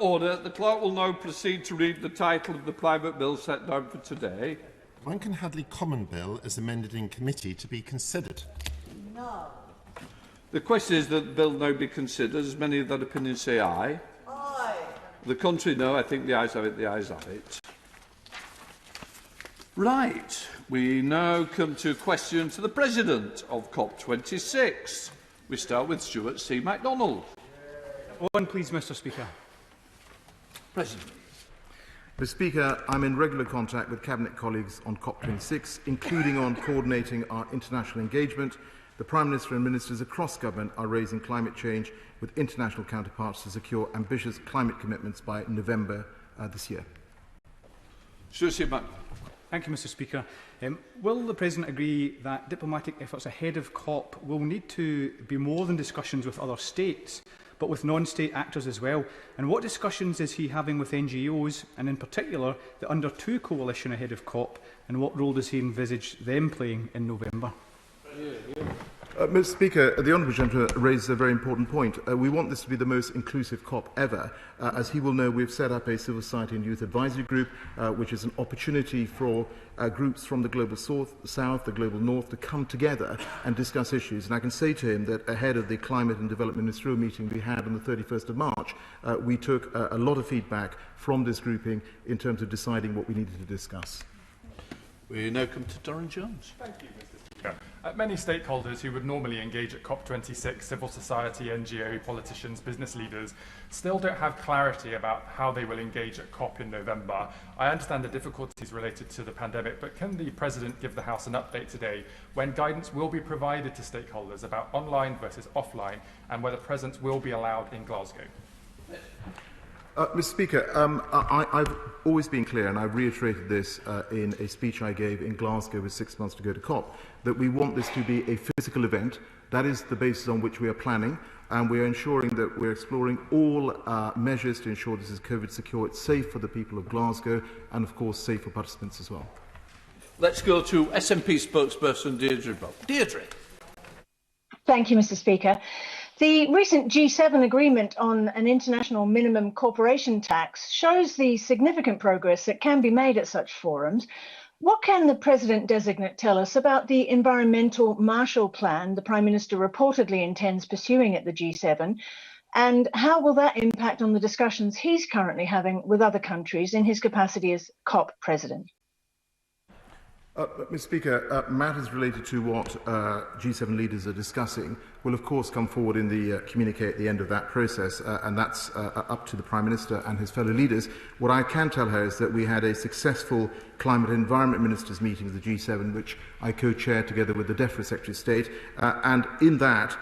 Order. The clerk will now proceed to read the title of the private bill set down for today. Rankin Hadley Common Bill as amended in committee to be considered. No. The question is that the bill now be considered. As many of that opinion say aye. Aye. The contrary, no. I think the ayes have it. The ayes have it. Right. We now come to a question to the President of COP26. We start with Stuart C. MacDonald. On, please, Mr. Speaker. President. Mr. Speaker, I'm in regular contact with Cabinet colleagues on COP26, including on coordinating our international engagement. The Prime Minister and ministers across government are raising climate change with international counterparts to secure ambitious climate commitments by November this year. Stuart C. MacDonald. Thank you, Mr. Speaker. Will the President agree that diplomatic efforts ahead of COP will need to be more than discussions with other states, but with non-state actors as well? And what discussions is he having with NGOs, and in particular the Under 2 coalition ahead of COP, and what role does he envisage them playing in November? Mr. Speaker, the Honourable Gentleman raises a very important point. We want this to be the most inclusive COP ever. As he will know, we've set up a civil society and youth advisory group, which is an opportunity for groups from the global south, the global north, to come together and discuss issues. And I can say to him that ahead of the Climate and Development Ministerial meeting we had on the 31st of March, we took a lot of feedback from this grouping in terms of deciding what we needed to discuss. We now come to Durham Jones. Thank you, Mr. Speaker. Many stakeholders who would normally engage at COP26, civil society, NGO, politicians, business leaders, still don't have clarity about how they will engage at COP in November. I understand the difficulties related to the pandemic, but can the President give the House an update today when guidance will be provided to stakeholders about online versus offline and whether presence will be allowed in Glasgow? Mr. Speaker, I've always been clear, and I've reiterated this in a speech I gave in Glasgow with 6 months to go to COP, that we want this to be a physical event. That is the basis on which we are planning, and we are ensuring that we're exploring all measures to ensure this is COVID secure, it's safe for the people of Glasgow, and of course safe for participants as well. Let's go to SNP spokesperson Deirdre Bowe. Deirdre. Thank you, Mr. Speaker. The recent G7 agreement on an international minimum corporation tax shows the significant progress that can be made at such forums. What can the President-designate tell us about the environmental Marshall Plan the Prime Minister reportedly intends pursuing at the G7? And how will that impact on the discussions he's currently having with other countries in his capacity as COP President? Mr. Speaker, matters related to what G7 leaders are discussing will of course come forward in the communique at the end of that process, and that's up to the Prime Minister and his fellow leaders. What I can tell her is that we had a successful Climate and Environment Ministers meeting of the G7, which I co-chaired together with the DEFRA Secretary of State, and in that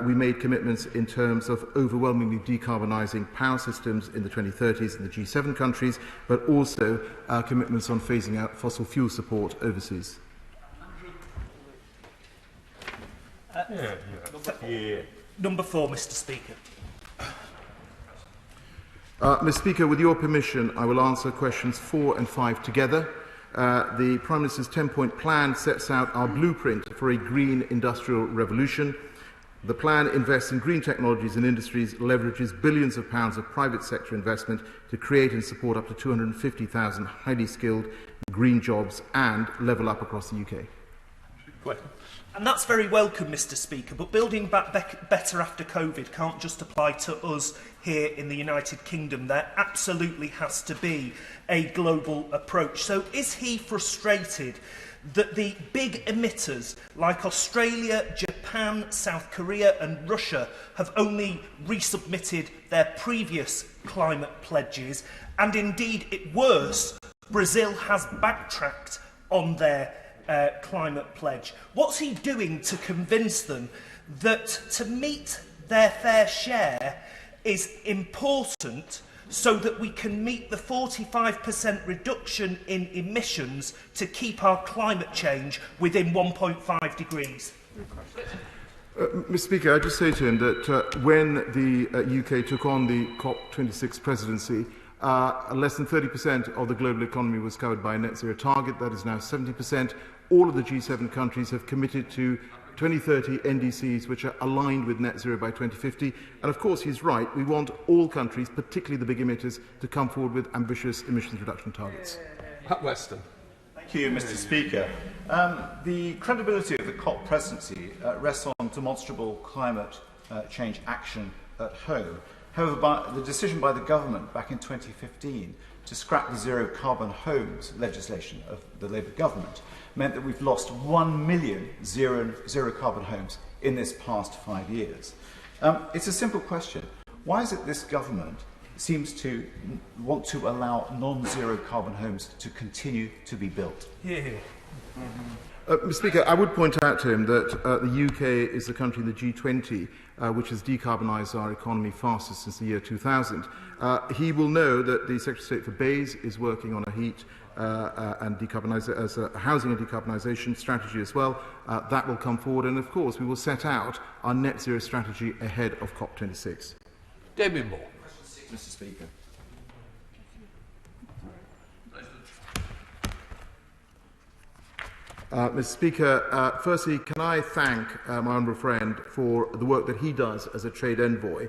we made commitments in terms of overwhelmingly decarbonising power systems in the 2030s in the G7 countries, but also commitments on phasing out fossil fuel support overseas. Number 4, Mr. Speaker. Mr. Speaker, with your permission, I will answer questions 4 and 5 together. The Prime Minister's 10-point plan sets out our blueprint for a green industrial revolution. The plan invests in green technologies and industries, leverages billions of pounds of private sector investment to create and support up to 250,000 highly skilled green jobs and level up across the UK. And that's very welcome, Mr. Speaker, but building back better after COVID can't just apply to us here in the United Kingdom. There absolutely has to be a global approach. So is he frustrated that the big emitters like Australia, Japan, South Korea and Russia have only resubmitted their previous climate pledges, and indeed, worse, Brazil has backtracked on their climate pledge? What's he doing to convince them that to meet their fair share is important so that we can meet the 45% reduction in emissions to keep our climate change within 1.5 degrees? Mr. Speaker, I just say to him that when the UK took on the COP26 presidency, less than 30% of the global economy was covered by a net zero target. That is now 70%. All of the G7 countries have committed to 2030 NDCs which are aligned with net zero by 2050. And of course, he's right. We want all countries, particularly the big emitters, to come forward with ambitious emissions reduction targets. Pat Weston. Thank you, Mr. Speaker. The credibility of the COP presidency rests on demonstrable climate change action at home. However, the decision by the government back in 2015 to scrap the zero carbon homes legislation of the Labour government meant that we've lost 1 million zero carbon homes in this past 5 years. It's a simple question. Why is it this government seems to want to allow non-zero carbon homes to continue to be built? Mr. Speaker, I would point out to him that the UK is the country in the G20 which has decarbonised our economy fastest since the year 2000. He will know that the Secretary of State for BEIS is working on a heat and as a housing and decarbonisation strategy as well. That will come forward, and of course we will set out our net zero strategy ahead of COP26. David Moore. Mr. Speaker. Mr. Speaker, firstly, can I thank my honourable friend for the work that he does as a trade envoy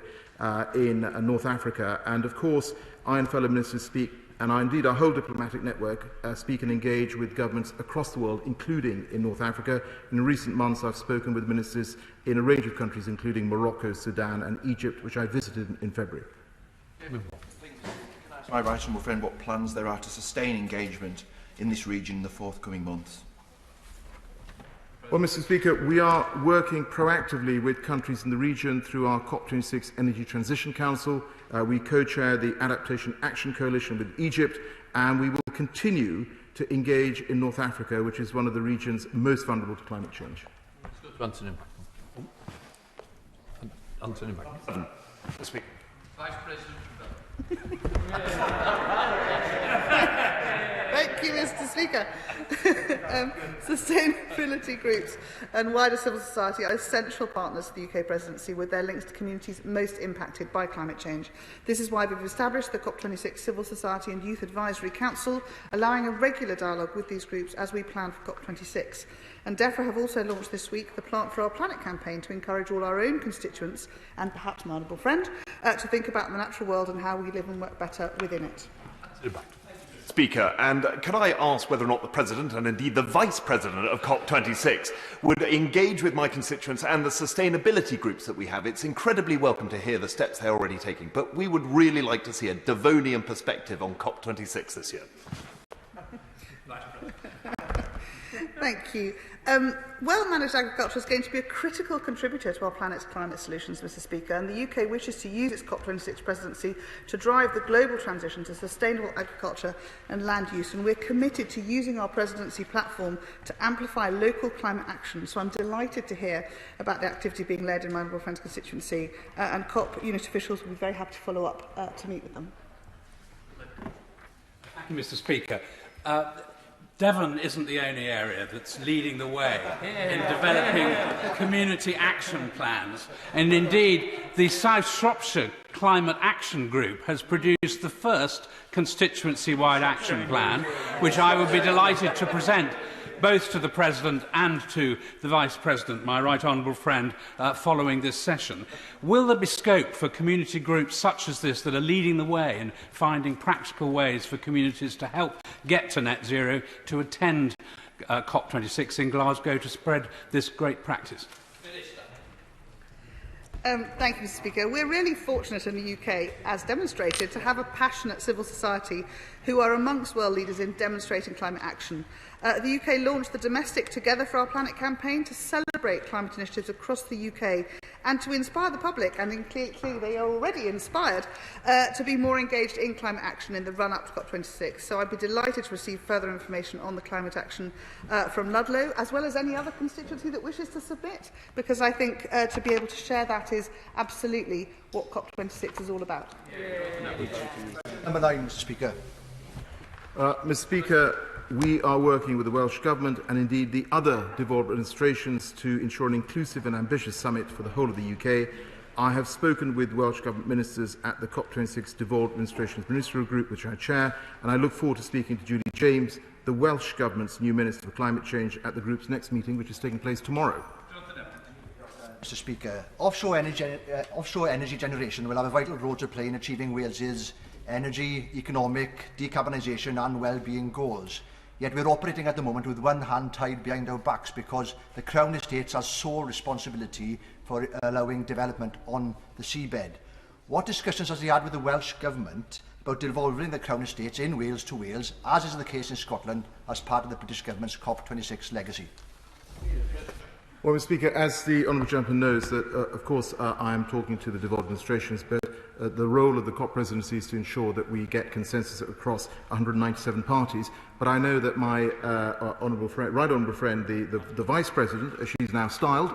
in North Africa. And of course, I and fellow ministers speak, and indeed our whole diplomatic network speak and engage with governments across the world, including in North Africa. In recent months, I've spoken with ministers in a range of countries, including Morocco, Sudan and Egypt, which I visited in February. Can I ask my right honourable friend what plans there are to sustain engagement in this region in the forthcoming months? Well, Mr. Speaker, we are working proactively with countries in the region through our COP26 Energy Transition Council. We co-chair the Adaptation Action Coalition with Egypt, and we will continue to engage in North Africa, which is one of the regions most vulnerable to climate change. Anthony Mac. Speaker. Vice President. Thank you, Mr. Speaker. Sustainability groups and wider civil society are essential partners to the UK presidency with their links to communities most impacted by climate change. This is why we've established the COP26 Civil Society and Youth Advisory Council, allowing a regular dialogue with these groups as we plan for COP26. And DEFRA have also launched this week the Plant for Our Planet campaign to encourage all our own constituents, and perhaps my honourable friend, to think about the natural world and how we live and work better within it. Speaker, and can I ask whether or not the President and indeed the Vice President of COP26 would engage with my constituents and the sustainability groups that we have? It's incredibly welcome to hear the steps they're already taking, but we would really like to see a Devonian perspective on COP26 this year. Thank you. Well-managed agriculture is going to be a critical contributor to our planet's climate solutions, Mr. Speaker, and the UK wishes to use its COP26 presidency to drive the global transition to sustainable agriculture and land use, and we're committed to using our presidency platform to amplify local climate action. So I'm delighted to hear about the activity being led in my honourable friend's constituency, and COP unit officials will be very happy to follow up to meet with them. Thank you, Mr. Speaker. Devon isn't the only area that's leading the way in developing community action plans. And indeed, the South Shropshire Climate Action Group has produced the first constituency-wide action plan, which I would be delighted to present both to the President and to the Vice President, my right honourable friend, following this session. Will there be scope for community groups such as this that are leading the way in finding practical ways for communities to help get to net zero, to attend COP26 in Glasgow to spread this great practice? Thank you, Mr. Speaker. We're really fortunate in the UK, as demonstrated, to have a passionate civil society who are amongst world leaders in demonstrating climate action. The UK launched the domestic Together for Our Planet campaign to celebrate climate initiatives across the UK and to inspire the public, and clearly they are already inspired, to be more engaged in climate action in the run-up to COP26. So I'd be delighted to receive further information on the climate action from Ludlow, as well as any other constituency that wishes to submit, because I think to be able to share that is absolutely what COP26 is all about. Number 9, Mr. Speaker. Mr. Speaker, we are working with the Welsh Government and indeed the other devolved administrations to ensure an inclusive and ambitious summit for the whole of the UK. I have spoken with Welsh Government ministers at the COP26 Devolved Administrations Ministerial Group, which I chair, and I look forward to speaking to Julie James, the Welsh Government's new Minister for Climate Change, at the group's next meeting, which is taking place tomorrow. Mr Speaker. Offshore energy generation will have a vital role to play in achieving Wales's energy, economic, decarbonisation and well-being goals. Yet we're operating at the moment with one hand tied behind our backs because the Crown Estates has sole responsibility for allowing development on the seabed. What discussions has he had with the Welsh Government about devolving the Crown Estates in Wales to Wales, as is the case in Scotland, as part of the British Government's COP26 legacy? Well, Mr Speaker, as the Honourable Gentleman knows, that of course I am talking to the devolved administrations, but the role of the COP presidency is to ensure that we get consensus across 197 parties. But I know that my honourable friend, the Vice President, as she's now styled,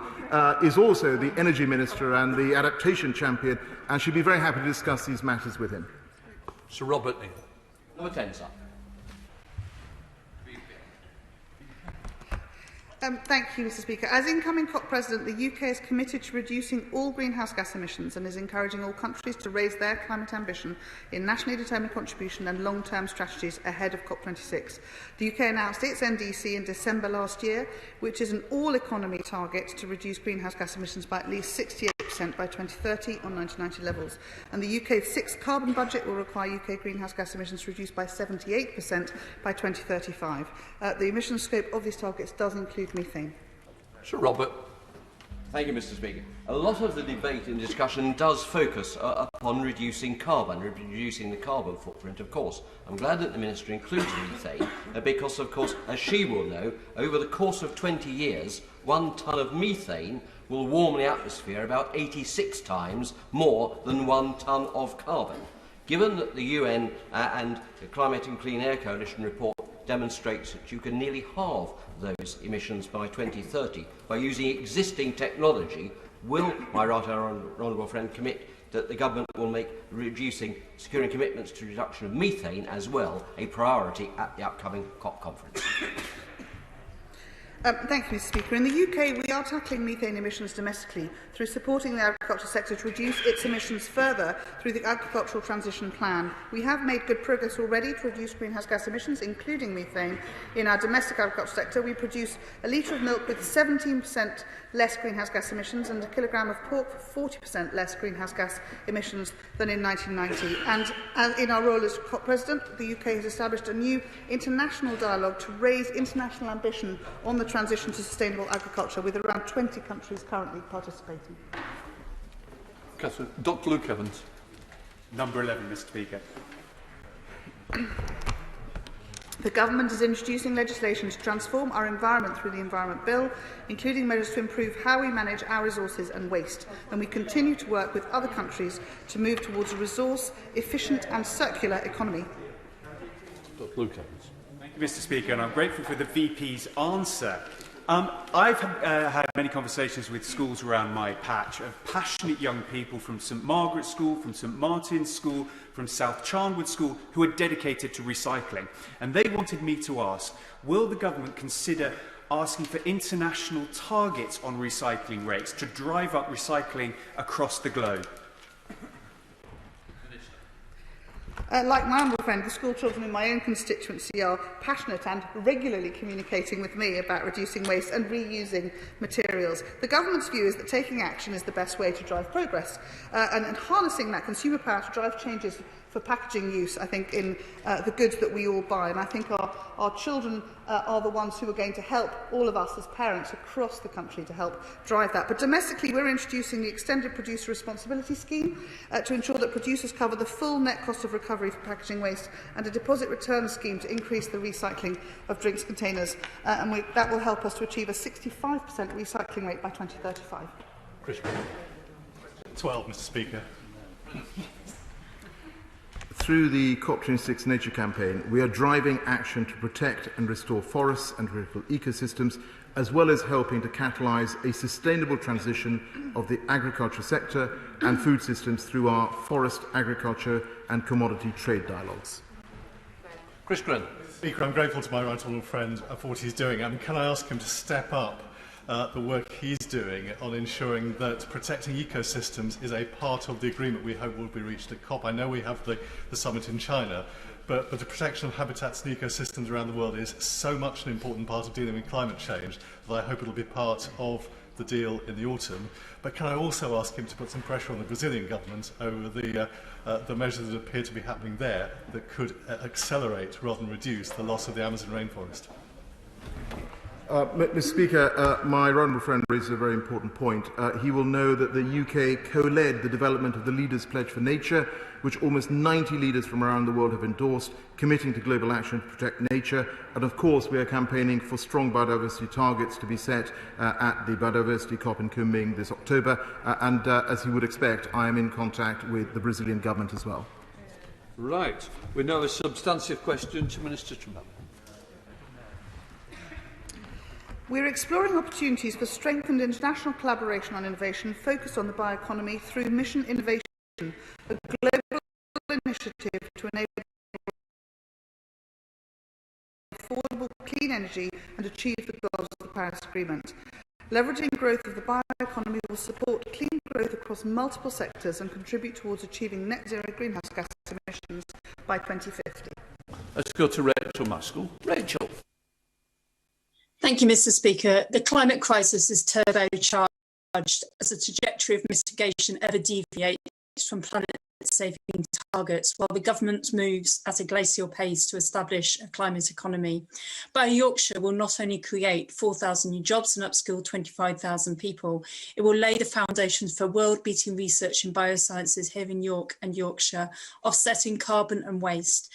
is also the Energy Minister and the adaptation champion, and she'd be very happy to discuss these matters with him. Sir Robert Neal. Number 10, sir. Thank you, Mr Speaker. As incoming COP President, the UK is committed to reducing all greenhouse gas emissions and is encouraging all countries to raise their climate ambition in nationally determined contribution and long-term strategies ahead of COP26. The UK announced its NDC in December last year, which is an all-economy target to reduce greenhouse gas emissions by at least 68% by 2030 on 1990 levels. And the UK's sixth carbon budget will require UK greenhouse gas emissions reduced by 78% by 2035. The emission scope of these targets does include methane. Sir Robert. Thank you, Mr Speaker. A lot of the debate and discussion does focus upon reducing carbon, reducing the carbon footprint, of course. I'm glad that the Minister includes methane, because, of course, as she will know, over the course of 20 years, 1 tonne of methane will warm the atmosphere about 86 times more than 1 tonne of carbon. Given that the UN and the Climate and Clean Air Coalition report demonstrates that you can nearly halve those emissions by 2030 by using existing technology, will my right honourable friend commit that the government will make securing commitments to reduction of methane as well a priority at the upcoming COP conference? Thank you, Mr Speaker. In the UK, we are tackling methane emissions domestically through supporting the agriculture sector to reduce its emissions further through the Agricultural Transition Plan. We have made good progress already to reduce greenhouse gas emissions, including methane. In our domestic agriculture sector, we produce a litre of milk with 17% less greenhouse gas emissions and a kilogramme of pork for 40% less greenhouse gas emissions than in 1990. And in our role as COP President, the UK has established a new international dialogue to raise international ambition on the transition to sustainable agriculture, with around 20 countries currently participating. Dr Luke Evans. Number 11, Mr Speaker. The Government is introducing legislation to transform our environment through the Environment Bill, including measures to improve how we manage our resources and waste. And we continue to work with other countries to move towards a resource-efficient and circular economy. Dr Luke Evans. Thank you, Mr Speaker, and I'm grateful for the VP's answer. I've had many conversations with schools around my patch of passionate young people from St Margaret's School, from St Martin's School, from South Charnwood School, who are dedicated to recycling. And they wanted me to ask, will the government consider asking for international targets on recycling rates to drive up recycling across the globe? Like my honourable friend, the school children in my own constituency are passionate and regularly communicating with me about reducing waste and reusing materials. The government's view is that taking action is the best way to drive progress, and harnessing that consumer power to drive changes for packaging use, I think, in the goods that we all buy. And I think our children are the ones who are going to help all of us as parents across the country to help drive that. But domestically, we're introducing the Extended Producer Responsibility Scheme to ensure that producers cover the full net cost of recovery for packaging waste, and a deposit return scheme to increase the recycling of drinks containers. That will help us to achieve a 65% recycling rate by 2035. Chris. 12, Mr Speaker. Through the COP26 Nature Campaign, we are driving action to protect and restore forests and rural ecosystems, as well as helping to catalyse a sustainable transition of the agriculture sector and food systems through our forest, agriculture and commodity trade dialogues. Chris Grenn. Speaker, I'm grateful to my right honourable friend for what he's doing. Can I ask him to step up the work he's doing on ensuring that protecting ecosystems is a part of the agreement we hope will be reached at COP? I know we have the summit in China, but the protection of habitats and ecosystems around the world is so much an important part of dealing with climate change that I hope it will be part of the deal in the autumn. But can I also ask him to put some pressure on the Brazilian government over the measures that appear to be happening there that could accelerate rather than reduce the loss of the Amazon rainforest? Mr. Speaker, my honourable friend raises a very important point. He will know that the UK co-led the development of the Leaders' Pledge for Nature, which almost 90 leaders from around the world have endorsed, committing to global action to protect nature. And of course, we are campaigning for strong biodiversity targets to be set at the Biodiversity COP in Kunming this October. And as you would expect, I am in contact with the Brazilian government as well. Right. We now have a substantive question to Minister Tremel. We are exploring opportunities for strengthened international collaboration on innovation focused on the bioeconomy through Mission Innovation, a global initiative to enable affordable clean energy and achieve the goals of the Paris Agreement. Leveraging growth of the bioeconomy will support clean growth across multiple sectors and contribute towards achieving net zero greenhouse gas emissions by 2050. Let's go to Rachel Maskell. Rachel. Thank you, Mr. Speaker. The climate crisis is turbocharged as the trajectory of mitigation ever deviates from planet-saving targets, while the government moves at a glacial pace to establish a climate economy. Yorkshire will not only create 4,000 new jobs and upskill 25,000 people, it will lay the foundations for world-beating research in biosciences here in York and Yorkshire, offsetting carbon and waste.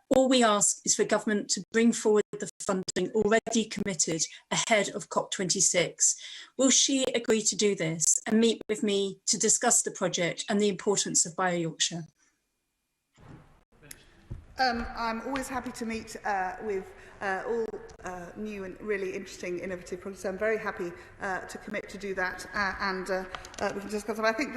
All we ask is for government to bring forward the funding already committed ahead of COP26. Will she agree to do this and meet with me to discuss the project and the importance of Yorkshire? I'm always happy to meet with all new and really interesting, innovative projects. I'm very happy to commit to do that, and we can discuss it. I think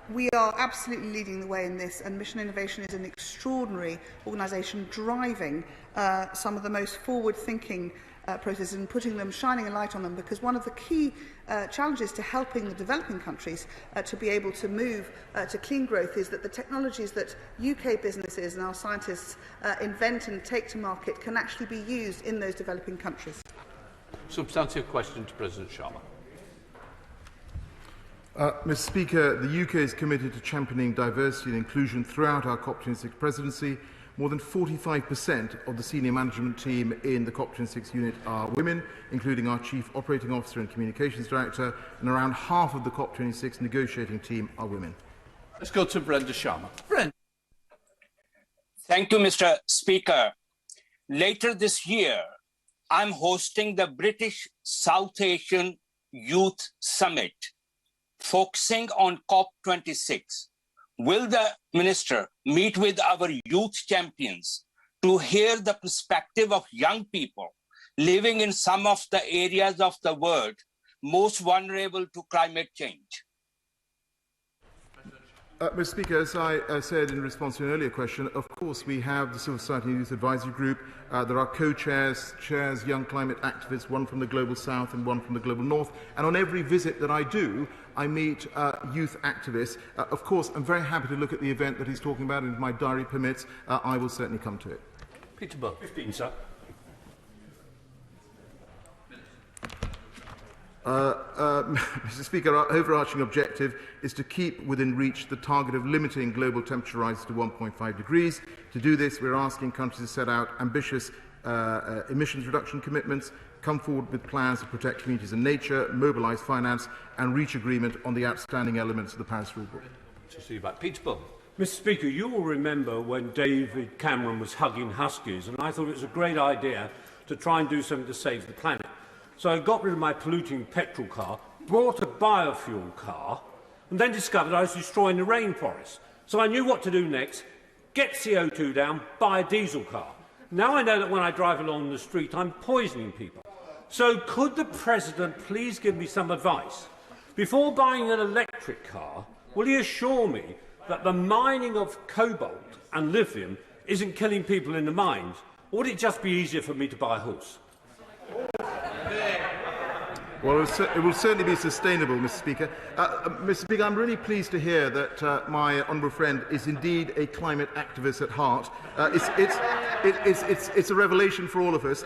we are absolutely leading the way in this, and Mission Innovation is an extraordinary organisation driving some of the most forward-thinking processes and shining a light on them, because one of the key challenges to helping the developing countries to be able to move to clean growth is that the technologies that UK businesses and our scientists invent and take to market can actually be used in those developing countries. Substantive question to President Sharma. Mr. Speaker, the UK is committed to championing diversity and inclusion throughout our COP26 presidency. More than 45% of the senior management team in the COP26 unit are women, including our Chief Operating Officer and Communications Director, and around half of the COP26 negotiating team are women. Let's go to Brenda Sharma. Brenda. Thank you, Mr. Speaker. Later this year, I'm hosting the British South Asian Youth Summit, focusing on COP26. Will the Minister meet with our youth champions to hear the perspective of young people living in some of the areas of the world most vulnerable to climate change? Mr. Speaker, as I said in response to an earlier question, of course we have the Civil Society Youth Advisory Group. There are co-chairs, chairs, young climate activists, one from the Global South and one from the Global North. And on every visit that I do, I meet youth activists. Of course, I'm very happy to look at the event that he's talking about, and if my diary permits, I will certainly come to it. Peter Bull. 15, sir. Mr. Speaker, our overarching objective is to keep within reach the target of limiting global temperature rise to 1.5 degrees. To do this, we're asking countries to set out ambitious emissions reduction commitments, come forward with plans to protect communities and nature, mobilise finance and reach agreement on the outstanding elements of the Paris Rulebook. To see you back. Peter Bull. Mr. Speaker, you will remember when David Cameron was hugging huskies, and I thought it was a great idea to try and do something to save the planet. So I got rid of my polluting petrol car, bought a biofuel car, and then discovered I was destroying the rainforest. So I knew what to do next: get CO2 down, buy a diesel car. Now I know that when I drive along the street, I'm poisoning people. So could the President please give me some advice? Before buying an electric car, will he assure me that the mining of cobalt and lithium isn't killing people in the mines? Or would it just be easier for me to buy a horse? Well, it will certainly be sustainable, Mr. Speaker. Mr. Speaker, I'm really pleased to hear that my honourable friend is indeed a climate activist at heart. It's a revelation for all of us.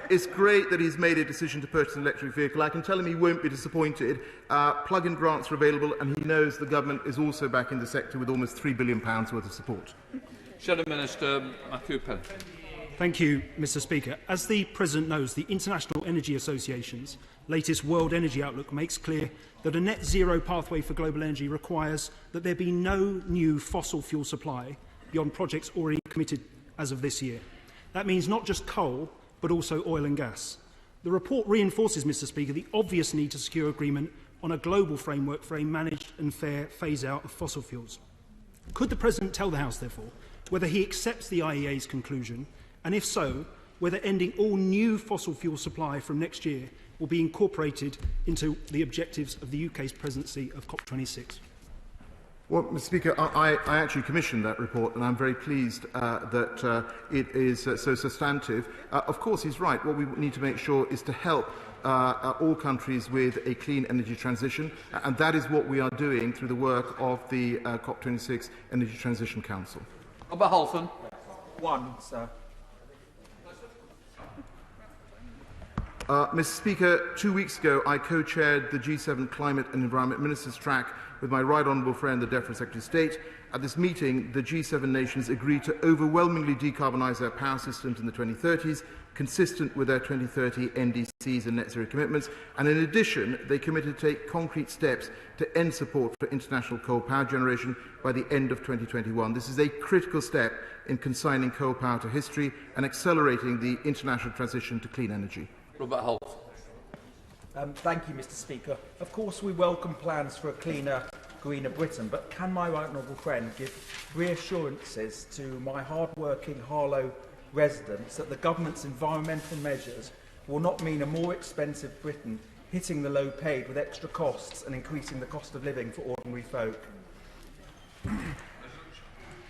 It's great that he's made a decision to purchase an electric vehicle. I can tell him he won't be disappointed. Plug-in grants are available, and he knows the government is also backing the sector with almost £3 billion worth of support. Shadow Minister Matthew Penn. Thank you, Mr. Speaker. As the President knows, the International Energy Association's latest World Energy Outlook makes clear that a net zero pathway for global energy requires that there be no new fossil fuel supply beyond projects already committed as of this year. That means not just coal, but also oil and gas. The report reinforces, Mr. Speaker, the obvious need to secure agreement on a global framework for a managed and fair phase-out of fossil fuels. Could the President tell the House, therefore, whether he accepts the IEA's conclusion, and if so, whether ending all new fossil fuel supply from next year will be incorporated into the objectives of the UK's presidency of COP26? Well, Mr. Speaker, I actually commissioned that report, and I'm very pleased that it is so substantive. Of course, he's right. What we need to make sure is to help all countries with a clean energy transition, and that is what we are doing through the work of the COP26 Energy Transition Council. Robert Halfon. One, sir. Mr. Speaker, 2 weeks ago I co-chaired the G7 Climate and Environment Ministers track with my right honourable friend, the Deputy Secretary of State. At this meeting, the G7 nations agreed to overwhelmingly decarbonise their power systems in the 2030s, consistent with their 2030 NDCs and net zero commitments, and in addition, they committed to take concrete steps to end support for international coal power generation by the end of 2021. This is a critical step in consigning coal power to history and accelerating the international transition to clean energy. Robert Holt. Thank you, Mr. Speaker. Of course, we welcome plans for a cleaner, greener Britain, but can my right honourable friend give reassurances to my hard-working Harlow residents that the government's environmental measures will not mean a more expensive Britain hitting the low-paid with extra costs and increasing the cost of living for ordinary folk?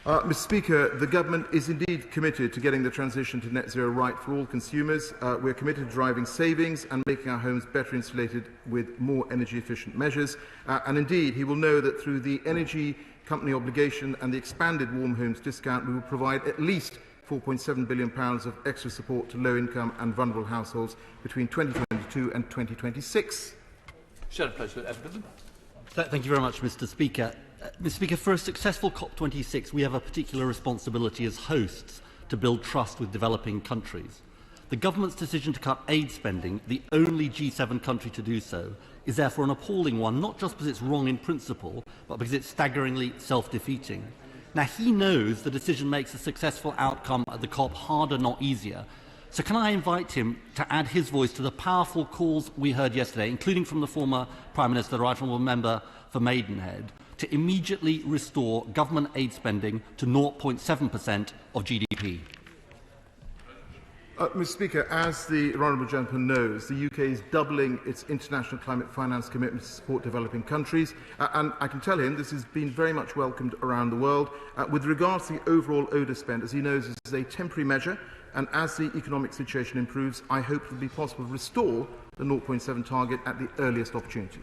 Mr. Speaker, the government is indeed committed to getting the transition to net zero right for all consumers. We are committed to driving savings and making our homes better insulated with more energy efficient measures. And indeed, he will know that through the energy company obligation and the expanded warm homes discount, we will provide at least £4.7 billion of extra support to low income and vulnerable households between 2022 and 2026. Thank you very much, Mr. Speaker. Mr. Speaker, for a successful COP26, we have a particular responsibility as hosts to build trust with developing countries. The government's decision to cut aid spending, the only G7 country to do so, is therefore an appalling one, not just because it's wrong in principle, but because it's staggeringly self-defeating. Now, he knows the decision makes a successful outcome at the COP harder, not easier. So can I invite him to add his voice to the powerful calls we heard yesterday, including from the former Prime Minister, the Right Honourable Member for Maidenhead, to immediately restore government aid spending to 0.7% of GDP? Mr. Speaker, as the honourable gentleman knows, the UK is doubling its international climate finance commitment to support developing countries, and I can tell him this has been very much welcomed around the world. With regards to the overall ODA spend, as he knows, this is a temporary measure, and as the economic situation improves, I hope it will be possible to restore the 0.7 target at the earliest opportunity.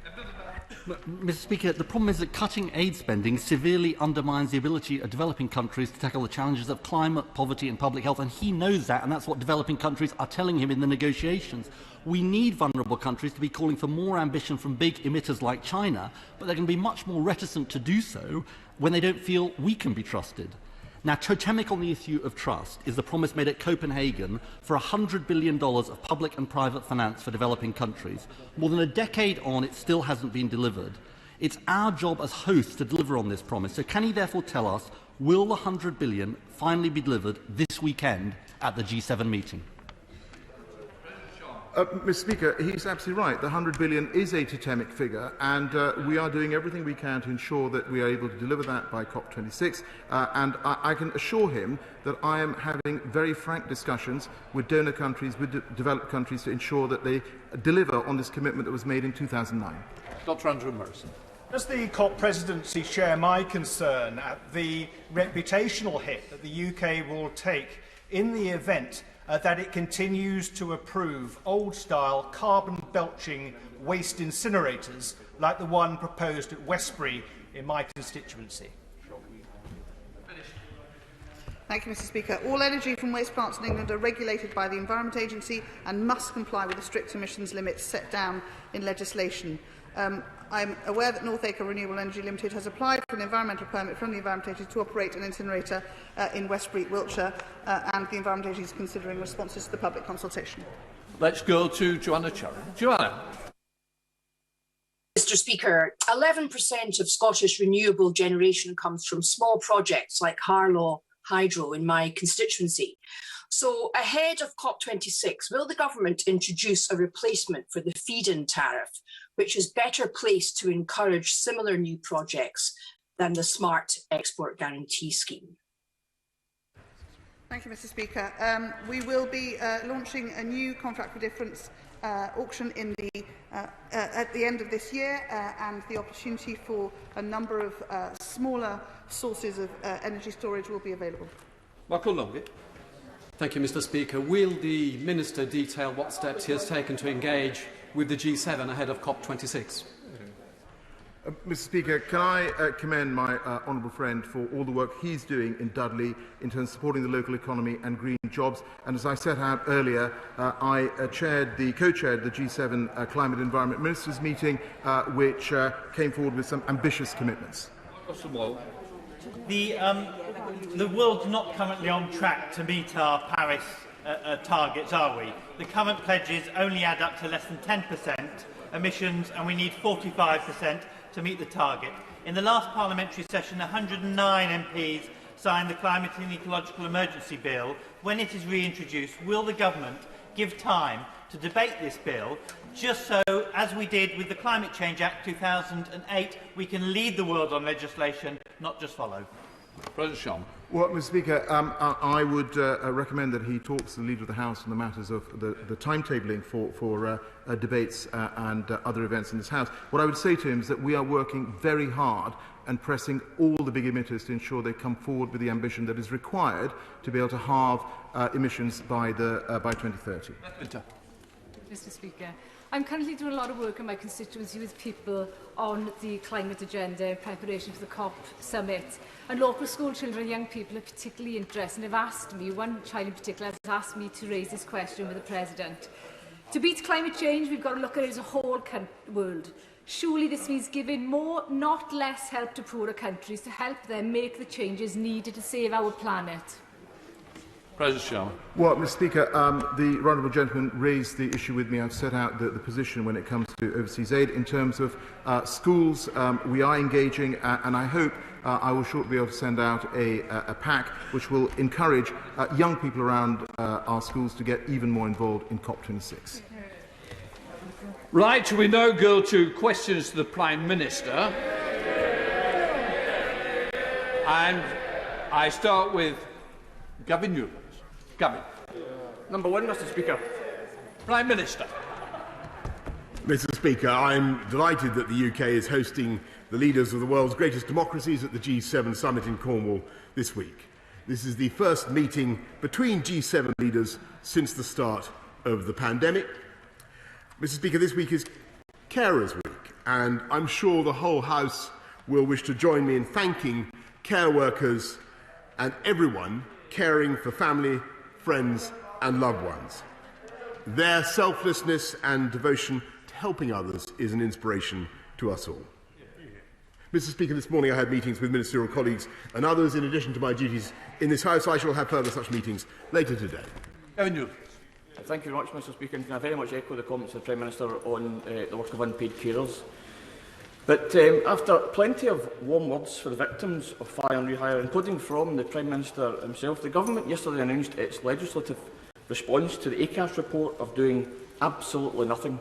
Mr. Speaker, the problem is that cutting aid spending severely undermines the ability of developing countries to tackle the challenges of climate, poverty and public health, and he knows that, and that's what developing countries are telling him in the negotiations. We need vulnerable countries to be calling for more ambition from big emitters like China, but they're going to be much more reticent to do so when they don't feel we can be trusted. Now, totemic on the issue of trust is the promise made at Copenhagen for $100 billion of public and private finance for developing countries. More than a decade on, it still hasn't been delivered. It's our job as hosts to deliver on this promise. So can he therefore tell us, will the $100 billion finally be delivered this weekend at the G7 meeting? Mr. Speaker, he's absolutely right. The $100 billion is a totemic figure, and we are doing everything we can to ensure that we are able to deliver that by COP26. And I can assure him that I am having very frank discussions with donor countries, with developed countries, to ensure that they deliver on this commitment that was made in 2009. Dr. Andrew Morrison. Does the COP presidency share my concern at the reputational hit that the UK will take in the event that it continues to approve old-style carbon-belching waste incinerators like the one proposed at Westbury in my constituency? Thank you, Mr Speaker. All energy from waste plants in England are regulated by the Environment Agency and must comply with the strict emissions limits set down in legislation. I'm aware that North Acre Renewable Energy Limited has applied for an environmental permit from the Environment Agency to operate an incinerator in Westbury, Wiltshire, and the Environment Agency is considering responses to the public consultation. Let's go to Joanna Charon. Joanna. Mr Speaker, 11% of Scottish renewable generation comes from small projects like Harlaw Hydro in my constituency. So ahead of COP26, will the government introduce a replacement for the feed-in tariff, which is better placed to encourage similar new projects than the Smart Export Guarantee Scheme? Thank you, Mr Speaker. We will be launching a new contract for difference auction in at the end of this year, and the opportunity for a number of smaller sources of energy storage will be available. Michael Longit. Thank you, Mr Speaker. Will the Minister detail what steps he has taken to engage with the G7 ahead of COP26? Mr Speaker, can I commend my honourable friend for all the work he's doing in Dudley in terms of supporting the local economy and green jobs. And as I set out earlier, I co-chaired the G7 Climate and Environment Ministers meeting, which came forward with some ambitious commitments. The world's not currently on track to meet our Paris targets, are we? The current pledges only add up to less than 10% emissions, and we need 45% to meet the target. In the last parliamentary session, 109 MPs signed the Climate and Ecological Emergency Bill. When it is reintroduced, will the government give time to debate this bill, just so, as we did with the Climate Change Act 2008, we can lead the world on legislation, not just follow? President Sharma. Well, Mr Speaker, I would recommend that he talks to the Leader of the House on the matters of the timetabling for debates and other events in this House. What I would say to him is that we are working very hard and pressing all the big emitters to ensure they come forward with the ambition that is required to be able to halve emissions by 2030. Mr Speaker, I'm currently doing a lot of work in my constituency with people on the climate agenda in preparation for the COP summit. And local school children and young people are particularly interested and have asked me, one child in particular has asked me to raise this question with the President. To beat climate change, we've got to look at it as a whole world. Surely this means giving more, not less, help to poorer countries to help them make the changes needed to save our planet. President Sharma. Well, Mr Speaker, the honourable gentleman raised the issue with me. I've set out the position when it comes to overseas aid. In terms of schools, we are engaging, and I hope I will shortly be able to send out a pack which will encourage young people around our schools to get even more involved in COP26. Right, we now go to questions to the Prime Minister. And I start with Gavin Newlands. Gavin. Number one, Mr Speaker. Prime Minister. Mr Speaker, I'm delighted that the UK is hosting the leaders of the world's greatest democracies at the G7 summit in Cornwall this week. This is the first meeting between G7 leaders since the start of the pandemic. Mr Speaker, this week is Carers Week, and I'm sure the whole House will wish to join me in thanking care workers and everyone caring for family, friends and loved ones. Their selflessness and devotion to helping others is an inspiration to us all. Mr Speaker, this morning I had meetings with ministerial colleagues and others in addition to my duties in this House. I shall have further such meetings later today. Thank you very much, Mr Speaker, and I very much echo the comments of the Prime Minister on the work of unpaid carers. But after plenty of warm words for the victims of fire and rehire, including from the Prime Minister himself, the Government yesterday announced its legislative response to the ACAS report of doing absolutely nothing.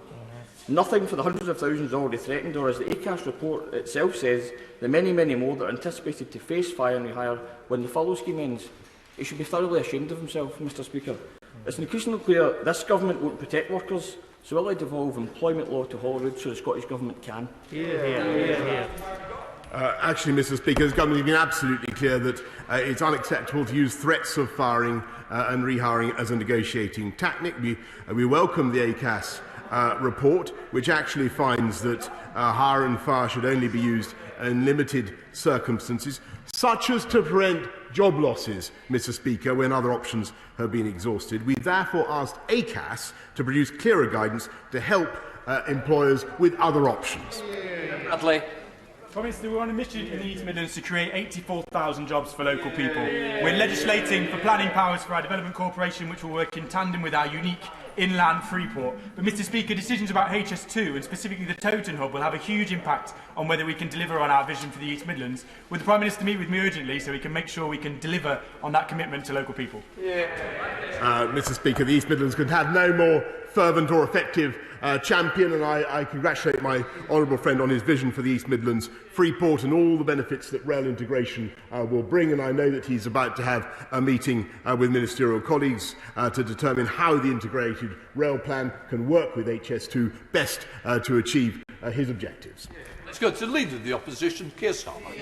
Nothing for the hundreds of thousands already threatened, or as the ACAS report itself says, the many, many more that are anticipated to face fire and rehire when the furlough scheme ends. He should be thoroughly ashamed of himself, Mr Speaker. It's increasingly clear this Government won't protect workers, so will it devolve employment law to Holyrood so the Scottish Government can? Actually, Mr Speaker, the Government has been absolutely clear that it's unacceptable to use threats of firing and rehiring as a negotiating tactic. We welcome the ACAS report, which actually finds that hire and fire should only be used in limited circumstances, such as to prevent job losses, Mr. Speaker, when other options have been exhausted. We therefore asked ACAS to produce clearer guidance to help employers with other options. Bradley. Prime Minister, we're on a mission in the East Midlands to create 84,000 jobs for local people. We're legislating for planning powers for our development corporation, which will work in tandem with our unique inland freeport. But, Mr. Speaker, decisions about HS2 and specifically the Toton Hub will have a huge impact on whether we can deliver on our vision for the East Midlands. Would the Prime Minister meet with me urgently so we can make sure we can deliver on that commitment to local people? Mr. Speaker, the East Midlands could have no more fervent or effective champion, and I congratulate my honourable friend on his vision for the East Midlands Freeport and all the benefits that rail integration will bring. And I know that he's about to have a meeting with ministerial colleagues to determine how the integrated rail plan can work with HS2 best to achieve his objectives. Let's go to the Leader of the Opposition, Keir Starmer.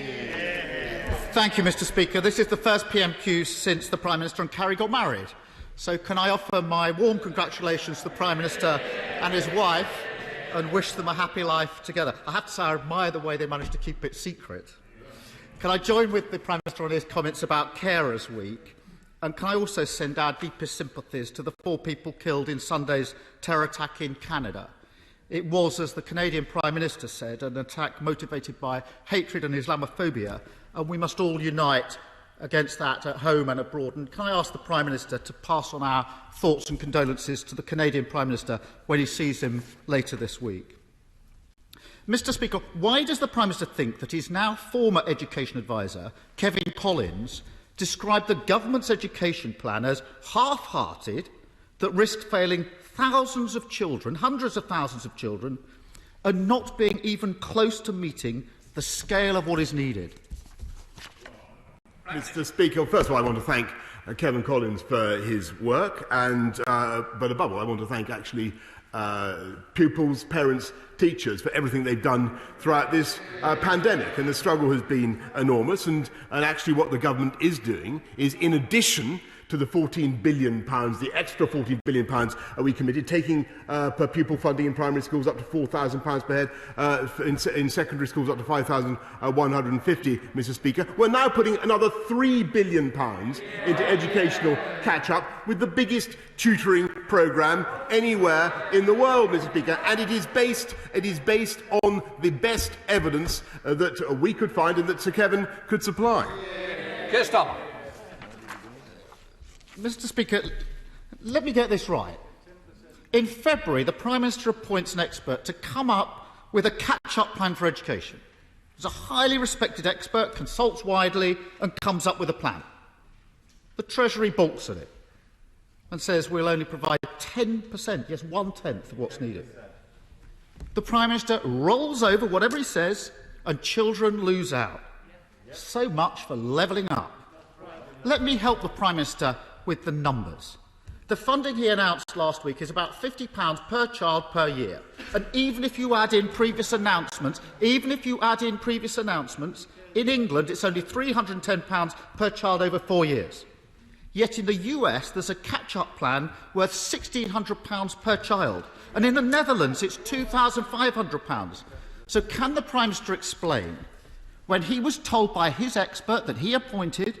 Thank you, Mr. Speaker. This is the first PMQ since the Prime Minister and Carrie got married. So can I offer my warm congratulations to the Prime Minister and his wife and wish them a happy life together. I have to say I admire the way they managed to keep it secret. Can I join with the Prime Minister on his comments about Carers Week? And can I also send our deepest sympathies to the 4 people killed in Sunday's terror attack in Canada? It was, as the Canadian Prime Minister said, an attack motivated by hatred and Islamophobia, and we must all unite against that at home and abroad. And can I ask the Prime Minister to pass on our thoughts and condolences to the Canadian Prime Minister when he sees him later this week? Mr. Speaker, why does the Prime Minister think that his now former education adviser, Kevin Collins, described the government's education plan as half-hearted, that risked failing thousands of children, hundreds of thousands of children, and not being even close to meeting the scale of what is needed? Mr. Speaker, first of all, I want to thank Kevin Collins for his work, and but above all, I want to thank actually pupils, parents, teachers for everything they've done throughout this pandemic. And the struggle has been enormous, and actually what the government is doing is, in addition to the £14 billion, the extra £14 billion we committed, taking per pupil funding in primary schools up to £4,000 per head, in secondary schools up to £5,150, Mr. Speaker. We're now putting another £3 billion into educational catch-up with the biggest tutoring programme anywhere in the world, Mr. Speaker, and it is based on the best evidence that we could find and that Sir Kevin could supply. Keir Starmer. Mr. Speaker, let me get this right. In February, the Prime Minister appoints an expert to come up with a catch-up plan for education. He's a highly respected expert, consults widely and comes up with a plan. The Treasury balks at it and says we'll only provide 10%, yes, 1/10 of what's needed. The Prime Minister rolls over whatever he says and children lose out. So much for levelling up. Let me help the Prime Minister with the numbers. The funding he announced last week is about £50 per child per year. And even if you add in previous announcements, in England it's only £310 per child over 4 years. Yet in the US there's a catch-up plan worth £1,600 per child. And in the Netherlands it's £2,500. So can the Prime Minister explain, when he was told by his expert that he appointed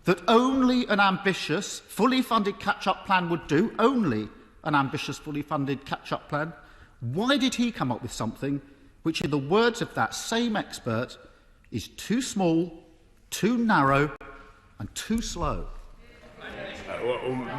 that only an ambitious, fully funded catch-up plan would do, only an ambitious, fully funded catch-up plan, why did he come up with something which, in the words of that same expert, is too small, too narrow and too slow?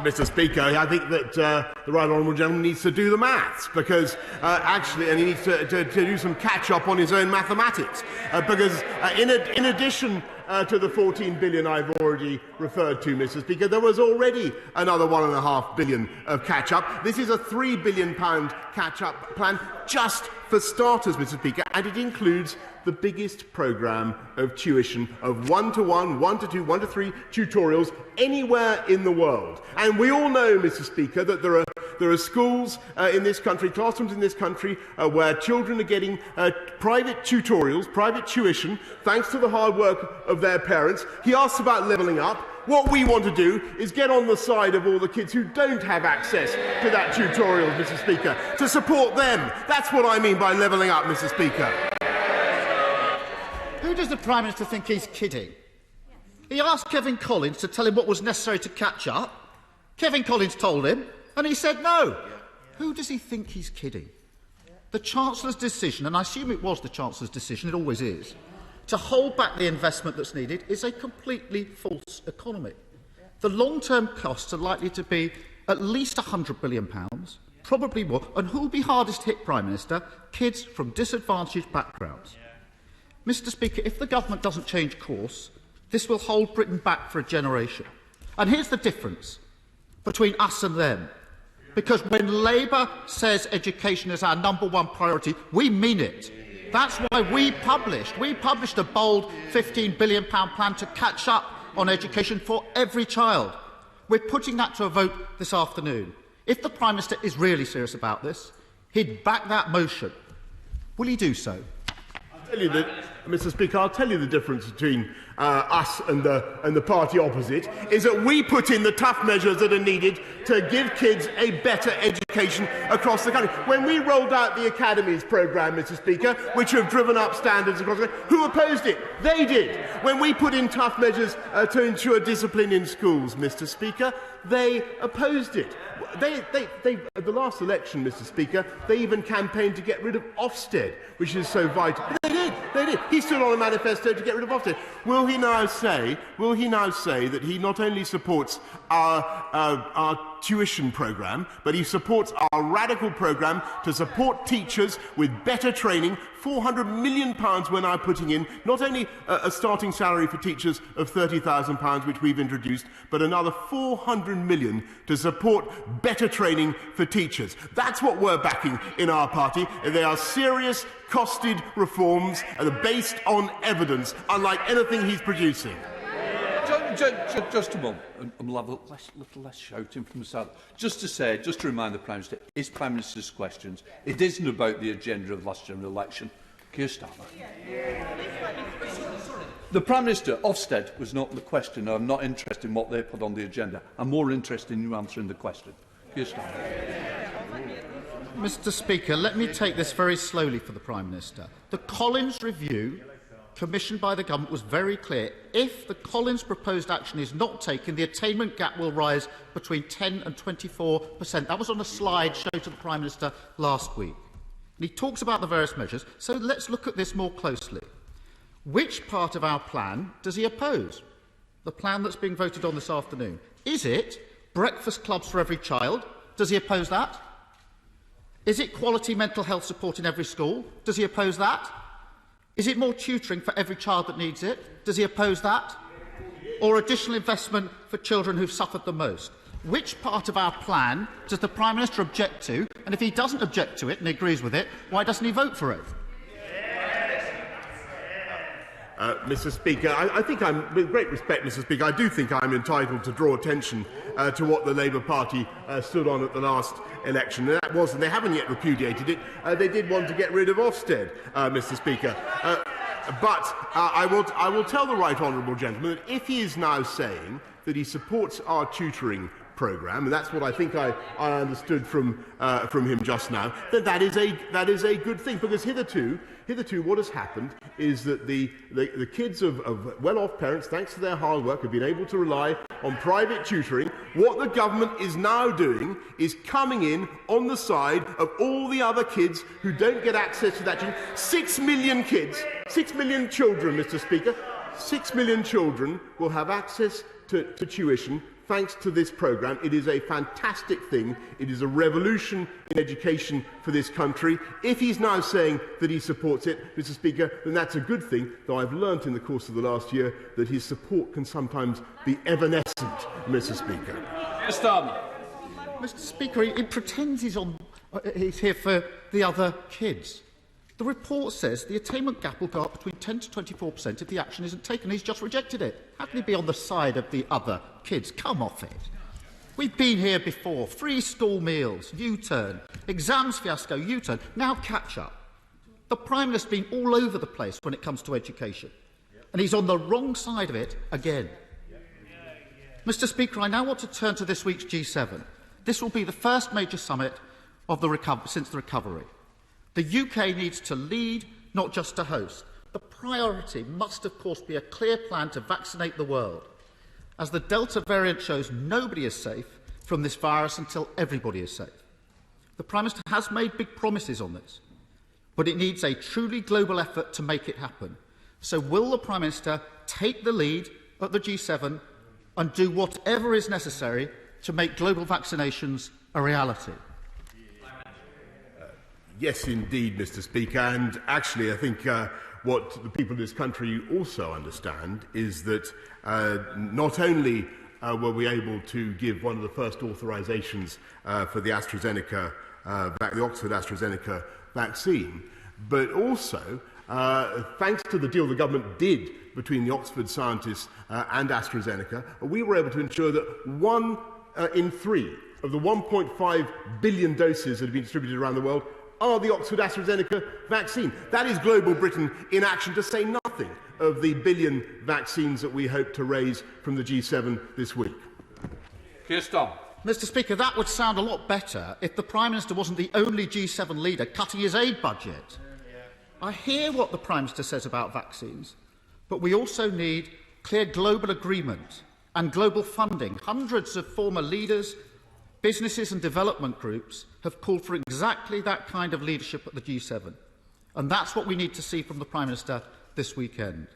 Mr. Speaker, I think that the right honourable gentleman needs to do the maths, because actually, and he needs to do some catch-up on his own mathematics, because in addition to the £14 billion I've already referred to, Mr. Speaker, there was already another £1.5 billion of catch-up. This is a £3 billion catch-up plan just for starters, Mr. Speaker, and it includes the biggest programme of tuition of 1-to-1, 1-to-2, 1-to-3 tutorials anywhere in the world. And we all know, Mr. Speaker, that there are schools in this country, classrooms in this country, where children are getting private tutorials, private tuition, thanks to the hard work of their parents. He asks about levelling up. What we want to do is get on the side of all the kids who don't have access to that tutorial, Mr. Speaker, to support them. That's what I mean by levelling up, Mr. Speaker. Who does the Prime Minister think he's kidding? He asked Kevin Collins to tell him what was necessary to catch up. Kevin Collins told him, and he said no. Who does he think he's kidding? The Chancellor's decision, and I assume it was the Chancellor's decision, it always is, to hold back the investment that's needed is a completely false economy. The long-term costs are likely to be at least £100 billion, probably more. And who will be hardest hit, Prime Minister? Kids from disadvantaged backgrounds. Mr Speaker, if the government doesn't change course, this will hold Britain back for a generation. And here's the difference between us and them. Because when Labour says education is our #1 priority, we mean it. That's why we published a bold £15 billion plan to catch up on education for every child. We're putting that to a vote this afternoon. If the Prime Minister is really serious about this, he'd back that motion. Will he do so? Mr Speaker, I'll tell you the difference between us and the party opposite is that we put in the tough measures that are needed to give kids a better education across the country. When we rolled out the Academies programme, Mr Speaker, which have driven up standards across the country, who opposed it? They did. When we put in tough measures to ensure discipline in schools, Mr Speaker, they opposed it. At the last election, Mr Speaker, they even campaigned to get rid of Ofsted, which is so vital. They did. He stood on a manifesto to get rid of Ofsted. Will he now say that he not only supports our tuition programme, but he supports our radical programme to support teachers with better training? £400 million we're now putting in, not only a starting salary for teachers of £30,000, which we've introduced, but another £400 million to support better training for teachers. That's what we're backing in our party. They are serious, costed reforms and are based on evidence, unlike anything he's producing. Just a moment, and we'll have a little less shouting from the side. Just to remind the Prime Minister, his Prime Minister's questions, it isn't about the agenda of last general election. Keir Starmer. The Prime Minister, Ofsted, was not the question. I'm not interested in what they put on the agenda. I'm more interested in you answering the question. Keir Starmer. Mr Speaker, let me take this very slowly for the Prime Minister. The Collins review commissioned by the government was very clear. If the Collins proposed action is not taken, the attainment gap will rise between 10 and 24%. That was on a slide shown to the Prime Minister last week. And he talks about the various measures, so let's look at this more closely. Which part of our plan does he oppose? The plan that's being voted on this afternoon. Is it breakfast clubs for every child? Does he oppose that? Is it quality mental health support in every school? Does he oppose that? Is it more tutoring for every child that needs it? Does he oppose that? Or additional investment for children who've suffered the most? Which part of our plan does the Prime Minister object to? And if he doesn't object to it and agrees with it, why doesn't he vote for it? Mr Speaker, I think with great respect, Mr Speaker, I do think I'm entitled to draw attention to what the Labour Party stood on at the last election. And that was, and they haven't yet repudiated it, they did want to get rid of Ofsted, Mr Speaker. But I will tell the right honourable gentleman that if he is now saying that he supports our tutoring programme, and that's what I think I understood from him just now, then that is a good thing, because hitherto what has happened is that the kids of well-off parents, thanks to their hard work, have been able to rely on private tutoring. What the government is now doing is coming in on the side of all the other kids who don't get access to that. 6 million kids, 6 million children, Mr Speaker, 6 million children will have access to tuition thanks to this programme. It is a fantastic thing. It is a revolution in education for this country. If he's now saying that he supports it, Mr Speaker, then that's a good thing, though I've learnt in the course of the last year that his support can sometimes be evanescent, Mr Speaker. Mr Speaker, he pretends he's here for the other kids. The report says the attainment gap will go up between 10 to 24% if the action isn't taken. He's just rejected it. How can he be on the side of the other kids? Come off it. We've been here before. Free school meals, U-turn. Exams fiasco, U-turn. Now catch-up. The Prime Minister's been all over the place when it comes to education. And he's on the wrong side of it again. Mr Speaker, I now want to turn to this week's G7. This will be the first major summit of since the recovery. The UK needs to lead, not just to host. The priority must, of course, be a clear plan to vaccinate the world, as the Delta variant shows nobody is safe from this virus until everybody is safe. The Prime Minister has made big promises on this, but it needs a truly global effort to make it happen. So will the Prime Minister take the lead at the G7 and do whatever is necessary to make global vaccinations a reality? Yes, indeed, Mr. Speaker. And actually, I think what the people of this country also understand is that not only were we able to give one of the first authorisations for the AstraZeneca, the Oxford AstraZeneca vaccine, but also, thanks to the deal the government did between the Oxford scientists and AstraZeneca, we were able to ensure that 1 in 3 of the 1.5 billion doses that have been distributed around the world are the Oxford AstraZeneca vaccine. That is global Britain in action, to say nothing of the billion vaccines that we hope to raise from the G7 this week. Kirsten. Mr. Speaker, that would sound a lot better if the Prime Minister wasn't the only G7 leader cutting his aid budget. I hear what the Prime Minister says about vaccines, but we also need clear global agreement and global funding. Hundreds of former leaders, businesses and development groups have called for exactly that kind of leadership at the G7. And that's what we need to see from the Prime Minister this weekend.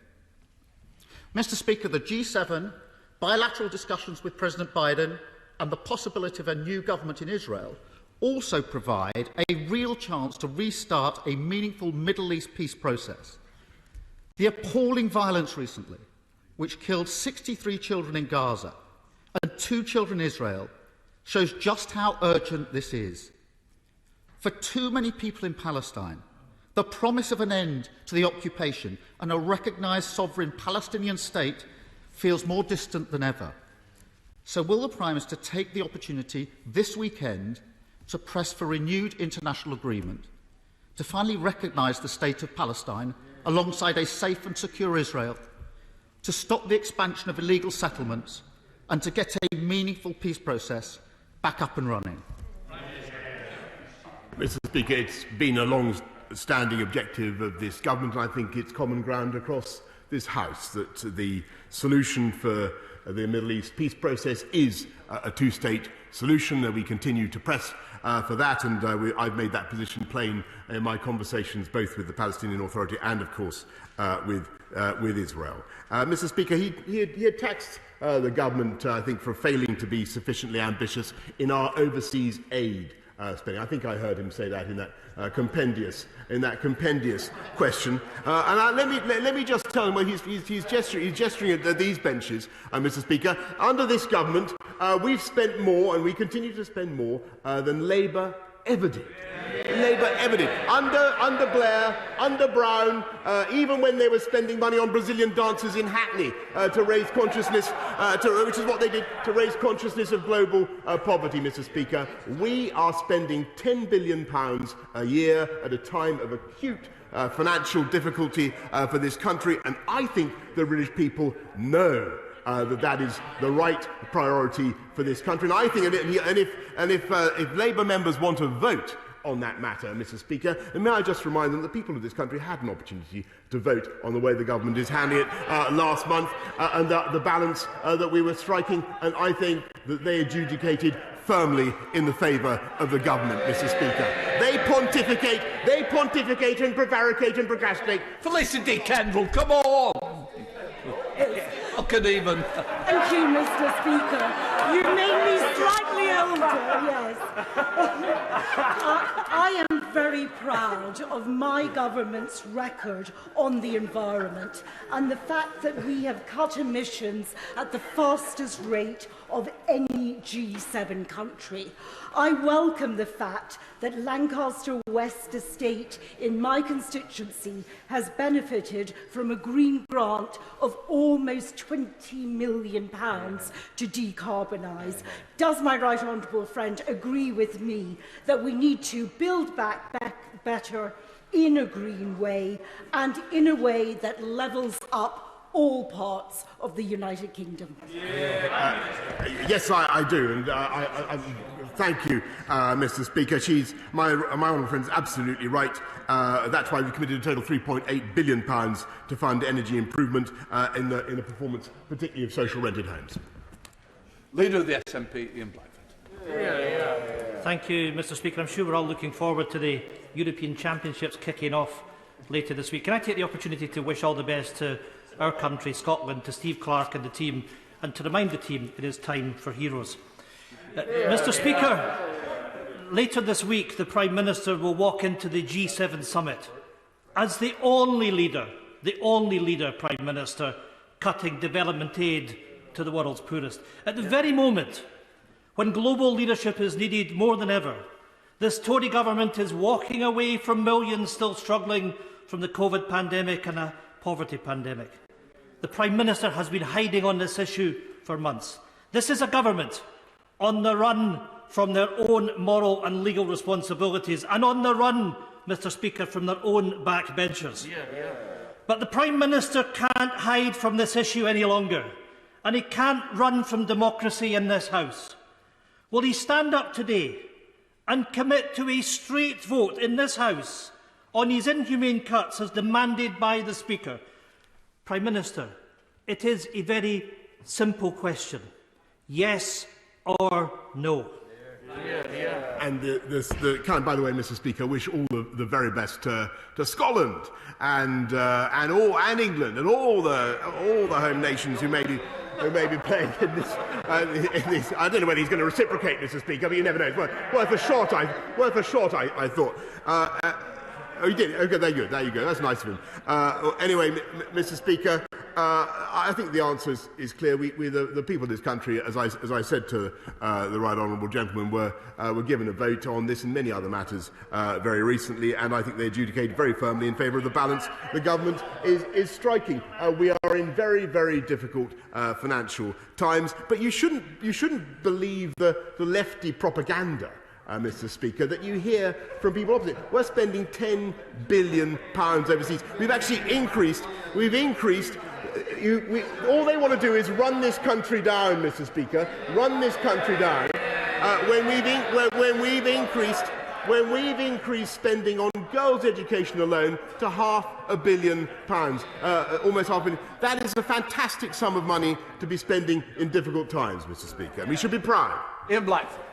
Mr. Speaker, the G7, bilateral discussions with President Biden and the possibility of a new government in Israel also provide a real chance to restart a meaningful Middle East peace process. The appalling violence recently, which killed 63 children in Gaza and 2 children in Israel, shows just how urgent this is. For too many people in Palestine, the promise of an end to the occupation and a recognised sovereign Palestinian state feels more distant than ever. So will the Prime Minister take the opportunity this weekend to press for renewed international agreement, to finally recognise the state of Palestine alongside a safe and secure Israel, to stop the expansion of illegal settlements and to get a meaningful peace process back up and running? Mr. Speaker, it's been a long-standing objective of this government, and I think it's common ground across this House that the solution for the Middle East peace process is a two-state solution. We continue to press for that, and I've made that position plain in my conversations both with the Palestinian Authority and, of course, with Israel. Mr. Speaker, he attacked the government, I think, for failing to be sufficiently ambitious in our overseas aid spending. I think I heard him say that in that compendious question. And let me just tell him, well, he's gesturing at these benches, Mr. Speaker. Under this government, we've spent more, and we continue to spend more than Labour ever did. Labour ever did. Under Blair, under Brown, even when they were spending money on Brazilian dancers in Hackney to raise consciousness, which is what they did, to raise consciousness of global poverty, Mr. Speaker. We are spending £10 billion a year at a time of acute financial difficulty for this country, and I think the British people know that is the right priority for this country. And I think, if Labour members want to vote on that matter, Mr. Speaker, and may I just remind them that the people of this country had an opportunity to vote on the way the government is handling it last month, and the balance that we were striking, and I think that they adjudicated firmly in the favour of the government, Mr. Speaker. They pontificate and prevaricate and procrastinate. Felicity Kendall, come on! I can even. Thank you, Mr. Speaker. You made me slightly older, yes. I am very proud of my government's record on the environment and the fact that we have cut emissions at the fastest rate of any G7 country. I welcome the fact that Lancaster West Estate in my constituency has benefited from a green grant of almost £20 million to decarbonise. Does my right honourable friend agree with me that we need to build back better in a green way and in a way that levels up all parts of the United Kingdom? Yes, I do, and Thank you, Mr. Speaker. My honourable friend's absolutely right. That's why we committed a total of £3.8 billion to fund energy improvement in the performance, particularly of social rented homes. Leader of the SNP, Ian Blackford. Thank you, Mr. Speaker. I'm sure we're all looking forward to the European Championships kicking off later this week. Can I take the opportunity to wish all the best to our country, Scotland, to Steve Clarke and the team, and to remind the team it is time for heroes. Mr. Speaker, later this week the Prime Minister will walk into the G7 summit as the only leader, Prime Minister, cutting development aid to the world's poorest. At the very moment when global leadership is needed more than ever, this Tory government is walking away from millions still struggling from the COVID pandemic and a poverty pandemic. The Prime Minister has been hiding on this issue for months. This is a government on the run from their own moral and legal responsibilities, and on the run, Mr. Speaker, from their own backbenchers. But the Prime Minister can't hide from this issue any longer, and he can't run from democracy in this House. Will he stand up today and commit to a straight vote in this House on his inhumane cuts as demanded by the Speaker? Prime Minister, it is a very simple question. Yes or no? And by the way, Mr. Speaker, wish all the very best to Scotland and England and all the home nations who may be playing in this. I don't know whether he's going to reciprocate, Mr. Speaker, but you never know. It's worth a shot. I thought. Oh, you did? Okay, there you go. That's nice of him. Anyway, Mr. Speaker, I think the answer is clear. We the people of this country, as I said to the right honourable gentleman, were given a vote on this and many other matters very recently, and I think they adjudicated very firmly in favour of the balance the government is striking. We are in very, very difficult financial times, but you shouldn't believe the lefty propaganda, Mr. Speaker, that you hear from people opposite. We're spending £10 billion overseas. We've actually increased. All they want to do is run this country down, Mr. Speaker. Run this country down. When we've increased spending on girls' education alone to £500 million, almost £500 million. That is a fantastic sum of money to be spending in difficult times, Mr. Speaker. We should be proud. Ian Blackford.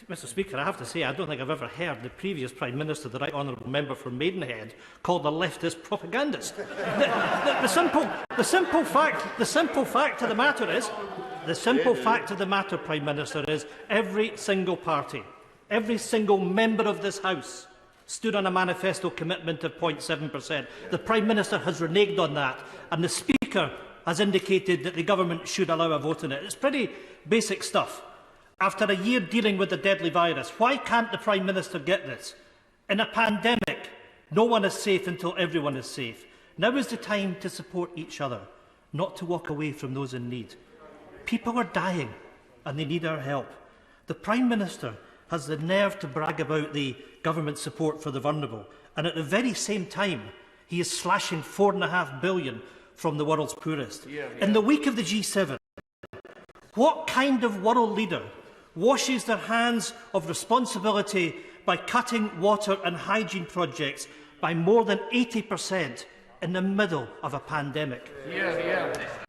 Mr. Speaker, I have to say I don't think I've ever heard the previous Prime Minister, the right honourable member from Maidenhead, called a leftist propagandist. The simple fact of the matter, Prime Minister, is every single party, every single member of this House stood on a manifesto commitment of 0.7%. The Prime Minister has reneged on that, and the Speaker has indicated that the government should allow a vote on it. It's pretty basic stuff. After a year dealing with the deadly virus, why can't the Prime Minister get this? In a pandemic, no one is safe until everyone is safe. Now is the time to support each other, not to walk away from those in need. People are dying and they need our help. The Prime Minister has the nerve to brag about the government's support for the vulnerable, and at the very same time, he is slashing £4.5 billion from the world's poorest. In the week of the G7, what kind of world leader washes their hands of responsibility by cutting water and hygiene projects by more than 80% in the middle of a pandemic?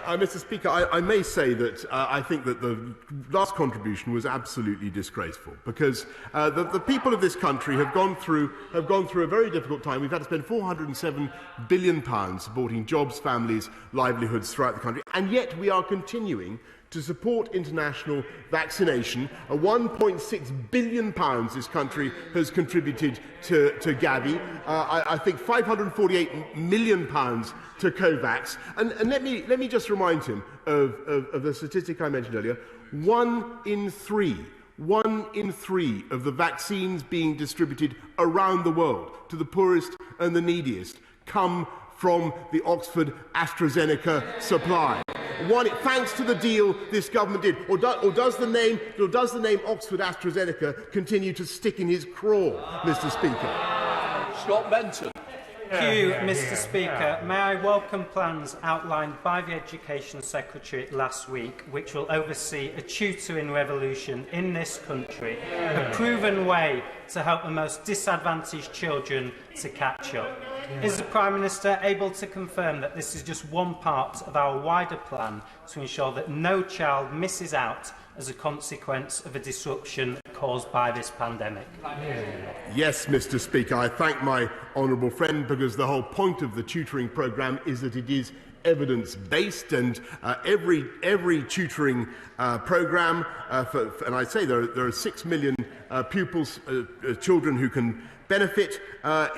Mr. Speaker, I may say that I think that the last contribution was absolutely disgraceful, because the people of this country have gone through a very difficult time. We've had to spend £407 billion supporting jobs, families, livelihoods throughout the country, and yet we are continuing to support international vaccination. £1.6 billion this country has contributed to Gavi. I think £548 million to COVAX. And let me just remind him of the statistic I mentioned earlier. 1 in 3 of the vaccines being distributed around the world to the poorest and the neediest come from the Oxford AstraZeneca supply. Thanks to the deal this government did, or does the name Oxford AstraZeneca continue to stick in his craw, Mr. Speaker? Scott Benton. you, Mr. Speaker. May I welcome plans outlined by the Education Secretary last week, which will oversee a tutoring revolution in this country, a proven way to help the most disadvantaged children to catch up. Is the Prime Minister able to confirm that this is just one part of our wider plan to ensure that no child misses out as a consequence of a disruption caused by this pandemic? Yes, Mr. Speaker. I thank my honourable friend, because the whole point of the tutoring programme is that it is evidence-based, and every tutoring programme, and I say there are 6 million pupils, children who can benefit,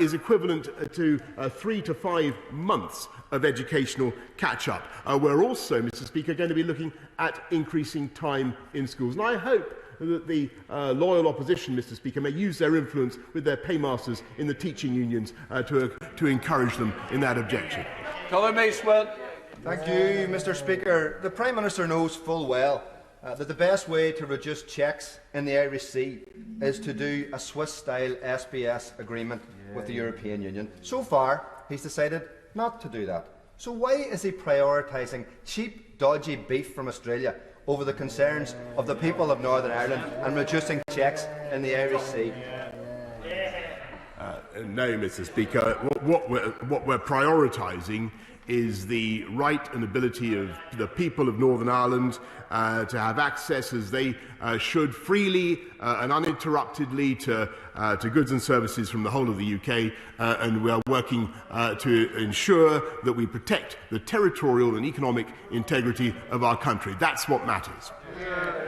is equivalent to 3 to 5 months of educational catch-up. We're also, Mr. Speaker, going to be looking at increasing time in schools. And I hope that the loyal opposition, Mr. Speaker, may use their influence with their paymasters in the teaching unions to encourage them in that objection. Colin Maceworth. Thank you, Mr. Speaker. The Prime Minister knows full well that the best way to reduce checks in the Irish Sea is to do a Swiss-style SBS agreement with the European Union. So far, he's decided not to do that. So why is he prioritising cheap, dodgy beef from Australia over the concerns of the people of Northern Ireland and reducing checks in the Irish Sea? No, Mr. Speaker. What we're prioritising is the right and ability of the people of Northern Ireland to have access, as they should, freely and uninterruptedly to goods and services from the whole of the UK, and we are working to ensure that we protect the territorial and economic integrity of our country. That's what matters.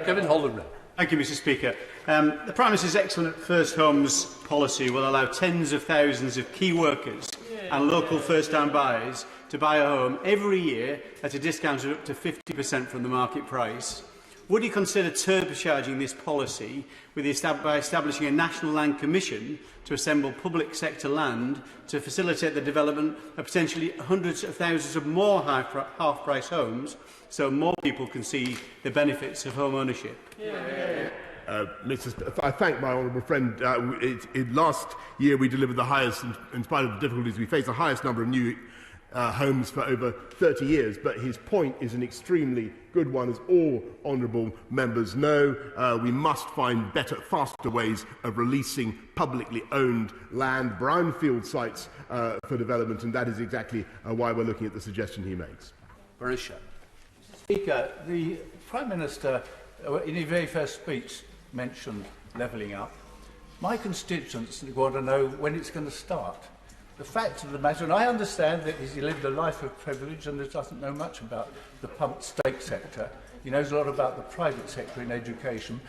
Kevin Holden. Thank you, Mr. Speaker. The Prime Minister's excellent First Homes policy will allow tens of thousands of key workers and local first-time buyers to buy a home every year at a discount of up to 50% from the market price. Would you consider turbocharging this policy by establishing a National Land Commission to assemble public sector land to facilitate the development of potentially hundreds of thousands of more half-price homes, so more people can see the benefits of home ownership? I thank my honourable friend. Last year we delivered the highest, in spite of the difficulties we face, the highest number of new homes for over 30 years. But his point is an extremely good one, as all honourable members know. We must find better, faster ways of releasing publicly owned land, brownfield sites for development, and that is exactly why we're looking at the suggestion he makes. Barisha. Speaker, the Prime Minister, in his very first speech, mentioned levelling up. My constituents want to know when it's going to start. The fact of the matter, and I understand that he's lived a life of privilege and doesn't know much about the public state sector. He knows a lot about the private sector in education.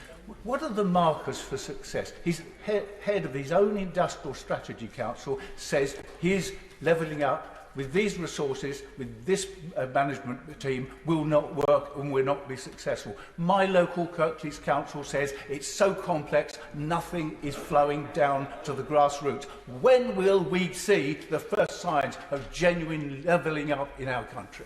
What are the markers for success? His head of his own Industrial Strategy Council says he's levelling up. With these resources, with this management team, will not work and will not be successful. My local Kirklees Council says it's so complex, nothing is flowing down to the grassroots. When will we see the first signs of genuine levelling up in our country?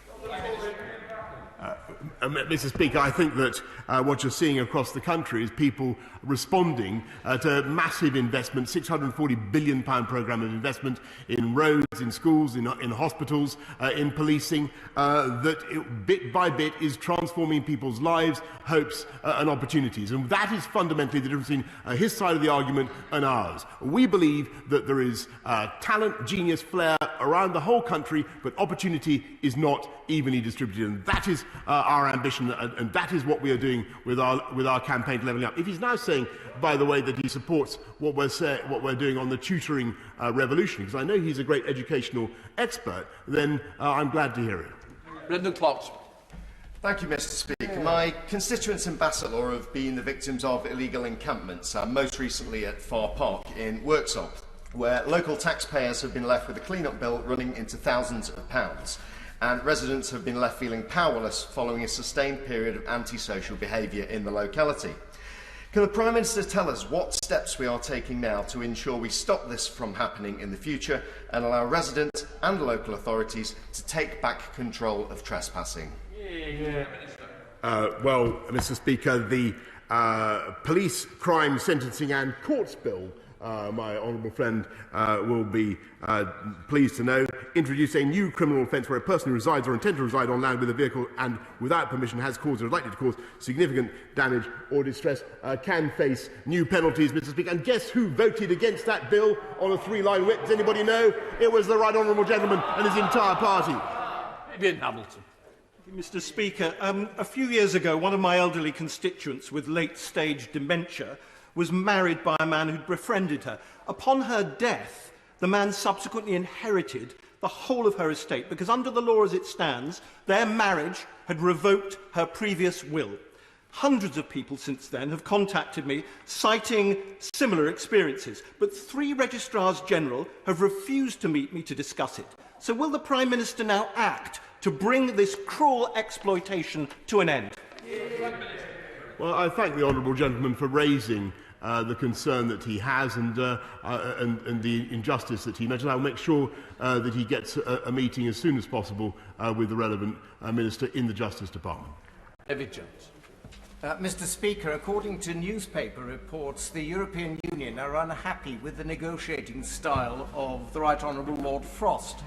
Mr. Speaker, I think that what you're seeing across the country is people responding to massive investment, £640 billion programme of investment in roads, in schools, in hospitals, in policing, that bit by bit is transforming people's lives, hopes and opportunities. And that is fundamentally the difference between his side of the argument and ours. We believe that there is talent, genius, flair around the whole country, but opportunity is not evenly distributed. And that is our ambition, and that is what we are doing with our campaign to levelling up. If he's now saying, by the way, that he supports what we're doing on the tutoring revolution, because I know he's a great educational expert, then I'm glad to hear it. Brendan Clocks. Thank you, Mr. Speaker. My constituents in Bassetlaw have been the victims of illegal encampments, most recently at Far Park in Worksop, where local taxpayers have been left with a clean-up bill running into thousands of pounds, and residents have been left feeling powerless following a sustained period of antisocial behaviour in the locality. Can the Prime Minister tell us what steps we are taking now to ensure we stop this from happening in the future and allow residents and local authorities to take back control of trespassing? Well, Mr. Speaker, the Police, Crime, Sentencing and Courts Bill my honourable friend will be pleased to know, introduce a new criminal offence where a person who resides or intends to reside on land with a vehicle and without permission has caused or is likely to cause significant damage or distress can face new penalties, Mr. Speaker. And guess who voted against that bill on a three-line whip? Does anybody know? It was the right honourable gentleman and his entire party. Ian Hamilton. Mr. Speaker, a few years ago, one of my elderly constituents with late-stage dementia was married by a man who'd befriended her. Upon her death, the man subsequently inherited the whole of her estate because under the law as it stands, their marriage had revoked her previous will. Hundreds of people since then have contacted me citing similar experiences, but 3 registrars general have refused to meet me to discuss it. So will the Prime Minister now act to bring this cruel exploitation to an end? Well, I thank the honourable gentleman for raising the concern that he has and the injustice that he mentioned. I will make sure that he gets a meeting as soon as possible with the relevant Minister in the Justice Department. David Jones. Mr. Speaker, according to newspaper reports, the European Union are unhappy with the negotiating style of the Right Honourable Lord Frost.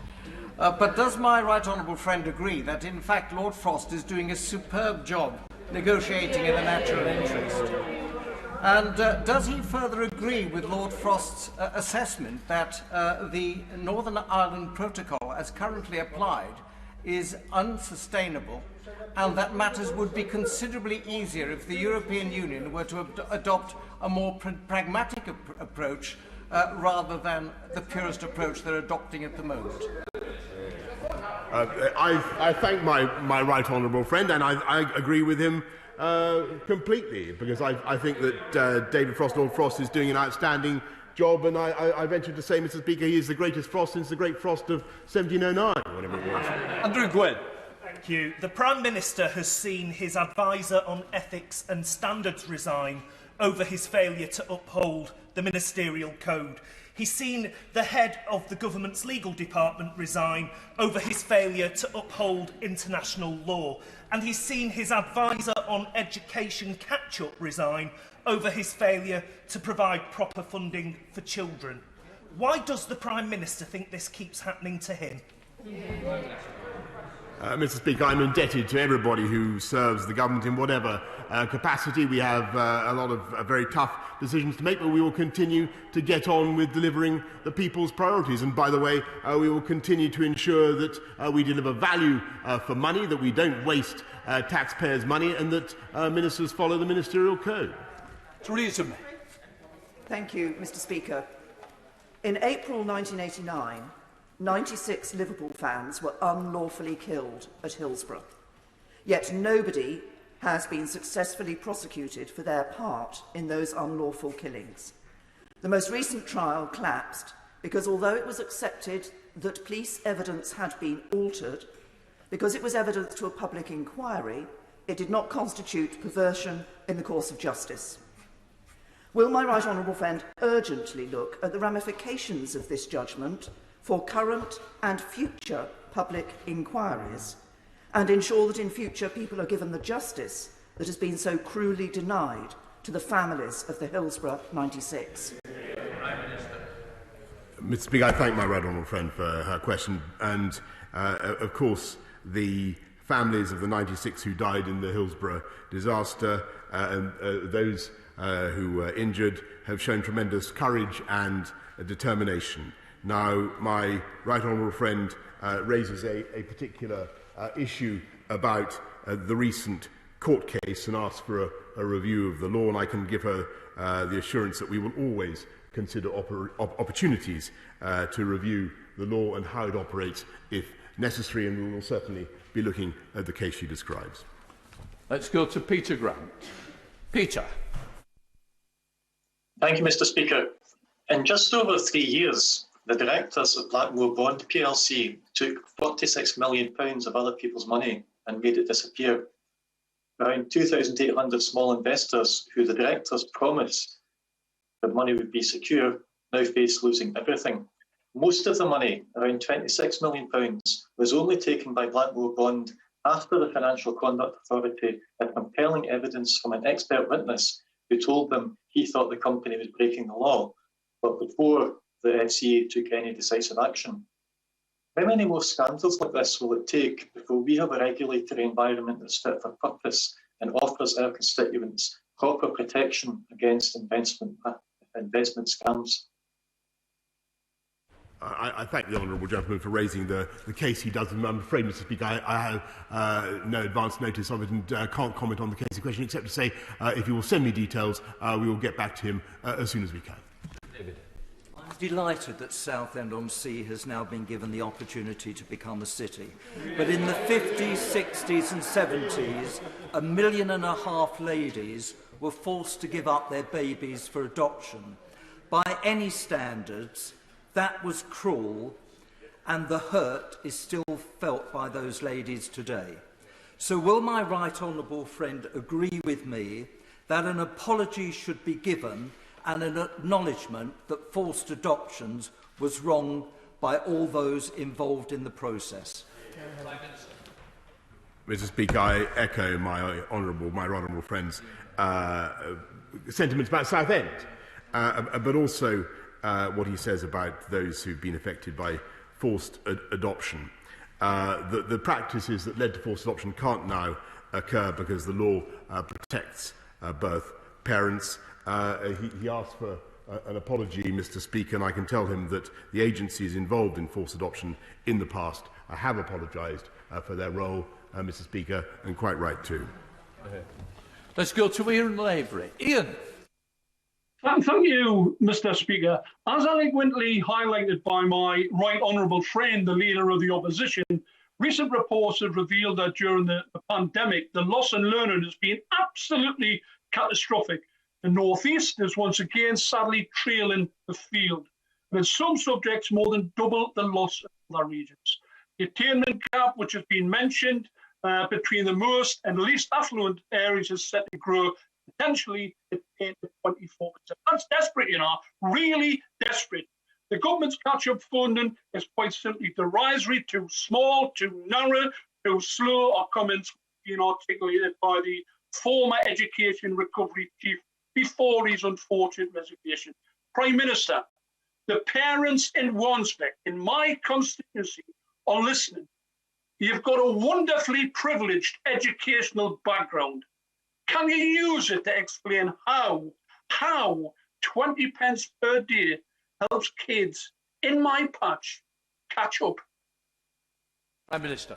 But does my right honourable friend agree that, in fact, Lord Frost is doing a superb job negotiating in the national interest? And does he further agree with Lord Frost's assessment that the Northern Ireland Protocol, as currently applied, is unsustainable and that matters would be considerably easier if the European Union were to adopt a more pragmatic approach rather than the purist approach they're adopting at the moment? I thank my right honourable friend, and I agree with him completely, because I think that David Frost, Lord Frost, is doing an outstanding job, and I venture to say, Mr. Speaker, he is the greatest Frost since the Great Frost of 1709, whatever it was. Andrew Gwynn. Thank you. The Prime Minister has seen his advisor on ethics and standards resign over his failure to uphold the ministerial code. He's seen the head of the government's legal department resign over his failure to uphold international law. And he's seen his advisor on education catch-up resign over his failure to provide proper funding for children. Why does the Prime Minister think this keeps happening to him? Mr. Speaker, I'm indebted to everybody who serves the government in whatever capacity. We have a lot of very tough decisions to make, but we will continue to get on with delivering the people's priorities. And by the way, we will continue to ensure that we deliver value for money, that we don't waste taxpayers' money, and that ministers follow the ministerial code. Theresa May. Thank you, Mr. Speaker. In April 1989, 96 Liverpool fans were unlawfully killed at Hillsborough. Yet nobody has been successfully prosecuted for their part in those unlawful killings. The most recent trial collapsed because although it was accepted that police evidence had been altered, because it was evidence to a public inquiry, it did not constitute perversion in the course of justice. Will my right honourable friend urgently look at the ramifications of this judgment for current and future public inquiries, and ensure that in future people are given the justice that has been so cruelly denied to the families of the Hillsborough 96? Mr. Speaker, I thank my right honourable friend for her question, and of course the families of the 96 who died in the Hillsborough disaster and those who were injured have shown tremendous courage and determination. Now, my right honourable friend raises a particular issue about the recent court case and asks for a review of the law, and I can give her the assurance that we will always consider opportunities to review the law and how it operates if necessary, and we will certainly be looking at the case she describes. Let's go to Peter Grant. Peter. Thank you, Mr. Speaker. In just over 3 years, the directors of Blackmore Bond plc took £46 million of other people's money and made it disappear. Around 2,800 small investors who the directors promised the money would be secure now face losing everything. Most of the money, around £26 million, was only taken by Blackmore Bond after the Financial Conduct Authority had compelling evidence from an expert witness who told them he thought the company was breaking the law. but before the FCA took any decisive action. How many more scandals like this will it take before we have a regulatory environment that's fit for purpose and offers our constituents proper protection against investment scams? I thank the honourable gentleman for raising the case he does. I'm afraid, Mr. Speaker, I have no advance notice of it and can't comment on the case in question, except to say if you will send me details, we will get back to him as soon as we can. David. I'm delighted that Southend-on-Sea has now been given the opportunity to become a city. But in the 50s, 60s and 70s, 1.5 million ladies were forced to give up their babies for adoption. By any standards, that was cruel, and the hurt is still felt by those ladies today. So will my right honourable friend agree with me that an apology should be given and an acknowledgement that forced adoptions was wrong by all those involved in the process? Mr. Speaker, I echo my right honourable friend's sentiments about Southend, but also what he says about those who've been affected by forced adoption. The practices that led to forced adoption can't now occur because the law protects both parents. He asked for an apology, Mr. Speaker, and I can tell him that the agencies involved in forced adoption in the past have apologised for their role, Mr. Speaker, and quite right too. Let's go to Ian Lavery. Ian. Thank you, Mr. Speaker. As eloquently highlighted by my right honourable friend, the Leader of the Opposition, recent reports have revealed that during the pandemic, the loss in learning has been absolutely catastrophic. The North East is once again sadly trailing the field, and in some subjects more than double the loss in other regions. The attainment gap, which has been mentioned, between the most and least affluent areas is set to grow potentially at 10 to 24%. That's desperate, you know, really desperate. The government's catch-up funding is quite simply derisory, too small, too narrow, too slow, or comments being articulated by the former Education Recovery Chief before his unfortunate resignation. Prime Minister, the parents in Wansbeck, in my constituency, are listening. You've got a wonderfully privileged educational background. Can you use it to explain how 20 pence per day helps kids in my patch catch up? Prime Minister.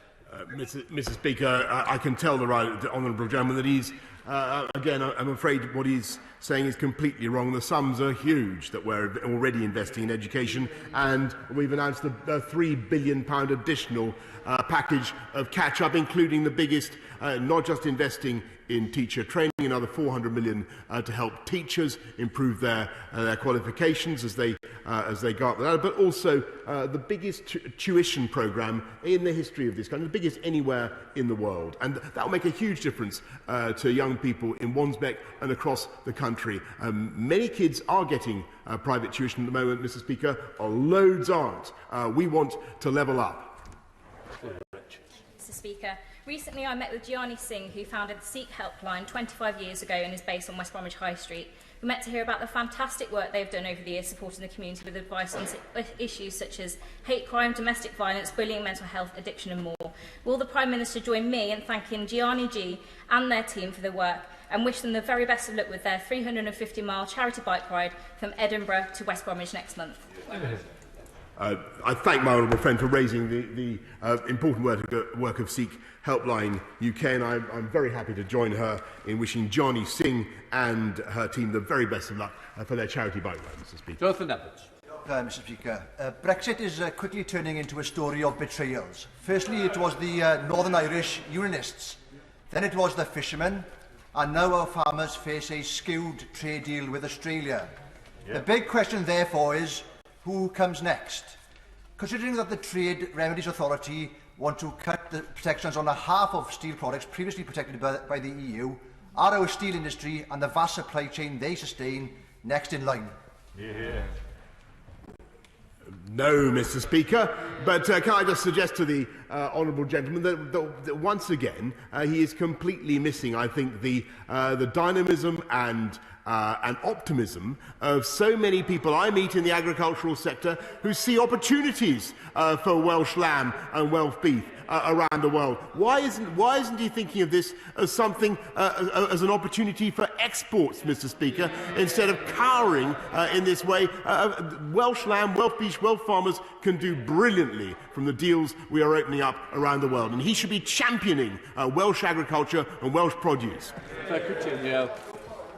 Mr. Speaker, I can tell the honourable gentleman that he's, again, I'm afraid what he's saying is completely wrong. The sums are huge that we're already investing in education, and we've announced a £3 billion additional package of catch-up, including the biggest, not just investing in teacher training, another 400 million to help teachers improve their qualifications as they go up there, but also the biggest tuition programme in the history of this country, the biggest anywhere in the world, and that will make a huge difference to young people in Wansbeck and across the country. Many kids are getting private tuition at the moment, Mr. Speaker. Loads aren't. We want to level up. Mr. Speaker, recently I met with Gianni Singh, who founded the Sikh Helpline 25 years ago and is based on West Bromwich High Street. We met to hear about the fantastic work they've done over the years supporting the community with advice on issues such as hate crime, domestic violence, bullying, mental health, addiction and more. Will the Prime Minister join me in thanking Gianni G and their team for their work and wish them the very best of luck with their 350-mile charity bike ride from Edinburgh to West Bromwich next month? I thank my honourable friend for raising the important work of Sikh Helpline UK, and I'm very happy to join her in wishing Johnny Singh and her team the very best of luck for their charity bike ride, Mr. Speaker. Jonathan Edwards. Mr. Speaker, Brexit is quickly turning into a story of betrayals. Firstly, it was the Northern Irish Unionists, then it was the fishermen, and now our farmers face a skewed trade deal with Australia. Yeah. The big question, therefore, is who comes next? Considering that the Trade Remedies Authority want to cut the protections on half of steel products previously protected by the EU, are our steel industry and the vast supply chain they sustain next in line? Yeah. No, Mr. Speaker, but can I just suggest to the honourable gentleman that once again he is completely missing, I think, the dynamism and optimism of so many people I meet in the agricultural sector who see opportunities for Welsh lamb and Welsh beef around the world. Why isn't he thinking of this as something as an opportunity for exports, Mr. Speaker, instead of cowering in this way? Welsh lamb, Welsh beef, Welsh farmers can do brilliantly from the deals we are opening up around the world, and he should be championing Welsh agriculture and Welsh produce.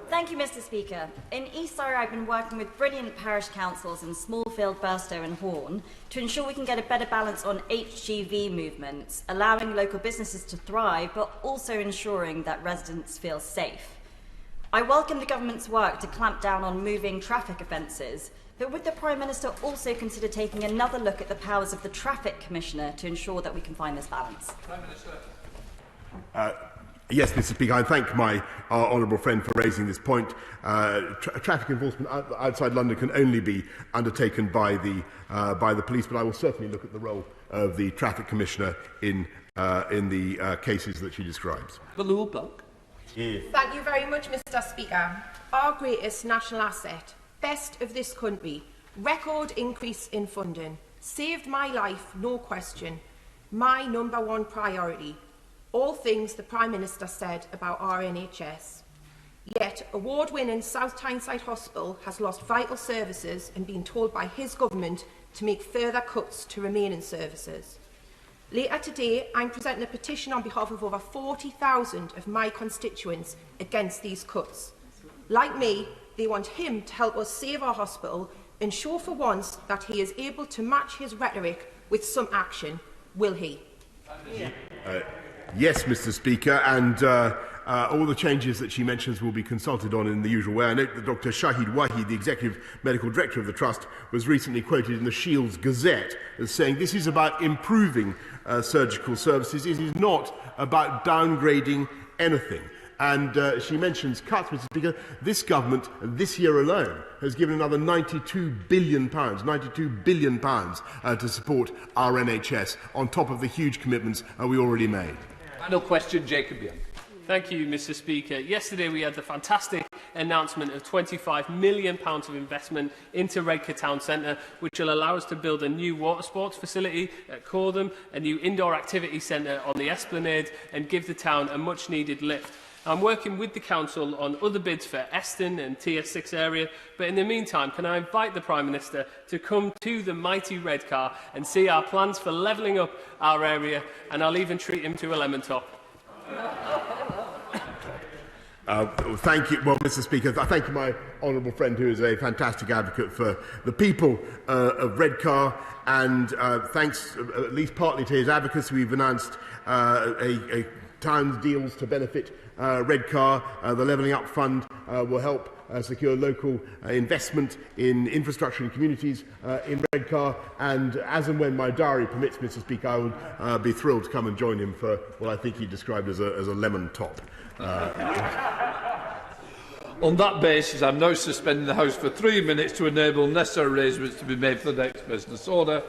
Thank you, Mr. Speaker. In East Surrey, I've been working with brilliant parish councils in Smallfield, Burstow and Horn to ensure we can get a better balance on HGV movements, allowing local businesses to thrive, but also ensuring that residents feel safe. I welcome the government's work to clamp down on moving traffic offences, but would the Prime Minister also consider taking another look at the powers of the Traffic Commissioner to ensure that we can find this balance? Prime Minister. Yes, Mr. Speaker, I thank my honourable friend for raising this point. Traffic enforcement outside London can only be undertaken by the police, but I will certainly look at the role of the Traffic Commissioner in the cases that she describes. Thank you very much, Mr. Speaker. Our greatest national asset, best of this country, record increase in funding, saved my life, no question, my number one priority. All things the Prime Minister said about our NHS. Yet, award-winning South Tyneside Hospital has lost vital services and been told by his government to make further cuts to remaining services. Later today, I'm presenting a petition on behalf of over 40,000 of my constituents against these cuts. Like me, they want him to help us save our hospital and show for once that he is able to match his rhetoric with some action. Will he? Yes, Mr. Speaker, and all the changes that she mentions will be consulted on in the usual way. I note that Dr. Shahid Wahi, the Executive Medical Director of the Trust, was recently quoted in the Shields Gazette as saying this is about improving surgical services. It is not about downgrading anything. And she mentions cuts, Mr. Speaker. This government, this year alone, has given another £92 billion to support our NHS, on top of the huge commitments we already made. Final question, Jacob Young. Thank you, Mr. Speaker. Yesterday we had the fantastic announcement of £25 million of investment into Redcar Town Centre, which will allow us to build a new water sports facility at Cortham, a new indoor activity centre on the Esplanade, and give the town a much-needed lift. I'm working with the Council on other bids for Eston and TS6 area, but in the meantime, can I invite the Prime Minister to come to the mighty Redcar and see our plans for levelling up our area, and I'll even treat him to a lemon top. Thank you. Well, Mr. Speaker, I thank my honourable friend who is a fantastic advocate for the people of Redcar, and thanks at least partly to his advocacy, we've announced a town's deals to benefit Redcar. The Levelling Up Fund will help secure local investment in infrastructure and communities in Redcar, and as and when my diary permits, Mr. Speaker, I would be thrilled to come and join him for what I think he described as a lemon top. On that basis, I'm now suspending the House for 3 minutes to enable necessary arrangements to be made for the next business order.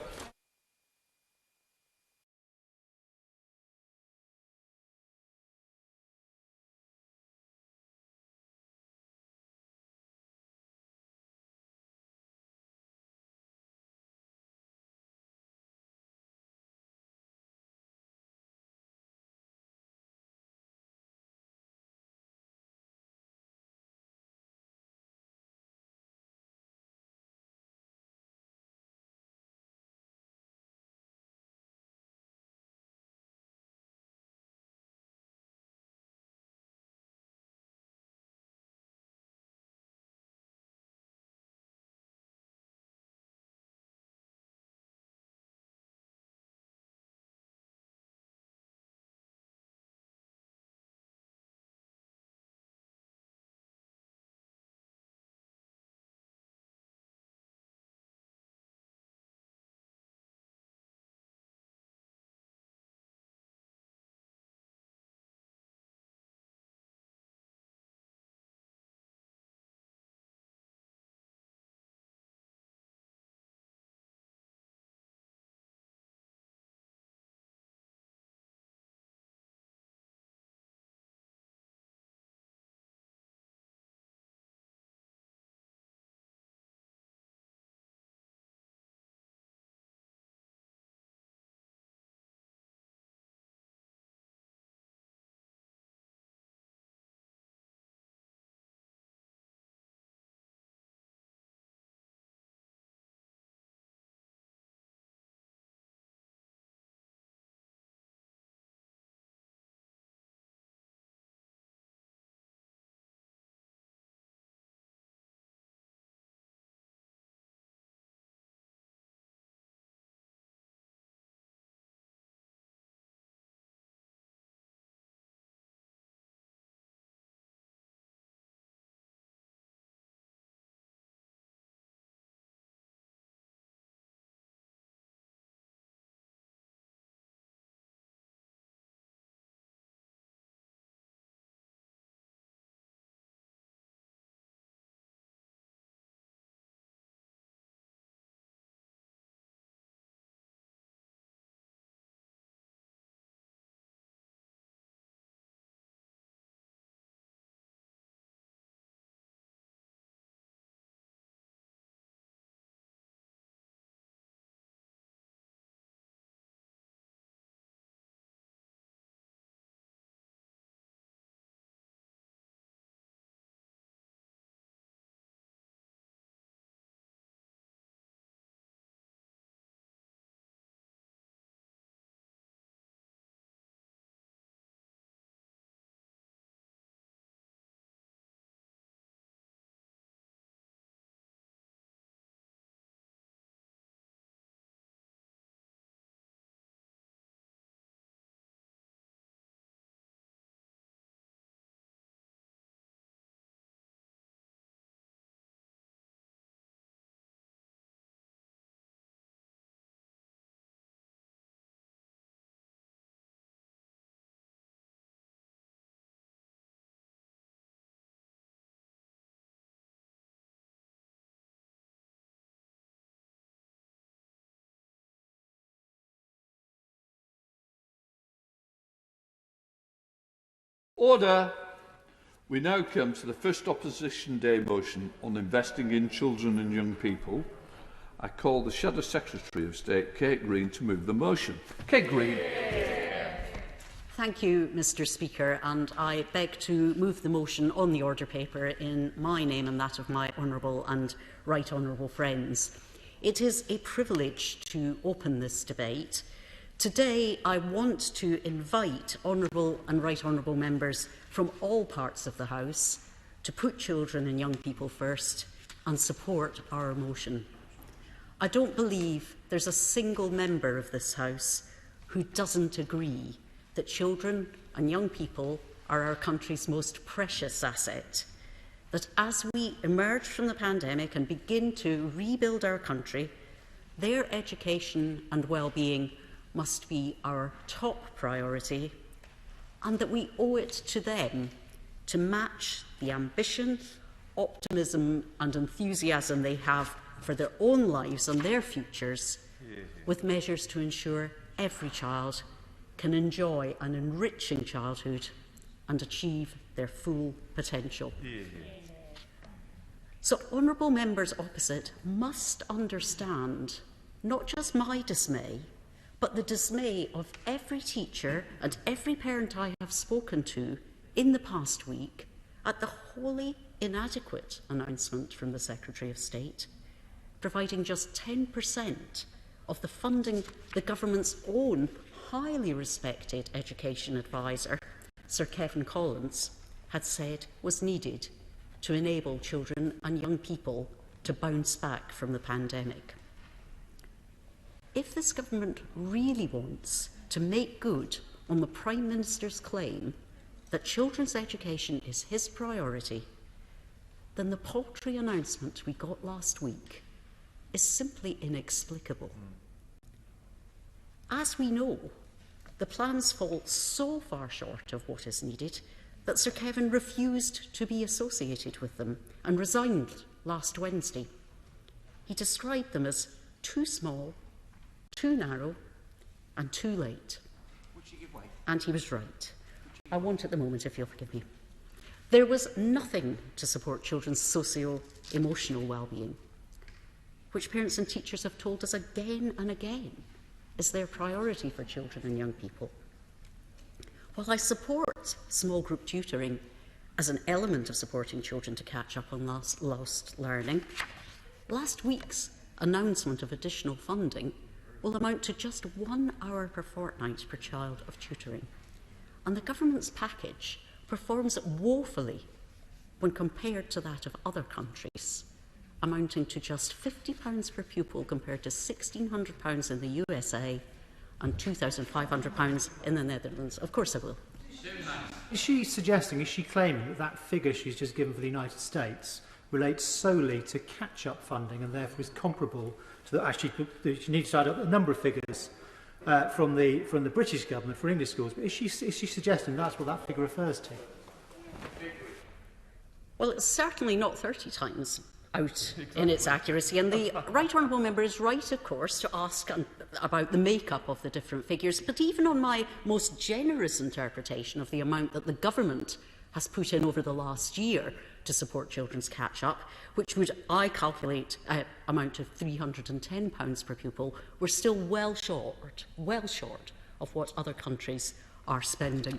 Order. We now come to the first Opposition Day motion on investing in children and young people. I call the Shadow Secretary of State, Kate Green, to move the motion. Kate Green. Thank you, Mr Speaker, and I beg to move the motion on the order paper in my name and that of my honourable and right honourable friends. It is a privilege to open this debate. Today, I want to invite honourable and right honourable members from all parts of the House to put children and young people first and support our motion. I don't believe there's a single member of this House who doesn't agree that children and young people are our country's most precious asset. That as we emerge from the pandemic and begin to rebuild our country, their education and well-being must be our top priority, and that we owe it to them to match the ambition, optimism and enthusiasm they have for their own lives and their futures with measures to ensure every child can enjoy an enriching childhood and achieve their full potential. So honourable members opposite must understand not just my dismay, but the dismay of every teacher and every parent I have spoken to in the past week at the wholly inadequate announcement from the Secretary of State, providing just 10% of the funding the government's own highly respected education advisor, Sir Kevin Collins, had said was needed to enable children and young people to bounce back from the pandemic. If this government really wants to make good on the Prime Minister's claim that children's education is his priority, then the paltry announcement we got last week is simply inexplicable. As we know, the plans fall so far short of what is needed that Sir Kevin refused to be associated with them and resigned last Wednesday. He described them as too small, too narrow and too late. And he was right. I won't at the moment, if you'll forgive me. There was nothing to support children's socio-emotional well-being, which parents and teachers have told us again and again is their priority for children and young people. While I support small group tutoring as an element of supporting children to catch up on lost learning, last week's announcement of additional funding will amount to just 1 hour per fortnight per child of tutoring. And the government's package performs woefully when compared to that of other countries, amounting to just £50 per pupil compared to £1,600 in the USA and £2,500 in the Netherlands. Of course I will. Is she suggesting, is she claiming that that figure she's just given for the United States relates solely to catch-up funding and therefore is comparable to the, actually she needs to add up a number of figures from the British government for English schools, but is she suggesting that's what that figure refers to? Well, it's certainly not 30 times out in its accuracy, and the right honourable member is right, of course, to ask about the makeup of the different figures, but even on my most generous interpretation of the amount that the government has put in over the last year to support children's catch-up, which would, I calculate, amount to £310 per pupil, we're still well short of what other countries are spending.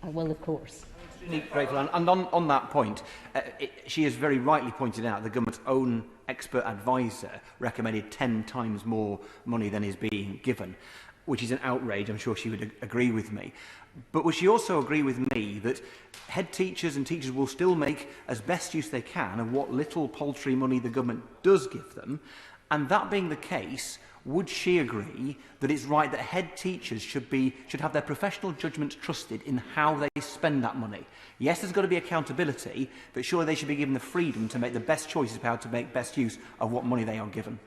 Well, of course. Grateful. And on that point, she has very rightly pointed out the government's own expert advisor recommended 10 times more money than is being given, which is an outrage. I'm sure she would agree with me. But would she also agree with me that head teachers and teachers will still make as best use they can of what little paltry money the government does give them? And that being the case, would she agree that it's right that head teachers should have their professional judgment trusted in how they spend that money? Yes, there's got to be accountability, but surely they should be given the freedom to make the best choices about how to make best use of what money they are given.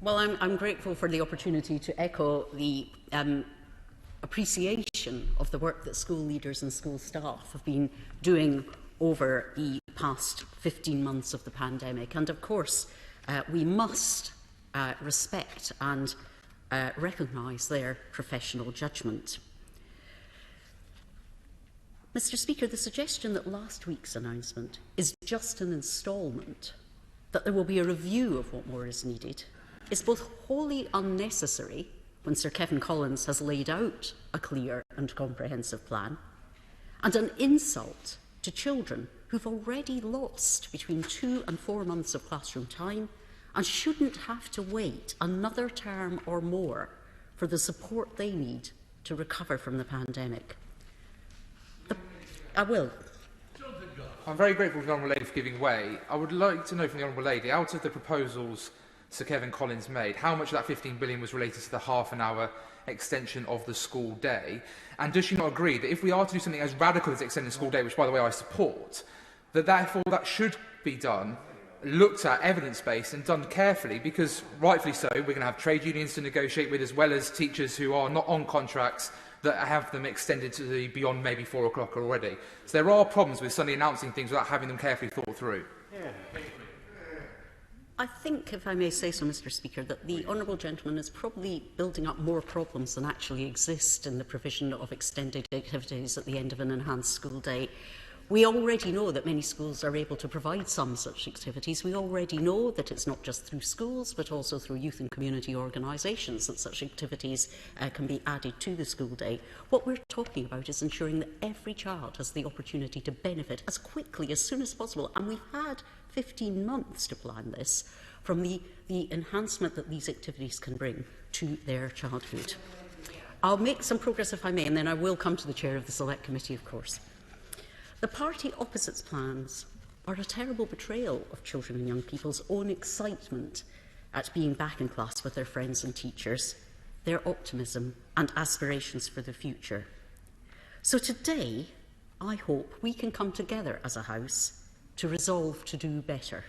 Well, I'm grateful for the opportunity to echo the appreciation of the work that school leaders and school staff have been doing over the past 15 months of the pandemic. And of course, we must respect and recognise their professional judgment. Mr. Speaker, the suggestion that last week's announcement is just an instalment, that there will be a review of what more is needed, is both wholly unnecessary when Sir Kevin Collins has laid out a clear and comprehensive plan, and an insult to children who've already lost between 2 and 4 months of classroom time and shouldn't have to wait another term or more for the support they need to recover from the pandemic. I will. I'm very grateful to the Honourable Lady for giving way. I would like to know from the Honourable Lady, out of the proposals Sir Kevin Collins made, how much of that 15 billion was related to the half-an-hour extension of the school day? And does she not agree that if we are to do something as radical as extending the school day, which, by the way, I support, that therefore that should be done, looked at, evidence-based, and done carefully, because, rightfully so, we're going to have trade unions to negotiate with, as well as teachers who are not on contracts that have them extended to the beyond maybe 4 o'clock already. So there are problems with suddenly announcing things without having them carefully thought through. I think, if I may say so, Mr. Speaker, that the Honourable Gentleman is probably building up more problems than actually exist in the provision of extended activities at the end of an enhanced school day. We already know that many schools are able to provide some such activities. We already know that it's not just through schools, but also through youth and community organisations that such activities can be added to the school day. What we're talking about is ensuring that every child has the opportunity to benefit as quickly, as soon as possible. And we've had 15 months to plan this from the enhancement that these activities can bring to their childhood. I'll make some progress, if I may, and then I will come to the chair of the Select Committee, of course. The party opposite's plans are a terrible betrayal of children and young people's own excitement at being back in class with their friends and teachers, their optimism and aspirations for the future. So today, I hope we can come together as a House to resolve to do better.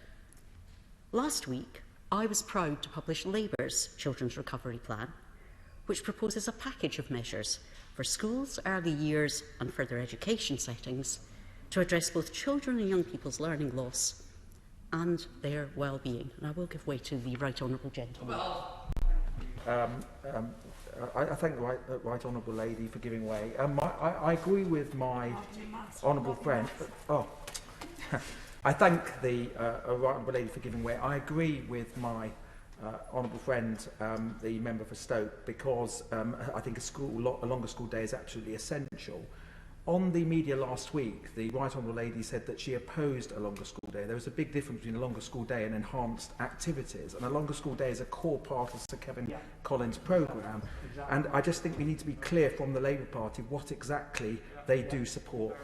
Last week, I was proud to publish Labour's Children's Recovery Plan, which proposes a package of measures for schools, early years and further education settings to address both children and young people's learning loss and their well-being. And I will give way to the Right Honourable Gentleman. I thank the right Honourable Lady for giving way. I agree with my Honourable friend. I thank the Right Honourable Lady for giving way. I agree with my Honourable friend, the member for Stoke, because I think a longer school day is absolutely essential. On the media last week, the Right Honourable Lady said that she opposed a longer school day. There was a big difference between a longer school day and enhanced activities, and a longer school day is a core part of Sir Kevin Collins' programme. And I just think we need to be clear from the Labour Party what exactly they do support.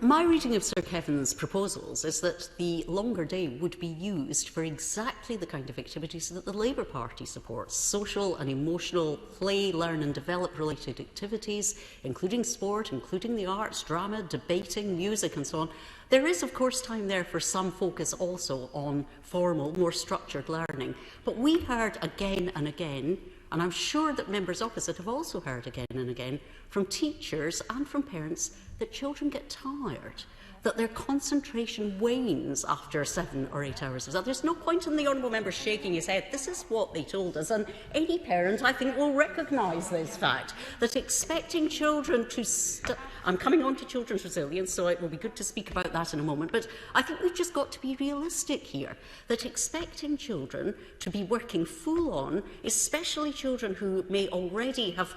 My reading of Sir Kevin's proposals is that the longer day would be used for exactly the kind of activities that the Labour Party supports: social and emotional, play, learn and develop related activities, including sport, including the arts, drama, debating, music and so on. There is, of course, time there for some focus also on formal, more structured learning. But we heard again and again, and I'm sure that members opposite have also heard again and again, from teachers and from parents, that children get tired, that their concentration wanes after 7 or 8 hours of that. There's no point in the Honourable Member shaking his head. This is what they told us, and any parent, I think, will recognise this fact, that expecting children to... I'm coming on to children's resilience, so it will be good to speak about that in a moment, but I think we've just got to be realistic here, that expecting children to be working full on, especially children who may already have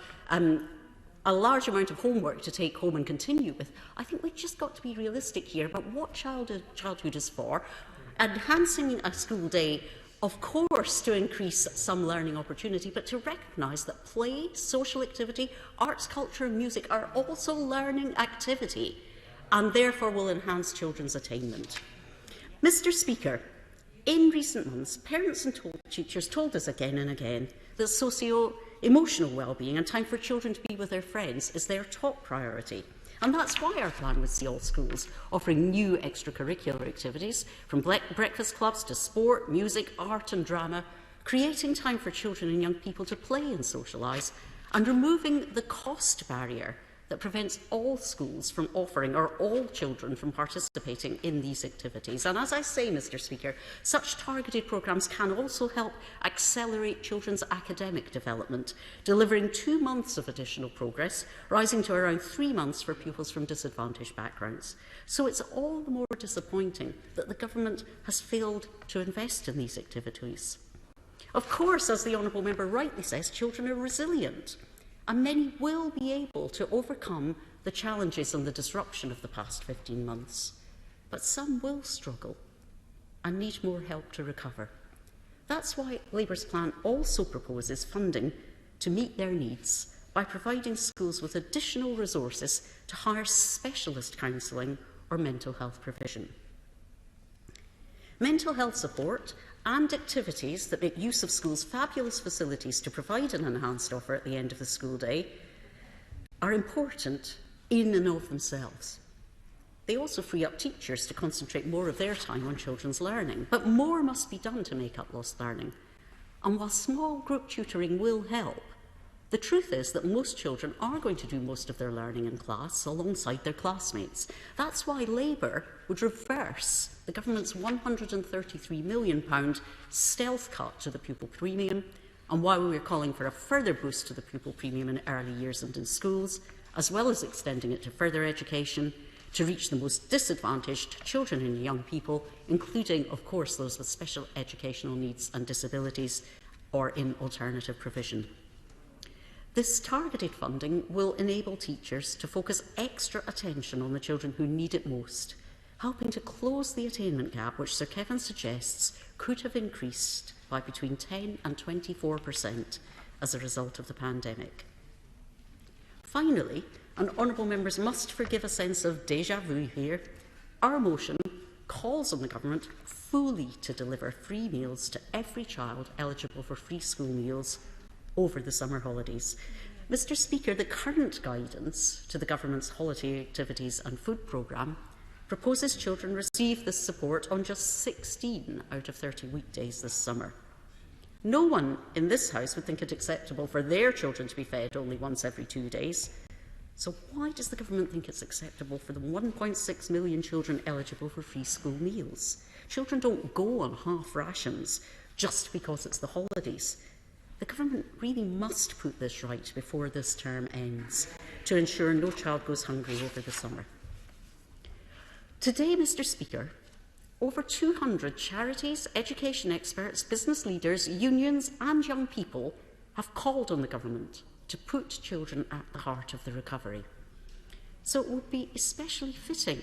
a large amount of homework to take home and continue with, I think we've just got to be realistic here about what childhood is for. Enhancing a school day, of course, to increase some learning opportunity, but to recognise that play, social activity, arts, culture and music are also learning activity and therefore will enhance children's attainment. Mr. Speaker, in recent months, parents and teachers told us again and again that socio-emotional well-being and time for children to be with their friends is their top priority. And that's why our plan would see all schools offering new extracurricular activities, from breakfast clubs to sport, music, art and drama, creating time for children and young people to play and socialise, and removing the cost barrier that prevents all schools from offering or all children from participating in these activities. And as I say, Mr. Speaker, such targeted programmes can also help accelerate children's academic development, delivering 2 months of additional progress, rising to around 3 months for pupils from disadvantaged backgrounds. So it's all the more disappointing that the government has failed to invest in these activities. Of course, as the Honourable Member rightly says, children are resilient, and many will be able to overcome the challenges and the disruption of the past 15 months. But some will struggle and need more help to recover. That's why Labour's plan also proposes funding to meet their needs by providing schools with additional resources to hire specialist counselling or mental health provision. Mental health support and activities that make use of schools' fabulous facilities to provide an enhanced offer at the end of the school day are important in and of themselves. They also free up teachers to concentrate more of their time on children's learning, but more must be done to make up lost learning. And while small group tutoring will help, the truth is that most children are going to do most of their learning in class alongside their classmates. That's why Labour would reverse the government's £133 million stealth cut to the pupil premium, and why we're calling for a further boost to the pupil premium in early years and in schools, as well as extending it to further education to reach the most disadvantaged children and young people, including, of course, those with special educational needs and disabilities or in alternative provision. This targeted funding will enable teachers to focus extra attention on the children who need it most, helping to close the attainment gap, which Sir Kevin suggests could have increased by between 10 and 24% as a result of the pandemic. Finally, and honourable members must forgive a sense of déjà vu here, our motion calls on the government fully to deliver free meals to every child eligible for free school meals over the summer holidays. Mr. Speaker, the current guidance to the government's holiday activities and food programme proposes children receive this support on just 16 out of 30 weekdays this summer. No one in this House would think it acceptable for their children to be fed only once every 2 days. So why does the government think it's acceptable for the 1.6 million children eligible for free school meals? Children don't go on half rations just because it's the holidays. The government really must put this right before this term ends to ensure no child goes hungry over the summer. Today, Mr. Speaker, over 200 charities, education experts, business leaders, unions and young people have called on the government to put children at the heart of the recovery. So it would be especially fitting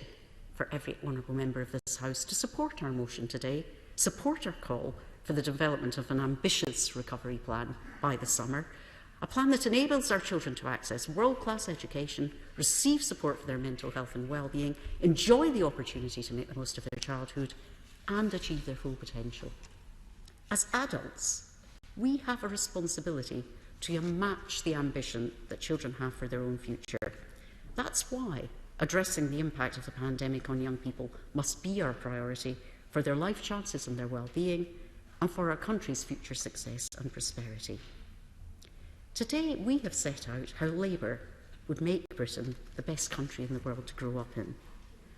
for every honourable member of this House to support our motion today, support our call for the development of an ambitious recovery plan by the summer, a plan that enables our children to access world-class education, receive support for their mental health and well-being, enjoy the opportunity to make the most of their childhood and achieve their full potential. As adults, we have a responsibility to match the ambition that children have for their own future. That's why addressing the impact of the pandemic on young people must be our priority for their life chances and their well-being, and for our country's future success and prosperity. Today, we have set out how Labour would make Britain the best country in the world to grow up in.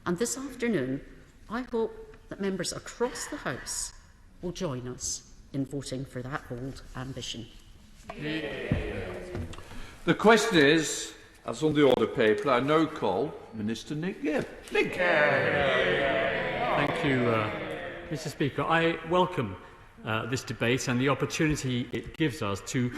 And this afternoon, I hope that members across the House will join us in voting for that bold ambition. The question is, as on the order paper, I now call Minister Nick Gibb. Nick. Thank you, Mr. Speaker. I welcome this debate and the opportunity it gives us to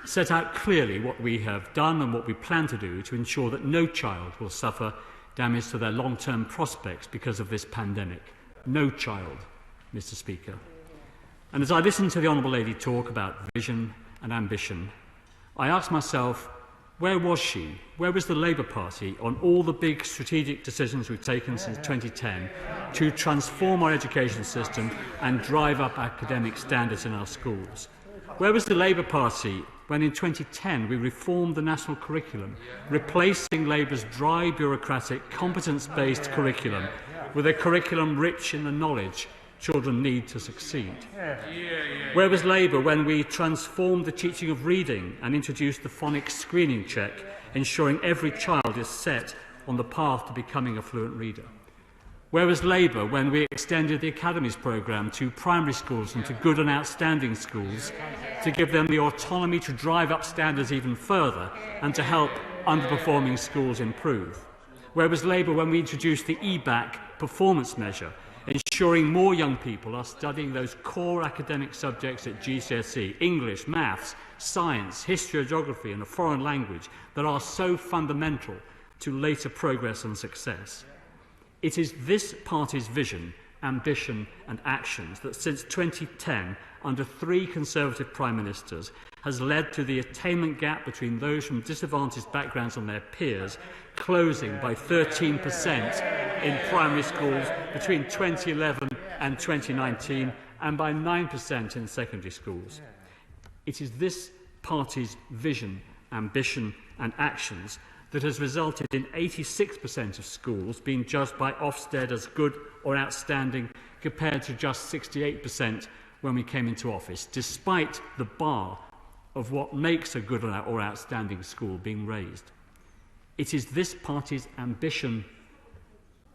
set out clearly what we have done and what we plan to do to ensure that no child will suffer damage to their long-term prospects because of this pandemic. No child, Mr. Speaker. And as I listen to the Honourable Lady talk about vision and ambition, I ask myself, where was she? Where was the Labour Party on all the big strategic decisions we've taken since 2010 to transform our education system and drive up academic standards in our schools? Where was the Labour Party when in 2010 we reformed the national curriculum, replacing Labour's dry, bureaucratic, competence-based curriculum with a curriculum rich in the knowledge, children need to succeed? Where was Labour when we transformed the teaching of reading and introduced the phonics screening check, ensuring every child is set on the path to becoming a fluent reader? Where was Labour when we extended the Academies programme to primary schools and to good and outstanding schools to give them the autonomy to drive up standards even further and to help underperforming schools improve? Where was Labour when we introduced the EBAC performance measure, ensuring more young people are studying those core academic subjects at GCSE, English, maths, science, history or geography and a foreign language that are so fundamental to later progress and success? It is this party's vision, ambition and actions that since 2010, under 3 Conservative Prime Ministers, has led to the attainment gap between those from disadvantaged backgrounds and their peers closing by 13% in primary schools between 2011 and 2019 and by 9% in secondary schools. It is this party's vision, ambition and actions that has resulted in 86% of schools being judged by Ofsted as good or outstanding, compared to just 68% when we came into office, despite the bar of what makes a good or outstanding school being raised. It is this party's ambition,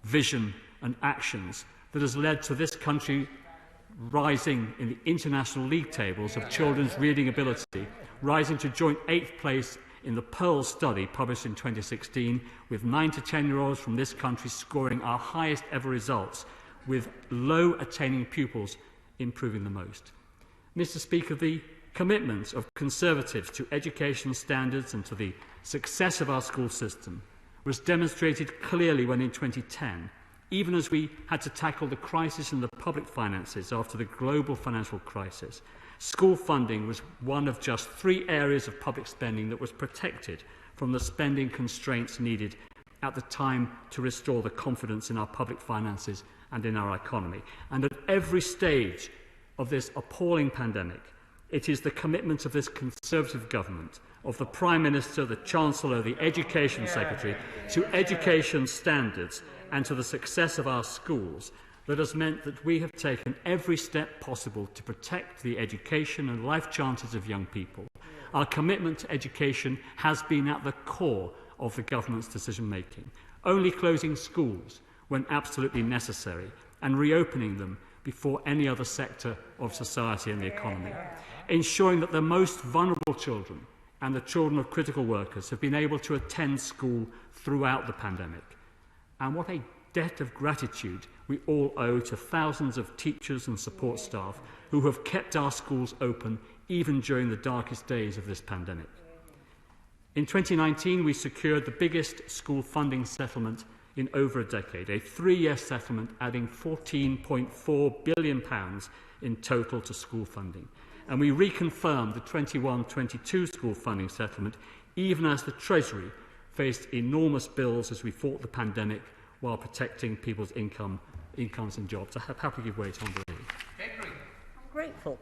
vision and actions that has led to this country rising in the international league tables of children's reading ability, rising to joint 8th place in the Pearl study published in 2016, with 9 to 10-year-olds from this country scoring our highest ever results, with low attaining pupils improving the most. Mr. Speaker, the commitment of Conservatives to education standards and to the success of our school system was demonstrated clearly when in 2010, even as we had to tackle the crisis in the public finances after the global financial crisis, school funding was one of just 3 areas of public spending that was protected from the spending constraints needed at the time to restore the confidence in our public finances and in our economy. And at every stage of this appalling pandemic, it is the commitment of this Conservative government, of the Prime Minister, the Chancellor, the Education Secretary, to education standards and to the success of our schools that has meant that we have taken every step possible to protect the education and life chances of young people. Our commitment to education has been at the core of the government's decision-making, only closing schools when absolutely necessary and reopening them before any other sector of society and the economy, ensuring that the most vulnerable children and the children of critical workers have been able to attend school throughout the pandemic. And what a debt of gratitude we all owe to thousands of teachers and support staff who have kept our schools open even during the darkest days of this pandemic. In 2019, we secured the biggest school funding settlement in over a decade, a 3-year settlement adding £14.4 billion in total to school funding. And we reconfirmed the 21-22 school funding settlement, even as the Treasury faced enormous bills as we fought the pandemic while protecting people's incomes and jobs. I happily give way to Honourable Lady. I'm grateful,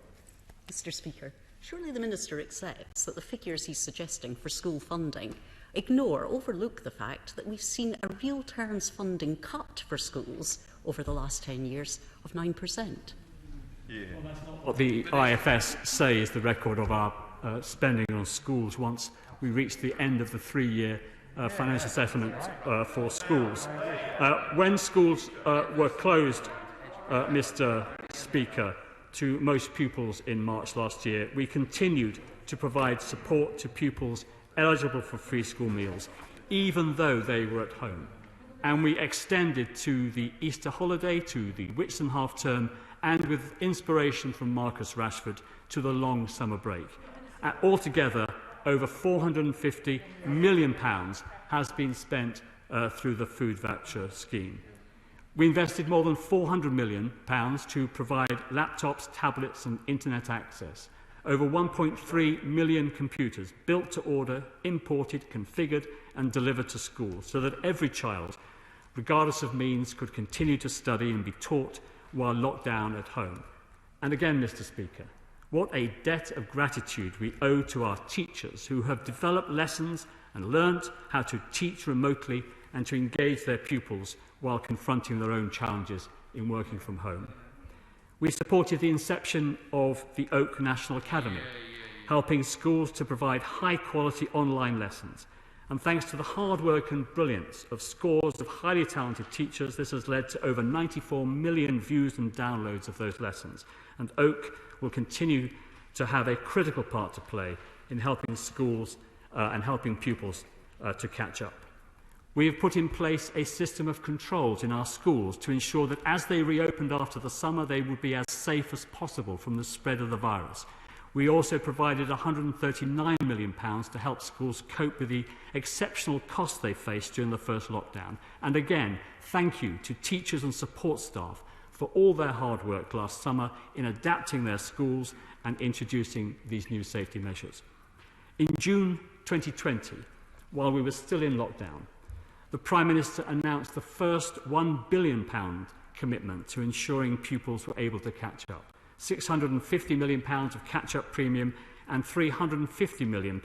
Mr. Speaker. Surely the Minister accepts that the figures he's suggesting for school funding overlook the fact that we've seen a real terms funding cut for schools over the last 10 years of 9%. What the IFS say is the record of our spending on schools once we reach the end of the 3-year financial settlement for schools. When schools were closed, Mr. Speaker, to most pupils in March last year, we continued to provide support to pupils eligible for free school meals, even though they were at home. And we extended to the Easter holiday, to the Whitsun half-term, and with inspiration from Marcus Rashford, to the long summer break. Altogether, over £450 million has been spent through the food voucher scheme. We invested more than £400 million to provide laptops, tablets and internet access. Over 1.3 million computers built to order, imported, configured and delivered to schools so that every child, regardless of means, could continue to study and be taught while locked down at home. And again, Mr. Speaker, what a debt of gratitude we owe to our teachers who have developed lessons and learnt how to teach remotely and to engage their pupils while confronting their own challenges in working from home. We supported the inception of the Oak National Academy, helping schools to provide high-quality online lessons. And thanks to the hard work and brilliance of scores of highly talented teachers, this has led to over 94 million views and downloads of those lessons. And Oak will continue to have a critical part to play in helping schools and helping pupils to catch up. We have put in place a system of controls in our schools to ensure that as they reopened after the summer, they would be as safe as possible from the spread of the virus. We also provided £139 million to help schools cope with the exceptional costs they faced during the first lockdown. And again, thank you to teachers and support staff for all their hard work last summer in adapting their schools and introducing these new safety measures. In June 2020, while we were still in lockdown, the Prime Minister announced the first £1 billion commitment to ensuring pupils were able to catch up. £650 million of catch-up premium and £350 million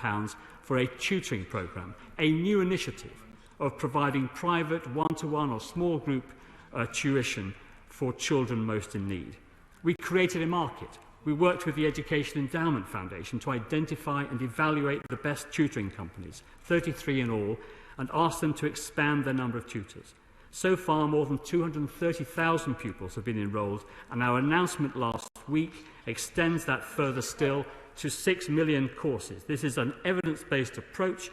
for a tutoring programme, a new initiative of providing private one-to-one or small group tuition for children most in need. We created a market. We worked with the Education Endowment Foundation to identify and evaluate the best tutoring companies, 33 in all, and asked them to expand their number of tutors. So far, more than 230,000 pupils have been enrolled, and our announcement last week extends that further still to 6 million courses. This is an evidence-based approach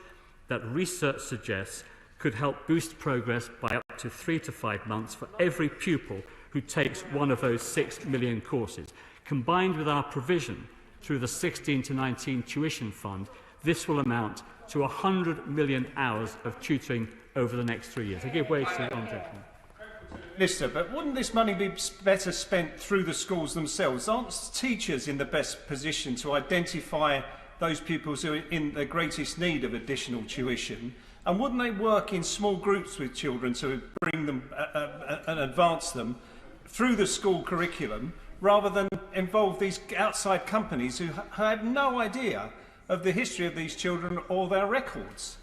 that research suggests could help boost progress by up to 3 to 5 months for every pupil who takes one of those 6 million courses. Combined with our provision through the 16 to 19 tuition fund, this will amount to 100 million hours of tutoring over the next 3 years. I give way to the Honourable Gentleman. Minister, but wouldn't this money be better spent through the schools themselves? Aren't teachers in the best position to identify those pupils who are in the greatest need of additional tuition? And wouldn't they work in small groups with children to bring them and advance them through the school curriculum, rather than involve these outside companies who have no idea of the history of these children or their records?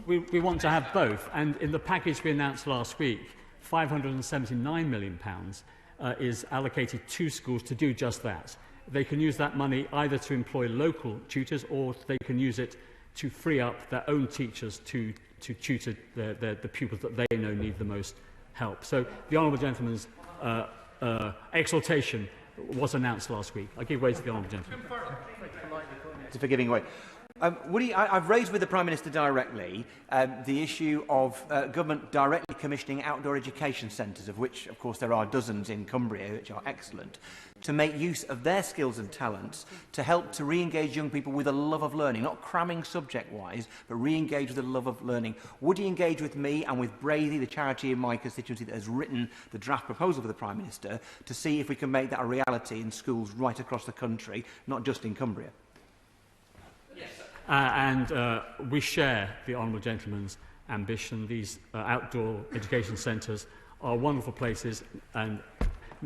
We want to have both, and in the package we announced last week, £579 million is allocated to schools to do just that. They can use that money either to employ local tutors, or they can use it to free up their own teachers to tutor the pupils that they know need the most help. So the Honourable Gentleman's exhortation was announced last week. I give way to the Honourable Gentleman. For giving way. I've raised with the Prime Minister directly the issue of government directly commissioning outdoor education centres, of which, of course, there are dozens in Cumbria, which are excellent, to make use of their skills and talents to help to re-engage young people with a love of learning, not cramming subject-wise, but re-engage with a love of learning. Would he engage with me and with Brady, the charity in my constituency that has written the draft proposal for the Prime Minister, to see if we can make that a reality in schools right across the country, not just in Cumbria? We share the Honourable Gentleman's ambition. These outdoor education centres are wonderful places, and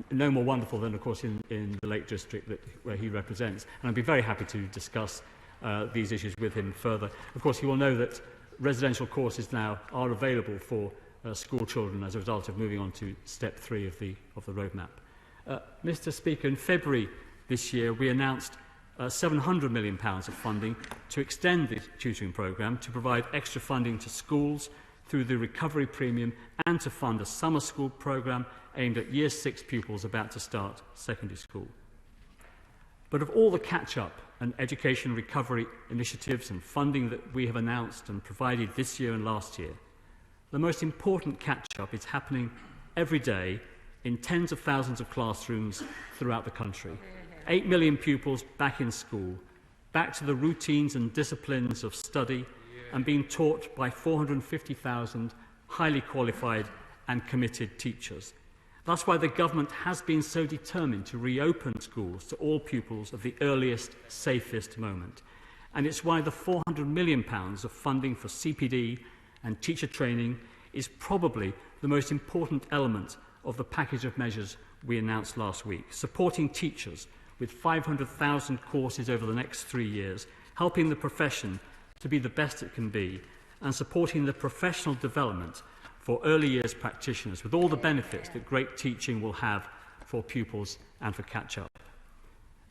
no more wonderful than, of course, in the Lake District where he represents. And I'd be very happy to discuss these issues with him further. Of course, he will know that residential courses now are available for school children as a result of moving on to step 3 of the roadmap. Mr. Speaker, in February this year, we announced £700 million of funding to extend the tutoring programme, to provide extra funding to schools through the recovery premium, and to fund a summer school programme aimed at Year 6 pupils about to start secondary school. But of all the catch-up and education recovery initiatives and funding that we have announced and provided this year and last year, the most important catch-up is happening every day in tens of thousands of classrooms throughout the country. 8 million pupils back in school, back to the routines and disciplines of study, and being taught by 450,000 highly qualified and committed teachers. That's why the government has been so determined to reopen schools to all pupils at the earliest, safest moment. And it's why the £400 million of funding for CPD and teacher training is probably the most important element of the package of measures we announced last week, supporting teachers with 500,000 courses over the next 3 years, helping the profession to be the best it can be, and supporting the professional development for early years practitioners with all the benefits that great teaching will have for pupils and for catch-up.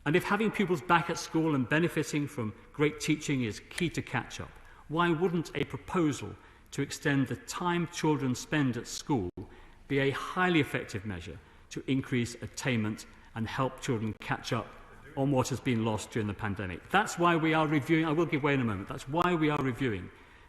And if having pupils back at school and benefiting from great teaching is key to catch-up, why wouldn't a proposal to extend the time children spend at school be a highly effective measure to increase attainment and help children catch up on what has been lost during the pandemic? That's why we are reviewing, I will give way in a moment, that's why we are reviewing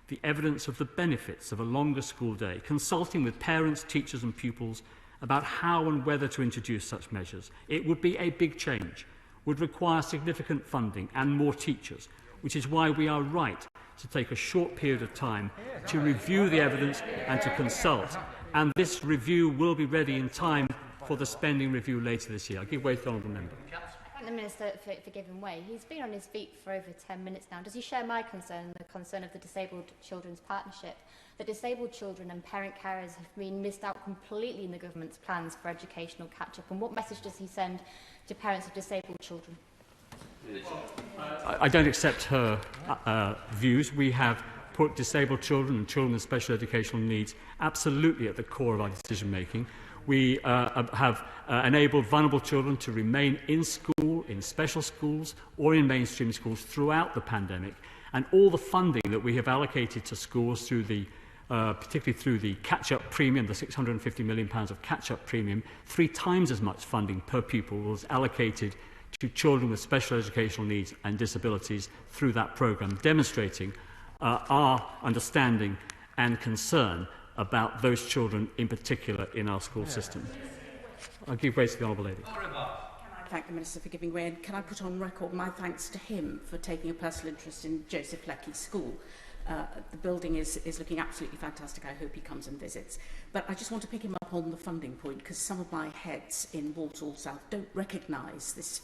the evidence of the benefits of a longer school day, consulting with parents, teachers and pupils about how and whether to introduce such measures. It would be a big change, would require significant funding and more teachers, which is why we are right to take a short period of time to review the evidence and to consult. And this review will be ready in time for the spending review later this year. I'll give way to the honourable member. Thank the Minister for giving way. He's been on his feet for over 10 minutes now. Does he share my concern, the concern of the Disabled Children's Partnership? That disabled children and parent carers have been missed out completely in the government's plans for educational catch-up. And what message does he send to parents of disabled children? I don't accept her views. We have put disabled children and children with special educational needs absolutely at the core of our decision-making. We have enabled vulnerable children to remain in school, in special schools or in mainstream schools throughout the pandemic. And all the funding that we have allocated to schools through the particularly through the catch-up premium, the £650 million of catch-up premium, 3 times as much funding per pupil was allocated to children with special educational needs and disabilities through that programme, demonstrating our understanding and concern about those children in particular in our school system. I'll give way to the Honourable Lady. Can I thank the Minister for giving way, and can I put on record my thanks to him for taking a personal interest in Joseph Leckie School. The building is looking absolutely fantastic. I hope he comes and visits. But I just want to pick him up on the funding point, because some of my heads in Walsall South don't recognise this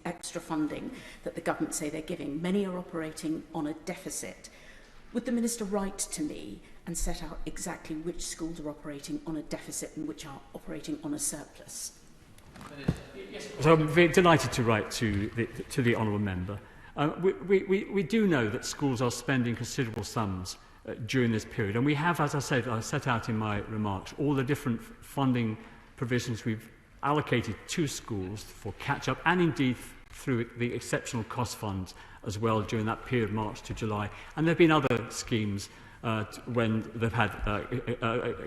extra funding that the government say they're giving. Many are operating on a deficit. Would the Minister write to me and set out exactly which schools are operating on a deficit and which are operating on a surplus? So I'm very delighted to write to the Honourable Member. We do know that schools are spending considerable sums during this period, and we have, as I said, I set out in my remarks, all the different funding provisions we've allocated to schools for catch-up, and indeed through the exceptional cost funds as well during that period, March to July. And there have been other schemes when they've had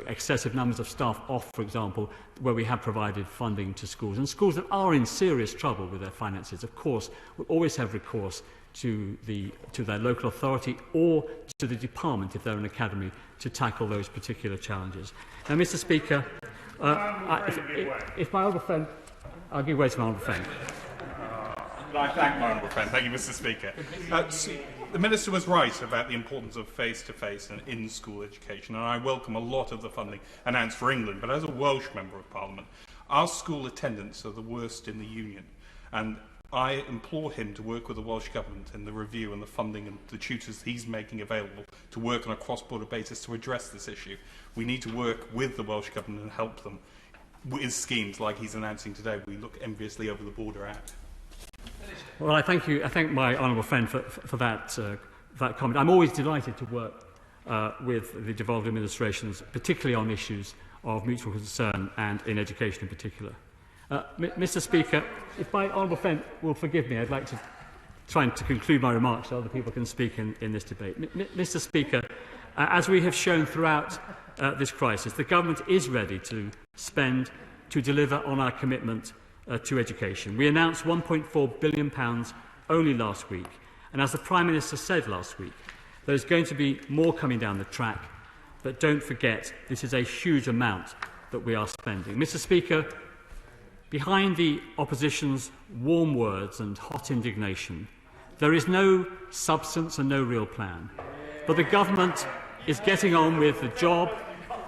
excessive numbers of staff off, for example, where we have provided funding to schools. And schools that are in serious trouble with their finances, of course, will always have recourse to their local authority or to the department, if they're an academy, to tackle those particular challenges. Now, Mr. Speaker, if my honourable friend... I'll give way to my honourable friend. I thank my honourable friend. Thank you, Mr. Speaker. The Minister was right about the importance of face-to-face and in-school education, and I welcome a lot of the funding announced for England. But as a Welsh Member of Parliament, our school attendance are the worst in the Union, and I implore him to work with the Welsh Government in the review and the funding and the tutors he's making available to work on a cross-border basis to address this issue. We need to work with the Welsh Government and help them with schemes like he's announcing today. We look enviously over the border at. Well, I thank my honourable friend for that comment. I'm always delighted to work with the devolved administrations, particularly on issues of mutual concern and in education in particular. Mr. Speaker, if my honourable friend will forgive me, I'd like to try to conclude my remarks so other people can speak in this debate. Mr. Speaker, as we have shown throughout this crisis, the government is ready to spend to deliver on our commitment to education. We announced £1.4 billion only last week, and as the Prime Minister said last week, there's going to be more coming down the track, but don't forget this is a huge amount that we are spending. Mr. Speaker, behind the opposition's warm words and hot indignation, there is no substance and no real plan. But the government is getting on with the job,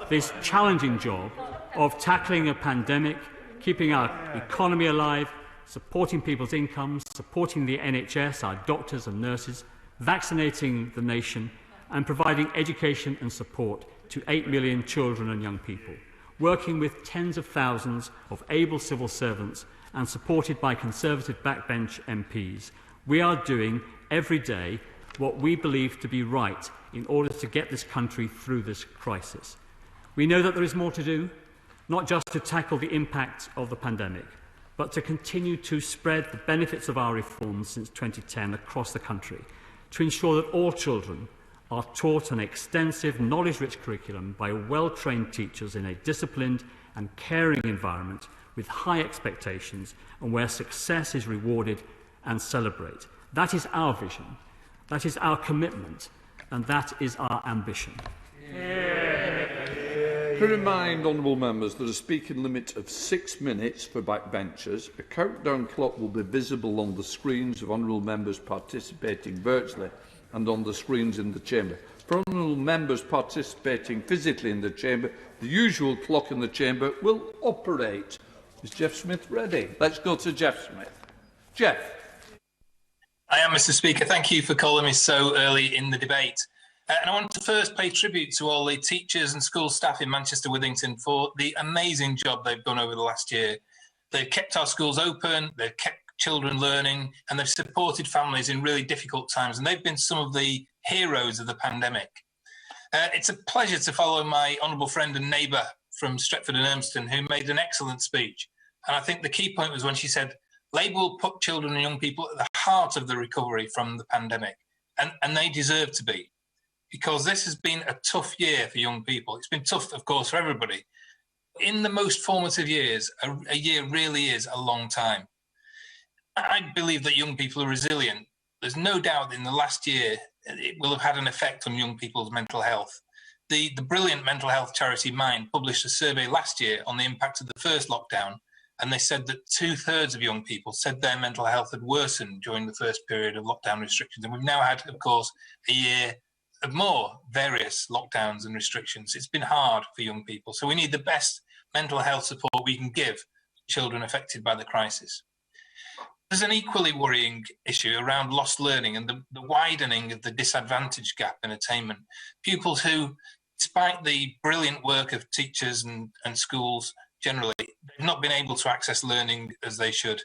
this challenging job, of tackling a pandemic, keeping our economy alive, supporting people's incomes, supporting the NHS, our doctors and nurses, vaccinating the nation, and providing education and support to 8 million children and young people, working with tens of thousands of able civil servants and supported by Conservative backbench MPs. We are doing every day what we believe to be right in order to get this country through this crisis. We know that there is more to do, not just to tackle the impact of the pandemic, but to continue to spread the benefits of our reforms since 2010 across the country, to ensure that all children are taught an extensive, knowledge-rich curriculum by well-trained teachers in a disciplined and caring environment with high expectations and where success is rewarded and celebrated. That is our vision, that is our commitment, and that is our ambition. To remind honourable members that a speaking limit of 6 minutes for backbenchers. A countdown clock will be visible on the screens of honourable members participating virtually and on the screens in the chamber. For honourable members participating physically in the chamber, the usual clock in the chamber will operate. Is Jeff Smith ready? Let's go to Jeff Smith. Jeff. I am, Mr. Speaker. Thank you for calling me so early in the debate. And I want to first pay tribute to all the teachers and school staff in Manchester Withington for the amazing job they've done over the last year. They've kept our schools open, they've kept children learning, and they've supported families in really difficult times. And they've been some of the heroes of the pandemic. It's a pleasure to follow my honourable friend and neighbour from Stretford and Urmston, who made an excellent speech. And I think the key point was when she said, Labour will put children and young people at the heart of the recovery from the pandemic. And they deserve to be. Because this has been a tough year for young people. It's been tough, of course, for everybody. In the most formative years, a year really is a long time. I believe that young people are resilient. There's no doubt in the last year it will have had an effect on young people's mental health. The brilliant mental health charity Mind published a survey last year on the impact of the first lockdown, and they said that 2/3 of young people said their mental health had worsened during the first period of lockdown restrictions. And we've now had, of course, a year of more various lockdowns and restrictions. It's been hard for young people. So we need the best mental health support we can give children affected by the crisis. There's an equally worrying issue around lost learning and the widening of the disadvantage gap in attainment. Pupils who, despite the brilliant work of teachers and schools generally, they've not been able to access learning as they should.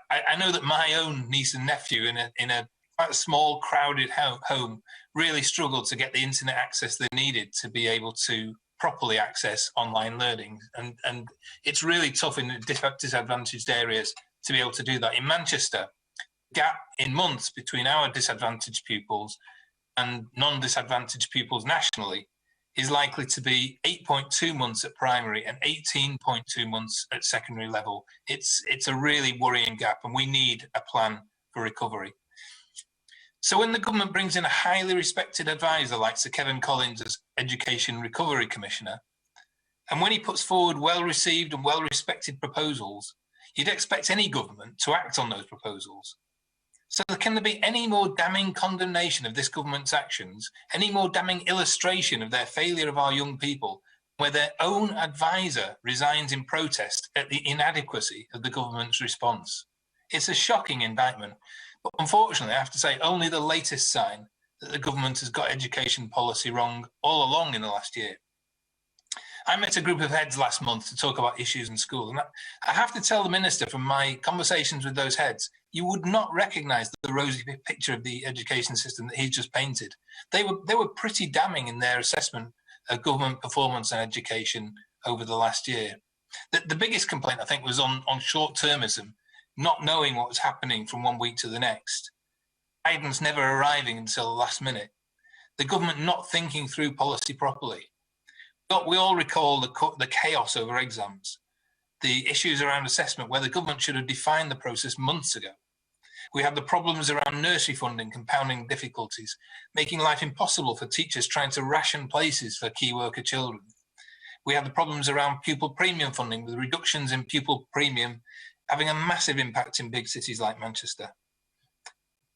I know that my own niece and nephew in a quite a small, crowded home really struggled to get the internet access they needed to be able to properly access online learning. And it's really tough in disadvantaged areas to be able to do that. In Manchester, the gap in months between our disadvantaged pupils and non-disadvantaged pupils nationally is likely to be 8.2 months at primary and 18.2 months at secondary level. It's a really worrying gap, and we need a plan for recovery. So when the government brings in a highly respected advisor like Sir Kevin Collins as Education Recovery Commissioner, and when he puts forward well-received and well-respected proposals, you'd expect any government to act on those proposals. So can there be any more damning condemnation of this government's actions, any more damning illustration of their failure of our young people, where their own advisor resigns in protest at the inadequacy of the government's response? It's a shocking indictment. But unfortunately, I have to say, only the latest sign that the government has got education policy wrong all along in the last year. I met a group of heads last month to talk about issues in school, and I have to tell the Minister from my conversations with those heads, you would not recognise the rosy picture of the education system that he's just painted. They were pretty damning in their assessment of government performance and education over the last year. The biggest complaint, I think, was on short-termism, not knowing what was happening from one week to the next, guidance never arriving until the last minute, the government not thinking through policy properly. We all recall the chaos over exams, the issues around assessment where the government should have defined the process months ago. We have the problems around nursery funding compounding difficulties, making life impossible for teachers trying to ration places for key worker children. We have the problems around pupil premium funding, with reductions in pupil premium having a massive impact in big cities like Manchester.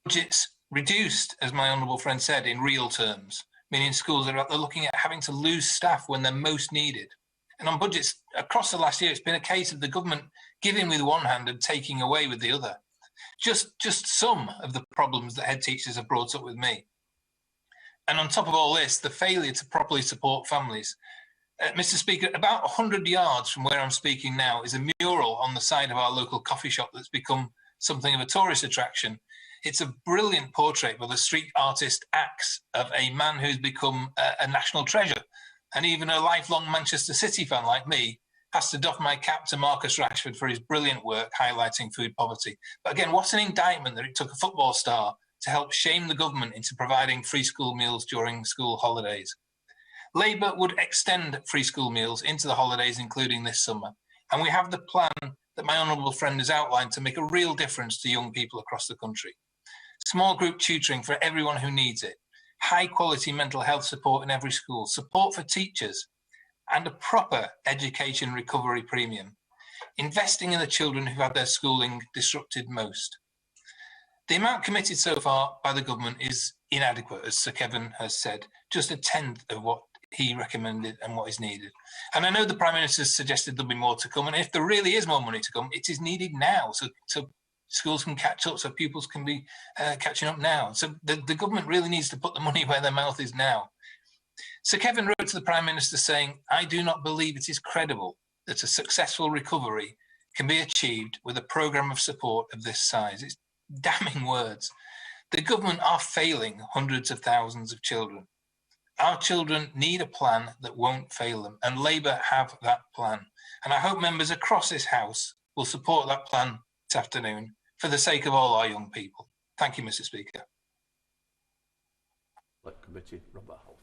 Budgets reduced, as my honourable friend said, in real terms, meaning schools are looking at having to lose staff when they're most needed. And on budgets across the last year, it's been a case of the government giving with one hand and taking away with the other. Just some of the problems that head teachers have brought up with me. And on top of all this, the failure to properly support families. Mr. Speaker, about 100 yards from where I'm speaking now is a mural on the side of our local coffee shop that's become something of a tourist attraction. It's a brilliant portrait by the street artist Axe of a man who's become a national treasure. And even a lifelong Manchester City fan like me has to doff my cap to Marcus Rashford for his brilliant work highlighting food poverty. But again, what an indictment that it took a football star to help shame the government into providing free school meals during school holidays. Labour would extend free school meals into the holidays, including this summer. And we have the plan that my honourable friend has outlined to make a real difference to young people across the country. Small group tutoring for everyone who needs it, high quality mental health support in every school, support for teachers, and a proper education recovery premium, investing in the children who had their schooling disrupted most. The amount committed so far by the government is inadequate, as Sir Kevin has said, just a tenth of what he recommended and what is needed. And I know the Prime Minister suggested there'll be more to come, and if there really is more money to come, it is needed now, so schools can catch up, so pupils can be catching up now. So the government really needs to put the money where their mouth is now. Sir Kevin wrote to the Prime Minister saying, "I do not believe it is credible that a successful recovery can be achieved with a programme of support of this size." It's damning words. The government are failing hundreds of thousands of children. Our children need a plan that won't fail them, and Labour have that plan. And I hope members across this House will support that plan this afternoon for the sake of all our young people. Thank you, Mr. Speaker. Committee, Robert Half.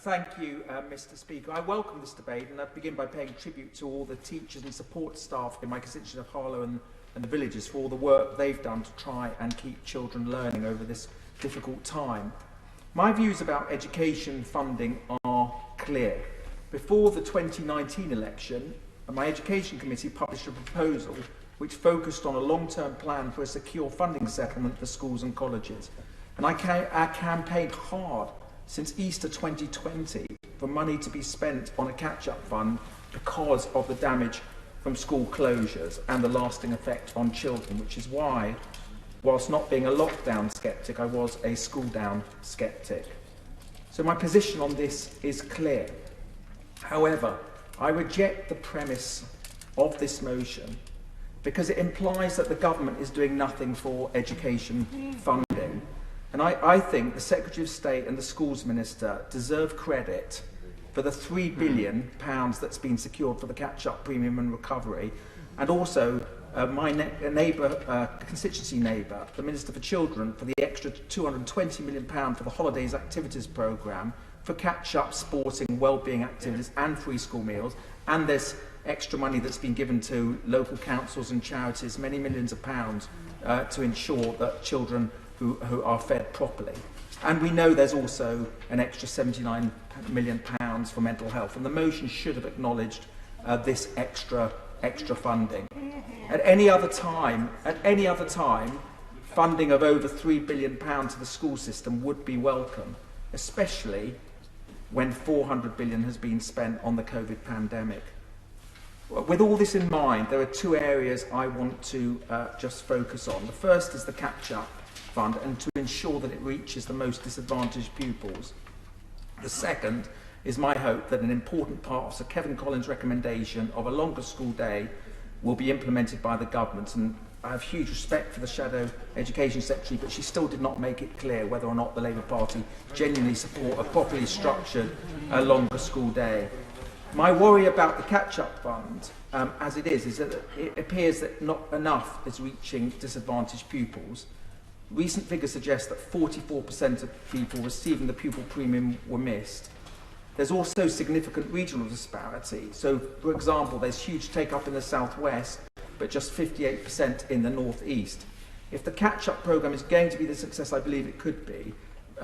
Thank you, Mr. Speaker. I welcome this debate, and I begin by paying tribute to all the teachers and support staff in my constituency of Harlow and the villages for all the work they've done to try and keep children learning over this difficult time. My views about education funding are clear. Before the 2019 election, my Education Committee published a proposal which focused on a long-term plan for a secure funding settlement for schools and colleges. And I campaigned hard since Easter 2020 for money to be spent on a catch-up fund because of the damage from school closures and the lasting effect on children, which is why, whilst not being a lockdown sceptic, I was a school-down sceptic. So my position on this is clear. However, I reject the premise of this motion because it implies that the government is doing nothing for education funding. And I think the Secretary of State and the Schools Minister deserve credit for the £3 billion that's been secured for the catch-up premium and recovery, and also my constituency neighbour, the Minister for Children, for the extra £220 million for the Holidays Activities Programme, for catch-up sporting, wellbeing activities and free school meals, and there's extra money that's been given to local councils and charities, many millions of pounds, to ensure that children who are fed properly. And we know there's also an extra £79 million for mental health, and the motion should have acknowledged this extra funding. At any other time, funding of over £3 billion to the school system would be welcome, especially when £400 billion has been spent on the COVID pandemic. With all this in mind, there are two areas I want to just focus on. The first is the catch-up fund, and to ensure that it reaches the most disadvantaged pupils. The second is my hope that an important part of Sir Kevin Collins' recommendation of a longer school day will be implemented by the government. And I have huge respect for the Shadow Education Secretary, but she still did not make it clear whether or not the Labour Party genuinely support a properly structured longer school day. My worry about the catch-up fund, as it is that it appears that not enough is reaching disadvantaged pupils. Recent figures suggest that 44% of people receiving the pupil premium were missed. There's also significant regional disparity. So, for example, there's huge take-up in the southwest, but just 58% in the northeast. If the catch-up programme is going to be the success I believe it could be,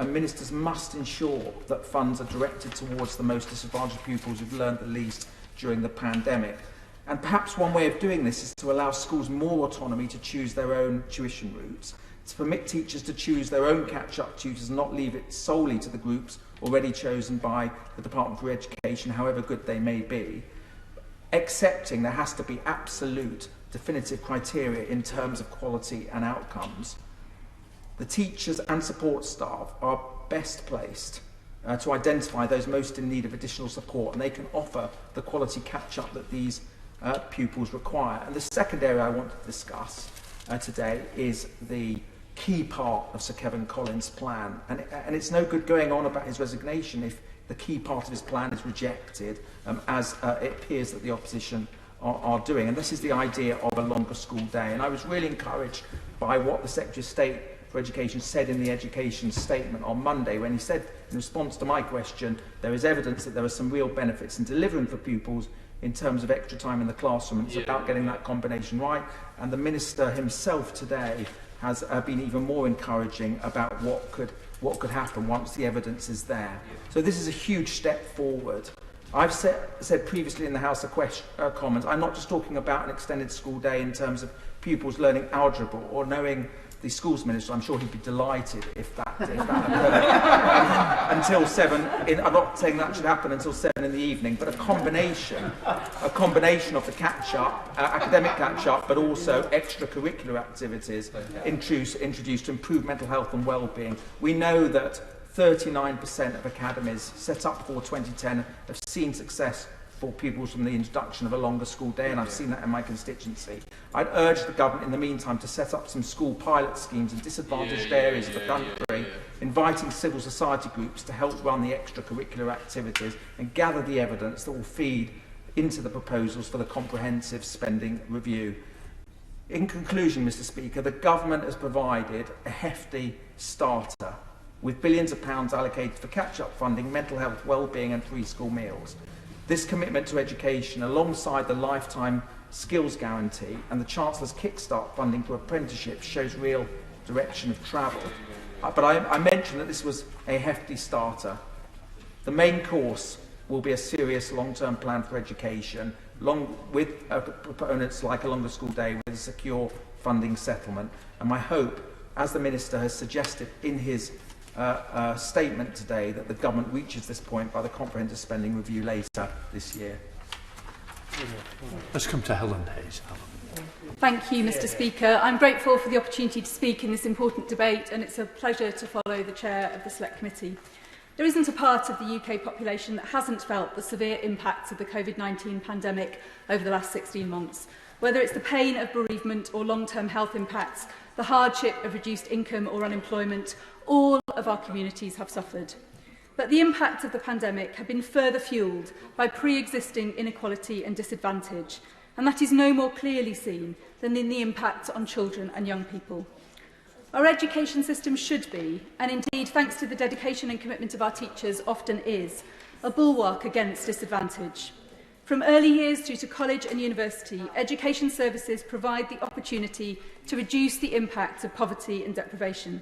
ministers must ensure that funds are directed towards the most disadvantaged pupils who've learned the least during the pandemic. And perhaps one way of doing this is to allow schools more autonomy to choose their own tuition routes, to permit teachers to choose their own catch-up tutors and not leave it solely to the groups already chosen by the Department for Education, however good they may be, accepting there has to be absolute definitive criteria in terms of quality and outcomes. The teachers and support staff are best placed to identify those most in need of additional support, and they can offer the quality catch-up that these pupils require. And the second area I want to discuss today is the key part of Sir Kevin Collins' plan. And it's no good going on about his resignation the key part of his plan is rejected, as it appears that the opposition are doing. And this is the idea of a longer school day. And I was really encouraged by what the Secretary of State for Education said in the Education Statement on Monday, when he said, in response to my question, there is evidence that there are some real benefits in delivering for pupils in terms of extra time in the classroom, and it's about getting that combination right. And the Minister himself today has been even more encouraging about what could happen once the evidence is there. So this is a huge step forward. I've said previously in the House of Commons, I'm not just talking about an extended school day in terms of pupils learning algebra or knowing the schools minister. I'm sure he'd be delighted if that occurred. Until 7, I'm not saying that should happen until 7 in the evening, but a combination of the catch-up, academic catch-up, but also extracurricular activities introduced to improve mental health and well-being. We know that 39% of academies set up for 2010 have seen success for pupils from the introduction of a longer school day, and I've seen that in my constituency. I'd urge the government in the meantime to set up some school pilot schemes in disadvantaged areas of the country, inviting civil society groups to help run the extracurricular activities and gather the evidence that will feed into the proposals for the comprehensive spending review. In conclusion, Mr. Speaker, the government has provided a hefty starter with billions of pounds allocated for catch-up funding, mental health, well-being and free school meals. This commitment to education, alongside the lifetime skills guarantee and the Chancellor's kickstart funding for apprenticeships, shows real direction of travel. But I mentioned that this was a hefty starter. The main course will be a serious long-term plan for education, with proponents like a longer school day with a secure funding settlement. And my hope, as the Minister has suggested in his statement today, that the government reaches this point by the comprehensive spending review later this year. Let's come to Helen Hayes. Thank you, Mr. Speaker. I'm grateful for the opportunity to speak in this important debate, and it's a pleasure to follow the chair of the Select Committee. There isn't a part of the UK population that hasn't felt the severe impacts of the COVID-19 pandemic over the last 16 months. Whether it's the pain of bereavement or long-term health impacts, the hardship of reduced income or unemployment, all of our communities have suffered. But the impacts of the pandemic have been further fuelled by pre-existing inequality and disadvantage, and that is no more clearly seen than in the impacts on children and young people. Our education system should be, and indeed thanks to the dedication and commitment of our teachers often is, a bulwark against disadvantage. From early years through to college and university, education services provide the opportunity to reduce the impacts of poverty and deprivation.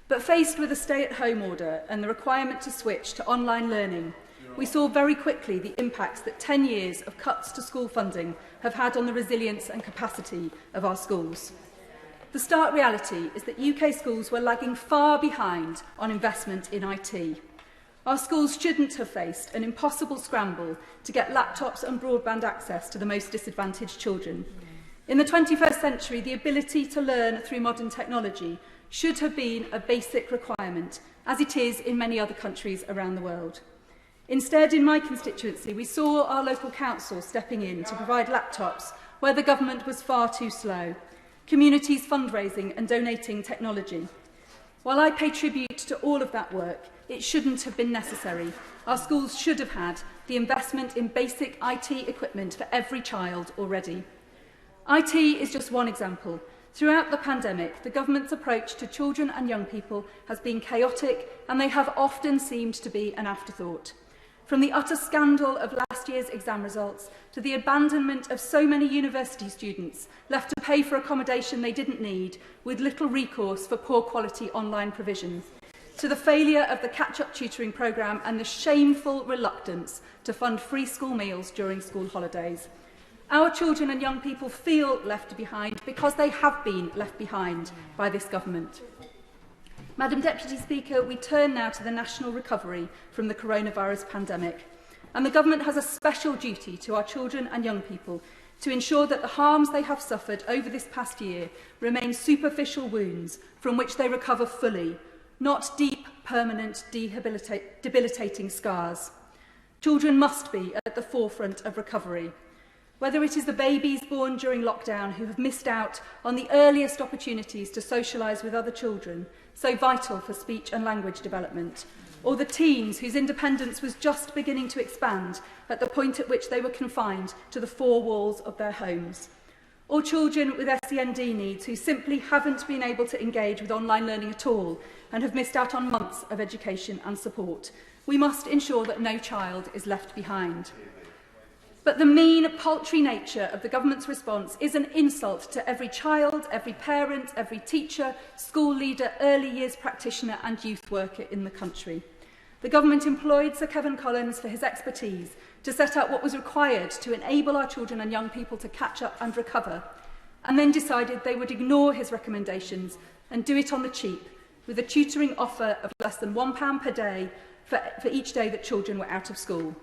But faced with a stay-at-home order and the requirement to switch to online learning, we saw very quickly the impacts that 10 years of cuts to school funding have had on the resilience and capacity of our schools. The stark reality is that UK schools were lagging far behind on investment in IT. Our schools shouldn't have faced an impossible scramble to get laptops and broadband access to the most disadvantaged children. In the 21st century, the ability to learn through modern technology should have been a basic requirement, as it is in many other countries around the world. Instead, in my constituency, we saw our local council stepping in to provide laptops where the government was far too slow, communities fundraising and donating technology. While I pay tribute to all of that work, it shouldn't have been necessary. Our schools should have had the investment in basic IT equipment for every child already. IT is just one example. Throughout the pandemic, the government's approach to children and young people has been chaotic, and they have often seemed to be an afterthought. From the utter scandal of last year's exam results to the abandonment of so many university students left to pay for accommodation they didn't need, with little recourse for poor quality online provision, to the failure of the catch-up tutoring programme and the shameful reluctance to fund free school meals during school holidays. Our children and young people feel left behind because they have been left behind by this government. Madam Deputy Speaker, we turn now to the national recovery from the coronavirus pandemic. And the government has a special duty to our children and young people to ensure that the harms they have suffered over this past year remain superficial wounds from which they recover fully, not deep, permanent, debilitating scars. Children must be at the forefront of recovery. Whether it is the babies born during lockdown who have missed out on the earliest opportunities to socialise with other children, so vital for speech and language development, or the teens whose independence was just beginning to expand at the point at which they were confined to the four walls of their homes, or children with SEND needs who simply haven't been able to engage with online learning at all and have missed out on months of education and support. We must ensure that no child is left behind. But the mean, paltry nature of the government's response is an insult to every child, every parent, every teacher, school leader, early years practitioner and youth worker in the country. The government employed Sir Kevin Collins for his expertise to set out what was required to enable our children and young people to catch up and recover, and then decided they would ignore his recommendations and do it on the cheap, with a tutoring offer of less than £1 per day for each day that children were out of school.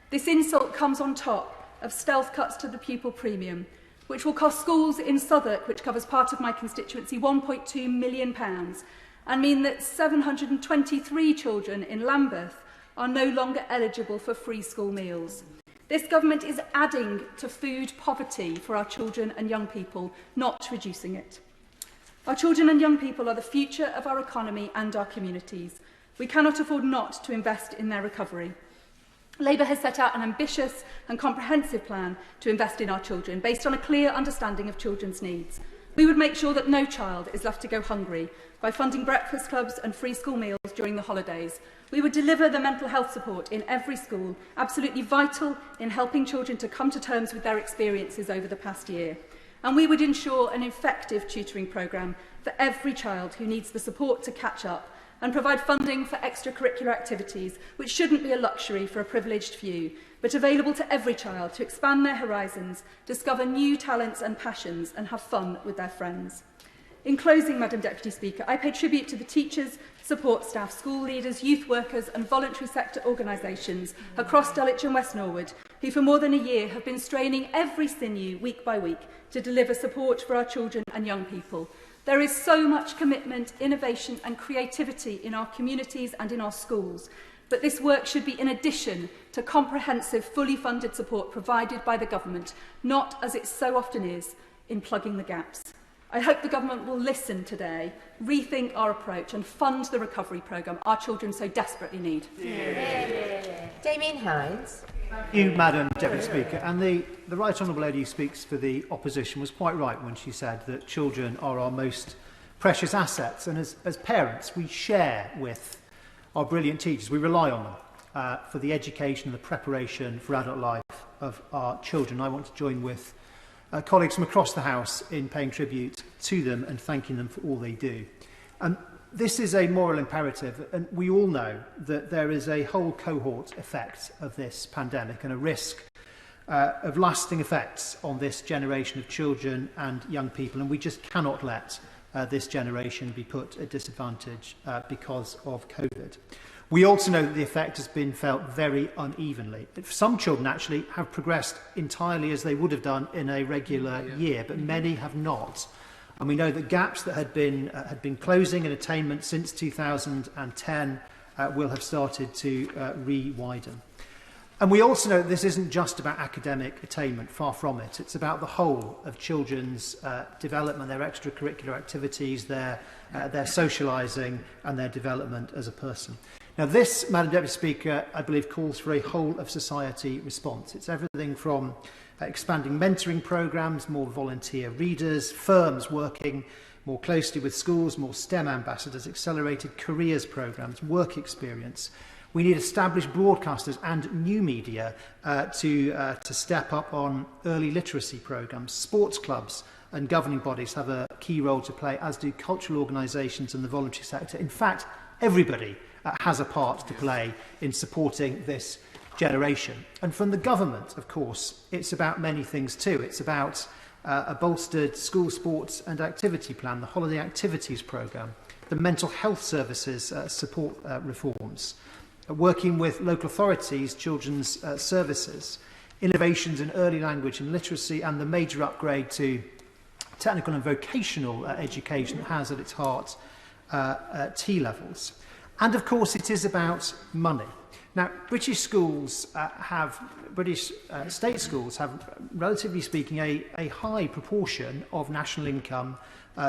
This insult comes on top of stealth cuts to the pupil premium, which will cost schools in Southwark, which covers part of my constituency, £1.2 million, and mean that 723 children in Lambeth are no longer eligible for free school meals. This government is adding to food poverty for our children and young people, not reducing it. Our children and young people are the future of our economy and our communities. We cannot afford not to invest in their recovery. Labour has set out an ambitious and comprehensive plan to invest in our children, based on a clear understanding of children's needs. We would make sure that no child is left to go hungry by funding breakfast clubs and free school meals during the holidays. We would deliver the mental health support in every school, absolutely vital in helping children to come to terms with their experiences over the past year. And we would ensure an effective tutoring programme for every child who needs the support to catch up, and provide funding for extracurricular activities, which shouldn't be a luxury for a privileged few, but available to every child to expand their horizons, discover new talents and passions, and have fun with their friends. In closing, Madam Deputy Speaker, I pay tribute to the teachers, support staff, school leaders, youth workers and voluntary sector organisations across Dulwich and West Norwood, who for more than a year have been straining every sinew week by week to deliver support for our children and young people. There is so much commitment, innovation and creativity in our communities and in our schools, but this work should be in addition to comprehensive, fully funded support provided by the government, not, as it so often is, in plugging the gaps. I hope the government will listen today, rethink our approach and fund the recovery programme our children so desperately need. Damien Hines. Thank you, Madam Deputy Speaker. And the Right Honourable Lady who speaks for the opposition was quite right when she said that children are our most precious assets. And as parents, we share with our brilliant teachers. We rely on them for the education and the preparation for adult life of our children. I want to join with colleagues from across the House in paying tribute to them and thanking them for all they do. This is a moral imperative, and we all know that there is a whole cohort effect of this pandemic and a risk of lasting effects on this generation of children and young people, and we just cannot let this generation be put at disadvantage because of COVID. We also know that the effect has been felt very unevenly. Some children actually have progressed entirely as they would have done in a regular year, but many have not. And we know that gaps that had been closing in attainment since 2010 will have started to re-widen. And we also know that this isn't just about academic attainment, far from it. It's about the whole of children's development, their extracurricular activities, their socialising and their development as a person. Now this, Madam Deputy Speaker, I believe calls for a whole-of-society response. It's everything from expanding mentoring programmes, more volunteer readers, firms working more closely with schools, more STEM ambassadors, accelerated careers programmes, work experience. We need established broadcasters and new media to step up on early literacy programmes. Sports clubs and governing bodies have a key role to play, as do cultural organisations and the voluntary sector. In fact, everybody has a part to play in supporting this generation. And from the government, of course, it's about many things too. It's about a bolstered school sports and activity plan, the holiday activities programme, the mental health services support reforms, working with local authorities, children's services, innovations in early language and literacy, and the major upgrade to technical and vocational education that has at its heart T levels. And of course, it is about money. Now, British schools British state schools have, relatively speaking, a high proportion of national income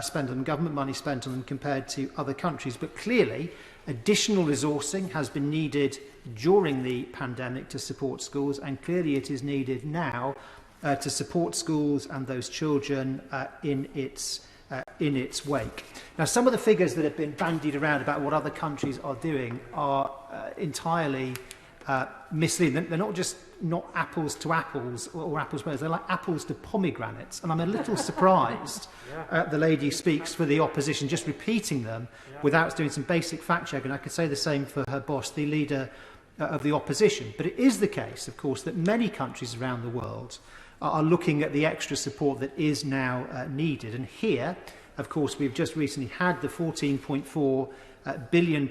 spent on them, government money spent on them compared to other countries. But clearly, additional resourcing has been needed during the pandemic to support schools, and clearly it is needed now to support schools and those children in its wake. Now, some of the figures that have been bandied around about what other countries are doing are entirely misleading. They're not apples to apples or apples to pears. They're like apples to pomegranates. And I'm a little surprised the lady speaks for the opposition, just repeating them without doing some basic fact check. And I could say the same for her boss, the leader of the opposition. But it is the case, of course, that many countries around the world are looking at the extra support that is now needed. And here, of course, we've just recently had the £14.4 billion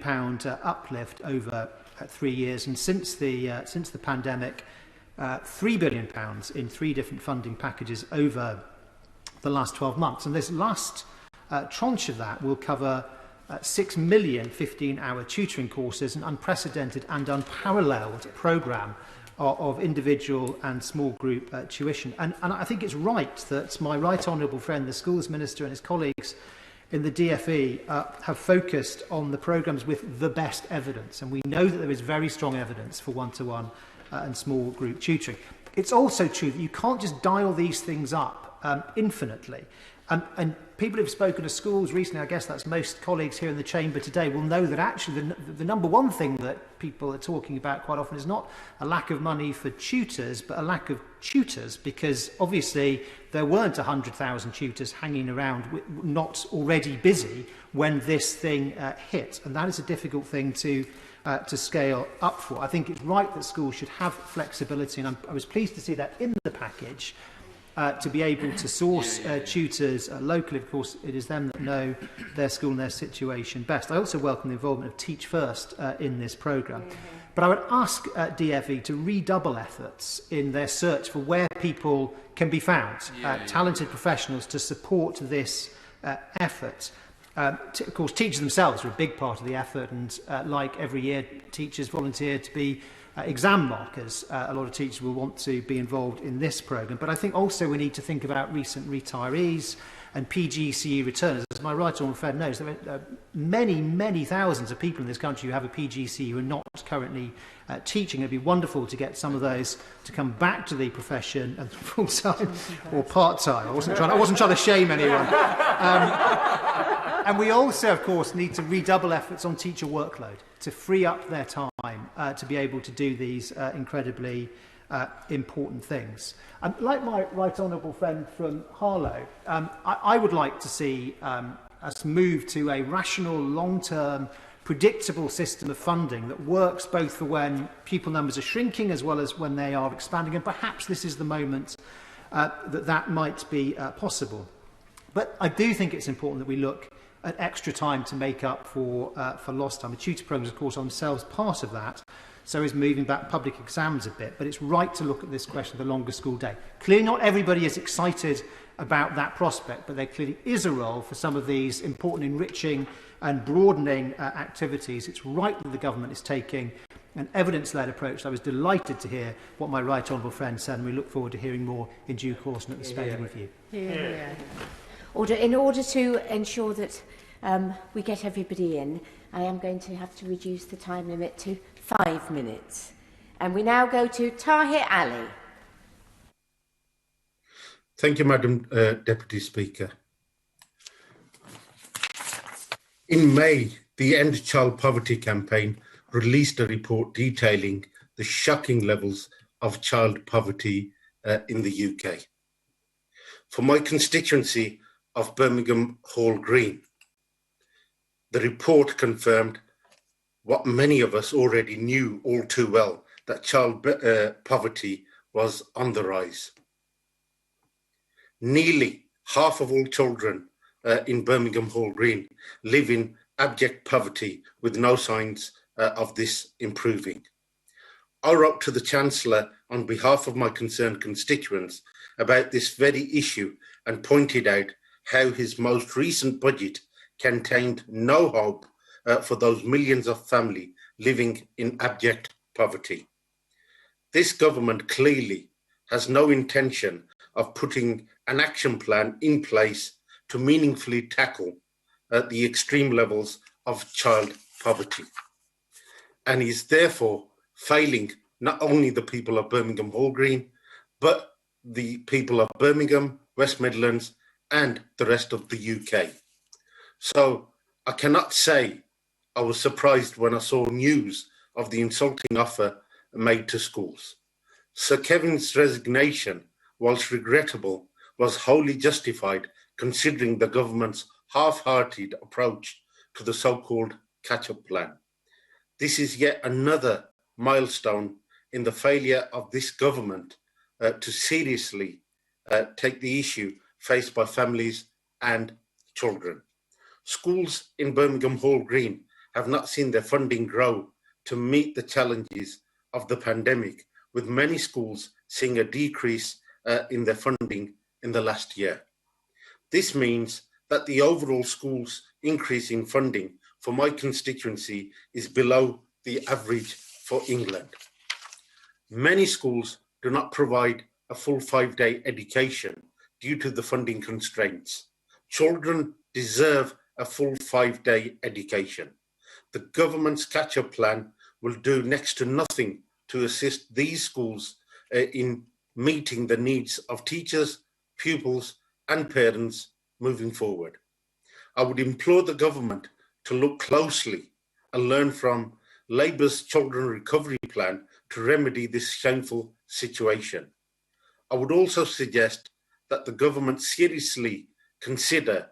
uplift over 3 years, and since the pandemic, £3 billion in 3 different funding packages over the last 12 months. And this last tranche of that will cover 6 million 15-hour tutoring courses, an unprecedented and unparalleled programme of individual and small group tuition. And I think it's right that my right honourable friend, the Schools Minister, and his colleagues in the DFE have focused on the programmes with the best evidence. And we know that there is very strong evidence for one-to-one and small group tutoring. It's also true that you can't just dial these things up infinitely. And people who've spoken to schools recently, I guess that's most colleagues here in the chamber today, will know that actually the number one thing that people are talking about quite often is not a lack of money for tutors, but a lack of tutors, because obviously there weren't 100,000 tutors hanging around not already busy when this thing hit. And that is a difficult thing to scale up for. I think it's right that schools should have flexibility, and I was pleased to see that in the package, to be able to source tutors locally. Of course, it is them that know their school and their situation best. I also welcome the involvement of Teach First in this programme. But I would ask DFE to redouble efforts in their search for where people can be found, talented professionals to support this effort. Of course, teachers themselves are a big part of the effort, and like every year, teachers volunteer to be exam markers. A lot of teachers will want to be involved in this programme. But I think also we need to think about recent retirees and PGCE returners. As my right honourable friend knows, there are many, many thousands of people in this country who have a PGCE who are not currently teaching. It would be wonderful to get some of those to come back to the profession and full-time or part-time. I wasn't trying to shame anyone. And we also, of course, need to redouble efforts on teacher workload to free up their time to be able to do these incredibly important things. Like my right honourable friend from Harlow, I would like to see us move to a rational, long-term, predictable system of funding that works both for when pupil numbers are shrinking as well as when they are expanding. And perhaps this is the moment that might be possible. But I do think it's important that we look at extra time to make up for lost time. The tutor programmes, of course, are themselves part of that. So is moving back public exams a bit. But it's right to look at this question of the longer school day. Clearly not everybody is excited about that prospect, but there clearly is a role for some of these important enriching and broadening activities. It's right that the government is taking an evidence-led approach. I was delighted to hear what my right honourable friend said, and we look forward to hearing more in due course and at the spending review. In order to ensure that we get everybody in, I am going to have to reduce the time limit to 5 minutes. And we now go to Tahir Ali. Thank you, Madam Deputy Speaker. In May, the End Child Poverty campaign released a report detailing the shocking levels of child poverty in the UK. For my constituency of Birmingham Hall Green, the report confirmed what many of us already knew all too well, that child poverty was on the rise. Nearly half of all children in Birmingham Hall Green live in abject poverty with no signs of this improving. I wrote to the Chancellor on behalf of my concerned constituents about this very issue and pointed out how his most recent budget contained no hope for those millions of families living in abject poverty. This government clearly has no intention of putting an action plan in place to meaningfully tackle the extreme levels of child poverty, and is therefore failing not only the people of Birmingham Hall Green, but the people of Birmingham, West Midlands, and the rest of the UK. So I cannot say I was surprised when I saw news of the insulting offer made to schools. Sir Kevin's resignation, whilst regrettable, was wholly justified considering the government's half-hearted approach to the so-called catch-up plan. This is yet another milestone in the failure of this government to seriously take the issue faced by families and children. Schools in Birmingham Hall Green have not seen their funding grow to meet the challenges of the pandemic, with many schools seeing a decrease in their funding in the last year. This means that the overall schools increase in funding for my constituency is below the average for England. Many schools do not provide a full 5-day education due to the funding constraints. Children deserve a full 5-day education. The government's catch-up plan will do next to nothing to assist these schools in meeting the needs of teachers, pupils, and parents moving forward. I would implore the government to look closely and learn from Labour's Children Recovery Plan to remedy this shameful situation. I would also suggest that the government seriously consider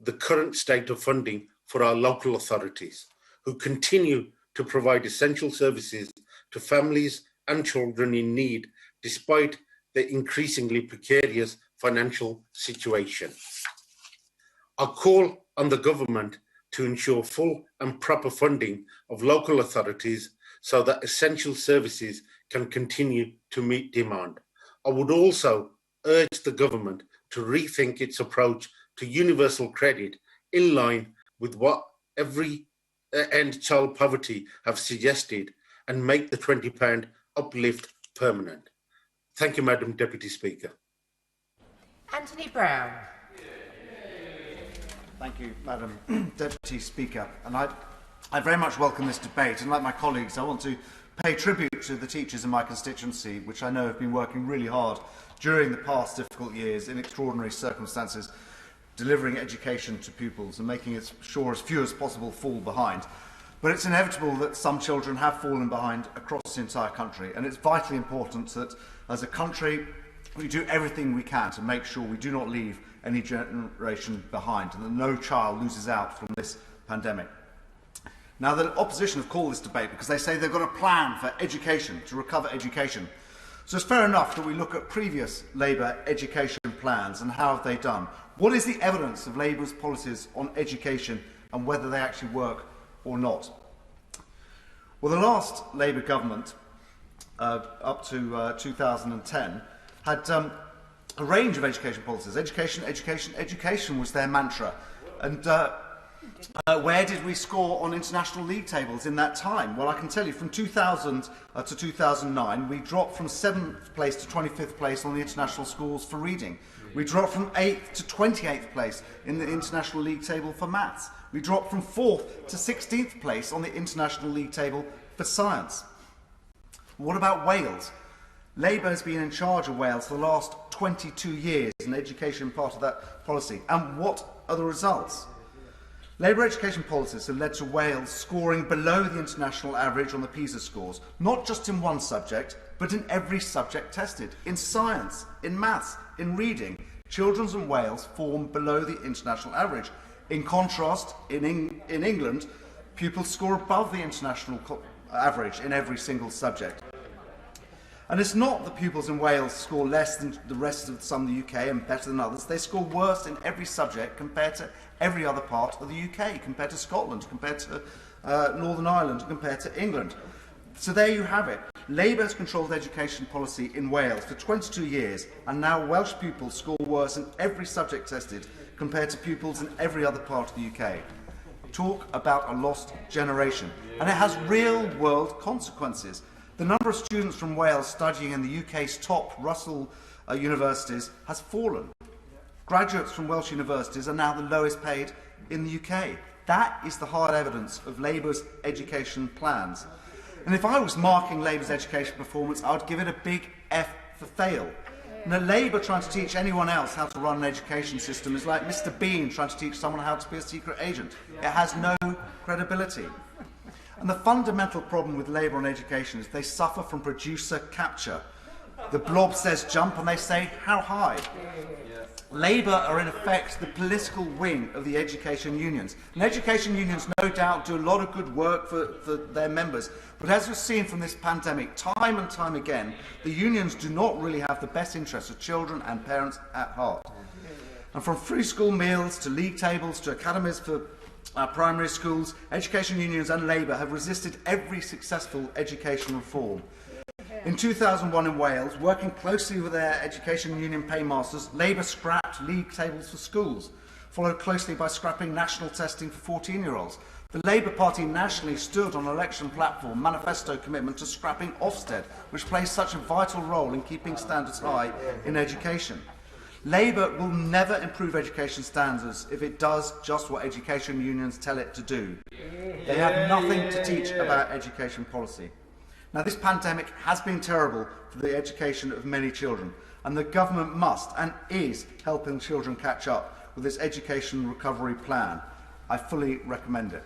the current state of funding for our local authorities, who continue to provide essential services to families and children in need, despite their increasingly precarious financial situation. I call on the government to ensure full and proper funding of local authorities so that essential services can continue to meet demand. I would also urge the government to rethink its approach to universal credit in line with what every End Child Poverty have suggested and make the £20 uplift permanent. Thank you, Madam Deputy Speaker. Anthony Brown. Thank you, Madam Deputy Speaker. And I very much welcome this debate. And like my colleagues, I want to pay tribute to the teachers in my constituency, which I know have been working really hard during the past difficult years in extraordinary circumstances, delivering education to pupils and making sure as few as possible fall behind. But it's inevitable that some children have fallen behind across the entire country, and it's vitally important that as a country we do everything we can to make sure we do not leave any generation behind and that no child loses out from this pandemic. Now, the opposition have called this debate because they say they've got a plan for education, to recover education. So it's fair enough that we look at previous Labour education plans and how have they done. What is the evidence of Labour's policies on education and whether they actually work or not? Well, the last Labour government, up to 2010, had a range of education policies. Education, education, education was their mantra. And where did we score on international league tables in that time? Well, I can tell you from 2000 to 2009, we dropped from 7th place to 25th place on the international scores for reading. We dropped from 8th to 28th place in the international league table for maths. We dropped from 4th to 16th place on the international league table for science. What about Wales? Labour has been in charge of Wales for the last 22 years, and education part of that policy. And what are the results? Labour education policies have led to Wales scoring below the international average on the PISA scores, not just in one subject, but in every subject tested. In science, in maths, in reading, children in Wales form below the international average. In contrast, in England, pupils score above the international average in every single subject. And it's not that pupils in Wales score less than the rest of some of the UK and better than others. They score worse in every subject compared to every other part of the UK, compared to Scotland, compared to Northern Ireland, compared to England. So there you have it. Labour has controlled education policy in Wales for 22 years, and now Welsh pupils score worse in every subject tested compared to pupils in every other part of the UK. Talk about a lost generation. and it has real-world consequences. The number of students from Wales studying in the UK's top Russell universities has fallen. Graduates from Welsh universities are now the lowest paid in the UK. That is the hard evidence of Labour's education plans. And if I was marking Labour's education performance, I would give it a big F for fail. Now, Labour trying to teach anyone else how to run an education system is like Mr. Bean trying to teach someone how to be a secret agent. It has no credibility. And the fundamental problem with Labour on education is they suffer from producer capture. The blob says jump and they say how high. Labour are in effect the political wing of the education unions. And education unions no doubt do a lot of good work for their members. But as we've seen from this pandemic, time and time again, the unions do not really have the best interests of children and parents at heart. And from free school meals to league tables to academies for primary schools, education unions and Labour have resisted every successful education reform. In 2001 in Wales, working closely with their education union paymasters, Labour scrapped league tables for schools, followed closely by scrapping national testing for 14-year-olds. The Labour Party nationally stood on an election platform manifesto commitment to scrapping Ofsted, which plays such a vital role in keeping standards high in education. Labour will never improve education standards if it does just what education unions tell it to do. They have nothing to teach about education policy. Now, this pandemic has been terrible for the education of many children, and the government must and is helping children catch up with this education recovery plan. I fully recommend it.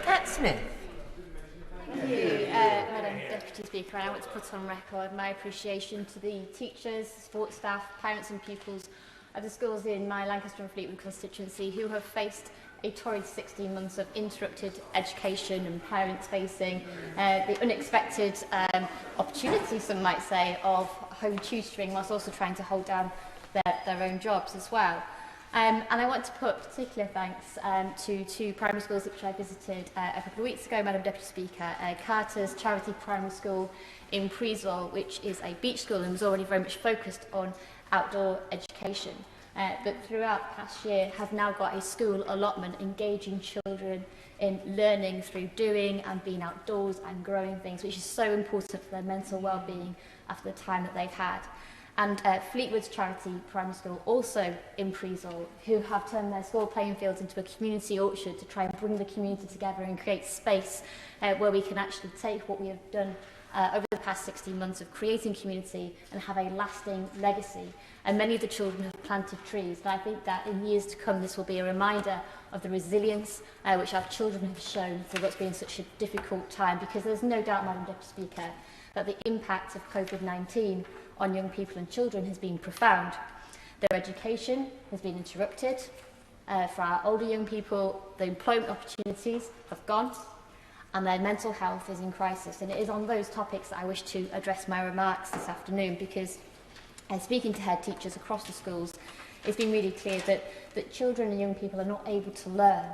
Pat Smith. Thank you, Madam Deputy Speaker. I want to put on record my appreciation to the teachers, support staff, parents and pupils of the schools in my Lancaster and Fleetwood constituency who have faced a torrid 16 months of interrupted education and parents facing the unexpected opportunity, some might say, of home tutoring whilst also trying to hold down their own jobs as well. And I want to put particular thanks to two primary schools which I visited a couple of weeks ago, Madam Deputy Speaker. Carter's Charity Primary School in Preeswell, which is a beach school and was already very much focused on outdoor education. But throughout the past year has now got a school allotment engaging children in learning through doing and being outdoors and growing things, which is so important for their mental well-being after the time that they've had. And Fleetwood's Charity Primary School, also in Preeswell, who have turned their school playing fields into a community orchard to try and bring the community together and create space where we can actually take what we have done over the past 16 months of creating community and have a lasting legacy. And many of the children have planted trees. And I think that in years to come, this will be a reminder of the resilience which our children have shown through what's been such a difficult time, because there's no doubt, Madam Deputy Speaker, that the impact of COVID-19 on young people and children has been profound. Their education has been interrupted. For our older young people, the employment opportunities have gone, and their mental health is in crisis. And it is on those topics that I wish to address my remarks this afternoon, because speaking to head teachers across the schools, it's been really clear that children and young people are not able to learn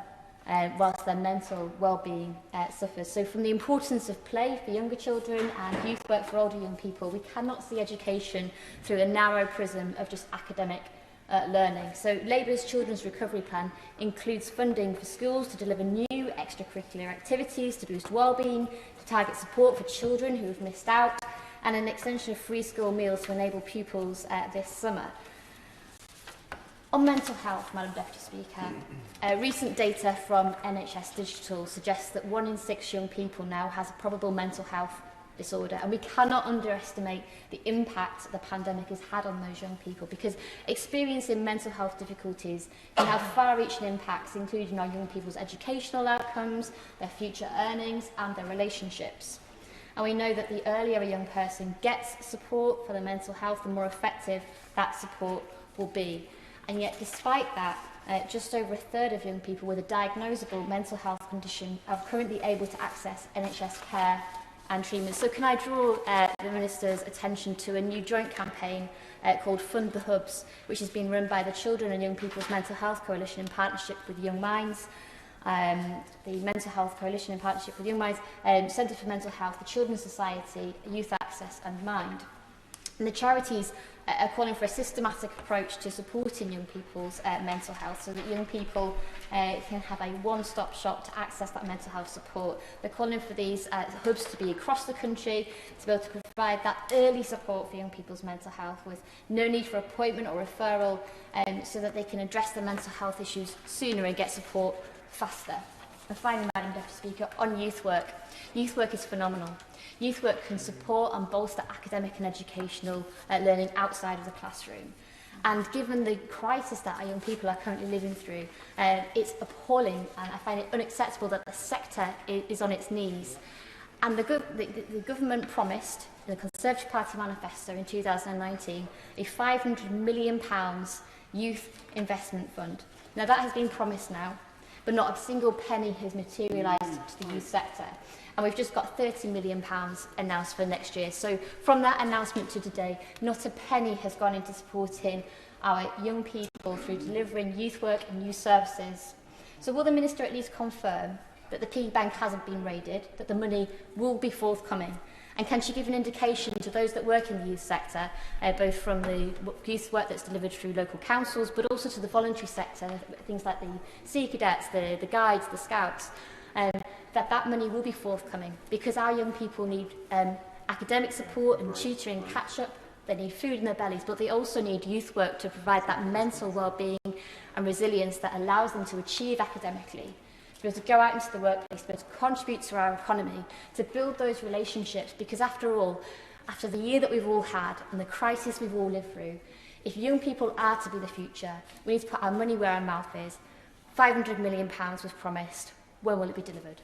whilst their mental well-being suffers. So from the importance of play for younger children and youth work for older young people, we cannot see education through a narrow prism of just academic learning. So Labour's Children's Recovery Plan includes funding for schools to deliver new extracurricular activities to boost well-being, to target support for children who have missed out, and an extension of free school meals to enable pupils this summer. On mental health, Madam Deputy Speaker, recent data from NHS Digital suggests that 1 in 6 young people now has a probable mental health disorder, and we cannot underestimate the impact the pandemic has had on those young people, because experiencing mental health difficulties can have far-reaching impacts, including our young people's educational outcomes, their future earnings and their relationships. And we know that the earlier a young person gets support for their mental health, the more effective that support will be. And yet, despite that, just over a third of young people with a diagnosable mental health condition are currently able to access NHS care and treatment. So can I draw the Minister's attention to a new joint campaign called Fund the Hubs, which has been run by the Children and Young People's Mental Health Coalition in partnership with Young Minds, the Mental Health Coalition in partnership with Young Minds, Centre for Mental Health, the Children's Society, Youth Access and Mind. And the charities are calling for a systematic approach to supporting young people's mental health, so that young people can have a one-stop shop to access that mental health support. They're calling for these hubs to be across the country, to be able to provide that early support for young people's mental health with no need for appointment or referral, so that they can address their mental health issues sooner and get support faster. And finally, Madam Deputy Speaker, on youth work. Youth work is phenomenal. Youth work can support and bolster academic and educational learning outside of the classroom. And given the crisis that our young people are currently living through, it's appalling, and I find it unacceptable that the sector is on its knees. And the government promised, in the Conservative Party manifesto in 2019, a £500 million youth investment fund. Now that has been promised now, but not a single penny has materialised to the youth sector. And we've just got £30 million announced for next year. So from that announcement to today, not a penny has gone into supporting our young people through delivering youth work and youth services. So will the Minister at least confirm that the piggy bank hasn't been raided, that the money will be forthcoming? And can she give an indication to those that work in the youth sector, both from the youth work that's delivered through local councils, but also to the voluntary sector, things like the Sea Cadets, the Guides, the Scouts, that money will be forthcoming, because our young people need academic support and tutoring, catch-up, they need food in their bellies, but they also need youth work to provide that mental well-being and resilience that allows them to achieve academically, to be able to go out into the workplace, to be able to contribute to our economy, to build those relationships, because after all, after the year that we've all had and the crisis we've all lived through, if young people are to be the future, we need to put our money where our mouth is. £500 million was promised. When will it be delivered?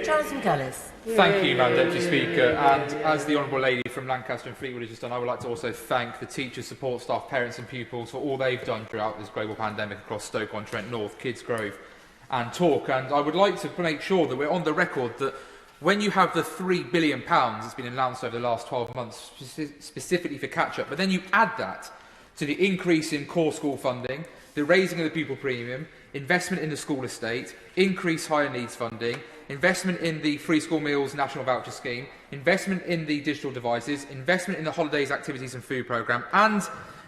Jonathan Gullis. Thank you, Madam Deputy Speaker. And as the Honourable Lady from Lancaster and Fleetwood has just done, I would like to also thank the teachers, support staff, parents and pupils for all they've done throughout this global pandemic across Stoke-on-Trent North, Kidsgrove and Torque. And I would like to make sure that we're on the record that when you have the £3 billion that's been announced over the last 12 months, specifically for catch-up, but then you add that to the increase in core school funding, the raising of the pupil premium, investment in the school estate, increased higher needs funding, investment in the free school meals national voucher scheme, investment in the digital devices, investment in the holidays, activities and food programme, and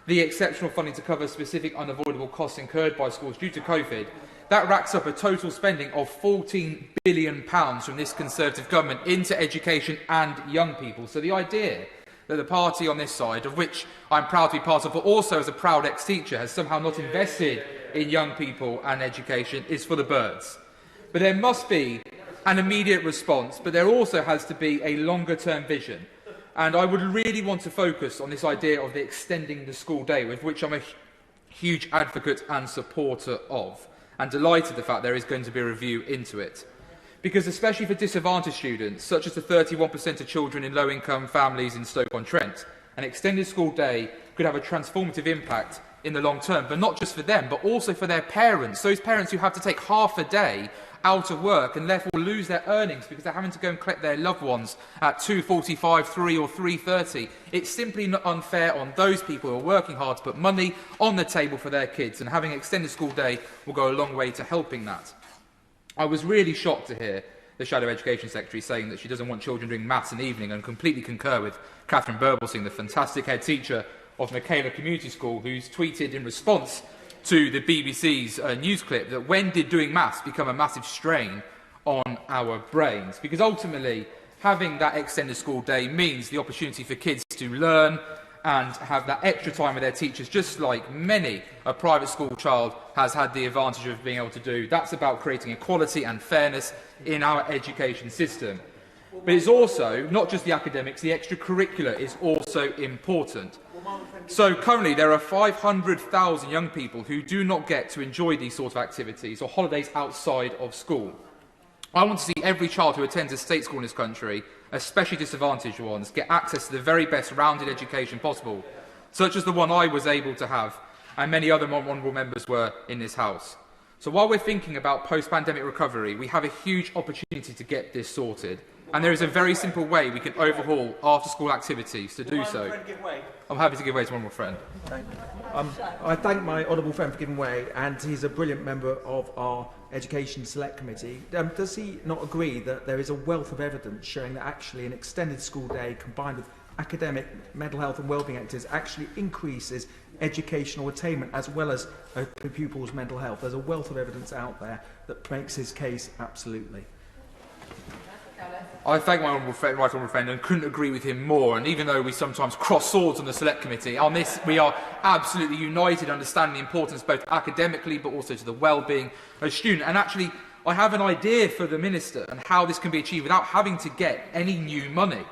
the exceptional funding to cover specific unavoidable costs incurred by schools due to COVID, that racks up a total spending of £14 billion from this Conservative government into education and young people. So the idea that the party on this side, of which I'm proud to be part of, but also as a proud ex-teacher, has somehow not invested in young people and education is for the birds. But there must be an immediate response, but there also has to be a longer-term vision. And I would really want to focus on this idea of the extending the school day, with which I'm a huge advocate and supporter of, and delighted the fact there is going to be a review into it. Because especially for disadvantaged students, such as the 31% of children in low-income families in Stoke-on-Trent, an extended school day could have a transformative impact in the long term, but not just for them, but also for their parents, those parents who have to take half a day out of work and therefore lose their earnings because they're having to go and collect their loved ones at 2:45, 3 or 3:30. It's simply not unfair on those people who are working hard to put money on the table for their kids, and having an extended school day will go a long way to helping that. I was really shocked to hear the Shadow Education Secretary saying that she doesn't want children doing maths in the evening, and completely concur with Catherine Burblesing, the fantastic head teacher of Michaela Community School, who's tweeted in response to the BBC's news clip that when did doing maths become a massive strain on our brains? Because ultimately, having that extended school day means the opportunity for kids to learn and have that extra time with their teachers, just like many a private school child has had the advantage of being able to do. That's about creating equality and fairness in our education system. But it's also, not just the academics, the extracurricular is also important. So currently there are 500,000 young people who do not get to enjoy these sorts of activities or holidays outside of school. I want to see every child who attends a state school in this country, especially disadvantaged ones, get access to the very best rounded education possible, such as the one I was able to have, and many other honourable members were in this House. So while we're thinking about post-pandemic recovery, we have a huge opportunity to get this sorted. And there is a very simple way we can overhaul after-school activities to do so. I'm happy to give way to one more friend. I thank my honourable friend for giving way, and he's a brilliant member of our Education Select Committee. Does he not agree that there is a wealth of evidence showing that actually an extended school day combined with academic, mental health and wellbeing activities actually increases educational attainment as well as a pupil's mental health. There's a wealth of evidence out there that makes his case absolutely. I thank my right honourable friend and couldn't agree with him more. And even though we sometimes cross swords on the Select Committee, on this we are absolutely united, understanding the importance both academically but also to the well-being of a student. And actually, I have an idea for the Minister and how this can be achieved without having to get any new money.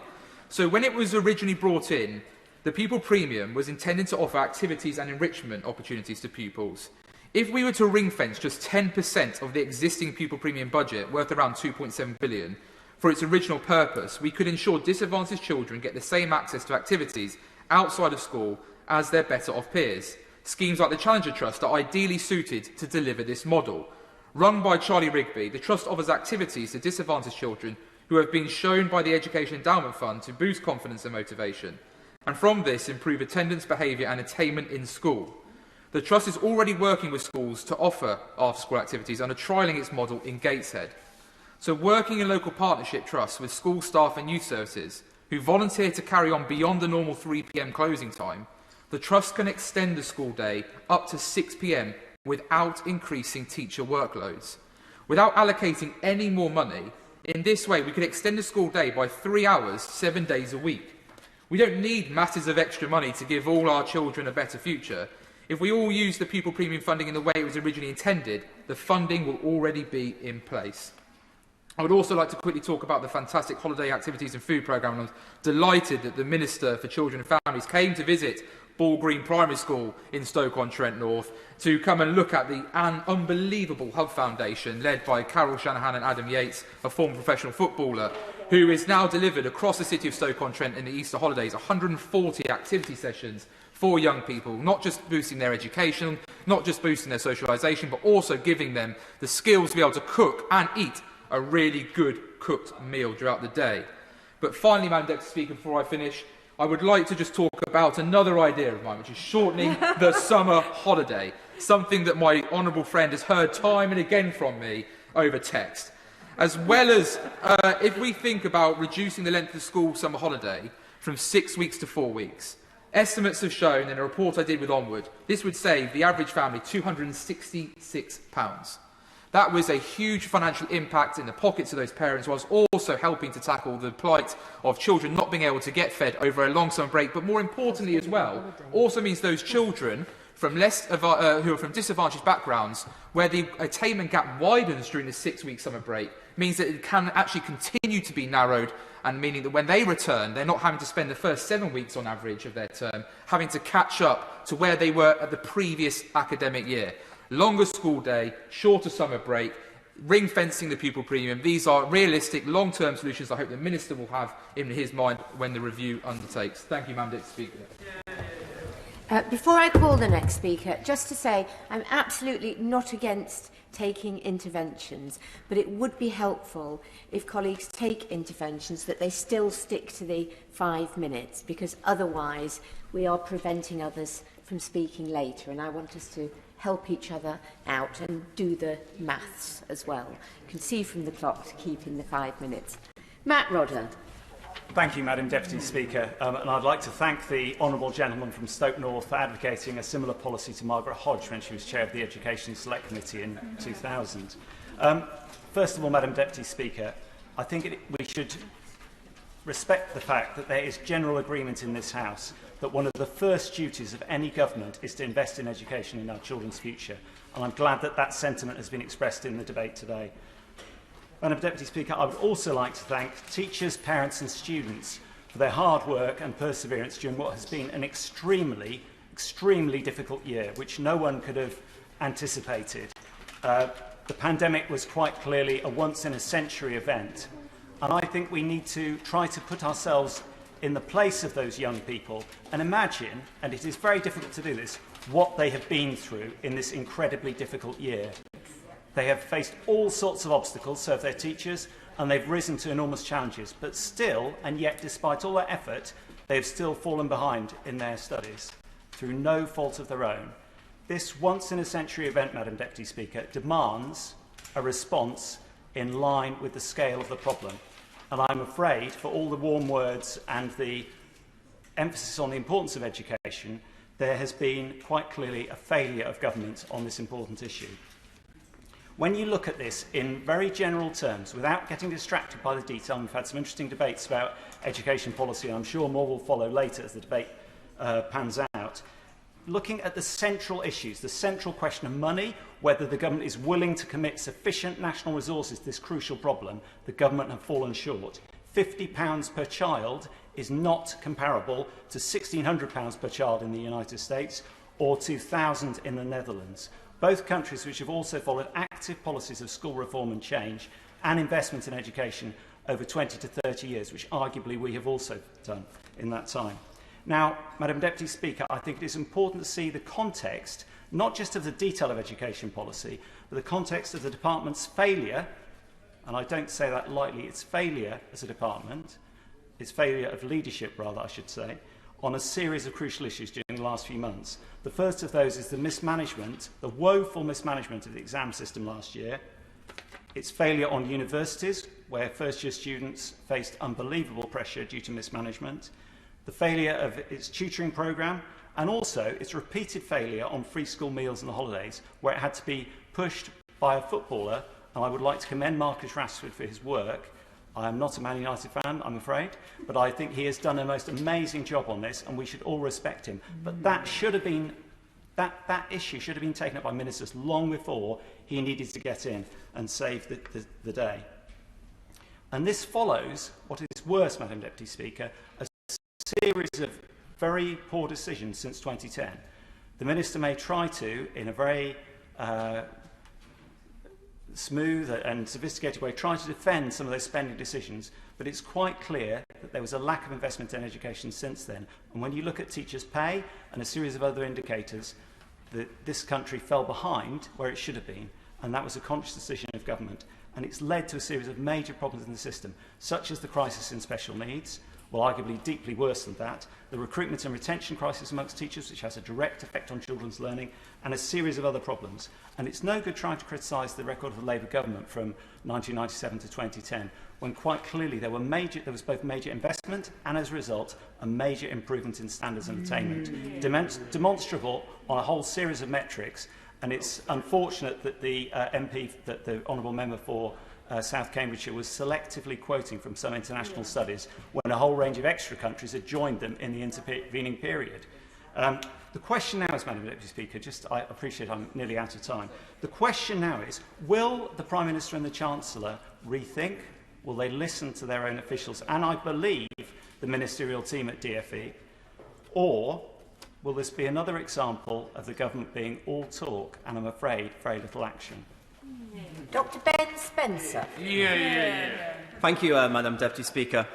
So when it was originally brought in, the pupil premium was intended to offer activities and enrichment opportunities to pupils. If we were to ring-fence just 10% of the existing pupil premium budget, worth around £2.7 billion, for its original purpose, we could ensure disadvantaged children get the same access to activities outside of school as their better-off peers. Schemes like the Challenger Trust are ideally suited to deliver this model. Run by Charlie Rigby, the Trust offers activities to disadvantaged children who have been shown by the Education Endowment Fund to boost confidence and motivation, and from this improve attendance, behaviour and attainment in school. The Trust is already working with schools to offer after-school activities and are trialling its model in Gateshead. So working in local partnership trusts with school staff and youth services who volunteer to carry on beyond the normal 3 p.m. closing time, the Trust can extend the school day up to 6 p.m. without increasing teacher workloads. Without allocating any more money, in this way we could extend the school day by 3 hours, 7 days a week. We don't need masses of extra money to give all our children a better future. If we all use the pupil premium funding in the way it was originally intended, the funding will already be in place. I would also like to quickly talk about the fantastic holiday activities and food programme. I'm delighted that the Minister for Children and Families came to visit Ball Green Primary School in Stoke-on-Trent North to come and look at the unbelievable Hub Foundation led by Carol Shanahan and Adam Yates, a former professional footballer, who is now delivered across the city of Stoke-on-Trent in the Easter holidays 140 activity sessions for young people, not just boosting their education, not just boosting their socialisation, but also giving them the skills to be able to cook and eat a really good cooked meal throughout the day. But finally, Madam Deputy Speaker, before I finish, I would like to just talk about another idea of mine, which is shortening the summer holiday, something that my honourable friend has heard time and again from me over text. As well as, if we think about reducing the length of the school summer holiday from 6 weeks to 4 weeks, estimates have shown in a report I did with Onward, this would save the average family £266. That was a huge financial impact in the pockets of those parents, whilst also helping to tackle the plight of children not being able to get fed over a long summer break. But more importantly as well, also means those children from who are from disadvantaged backgrounds, where the attainment gap widens during the 6-week summer break, means that it can actually continue to be narrowed, and meaning that when they return, they're not having to spend the first 7 weeks on average of their term, having to catch up to where they were at the previous academic year. Longer school day, shorter summer break, ring-fencing the pupil premium. These are realistic, long-term solutions I hope the Minister will have in his mind when the review undertakes. Thank you, Madam Deputy Speaker. Before I call the next speaker, just to say I'm absolutely not against taking interventions, but it would be helpful if colleagues take interventions that they still stick to the 5 minutes, because otherwise we are preventing others from speaking later, and I want us to help each other out and do the maths as well. You can see from the clock to keep in the 5 minutes. Matt Rodder. Thank you, Madam Deputy Speaker, and I'd like to thank the honourable gentleman from Stoke North for advocating a similar policy to Margaret Hodge when she was chair of the Education Select Committee in 2000. First of all, Madam Deputy Speaker, I think we should respect the fact that there is general agreement in this House that one of the first duties of any government is to invest in education in our children's future, and I'm glad that that sentiment has been expressed in the debate today. Madam Deputy Speaker, I would also like to thank teachers, parents and students for their hard work and perseverance during what has been an extremely difficult year, which no one could have anticipated. The pandemic was quite clearly a once-in-a-century event, and I think we need to try to put ourselves in the place of those young people and imagine, and it is very difficult to do this, what they have been through in this incredibly difficult year. They have faced all sorts of obstacles, so have their teachers, and they've risen to enormous challenges, but still, and yet despite all their effort, they have still fallen behind in their studies through no fault of their own. This once-in-a-century event, Madam Deputy Speaker, demands a response in line with the scale of the problem. And I'm afraid, for all the warm words and the emphasis on the importance of education, there has been quite clearly a failure of government on this important issue. When you look at this in very general terms, without getting distracted by the detail, and we've had some interesting debates about education policy, and I'm sure more will follow later as the debate pans out, looking at the central issues, the central question of money, whether the government is willing to commit sufficient national resources to this crucial problem, the government have fallen short. £50 per child is not comparable to £1,600 per child in the United States or £2,000 in the Netherlands. Both countries which have also followed active policies of school reform and change and investment in education over 20 to 30 years, which arguably we have also done in that time. Now, Madam Deputy Speaker, I think it is important to see the context, not just of the detail of education policy, but the context of the department's failure, and I don't say that lightly, it's failure as a department, it's failure of leadership rather, I should say, on a series of crucial issues during the last few months. The first of those is the mismanagement, the woeful mismanagement of the exam system last year. Its failure on universities, where first-year students faced unbelievable pressure due to mismanagement. The failure of its tutoring programme, and also its repeated failure on free school meals and the holidays, where it had to be pushed by a footballer, and I would like to commend Marcus Rashford for his work. I am not a Man United fan, I'm afraid, but I think he has done a most amazing job on this, and we should all respect him. But that should have been, that issue should have been taken up by ministers long before he needed to get in and save the day. And this follows, what is worse, Madam Deputy Speaker, a series of very poor decisions since 2010. The Minister may try to, in a very smooth and sophisticated way, try to defend some of those spending decisions, but it's quite clear that there was a lack of investment in education since then. And when you look at teachers' pay and a series of other indicators, this country fell behind where it should have been, and that was a conscious decision of government. And it's led to a series of major problems in the system, such as the crisis in special needs, well, arguably deeply worse than that, the recruitment and retention crisis amongst teachers, which has a direct effect on children's learning, and a series of other problems. And it's no good trying to criticise the record of the Labour government from 1997 to 2010, when quite clearly there was both major investment and, as a result, a major improvement in standards and attainment, demonstrable on a whole series of metrics. And it's unfortunate that the MP, that the honourable member for South Cambridgeshire was selectively quoting from some international studies when a whole range of extra countries had joined them in the intervening period. The question now is, Madam Deputy Speaker, I appreciate I'm nearly out of time. The question now is, will the Prime Minister and the Chancellor rethink? Will they listen to their own officials? And I believe the ministerial team at DFE, or will this be another example of the government being all talk and, I'm afraid, very little action? Dr. Ben Spencer. Thank you, Madam Deputy Speaker.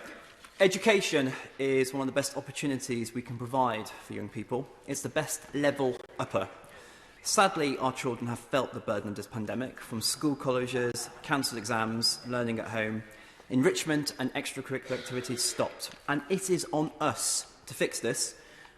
Education is one of the best opportunities we can provide for young people. It's the best level upper. Sadly, our children have felt the burden of this pandemic, from school colleges, cancelled exams, learning at home. Enrichment and extracurricular activities stopped. And it is on us to fix this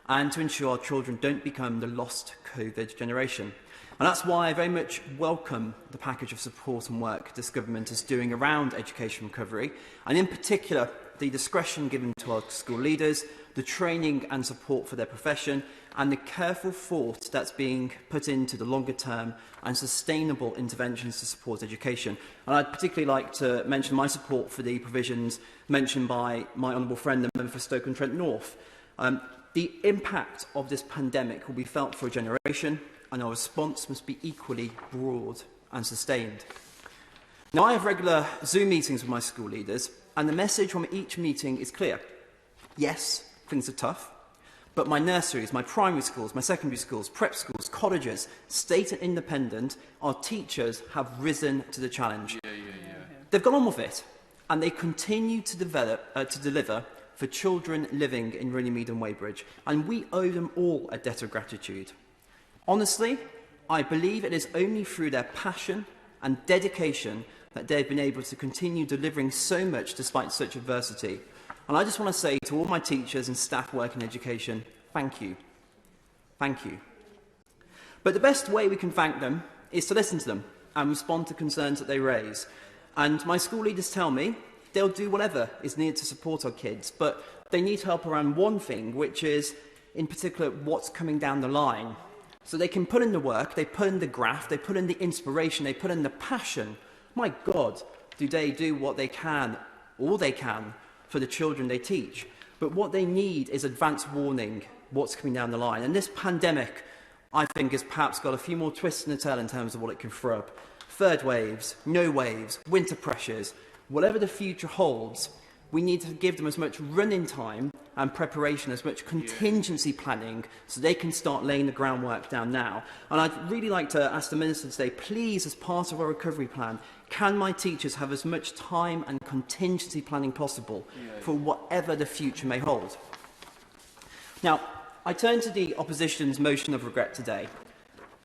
and to ensure our children don't become the lost COVID generation. And that's why I very much welcome the package of support and work this government is doing around education recovery, and in particular the discretion given to our school leaders, the training and support for their profession, and the careful thought that's being put into the longer term and sustainable interventions to support education. And I'd particularly like to mention my support for the provisions mentioned by my honourable friend, the member for Stoke-on-Trent North. The impact of this pandemic will be felt for a generation, and our response must be equally broad and sustained. Now, I have regular Zoom meetings with my school leaders, and the message from each meeting is clear. Yes, things are tough, but my nurseries, my primary schools, my secondary schools, prep schools, colleges, state and independent, our teachers have risen to the challenge. They've gone on with it, and they continue to deliver for children living in Runnymede and Weybridge, and we owe them all a debt of gratitude. Honestly, I believe it is only through their passion and dedication that they've been able to continue delivering so much despite such adversity. And I just want to say to all my teachers and staff working in education, thank you. Thank you. But the best way we can thank them is to listen to them and respond to concerns that they raise. And my school leaders tell me they'll do whatever is needed to support our kids, but they need help around one thing, which is, in particular, what's coming down the line. So they can put in the work, they put in the graft, they put in the inspiration, they put in the passion. My God, do they do what they can, all they can, for the children they teach. But what they need is advance warning what's coming down the line. And this pandemic, I think, has perhaps got a few more twists in the tail in terms of what it can throw up. Third waves, no waves, winter pressures, whatever the future holds, we need to give them as much running time and preparation, as much contingency planning, so they can start laying the groundwork down now. And I'd really like to ask the Minister today, please, as part of our recovery plan, can my teachers have as much time and contingency planning possible for whatever the future may hold? Now, I turn to the opposition's motion of regret today.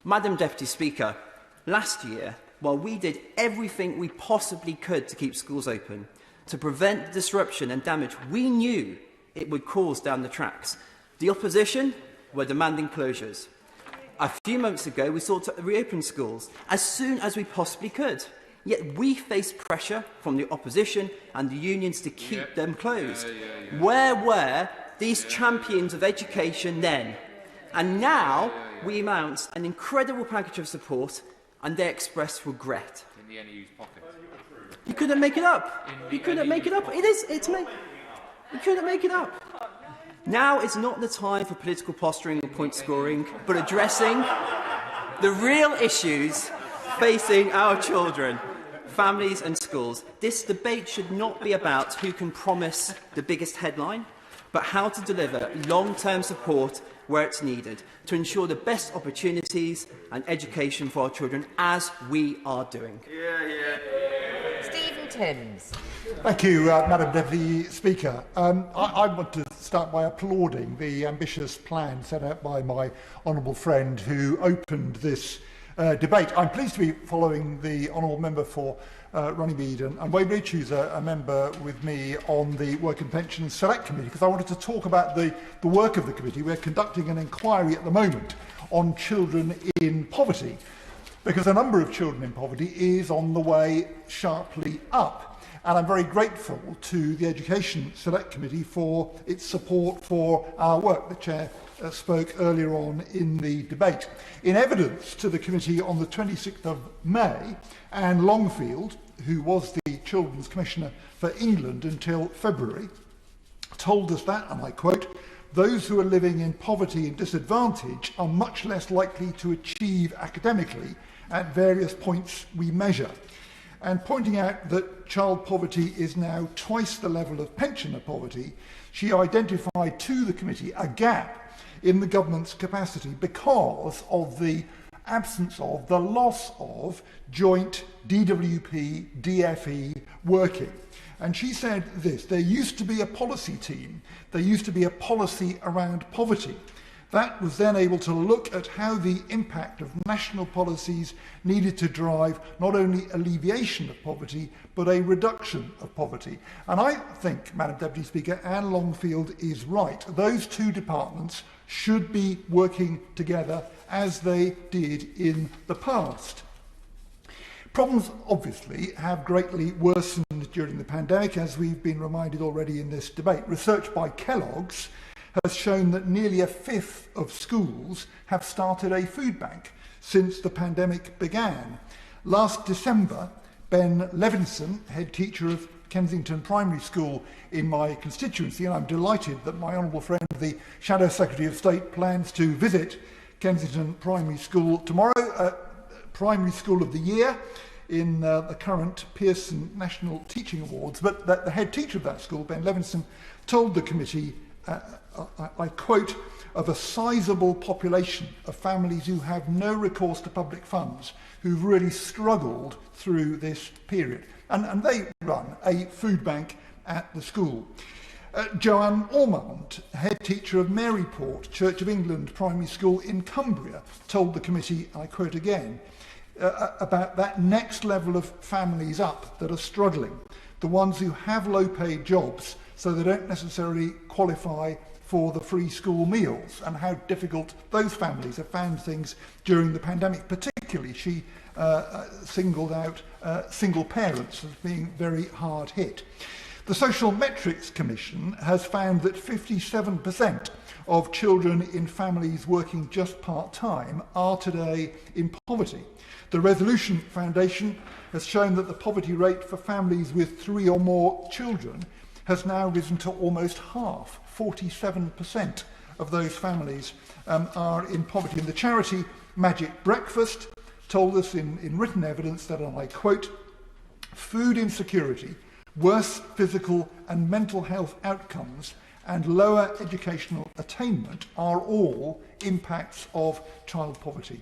Madam Deputy Speaker, last year, while we did everything we possibly could to keep schools open, to prevent the disruption and damage we knew it would cause down the tracks, the opposition were demanding closures. A few months ago, we sought to reopen schools as soon as we possibly could. Yet we faced pressure from the opposition and the unions to keep them closed. Where were these champions of education then? And now we mount an incredible package of support and they express regret. In the NEU's pocket. You couldn't make it up. You couldn't make it up. You couldn't make it up. Now is not the time for political posturing or point scoring, but addressing the real issues facing our children, families and schools. This debate should not be about who can promise the biggest headline, but how to deliver long-term support where it's needed to ensure the best opportunities and education for our children, as we are doing. Stephen Timms. Thank you, Madam Deputy Speaker. I want to start by applauding the ambitious plan set out by my honourable friend who opened this debate. I'm pleased to be following the honourable member for Runnymede and Weybridge, who's a member with me on the Work and Pensions Select Committee, because I wanted to talk about the work of the committee. We're conducting an inquiry at the moment on children in poverty, because the number of children in poverty is on the way sharply up. And I'm very grateful to the Education Select Committee for its support for our work. The Chair spoke earlier on in the debate. In evidence to the committee on the 26th of May, Anne Longfield, who was the Children's Commissioner for England until February, told us that, and I quote, "Those who are living in poverty and disadvantage are much less likely to achieve academically at various points we measure." And pointing out that child poverty is now twice the level of pensioner poverty, she identified to the committee a gap in the government's capacity because of the absence of, the loss of, joint DWP, DFE working. And she said this: there used to be a policy team, there used to be a policy around poverty. That was then able to look at how the impact of national policies needed to drive not only alleviation of poverty, but a reduction of poverty. And I think, Madam Deputy Speaker, Anne Longfield is right. Those two departments should be working together as they did in the past. Problems, obviously, have greatly worsened during the pandemic, as we've been reminded already in this debate. Research by Kellogg's has shown that nearly a fifth of schools have started a food bank since the pandemic began. Last December, Ben Levinson, head teacher of Kensington Primary School in my constituency, and I'm delighted that my honourable friend, the Shadow Secretary of State, plans to visit Kensington Primary School tomorrow, Primary School of the Year in the current Pearson National Teaching Awards. But the head teacher of that school, Ben Levinson, told the committee, I quote, "of a sizable population of families who have no recourse to public funds, who've really struggled through this period." And they run a food bank at the school. Joanne Ormond, head teacher of Maryport Church of England Primary School in Cumbria, told the committee, I quote again, about that next level of families up that are struggling, the ones who have low-paid jobs, so they don't necessarily qualify for the free school meals, and how difficult those families have found things during the pandemic. Particularly, she singled out single parents as being very hard hit. The Social Metrics Commission has found that 57% of children in families working just part-time are today in poverty. The Resolution Foundation has shown that the poverty rate for families with 3 or more children has now risen to almost half. 47% of those families are in poverty. And the charity Magic Breakfast told us in written evidence that, and I quote, "Food insecurity, worse physical and mental health outcomes, and lower educational attainment are all impacts of child poverty."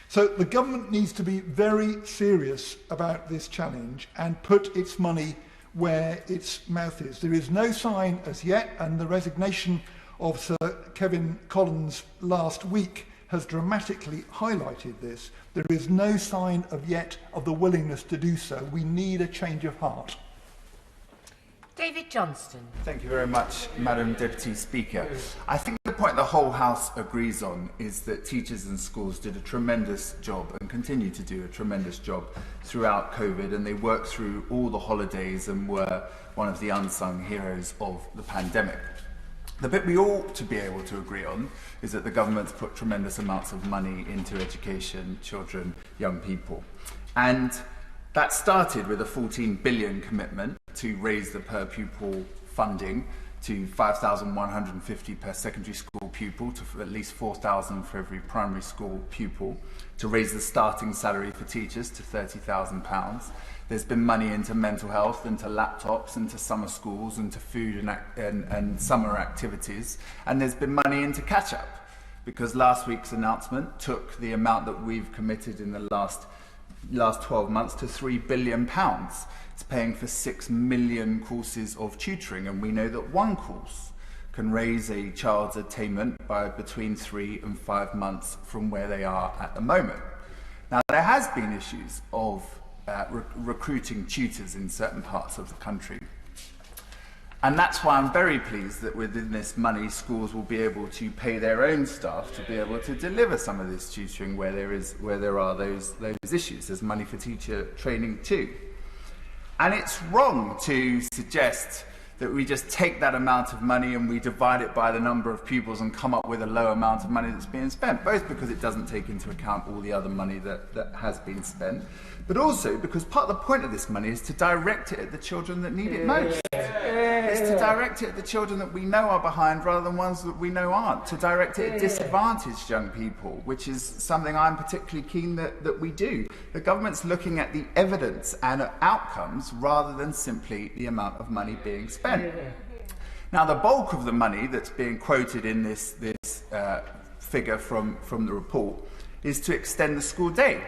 So the government needs to be very serious about this challenge and put its money where its mouth is. There is no sign as yet, and the resignation of Sir Kevin Collins last week has dramatically highlighted this. There is no sign yet of the willingness to do so. We need a change of heart. David Johnston. Thank you very much, Madam Deputy Speaker. I think the point the whole House agrees on is that teachers and schools did a tremendous job and continue to do a tremendous job throughout COVID, and they worked through all the holidays and were one of the unsung heroes of the pandemic. The bit we ought to be able to agree on is that the government's put tremendous amounts of money into education, children, young people. And that started with a 14 billion commitment to raise the per pupil funding to 5,150 per secondary school pupil, to at least 4,000 for every primary school pupil, to raise the starting salary for teachers to £30,000. There's been money into mental health, into laptops, into summer schools, into food and summer activities. And there's been money into catch-up, because last week's announcement took the amount that we've committed in the last 12 months to £3 billion. It's paying for 6 million courses of tutoring, and we know that one course can raise a child's attainment by between 3 and 5 months from where they are at the moment. Now, there has been issues of recruiting tutors in certain parts of the country. And that's why I'm very pleased that within this money, schools will be able to pay their own staff to be able to deliver some of this tutoring where there are those issues. There's money for teacher training too. And it's wrong to suggest that we just take that amount of money and we divide it by the number of pupils and come up with a low amount of money that's being spent, both because it doesn't take into account all the other money that has been spent, but also because part of the point of this money is to direct it at the children that need it most. It's to direct it at the children that we know are behind rather than ones that we know aren't, to direct it at disadvantaged young people, which is something I'm particularly keen that we do. The government's looking at the evidence and outcomes rather than simply the amount of money being spent. Now, the bulk of the money that's being quoted in this figure from the report is to extend the school day.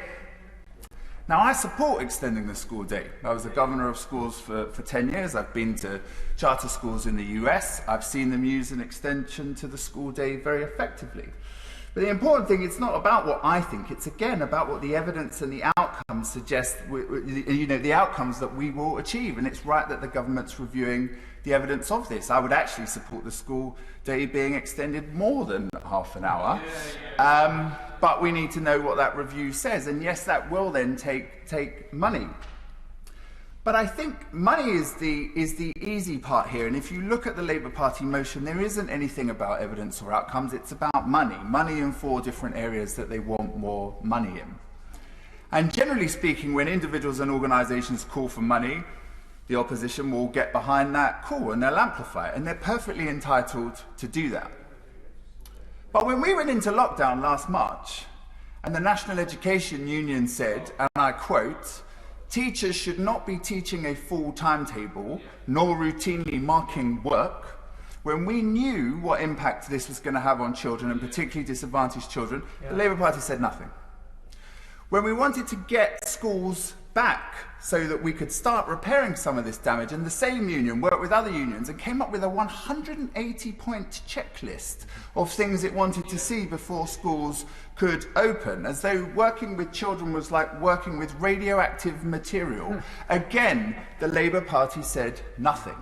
Now, I support extending the school day. I was the governor of schools for 10 years. I've been to charter schools in the US. I've seen them use an extension to the school day very effectively. But the important thing, it's not about what I think. It's, again, about what the evidence and the outcomes suggest, the outcomes that we will achieve. And it's right that the government's reviewing the evidence of this. I would actually support the school day being extended more than half an hour. But we need to know what that review says. And yes, that will then take money. But I think money is the easy part here. And if you look at the Labour Party motion, there isn't anything about evidence or outcomes. It's about money. Money in 4 different areas that they want more money in. And generally speaking, when individuals and organisations call for money, the opposition will get behind that call and they'll amplify it. And they're perfectly entitled to do that. But when we went into lockdown last March, and the National Education Union said, and I quote, "Teachers should not be teaching a full timetable, nor routinely marking work," when we knew what impact this was going to have on children, and particularly disadvantaged children, the Labour Party said nothing. When we wanted to get schools back so that we could start repairing some of this damage, and the same union worked with other unions and came up with a 180-point checklist of things it wanted to see before schools could open, as though working with children was like working with radioactive material. Again, the Labour Party said nothing.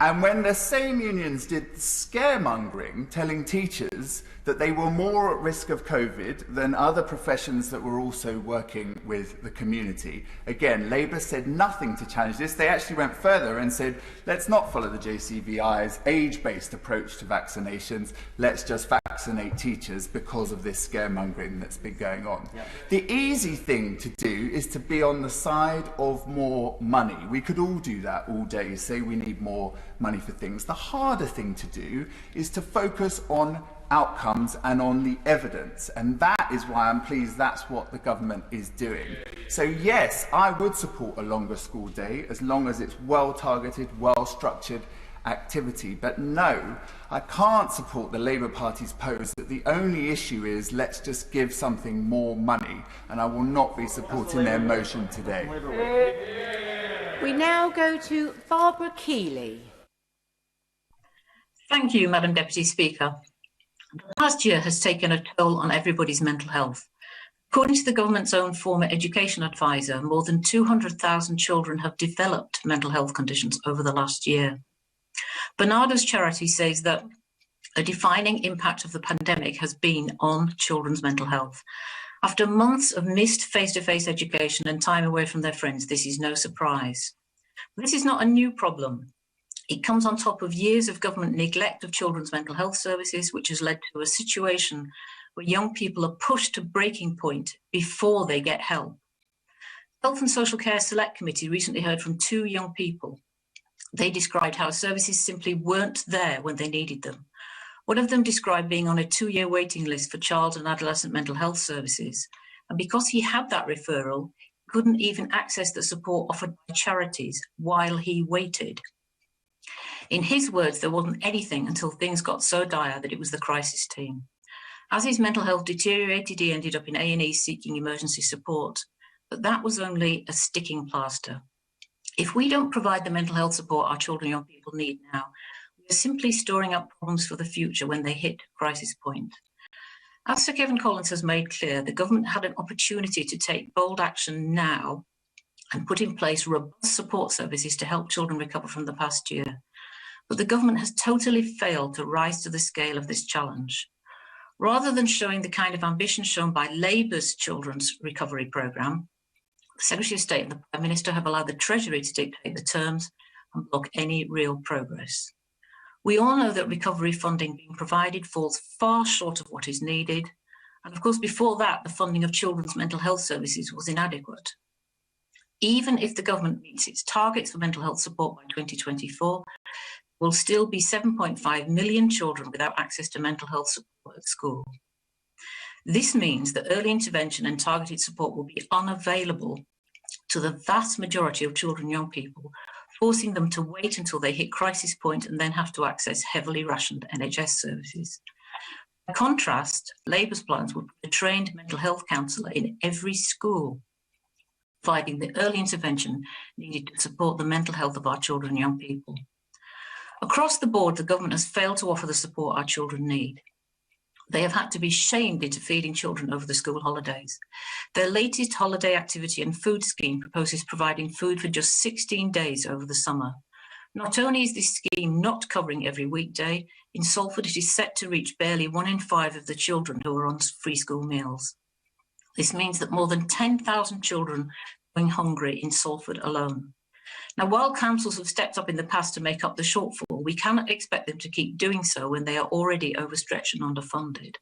And when the same unions did scaremongering, telling teachers that they were more at risk of COVID than other professions that were also working with the community, again, Labour said nothing to challenge this. They actually went further and said, let's not follow the JCVI's age-based approach to vaccinations. Let's just vaccinate teachers because of this scaremongering that's been going on. Yeah. The easy thing to do is to be on the side of more money. We could all do that all day, say we need more money for things. The harder thing to do is to focus on outcomes and on the evidence, and that is why I'm pleased that's what the government is doing. So yes, I would support a longer school day as long as it's well targeted, well structured activity, but no, I can't support the Labour Party's pose that the only issue is let's just give something more money, and I will not be supporting their motion today. We now go to Barbara Keeley. Thank you, Madam Deputy Speaker. The past year has taken a toll on everybody's mental health. According to the government's own former education advisor, more than 200,000 children have developed mental health conditions over the last year. Bernardo's charity says that a defining impact of the pandemic has been on children's mental health. After months of missed face-to-face education and time away from their friends, this is no surprise. This is not a new problem. It comes on top of years of government neglect of children's mental health services, which has led to a situation where young people are pushed to breaking point before they get help. Health and Social Care Select Committee recently heard from 2 young people. They described how services simply weren't there when they needed them. One of them described being on a 2-year waiting list for child and adolescent mental health services. And because he had that referral, he couldn't even access the support offered by charities while he waited. In his words, there wasn't anything until things got so dire that it was the crisis team. As his mental health deteriorated, he ended up in A&E seeking emergency support. But that was only a sticking plaster. If we don't provide the mental health support our children and young people need now, we are simply storing up problems for the future when they hit crisis point. As Sir Kevin Collins has made clear, the government had an opportunity to take bold action now and put in place robust support services to help children recover from the past year. But the government has totally failed to rise to the scale of this challenge. Rather than showing the kind of ambition shown by Labour's Children's Recovery Programme, the Secretary of State and the Prime Minister have allowed the Treasury to dictate the terms and block any real progress. We all know that recovery funding being provided falls far short of what is needed. And of course, before that, the funding of children's mental health services was inadequate. Even if the government meets its targets for mental health support by 2024, will still be 7.5 million children without access to mental health support at school. This means that early intervention and targeted support will be unavailable to the vast majority of children and young people, forcing them to wait until they hit crisis point and then have to access heavily rationed NHS services. By contrast, Labour's plans would put a trained mental health counsellor in every school, providing the early intervention needed to support the mental health of our children and young people. Across the board, the government has failed to offer the support our children need. They have had to be shamed into feeding children over the school holidays. Their latest holiday activity and food scheme proposes providing food for just 16 days over the summer. Not only is this scheme not covering every weekday, in Salford it is set to reach barely 1 in 5 of the children who are on free school meals. This means that more than 10,000 children are going hungry in Salford alone. Now, while councils have stepped up in the past to make up the shortfall, we cannot expect them to keep doing so when they are already overstretched and underfunded.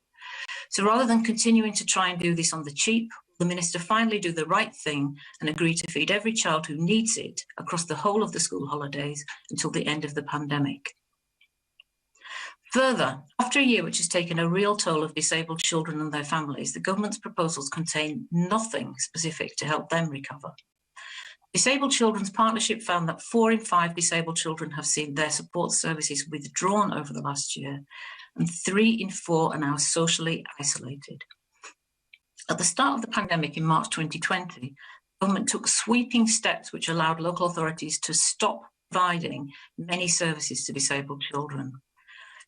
So rather than continuing to try and do this on the cheap, the Minister finally do the right thing and agree to feed every child who needs it across the whole of the school holidays until the end of the pandemic. Further, after a year which has taken a real toll of disabled children and their families, the government's proposals contain nothing specific to help them recover. Disabled Children's Partnership found that 4 in 5 disabled children have seen their support services withdrawn over the last year, and 3 in 4 are now socially isolated. At the start of the pandemic in March 2020, the government took sweeping steps which allowed local authorities to stop providing many services to disabled children.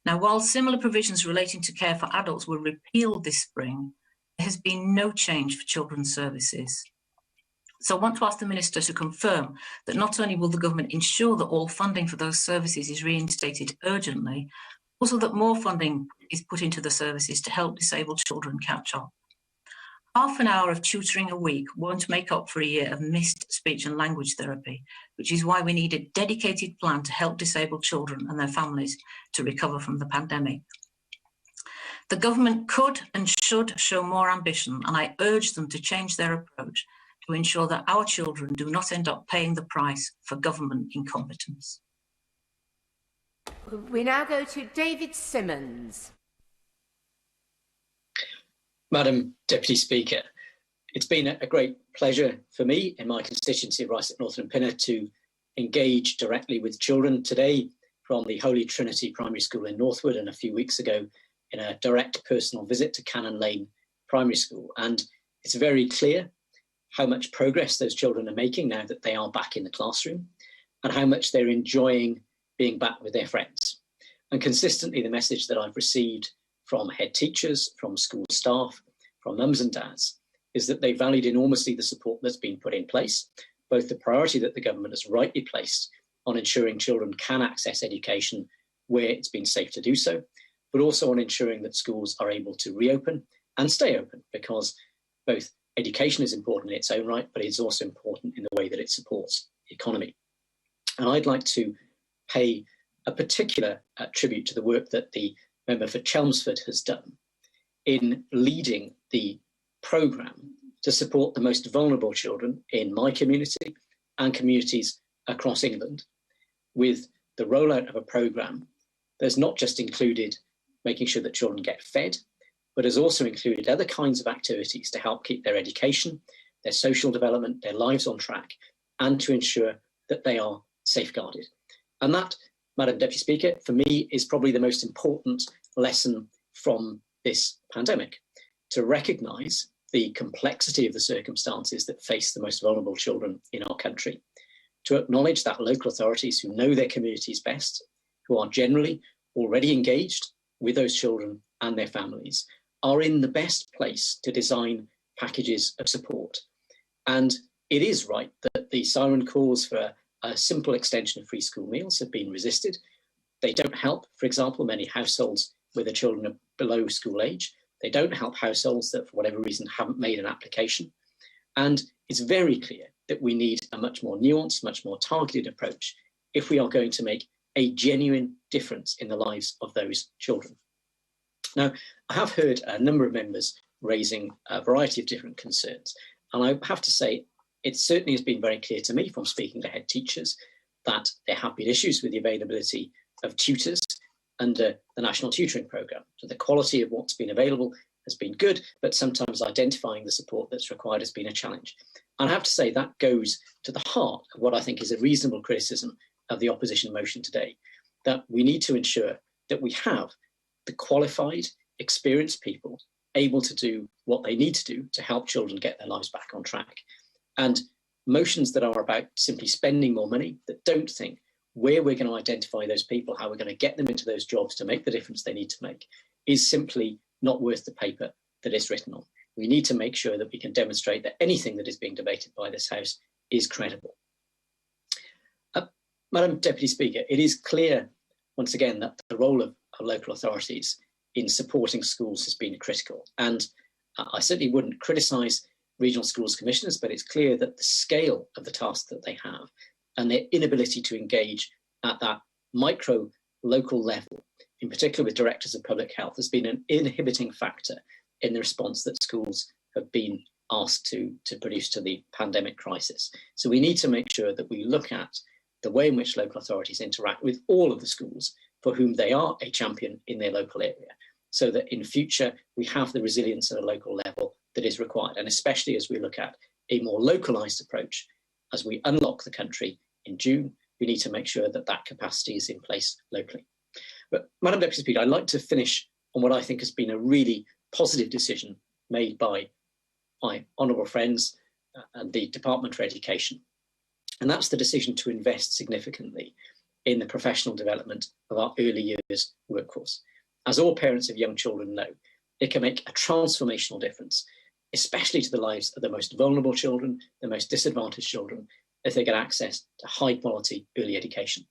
Now, while similar provisions relating to care for adults were repealed this spring, there has been no change for children's services. So I want to ask the Minister to confirm that not only will the government ensure that all funding for those services is reinstated urgently, also that more funding is put into the services to help disabled children catch up. Half an hour of tutoring a week won't make up for a year of missed speech and language therapy, which is why we need a dedicated plan to help disabled children and their families to recover from the pandemic. The government could and should show more ambition, and I urge them to change their approach to ensure that our children do not end up paying the price for government incompetence. We now go to David Simmons. Madam Deputy Speaker, it's been a great pleasure for me in my constituency of Rice at Northern Pinner to engage directly with children today from the Holy Trinity Primary School in Northwood, and a few weeks ago in a direct personal visit to Cannon Lane Primary School. And it's very clear how much progress those children are making now that they are back in the classroom, and how much they're enjoying being back with their friends. And consistently the message that I've received from head teachers, from school staff, from mums and dads, is that they valued enormously the support that's been put in place, both the priority that the government has rightly placed on ensuring children can access education where it's been safe to do so, but also on ensuring that schools are able to reopen and stay open, because both education is important in its own right, but it's also important in the way that it supports the economy. And I'd like to pay a particular tribute to the work that the member for Chelmsford has done in leading the programme to support the most vulnerable children in my community and communities across England, with the rollout of a programme that's not just included making sure that children get fed, but has also included other kinds of activities to help keep their education, their social development, their lives on track, and to ensure that they are safeguarded. And that, Madam Deputy Speaker, for me is probably the most important lesson from this pandemic, to recognise the complexity of the circumstances that face the most vulnerable children in our country, to acknowledge that local authorities who know their communities best, who are generally already engaged with those children and their families, are in the best place to design packages of support. And it is right that the siren calls for a simple extension of free school meals have been resisted. They don't help, for example, many households where the children are below school age. They don't help households that, for whatever reason, haven't made an application. And it's very clear that we need a much more nuanced, much more targeted approach if we are going to make a genuine difference in the lives of those children. Now, I have heard a number of members raising a variety of different concerns, and I have to say it certainly has been very clear to me from speaking to head teachers that there have been issues with the availability of tutors under the National Tutoring Programme. So the quality of what's been available has been good, but sometimes identifying the support that's required has been a challenge. And I have to say that goes to the heart of what I think is a reasonable criticism of the opposition motion today, that we need to ensure that we have the qualified, experienced people able to do what they need to do to help children get their lives back on track. And motions that are about simply spending more money, that don't think where we're going to identify those people, how we're going to get them into those jobs to make the difference they need to make, is simply not worth the paper that it's written on. We need to make sure that we can demonstrate that anything that is being debated by this House is credible. Madam Deputy Speaker, it is clear, once again, that the role of local authorities in supporting schools has been critical. And I certainly wouldn't criticise regional schools commissioners, but it's clear that the scale of the task that they have and their inability to engage at that micro local level, in particular with directors of public health, has been an inhibiting factor in the response that schools have been asked to produce to the pandemic crisis. So we need to make sure that we look at the way in which local authorities interact with all of the schools for whom they are a champion in their local area, so that in future we have the resilience at a local level that is required, and especially as we look at a more localised approach as we unlock the country in June, we need to make sure that that capacity is in place locally. But Madam Deputy Speaker, I'd like to finish on what I think has been a really positive decision made by my honourable friends and the Department for Education. And that's the decision to invest significantly in the professional development of our early years workforce. As all parents of young children know, it can make a transformational difference especially to the lives of the most vulnerable children, the most disadvantaged children, if they get access to high quality early education.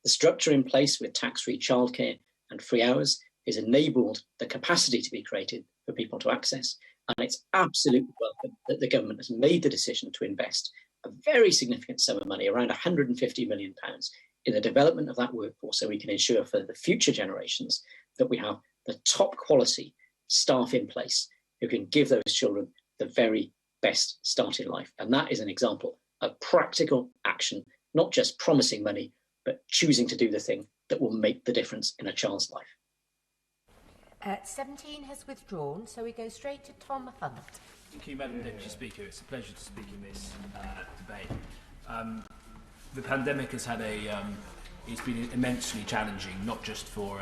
The structure in place with tax-free childcare and free hours has enabled the capacity to be created for people to access. And it's absolutely welcome that the government has made the decision to invest a very significant sum of money, around £150 million, in the development of that workforce, so we can ensure for the future generations that we have the top quality staff in place who can give those children the very best start in life. And that is an example of practical action, not just promising money, but choosing to do the thing that will make the difference in a child's life. 17 has withdrawn, so we go straight to Tom Hunt. Thank you, Madam Deputy Speaker. It's a pleasure to speak in this debate. The pandemic has had it's been immensely challenging, not just for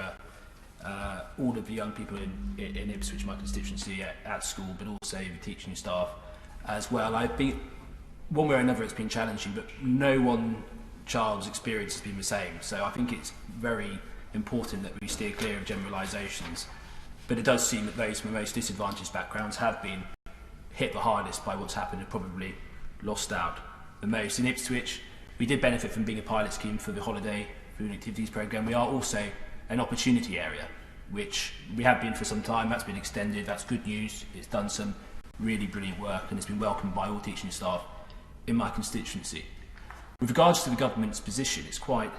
all of the young people in Ipswich, my constituency, at school, but also the teaching staff as well. One way or another, it's been challenging, but no one child's experience has been the same. So I think it's very important that we steer clear of generalisations. But it does seem that those from the most disadvantaged backgrounds have been hit the hardest by what's happened and probably lost out the most. In Ipswich, we did benefit from being a pilot scheme for the holiday food and activities programme. We are also an opportunity area, which we have been for some time. That's been extended. That's good news. It's done some really brilliant work and it's been welcomed by all teaching staff in my constituency. With regards to the government's position, it's quite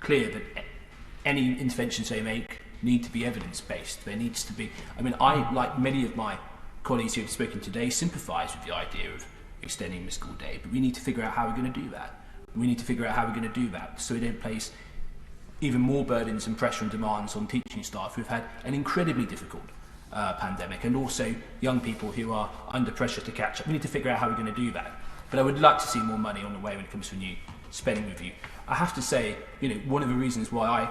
clear that any interventions they make need to be evidence-based. There needs to be... I, like many of my colleagues who have spoken today, sympathise with the idea of extending the school day, but we need to figure out how we're going to do that. We need to figure out how we're going to do that so we don't place even more burdens and pressure and demands on teaching staff who've had an incredibly difficult pandemic, and also young people who are under pressure to catch up. We need to figure out how we're going to do that. But I would like to see more money on the way when it comes to a new spending review. I have to say, one of the reasons why I,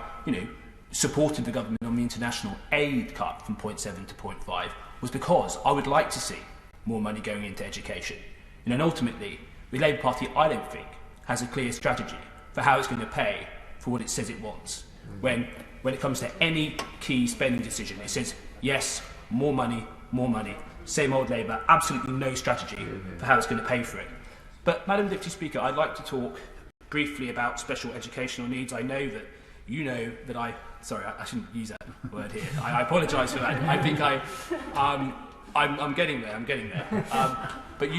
supported the government on the international aid cut from 0.7 to 0.5 was because I would like to see more money going into education. And ultimately, the Labour Party, I don't think, has a clear strategy for how it's going to pay for what it says it wants. When it comes to any key spending decision, it says, yes, more money, same old Labour, absolutely no strategy for how it's going to pay for it. But, Madam Deputy Speaker, I'd like to talk briefly about special educational needs. I know that you know that I shouldn't use that word here. I apologise for that. I think I'm getting there. But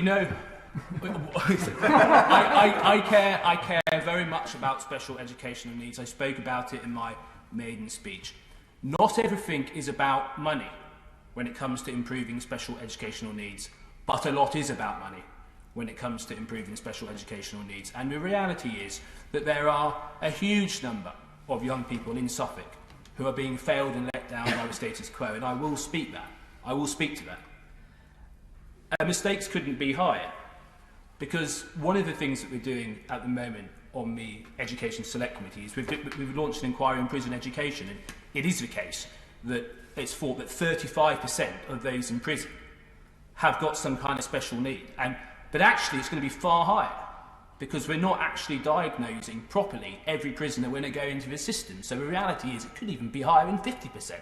I care very much about special educational needs. I spoke about it in my maiden speech. Not everything is about money when it comes to improving special educational needs, but a lot is about money when it comes to improving special educational needs. And the reality is that there are a huge number of young people in Suffolk who are being failed and let down by the status quo, and I will speak to that. Mistakes couldn't be higher, because one of the things that we're doing at the moment on the Education Select Committee is we've launched an inquiry on prison education, and it is the case that it's thought that 35% of those in prison have got some kind of special need, but actually it's going to be far higher, because we're not actually diagnosing properly every prisoner when they go into the system. So the reality is it could even be higher than 50%.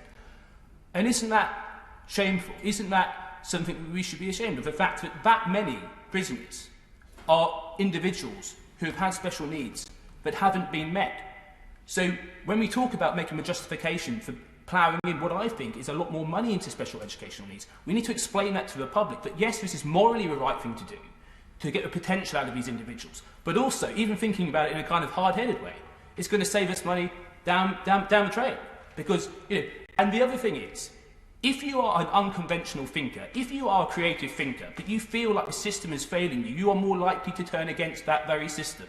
And isn't that shameful? Isn't that something that we should be ashamed of? The fact that many prisoners are individuals who have had special needs but haven't been met. So when we talk about making a justification for ploughing in what I think is a lot more money into special educational needs, we need to explain that to the public, that yes, this is morally the right thing to do, to get the potential out of these individuals, but also, even thinking about it in a kind of hard-headed way, it's going to save us money down the train. Because, and the other thing is, if you are an unconventional thinker, if you are a creative thinker, but you feel like the system is failing you, you are more likely to turn against that very system.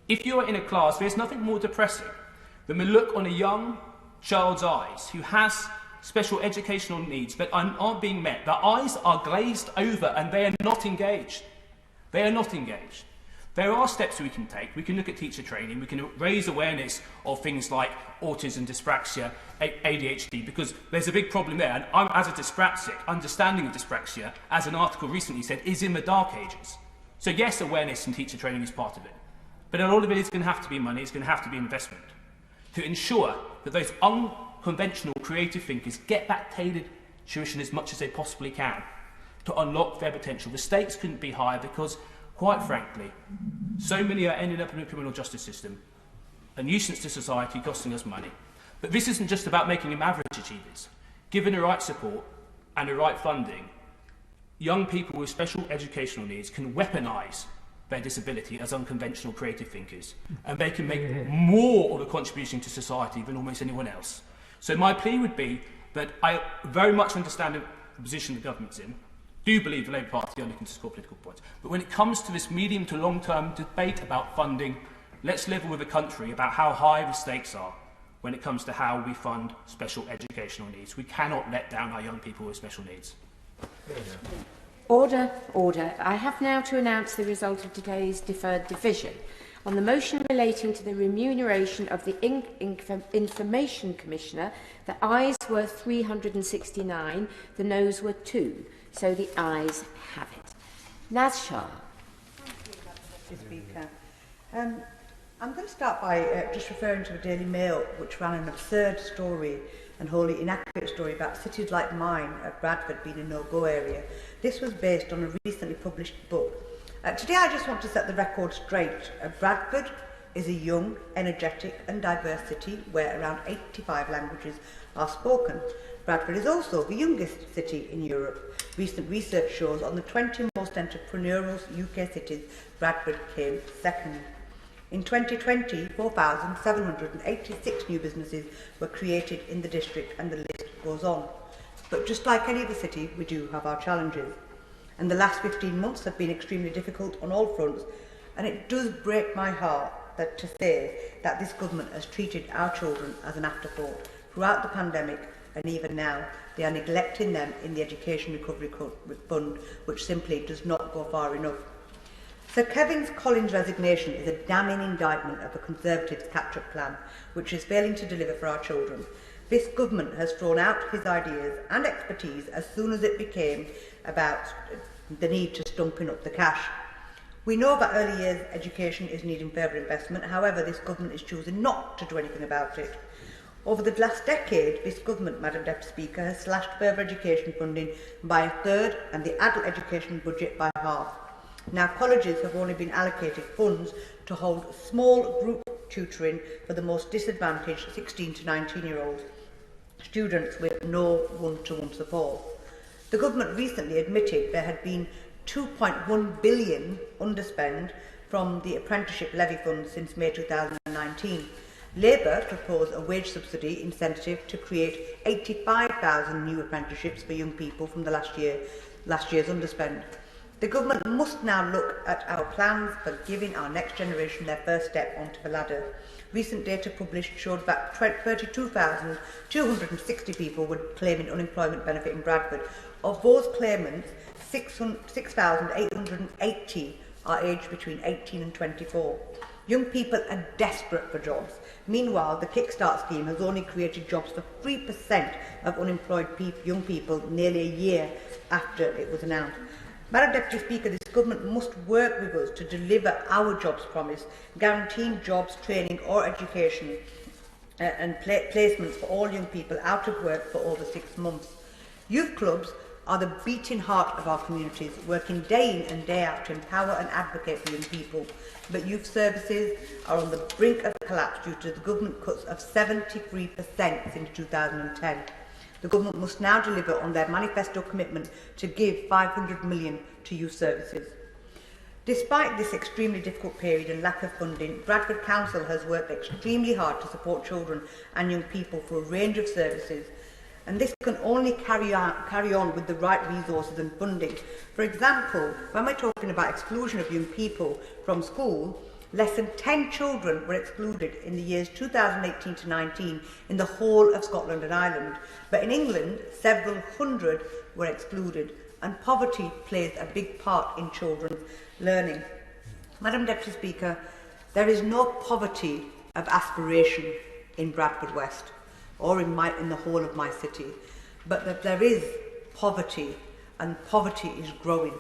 If you are in a class, there's nothing more depressing than the look on a young child's eyes who has special educational needs but aren't being met. Their eyes are glazed over and they are not engaged. They are not engaged. There are steps we can take. We can look at teacher training. We can raise awareness of things like autism, dyspraxia, ADHD, because there's a big problem there. And I'm, as a dyspraxic, understanding of dyspraxia, as an article recently said, is in the dark ages. So yes, awareness and teacher training is part of it. But a lot of it is going to have to be money. It's going to have to be investment to ensure that those unconventional creative thinkers get that tailored tuition as much as they possibly can. to unlock their potential. The stakes couldn't be higher because, quite frankly, so many are ending up in the criminal justice system, a nuisance to society, costing us money. But this isn't just about making them average achievers. Given the right support and the right funding, young people with special educational needs can weaponise their disability as unconventional creative thinkers, and they can make more of a contribution to society than almost anyone else. So my plea would be that I very much understand the position the government's in, do believe the Labour Party only can score political points, but when it comes to this medium to long-term debate about funding, let's level with the country about how high the stakes are when it comes to how we fund special educational needs. We cannot let down our young people with special needs. Order, order. I have now to announce the result of today's deferred division. On the motion relating to the remuneration of the Information Commissioner, the ayes were 369, the noes were 2. So the ayes have it. Naz Shah. Thank you, Speaker. I'm going to start by just referring to the Daily Mail, which ran an absurd story and wholly inaccurate story about cities like mine at Bradford being a no-go area. This was based on a recently published book. Today I just want to set the record straight. Bradford is a young, energetic and diverse city where around 85 languages are spoken. Bradford is also the youngest city in Europe. Recent research shows on the 20 most entrepreneurial UK cities, Bradford came second. In 2020, 4,786 new businesses were created in the district, and the list goes on. But just like any other city, we do have our challenges. And the last 15 months have been extremely difficult on all fronts, and it does break my heart to say that this government has treated our children as an afterthought. Throughout the pandemic, and even now, they are neglecting them in the Education Recovery Fund, which simply does not go far enough. Sir Kevin Collins' resignation is a damning indictment of the Conservatives' catch-up plan, which is failing to deliver for our children. This government has thrown out his ideas and expertise as soon as it became about the need to stumping up the cash. We know that early years education is needing further investment. However, this government is choosing not to do anything about it. Over the last decade, this government, Madam Deputy Speaker, has slashed further education funding by a third and the adult education budget by half. Now, colleges have only been allocated funds to hold small group tutoring for the most disadvantaged 16 to 19-year-olds, students with no one-to-one support. The government recently admitted there had been £2.1 billion underspend from the apprenticeship levy fund since May 2019. Labour proposed a wage subsidy incentive to create 85,000 new apprenticeships for young people from the last year's underspend. The government must now look at our plans for giving our next generation their first step onto the ladder. Recent data published showed that 32,260 people were claiming unemployment benefit in Bradford. Of those claimants, 6,880 are aged between 18 and 24. Young people are desperate for jobs. Meanwhile, the Kickstart scheme has only created jobs for 3% of unemployed young people nearly a year after it was announced. Madam Deputy Speaker, this government must work with us to deliver our jobs promise, guaranteeing jobs, training or education and placements for all young people out of work for over 6 months. Youth clubs are the beating heart of our communities, working day in and day out to empower and advocate for young people. But youth services are on the brink of collapse due to the government cuts of 73% since 2010. The government must now deliver on their manifesto commitment to give £500 million to youth services. Despite this extremely difficult period and lack of funding, Bradford Council has worked extremely hard to support children and young people for a range of services, and this can only carry on with the right resources and funding. For example, when we're talking about exclusion of young people from school, less than 10 children were excluded in the years 2018 to 19 in the whole of Scotland and Ireland. But in England, several hundred were excluded, and poverty plays a big part in children's learning. Madam Deputy Speaker, there is no poverty of aspiration in Bradford West or in the whole of my city, but that there is poverty, and poverty is growing.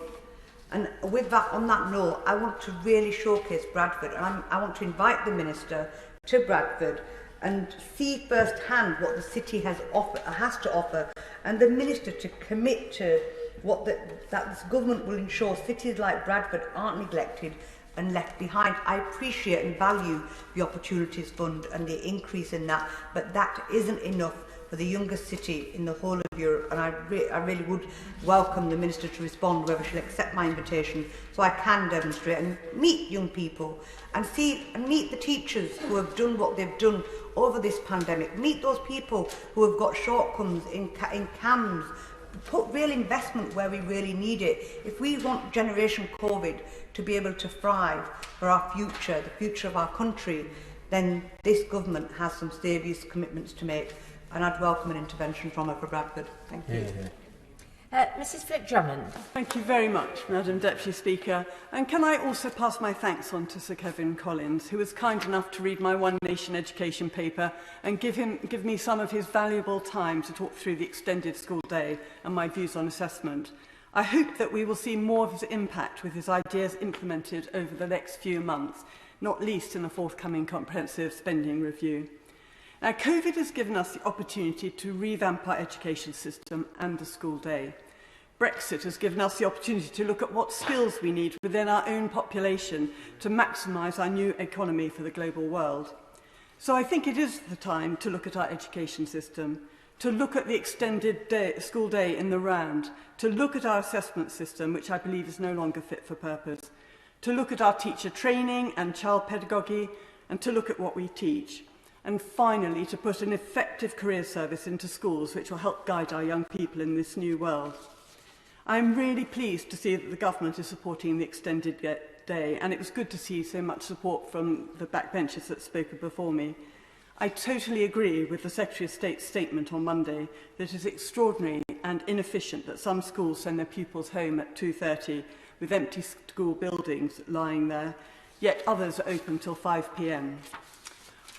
And with that, on that note, I want to really showcase Bradford, and I want to invite the Minister to Bradford and see firsthand what the city has to offer, and the Minister to commit to that this government will ensure cities like Bradford aren't neglected and left behind. I appreciate and value the Opportunities Fund and the increase in that, but that isn't enough for the youngest city in the whole of Europe, and I really would welcome the Minister to respond whether she'll accept my invitation so I can demonstrate and meet young people and meet the teachers who have done what they've done over this pandemic, meet those people who have got shortcomings in CAMS, put real investment where we really need it. If we want Generation COVID to be able to thrive for our future, the future of our country, then this government has some serious commitments to make, and I'd welcome an intervention from her for Bradford. Thank you. Mrs Flick-Drummond. Thank you very much, Madam Deputy Speaker. And can I also pass my thanks on to Sir Kevin Collins, who was kind enough to read my One Nation education paper and give me some of his valuable time to talk through the extended school day and my views on assessment. I hope that we will see more of his impact with his ideas implemented over the next few months, not least in the forthcoming comprehensive spending review. Now, COVID has given us the opportunity to revamp our education system and the school day. Brexit has given us the opportunity to look at what skills we need within our own population to maximise our new economy for the global world. So I think it is the time to look at our education system, to look at the extended school day in the round, to look at our assessment system, which I believe is no longer fit for purpose, to look at our teacher training and child pedagogy, and to look at what we teach. And finally, to put an effective career service into schools which will help guide our young people in this new world. I'm really pleased to see that the government is supporting the extended day, and it was good to see so much support from the backbenchers that spoke before me. I totally agree with the Secretary of State's statement on Monday that it is extraordinary and inefficient that some schools send their pupils home at 2:30 with empty school buildings lying there, yet others are open till 5 p.m.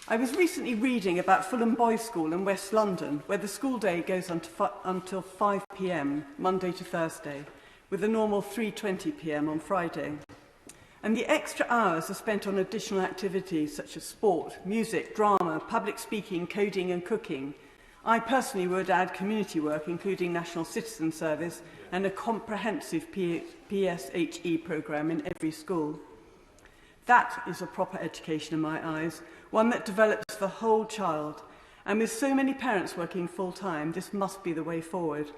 I was recently reading about Fulham Boys School in West London, where the school day goes until 5 p.m, Monday to Thursday, with a normal 3:20 p.m. on Friday. And the extra hours are spent on additional activities such as sport, music, drama, public speaking, coding and cooking. I personally would add community work, including National Citizen Service and a comprehensive PSHE programme in every school. That is a proper education in my eyes, one that develops the whole child. And with so many parents working full-time, this must be the way forward.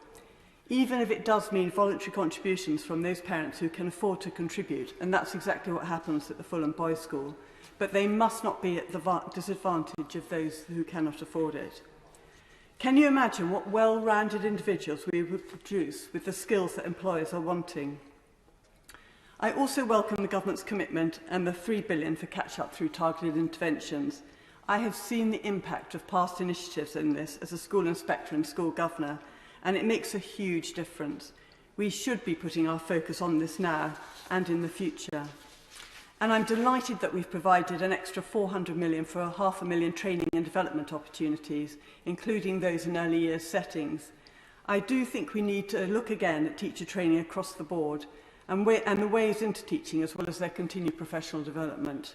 Even if it does mean voluntary contributions from those parents who can afford to contribute, and that's exactly what happens at the Fulham Boys School, but they must not be at the disadvantage of those who cannot afford it. Can you imagine what well-rounded individuals we would produce with the skills that employers are wanting? I also welcome the government's commitment and the £3 billion for catch-up through targeted interventions. I have seen the impact of past initiatives in this as a school inspector and school governor, and it makes a huge difference. We should be putting our focus on this now and in the future. And I'm delighted that we've provided an extra £400 million for 500,000 training and development opportunities, including those in early years settings. I do think we need to look again at teacher training across the board, and the ways into teaching, as well as their continued professional development.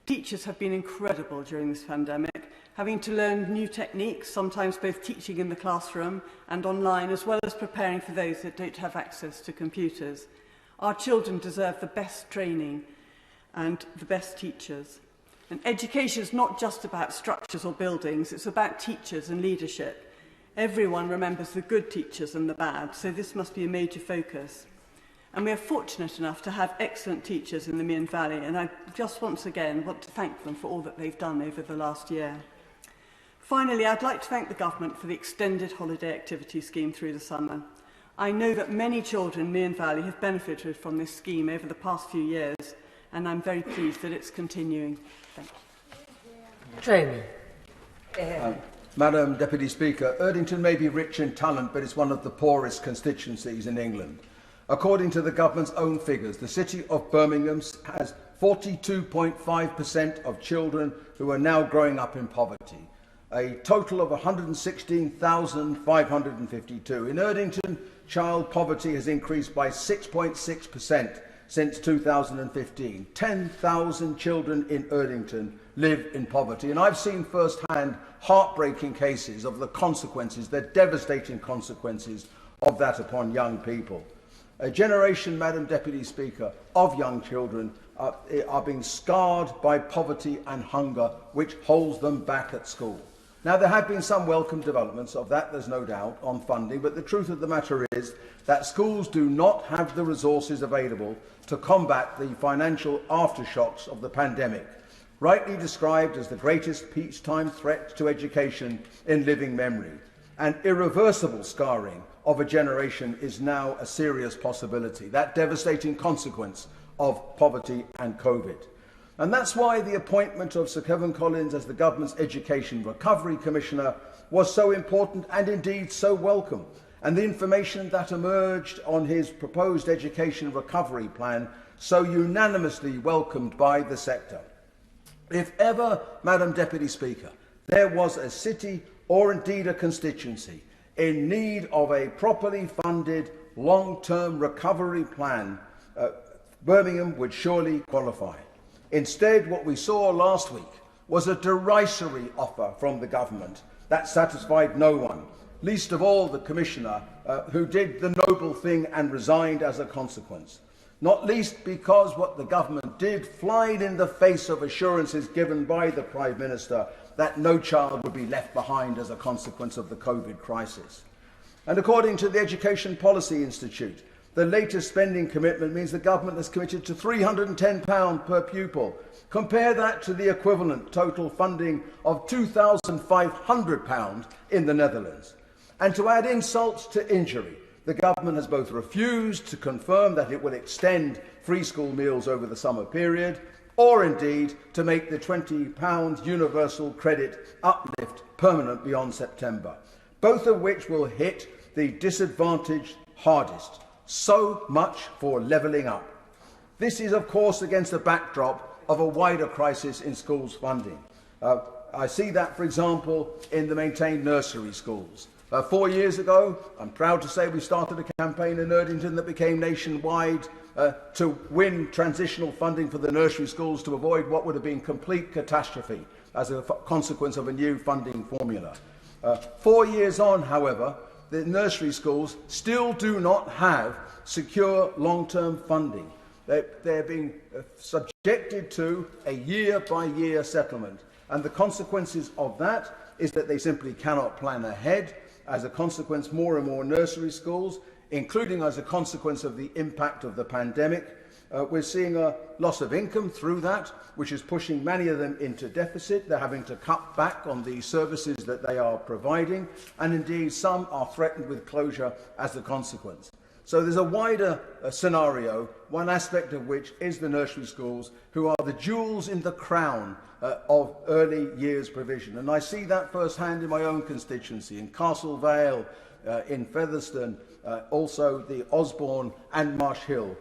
Teachers have been incredible during this pandemic, having to learn new techniques, sometimes both teaching in the classroom and online, as well as preparing for those that don't have access to computers. Our children deserve the best training and the best teachers. And education is not just about structures or buildings, it's about teachers and leadership. Everyone remembers the good teachers and the bad, so this must be a major focus. And we are fortunate enough to have excellent teachers in the Mearn Valley, and I just once again want to thank them for all that they've done over the last year. Finally, I'd like to thank the government for the extended holiday activity scheme through the summer. I know that many children in Mearn Valley have benefited from this scheme over the past few years, and I'm very pleased that it's continuing. Thank you. Training. Madam Deputy Speaker, Erdington may be rich in talent, but it's one of the poorest constituencies in England. According to the government's own figures, the city of Birmingham has 42.5% of children who are now growing up in poverty, a total of 116,552. In Erdington, child poverty has increased by 6.6% since 2015. 10,000 children in Erdington live in poverty. And I've seen firsthand heartbreaking cases of the consequences, the devastating consequences of that upon young people. A generation, Madam Deputy Speaker, of young children are being scarred by poverty and hunger, which holds them back at school. Now, there have been some welcome developments of that, there's no doubt, on funding, but the truth of the matter is that schools do not have the resources available to combat the financial aftershocks of the pandemic, rightly described as the greatest peacetime threat to education in living memory. And irreversible scarring of a generation is now a serious possibility, that devastating consequence of poverty and COVID. And that's why the appointment of Sir Kevin Collins as the Government's Education Recovery Commissioner was so important and indeed so welcome. And the information that emerged on his proposed education recovery plan so unanimously welcomed by the sector. If ever, Madam Deputy Speaker, there was a city or indeed a constituency in need of a properly funded long-term recovery plan, Birmingham would surely qualify. Instead, what we saw last week was a derisory offer from the government that satisfied no one, least of all the Commissioner, who did the noble thing and resigned as a consequence. Not least because what the government did flied in the face of assurances given by the Prime Minister that no child would be left behind as a consequence of the COVID crisis. And according to the Education Policy Institute, the latest spending commitment means the government has committed to £310 per pupil. Compare that to the equivalent total funding of £2,500 in the Netherlands. And to add insult to injury, the government has both refused to confirm that it will extend free school meals over the summer period, or indeed to make the £20 universal credit uplift permanent beyond September, both of which will hit the disadvantaged hardest. So much for levelling up. This is, of course, against the backdrop of a wider crisis in schools funding. I see that, for example, in the maintained nursery schools. 4 years ago, I'm proud to say we started a campaign in Erdington that became nationwide to win transitional funding for the nursery schools to avoid what would have been complete catastrophe as a consequence of a new funding formula. 4 years on, however, the nursery schools still do not have secure long-term funding. They're being subjected to a year-by-year settlement. And the consequences of that is that they simply cannot plan ahead. As a consequence, more and more nursery schools, including as a consequence of the impact of the pandemic, we're seeing a loss of income through that, which is pushing many of them into deficit. They're having to cut back on the services that they are providing, and indeed some are threatened with closure as a consequence. So there's a wider scenario, one aspect of which is the nursery schools, who are the jewels in the crown of early years provision. And I see that firsthand in my own constituency, in Castle Vale, in Featherstone, also the Osborne and Marsh Hill.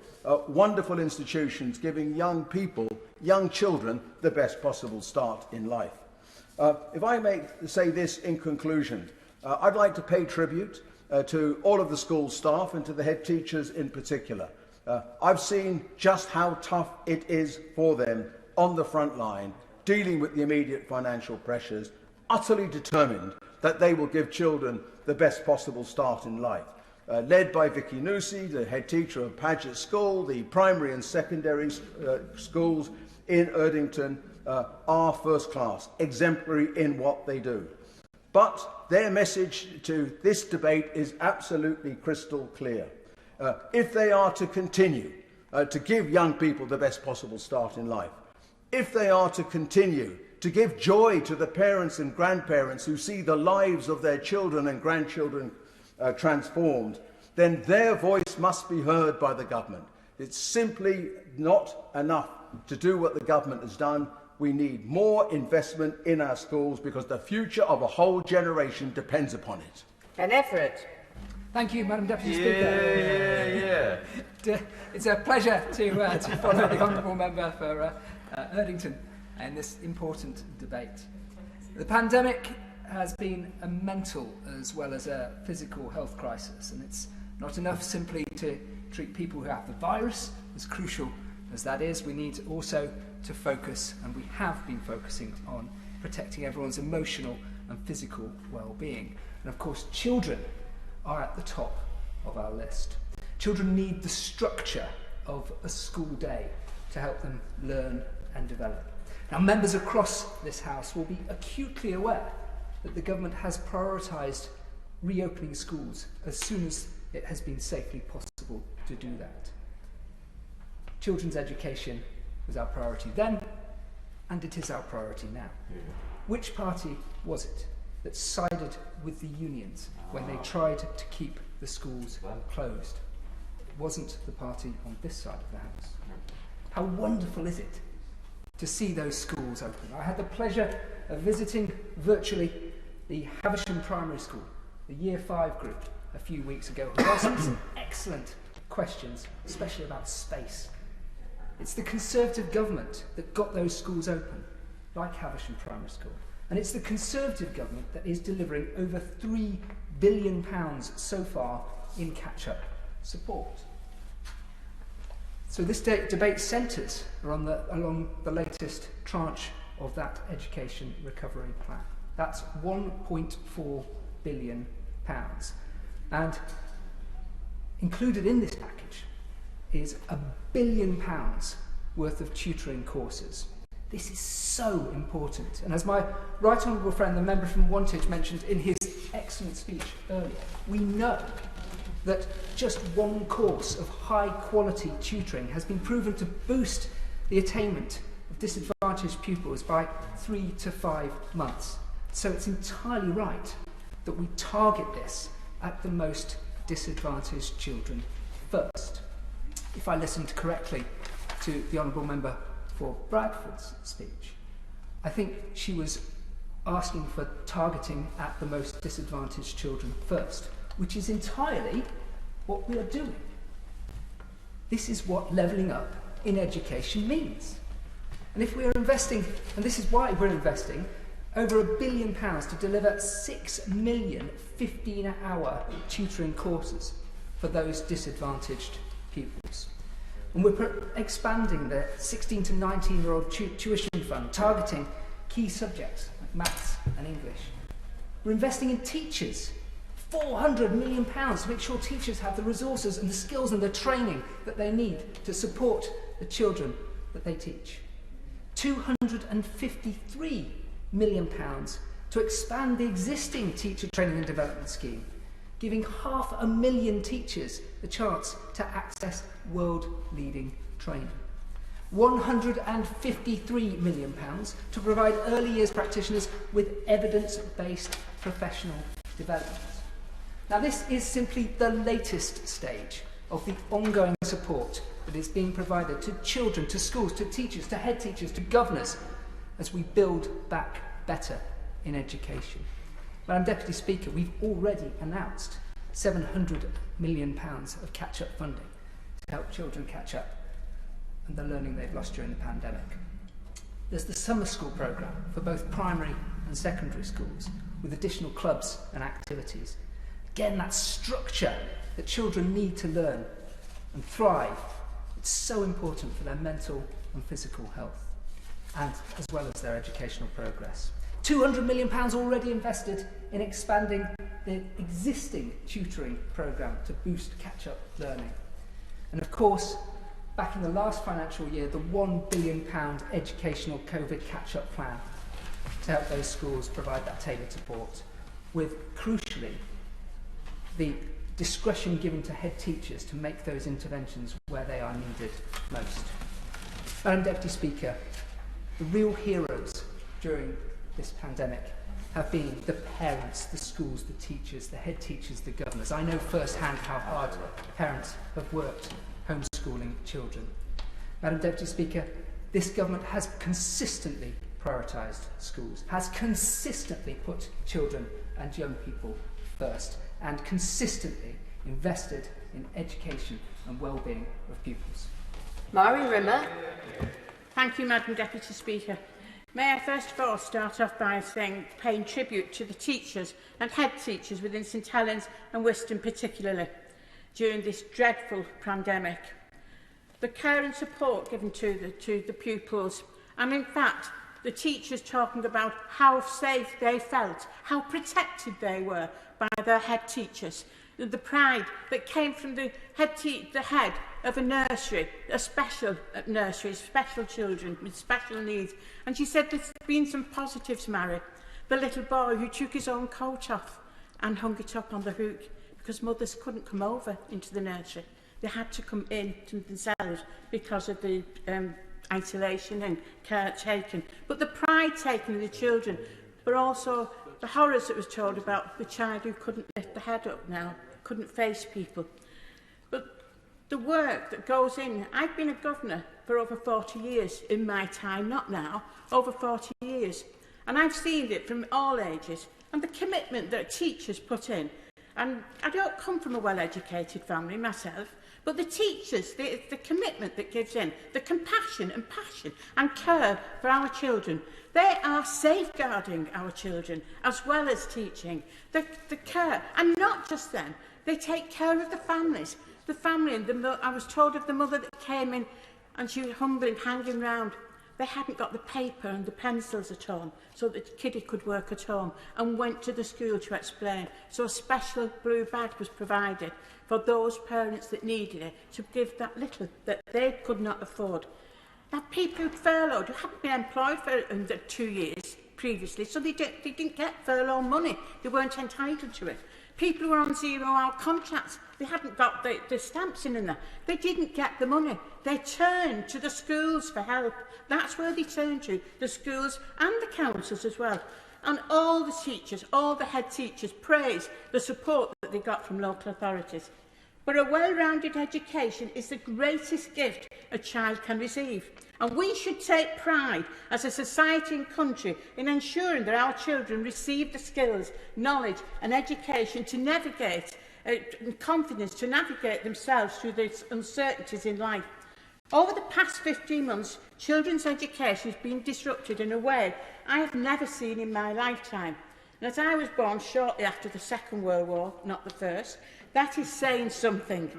Wonderful institutions giving young people, young children, the best possible start in life. If I may say this in conclusion, I'd like to pay tribute to all of the school staff and to the head teachers in particular. I've seen just how tough it is for them on the front line, dealing with the immediate financial pressures, utterly determined that they will give children the best possible start in life. Led by Vicky Nussi, the head teacher of Paget School, the primary and secondary schools in Erdington are first class, exemplary in what they do. But their message to this debate is absolutely crystal clear. If they are to continue to give young people the best possible start in life, if they are to continue to give joy to the parents and grandparents who see the lives of their children and grandchildren transformed, then their voice must be heard by the government. It's simply not enough to do what the government has done. We need more investment in our schools because the future of a whole generation depends upon it. And Everett. Thank you, Madam Deputy Speaker. It's a pleasure to follow the Honourable Member for Erdington in this important debate. The pandemic has been a mental as well as a physical health crisis, and it's not enough simply to treat people who have the virus. As crucial as that is, we need also to focus, and we have been focusing on protecting everyone's emotional and physical well-being. And of course, children are at the top of our list. Children need the structure of a school day to help them learn and develop. Now, members across this House will be acutely aware that the government has prioritised reopening schools as soon as it has been safely possible to do that. Children's education was our priority then, and it is our priority now. Which party was it that sided with the unions when they tried to keep the schools closed? It wasn't the party on this side of the House. How wonderful is it to see those schools open? I had the pleasure of visiting virtually the Havisham Primary School, the Year 5 group, a few weeks ago, who asked some excellent questions, especially about space. It's the Conservative government that got those schools open, like Havisham Primary School. And it's the Conservative government that is delivering over £3 billion so far in catch-up support. So this debate centres along the latest tranche of that education recovery plan. That's £1.4 billion. And included in this package is £1 billion worth of tutoring courses. This is so important. And as my right honourable friend, the member from Wantage, mentioned in his excellent speech earlier, we know that just one course of high-quality tutoring has been proven to boost the attainment of disadvantaged pupils by 3 to 5 months. So it's entirely right that we target this at the most disadvantaged children first. If I listened correctly to the honourable member for Bradford's speech, I think she was asking for targeting at the most disadvantaged children first, which is entirely what we are doing. This is what levelling up in education means. And if we are investing, and this is why we're investing, over £1 billion to deliver 6 million 15-hour tutoring courses for those disadvantaged pupils. And we're expanding the 16 to 19-year-old tuition fund, targeting key subjects like maths and English. We're investing in teachers, £400 million to make sure teachers have the resources and the skills and the training that they need to support the children that they teach. £253 million to expand the existing teacher training and development scheme, giving 500,000 teachers the chance to access world-leading training. £153 million to provide early years practitioners with evidence-based professional development. Now, this is simply the latest stage of the ongoing support that is being provided to children, to schools, to teachers, to head teachers, to governors, as we build back better in education. Madam Deputy Speaker, we've already announced £700 million of catch-up funding to help children catch up and the learning they've lost during the pandemic. There's the summer school programme for both primary and secondary schools, with additional clubs and activities. Again, that structure that children need to learn and thrive. It's so important for their mental and physical health, and as well as their educational progress. £200 million already invested in expanding the existing tutoring programme to boost catch-up learning. And of course, back in the last financial year, the £1 billion educational COVID catch-up plan to help those schools provide that tailored support, with, crucially, the discretion given to head teachers to make those interventions where they are needed most. Madam Deputy Speaker, the real heroes during this pandemic have been the parents, the schools, the teachers, the head teachers, the governors. I know firsthand how hard parents have worked homeschooling children. Madam Deputy Speaker, this government has consistently prioritised schools, has consistently put children and young people first, and consistently invested in education and well-being of pupils. Maureen Rimmer. Thank you, Madam Deputy Speaker. May I first of all start off by paying tribute to the teachers and head teachers within St Helens and Wiston particularly during this dreadful pandemic. The care and support given to the pupils And in fact, the teachers talking about how safe they felt, how protected they were by their head teachers, the pride that came from the head of a nursery, a special nursery, special children with special needs. And she said there's been some positives, Mary. The little boy who took his own coat off and hung it up on the hook because mothers couldn't come over into the nursery. They had to come in to themselves because of the isolation and care taken. But the pride taken in the children, but also the horrors that was told about the child who couldn't lift the head up now, couldn't face people. But the work that goes in, I've been a governor for over 40 years in my time, not now, over 40 years. And I've seen it from all ages, and the commitment that teachers put in. And I don't come from a well-educated family myself, but the teachers, the commitment that gives in, the compassion and passion and care for our children, they are safeguarding our children as well as teaching. The care, and not just them, they take care of the families. The family, and I was told of the mother that came in and she was humbling, hanging round. They hadn't got the paper and the pencils at home so that the kiddie could work at home, and went to the school to explain. So a special blue bag was provided for those parents that needed it, to give that little that they could not afford. Now, people who furloughed, who hadn't been employed for 2 years previously, so they didn't get furlough money. They weren't entitled to it. People who were on 0-hour contracts, they hadn't got the stamps in there. They didn't get the money. They turned to the schools for help. That's where they turned to, the schools and the councils as well. And all the teachers, all the head teachers praised the support that they got from local authorities. But a well-rounded education is the greatest gift a child can receive. And we should take pride as a society and country in ensuring that our children receive the skills, knowledge and education to navigate, confidence to navigate themselves through the uncertainties in life. Over the past 15 months, children's education has been disrupted in a way I have never seen in my lifetime. And as I was born shortly after the Second World War, not the First, that is saying something.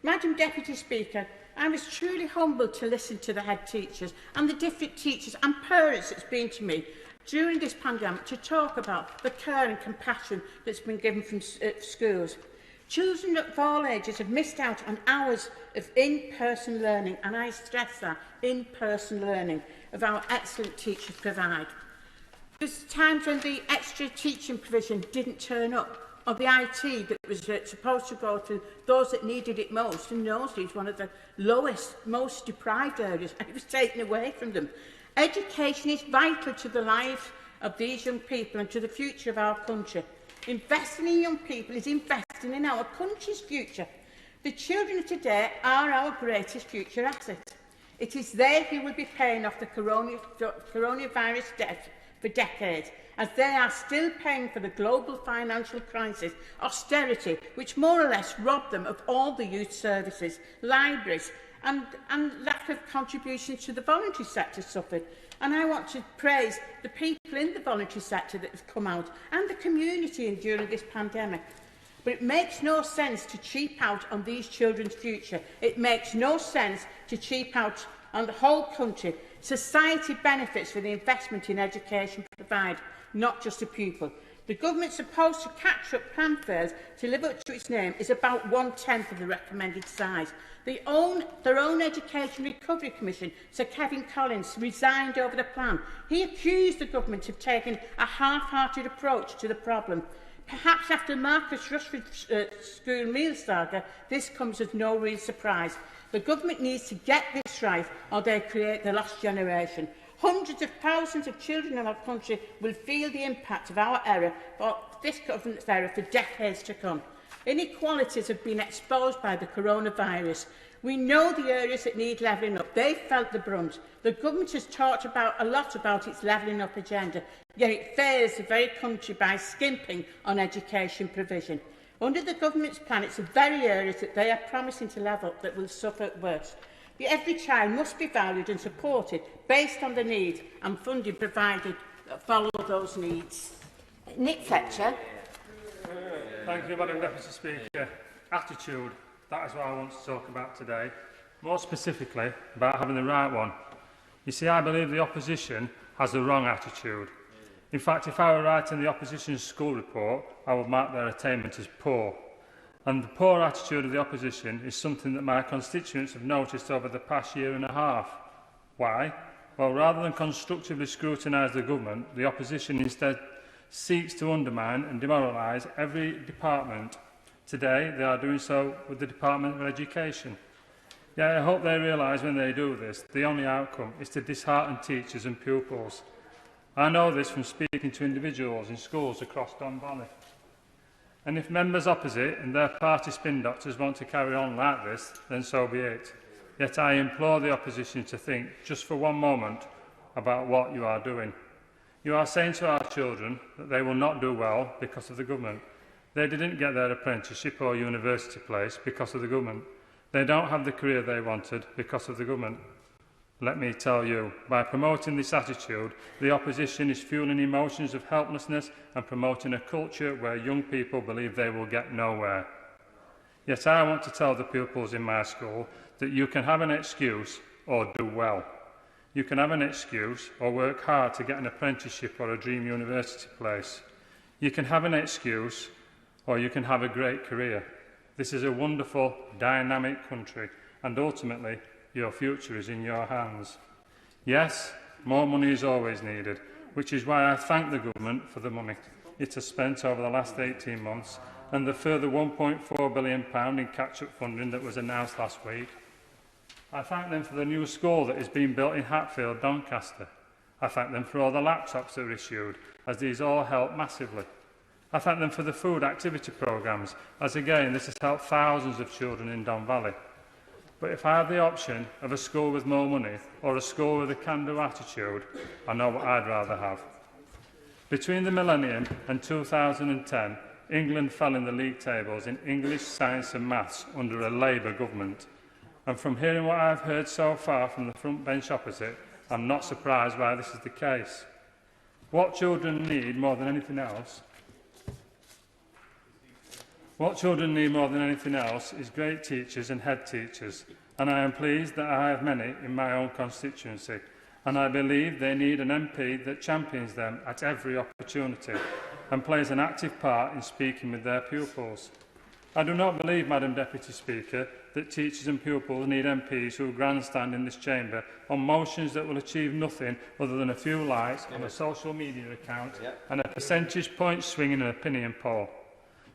Madam Deputy Speaker, I was truly humbled to listen to the head teachers and the different teachers and parents that's been to me during this pandemic to talk about the care and compassion that's been given from schools. Children of all ages have missed out on hours of in-person learning, and I stress that, in-person learning, of our excellent teachers provide. There's times when the extra teaching provision didn't turn up, or the IT that was supposed to go to those that needed it most, and Knowsley is one of the lowest, most deprived areas, and it was taken away from them. Education is vital to the lives of these young people and to the future of our country. Investing in young people is investing in our country's future. The children of today are our greatest future asset. It is they who will be paying off the coronavirus debt for decades, as they are still paying for the global financial crisis, austerity, which more or less robbed them of all the youth services, libraries, and lack of contributions to the voluntary sector suffered. And I want to praise the people in the voluntary sector that have come out and the community during this pandemic. But it makes no sense to cheap out on these children's future. It makes no sense to cheap out on the whole country. Society benefits for the investment in education provided, not just a pupil. The government supposed to catch up plan fares to live up to its name is about 1/10 of the recommended size. Their own Education Recovery Commission, Sir Kevin Collins, resigned over the plan. He accused the government of taking a half-hearted approach to the problem. Perhaps after Marcus Rushford's school meal saga, this comes as no real surprise. The government needs to get this right, or they create the lost generation. Hundreds of thousands of children in our country will feel the impact of our error, or this government's error, for decades to come. Inequalities have been exposed by the coronavirus. We know the areas that need levelling up. They felt the brunt. The government has talked a lot about its levelling up agenda, yet it fails the very country by skimping on education provision. Under the government's plan, it's the very areas that they are promising to level up that will suffer worse. Every child must be valued and supported based on the needs, and funding provided that follow those needs. Nick Fletcher. Thank you, Madam Deputy Speaker. Attitude, that is what I want to talk about today. More specifically, about having the right one. You see, I believe the opposition has the wrong attitude. In fact, if I were writing the opposition's school report, I would mark their attainment as poor. And the poor attitude of the opposition is something that my constituents have noticed over the past year and a half. Why? Well, rather than constructively scrutinise the government, the opposition instead seeks to undermine and demoralise every department. Today, they are doing so with the Department of Education. Yet I hope they realise when they do this, the only outcome is to dishearten teachers and pupils. I know this from speaking to individuals in schools across Don Valley. And if members opposite and their party spin doctors want to carry on like this, then so be it. Yet I implore the opposition to think just for one moment about what you are doing. You are saying to our children that they will not do well because of the government. They didn't get their apprenticeship or university place because of the government. They don't have the career they wanted because of the government. Let me tell you, by promoting this attitude, the opposition is fueling emotions of helplessness and promoting a culture where young people believe they will get nowhere. Yet I want to tell the pupils in my school that you can have an excuse or do well. You can have an excuse or work hard to get an apprenticeship or a dream university place. You can have an excuse or you can have a great career. This is a wonderful, dynamic country, and ultimately, your future is in your hands. Yes, more money is always needed, which is why I thank the government for the money it has spent over the last 18 months and the further £1.4 billion in catch-up funding that was announced last week. I thank them for the new school that is being built in Hatfield, Doncaster. I thank them for all the laptops that are issued, as these all help massively. I thank them for the food activity programmes, as again this has helped thousands of children in Don Valley. But if I had the option of a school with more money or a school with a can-do attitude, I know what I'd rather have. Between the millennium and 2010, England fell in the league tables in English, science and maths under a Labour government. And from hearing what I've heard so far from the front bench opposite, I'm not surprised why this is the case. What children need more than anything else is great teachers and head teachers, and I am pleased that I have many in my own constituency, and I believe they need an MP that champions them at every opportunity and plays an active part in speaking with their pupils. I do not believe, Madam Deputy Speaker, that teachers and pupils need MPs who grandstand in this chamber on motions that will achieve nothing other than a few likes on a social media account and a percentage point swing in an opinion poll.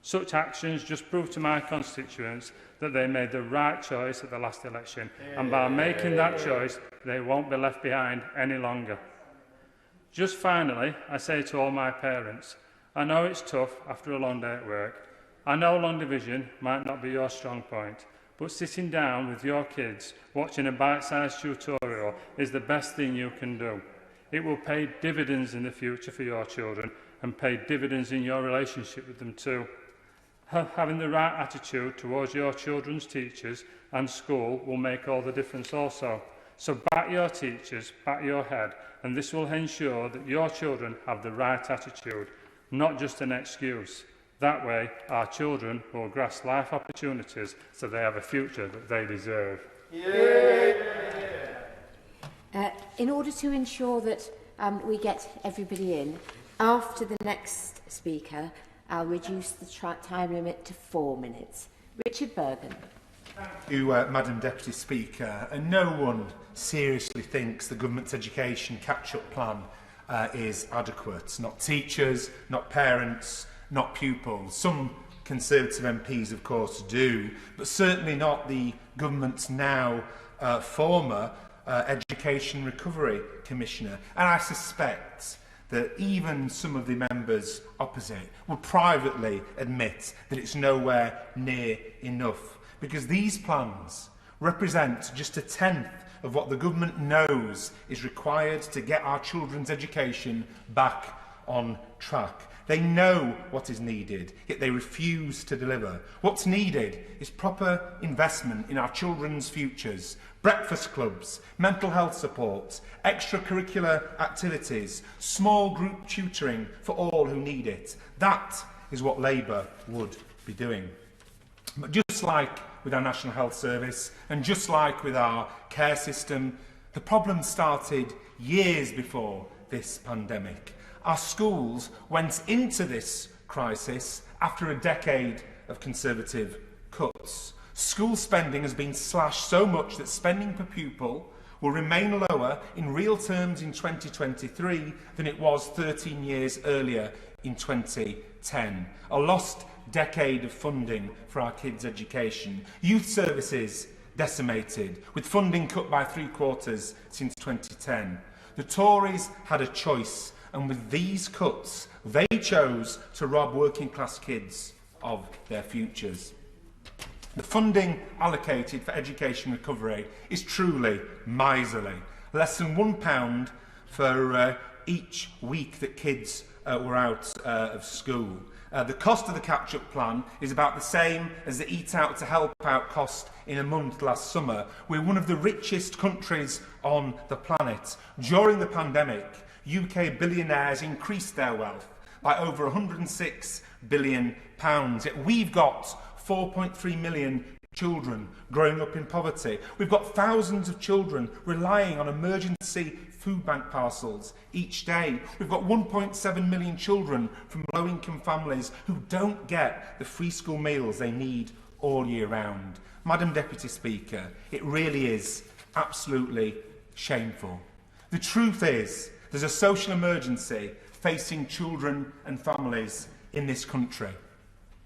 Such actions just prove to my constituents that they made the right choice at the last election, and by making that choice, they won't be left behind any longer. Just finally, I say to all my parents, I know it's tough after a long day at work. I know long division might not be your strong point, but sitting down with your kids, watching a bite-sized tutorial is the best thing you can do. It will pay dividends in the future for your children and pay dividends in your relationship with them too. Having the right attitude towards your children's teachers and school will make all the difference also. So back your teachers, back your head, and this will ensure that your children have the right attitude, not just an excuse. That way, our children will grasp life opportunities so they have a future that they deserve. In order to ensure that we get everybody in, after the next speaker, I'll reduce the time limit to 4 minutes. Richard Bergen. Thank you, Madam Deputy Speaker. And no one seriously thinks the government's education catch-up plan is adequate. Not teachers, not parents, not pupils. Some Conservative MPs, of course, do, but certainly not the government's now former Education Recovery Commissioner. And I suspect that even some of the members opposite will privately admit that it's nowhere near enough, because these plans represent just a tenth of what the government knows is required to get our children's education back on track. They know what is needed, yet they refuse to deliver. What's needed is proper investment in our children's futures, breakfast clubs, mental health support, extracurricular activities, small group tutoring for all who need it. That is what Labour would be doing. But just like with our National Health Service, and just like with our care system, The problem started years before this pandemic. Our schools went into this crisis after a decade of Conservative cuts. School spending has been slashed so much that spending per pupil will remain lower in real terms in 2023 than it was 13 years earlier in 2010. A lost decade of funding for our kids' education. Youth services decimated, with funding cut by 3/4 since 2010. The Tories had a choice, and with these cuts, they chose to rob working class kids of their futures. The funding allocated for education recovery is truly miserly. Less than £1 for each week that kids were out of school. The cost of the catch-up plan is about the same as the Eat Out to Help Out cost in a month last summer. We're one of the richest countries on the planet. During the pandemic, UK billionaires increased their wealth by over £106 billion. Yet we've got 4.3 million children growing up in poverty. We've got thousands of children relying on emergency food bank parcels each day. We've got 1.7 million children from low-income families who don't get the free school meals they need all year round. Madam Deputy Speaker, it really is absolutely shameful. The truth is, there's a social emergency facing children and families in this country.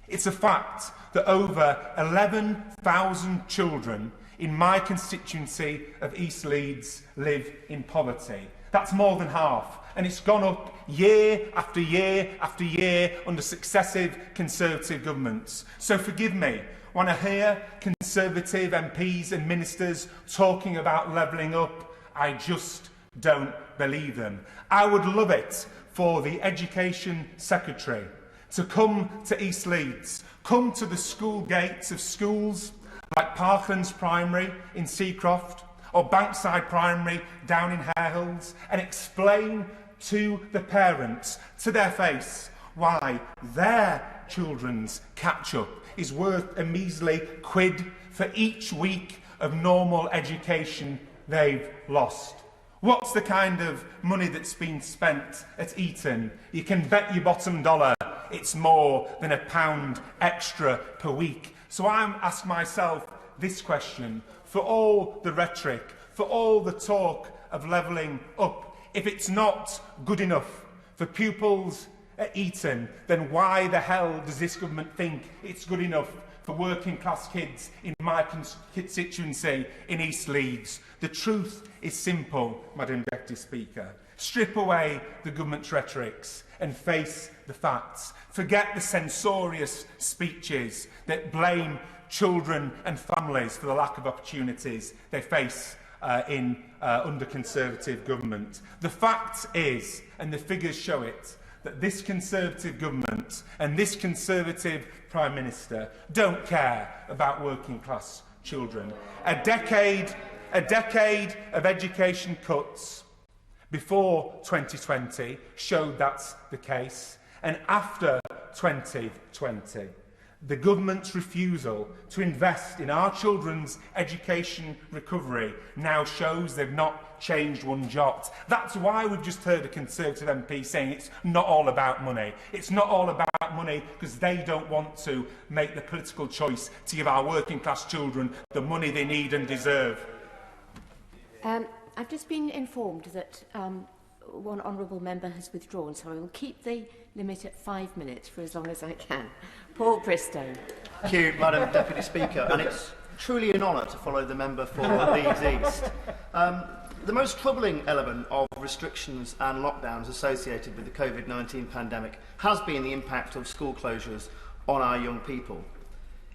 It's a fact that over 11,000 children in my constituency of East Leeds live in poverty. That's more than half, and it's gone up year after year after year under successive Conservative governments. So forgive me when I hear Conservative MPs and ministers talking about levelling up. I just don't believe them. I would love it for the Education Secretary to come to East Leeds, come to the school gates of schools like Parklands Primary in Seacroft or Bankside Primary down in Hare Hills and explain to the parents, to their face, why their children's catch-up is worth a measly £1 for each week of normal education they've lost. What's the kind of money that's been spent at Eton? You can bet your bottom dollar it's more than £1 extra per week. So I ask myself this question, for all the rhetoric, for all the talk of levelling up, if it's not good enough for pupils at Eton, then why the hell does this government think it's good enough for working class kids in my constituency in East Leeds? The truth is simple, Madam Deputy Speaker. Strip away the government's rhetorics and face the facts. Forget the censorious speeches that blame children and families for the lack of opportunities they face under Conservative government. The fact is, and the figures show it, that this Conservative government and this Conservative Prime Minister don't care about working class children. A decade of education cuts before 2020 showed that's the case, and after 2020, the government's refusal to invest in our children's education recovery now shows they've not changed one jot. That's why we've just heard a Conservative MP saying it's not all about money. It's not all about money because they don't want to make the political choice to give our working class children the money they need and deserve. I've just been informed that one honourable member has withdrawn, so I will keep the limit at 5 minutes for as long as I can. Paul Bristow. Thank you, Madam Deputy Speaker, and it's truly an honour to follow the member for Leeds East. The most troubling element of restrictions and lockdowns associated with the COVID-19 pandemic has been the impact of school closures on our young people.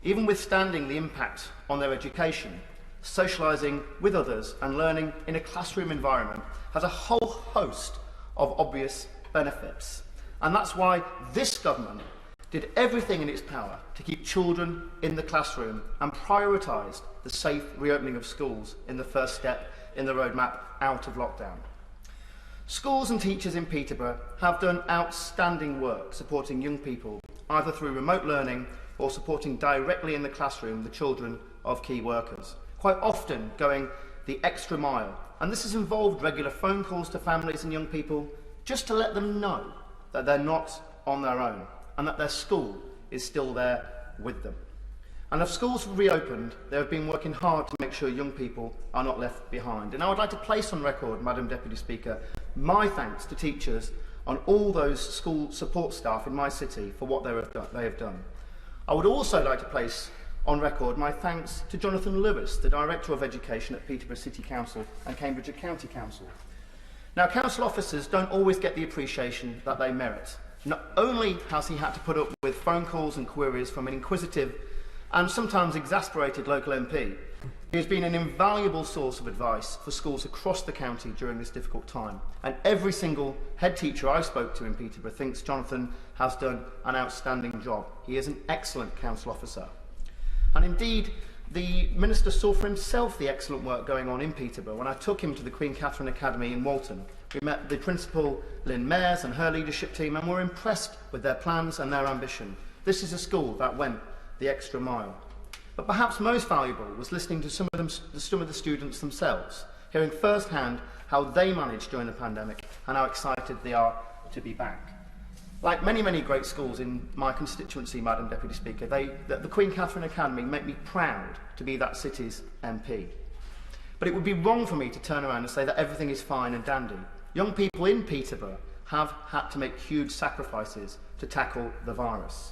Even withstanding the impact on their education, socialising with others and learning in a classroom environment has a whole host of obvious benefits. And that's why this government did everything in its power to keep children in the classroom and prioritised the safe reopening of schools in the first step in the roadmap out of lockdown. Schools and teachers in Peterborough have done outstanding work supporting young people, either through remote learning or supporting directly in the classroom the children of key workers, quite often going the extra mile. And this has involved regular phone calls to families and young people just to let them know that they're not on their own and that their school is still there with them. And as schools have reopened, they have been working hard to make sure young people are not left behind. And I would like to place on record, Madam Deputy Speaker, my thanks to teachers and all those school support staff in my city for what they have done. I would also like to place on record my thanks to Jonathan Lewis, the Director of Education at Peterborough City Council and Cambridgeshire County Council. Now, council officers don't always get the appreciation that they merit. Not only has he had to put up with phone calls and queries from an inquisitive and sometimes exasperated local MP, he has been an invaluable source of advice for schools across the county during this difficult time. And every single head teacher I spoke to in Peterborough thinks Jonathan has done an outstanding job. He is an excellent council officer. And indeed, the Minister saw for himself the excellent work going on in Peterborough when I took him to the Queen Catherine Academy in Walton. We met the Principal, Lynn Mayers, and her leadership team, and were impressed with their plans and their ambition. This is a school that went the extra mile. But perhaps most valuable was listening to some of the students themselves, hearing firsthand how they managed during the pandemic and how excited they are to be back. Like many, many great schools in my constituency, Madam Deputy Speaker, the Queen Catherine Academy make me proud to be that city's MP. But it would be wrong for me to turn around and say that everything is fine and dandy. Young people in Peterborough have had to make huge sacrifices to tackle the virus.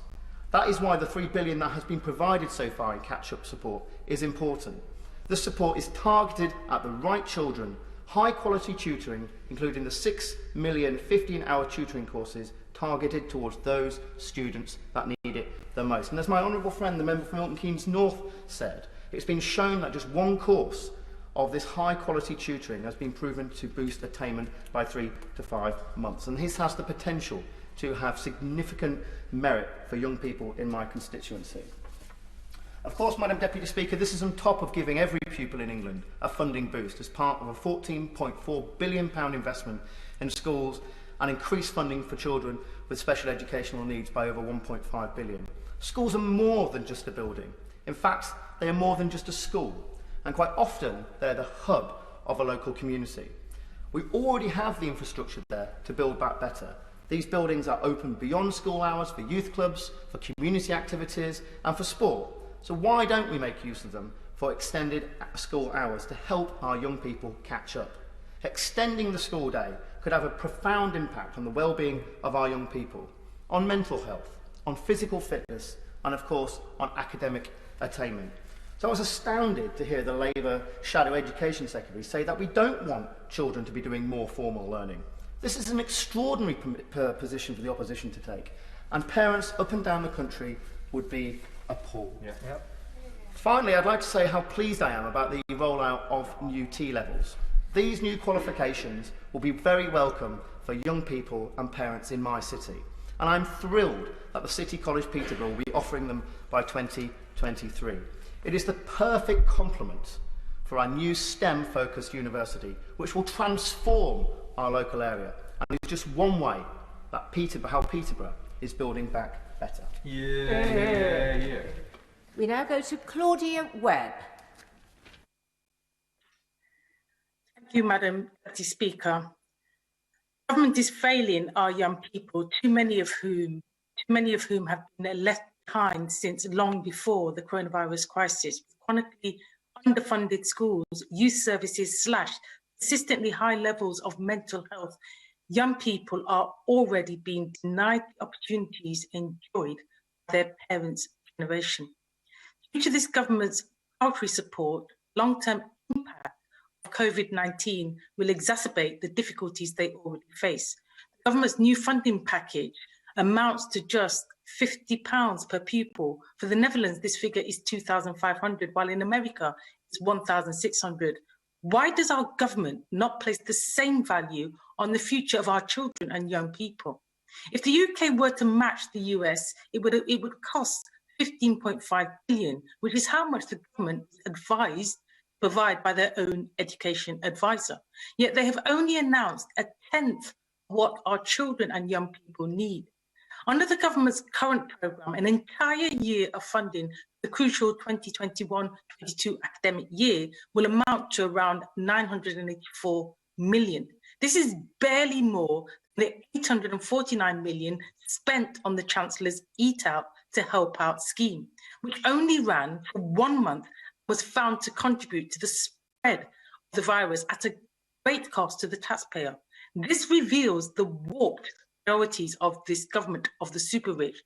That is why the £3 billion that has been provided so far in catch-up support is important. The support is targeted at the right children, high-quality tutoring, including the 6 million 15-hour tutoring courses targeted towards those students that need it the most. And as my honourable friend, the member for Milton Keynes North, said, it's been shown that just one course of this high-quality tutoring has been proven to boost attainment by 3 to 5 months. And this has the potential to have significant merit for young people in my constituency. Of course, Madam Deputy Speaker, this is on top of giving every pupil in England a funding boost as part of a £14.4 billion investment in schools and increased funding for children with special educational needs by over £1.5 billion. Schools are more than just a building. In fact, they are more than just a school, and quite often they're the hub of a local community. We already have the infrastructure there to build back better. These buildings are open beyond school hours for youth clubs, for community activities and for sport. So why don't we make use of them for extended school hours to help our young people catch up? Extending the school day could have a profound impact on the well-being of our young people, on mental health, on physical fitness and of course on academic attainment. So I was astounded to hear the Labour Shadow Education Secretary say that we don't want children to be doing more formal learning. This is an extraordinary position for the opposition to take, and parents up and down the country would be appalled. Yeah. Yep. Finally, I'd like to say how pleased I am about the rollout of new T-levels. These new qualifications will be very welcome for young people and parents in my city, and I'm thrilled that the City College Peterborough will be offering them by 2023. It is the perfect complement for our new STEM-focused university, which will transform our local area, and it's just one way that Peterborough is building back better. Yeah. We now go to Claudia Webb. Thank you, Madam Deputy Speaker. Government is failing our young people, too many of whom have been left behind since long before the coronavirus crisis. Chronically underfunded schools, youth services slashed, consistently high levels of mental health. Young people are already being denied the opportunities enjoyed by their parents' generation. Due to this government's paltry support, long-term impact of COVID-19 will exacerbate the difficulties they already face. The government's new funding package amounts to just £50 per pupil. For the Netherlands, this figure is £2,500, while in America, it's £1,600. Why does our government not place the same value on the future of our children and young people? If the UK were to match the US, it would cost £15.5 billion, which is how much the government is advised to provide by their own education advisor. Yet they have only announced a tenth of what our children and young people need. Under the government's current programme, an entire year of funding the crucial 2021-22 academic year will amount to around 984 million. This is barely more than the 849 million spent on the Chancellor's Eat Out to Help Out scheme, which only ran for 1 month, was found to contribute to the spread of the virus at a great cost to the taxpayer. This reveals the warped priorities of this government of the super rich.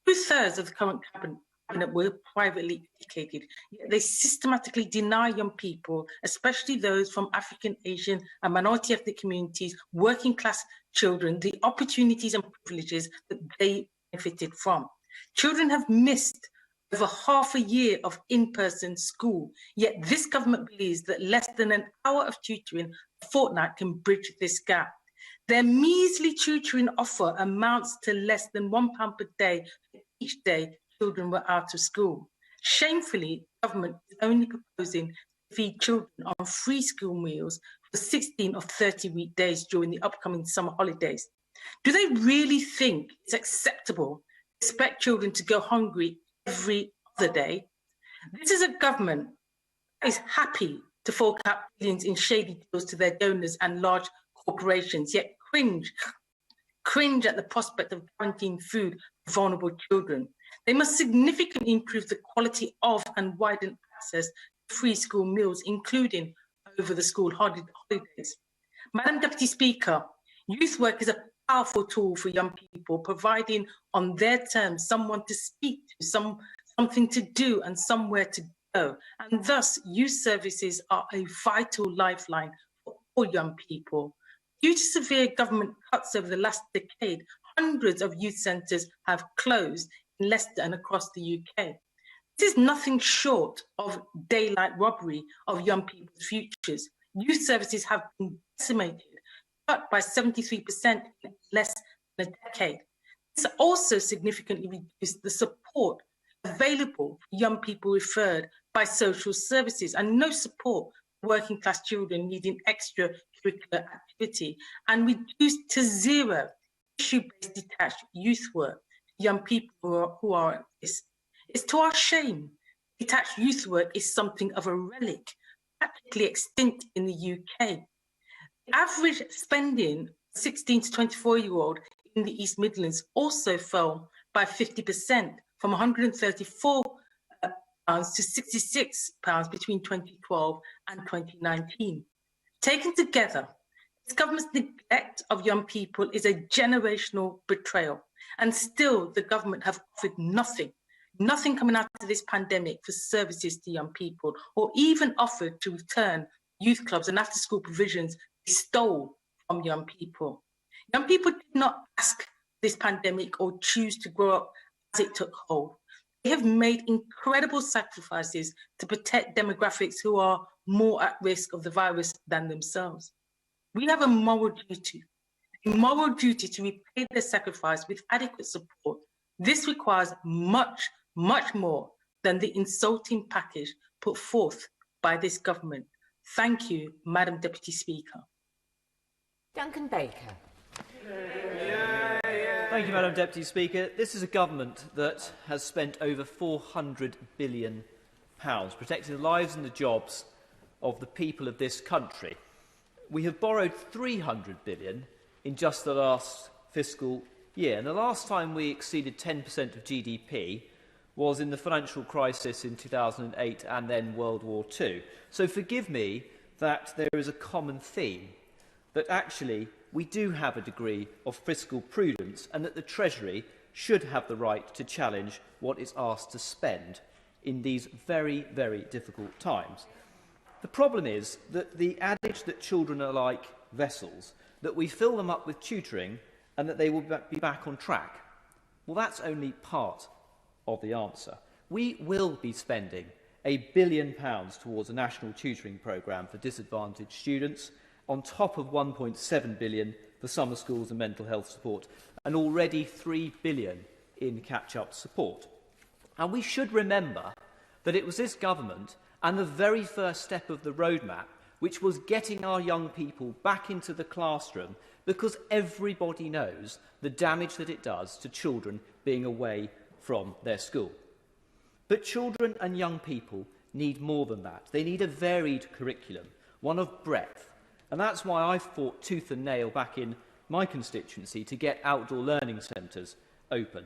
2/3 of the current cabinet were privately educated, yet they systematically deny young people, especially those from African, Asian and minority ethnic communities, working class children, the opportunities and privileges that they benefited from. Children have missed over half a year of in-person school, yet this government believes that less than an hour of tutoring a fortnight can bridge this gap. Their measly tutoring offer amounts to less than £1 per day for each day children were out of school. Shamefully, the government is only proposing to feed children on free school meals for 16 of 30 weekdays during the upcoming summer holidays. Do they really think it's acceptable to expect children to go hungry every other day? This is a government that is happy to fork out billions in shady deals to their donors and large corporations, yet cringe at the prospect of guaranteeing food for vulnerable children. They must significantly improve the quality of and widen access to free school meals, including over the school holidays. Madam Deputy Speaker, youth work is a powerful tool for young people, providing on their terms someone to speak to, something to do and somewhere to go. And thus, youth services are a vital lifeline for all young people. Due to severe government cuts over the last decade, hundreds of youth centres have closed in Leicester and across the UK. This is nothing short of daylight robbery of young people's futures. Youth services have been decimated, cut by 73% in less than a decade. This also significantly reduced the support available for young people referred by social services, and no support for working class children needing extracurricular activity, and reduced to zero issue-based detached youth work. Young people who are at risk. It's to our shame. Detached youth work is something of a relic, practically extinct in the UK. The average spending 16 to 24-year-old in the East Midlands also fell by 50%, from £134 to £66 between 2012 and 2019. Taken together, this government's neglect of young people is a generational betrayal. And still, the government have offered nothing coming out of this pandemic for services to young people, or even offered to return youth clubs and after-school provisions they stole from young people. Young people did not ask this pandemic or choose to grow up as it took hold. They have made incredible sacrifices to protect demographics who are more at risk of the virus than themselves. We have a moral duty to repay their sacrifice with adequate support. This requires much more than the insulting package put forth by this government. Thank you, Madam Deputy Speaker. Duncan Baker. Thank you, Madam Deputy Speaker. This is a government that has spent over £400 billion protecting the lives and the jobs of the people of this country. We have borrowed £300 billion in just the last fiscal year. And the last time we exceeded 10% of GDP was in the financial crisis in 2008 and then World War II. So forgive me that there is a common theme, that actually we do have a degree of fiscal prudence and that the Treasury should have the right to challenge what it's asked to spend in these very, very difficult times. The problem is that the adage that children are like vessels, that we fill them up with tutoring and that they will be back on track. Well, that's only part of the answer. We will be spending £1 billion towards a national tutoring programme for disadvantaged students, on top of £1.7 billion for summer schools and mental health support, and already £3 billion in catch-up support. And we should remember that it was this government and the very first step of the roadmap which was getting our young people back into the classroom, because everybody knows the damage that it does to children being away from their school. But children and young people need more than that. They need a varied curriculum, one of breadth. And that's why I fought tooth and nail back in my constituency to get outdoor learning centres open.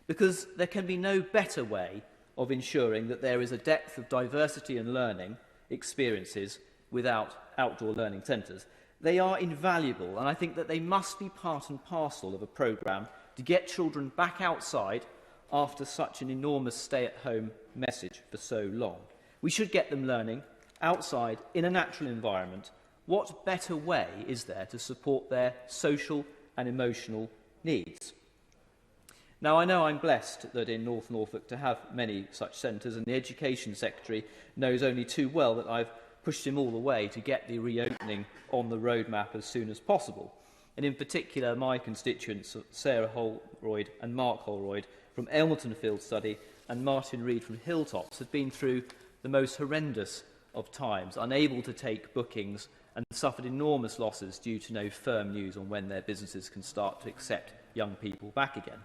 Because there can be no better way of ensuring that there is a depth of diversity and learning experiences without outdoor learning centres. They are invaluable, and I think that they must be part and parcel of a programme to get children back outside after such an enormous stay-at-home message for so long. We should get them learning outside in a natural environment. What better way is there to support their social and emotional needs? Now, I know I'm blessed that in North Norfolk to have many such centres, and the Education Secretary knows only too well that I've pushed him all the way to get the reopening on the roadmap as soon as possible. And in particular, my constituents, Sarah Holroyd and Mark Holroyd from Elmerton Field Study and Martin Reed from Hilltops, have been through the most horrendous of times, unable to take bookings and suffered enormous losses due to no firm news on when their businesses can start to accept young people back again.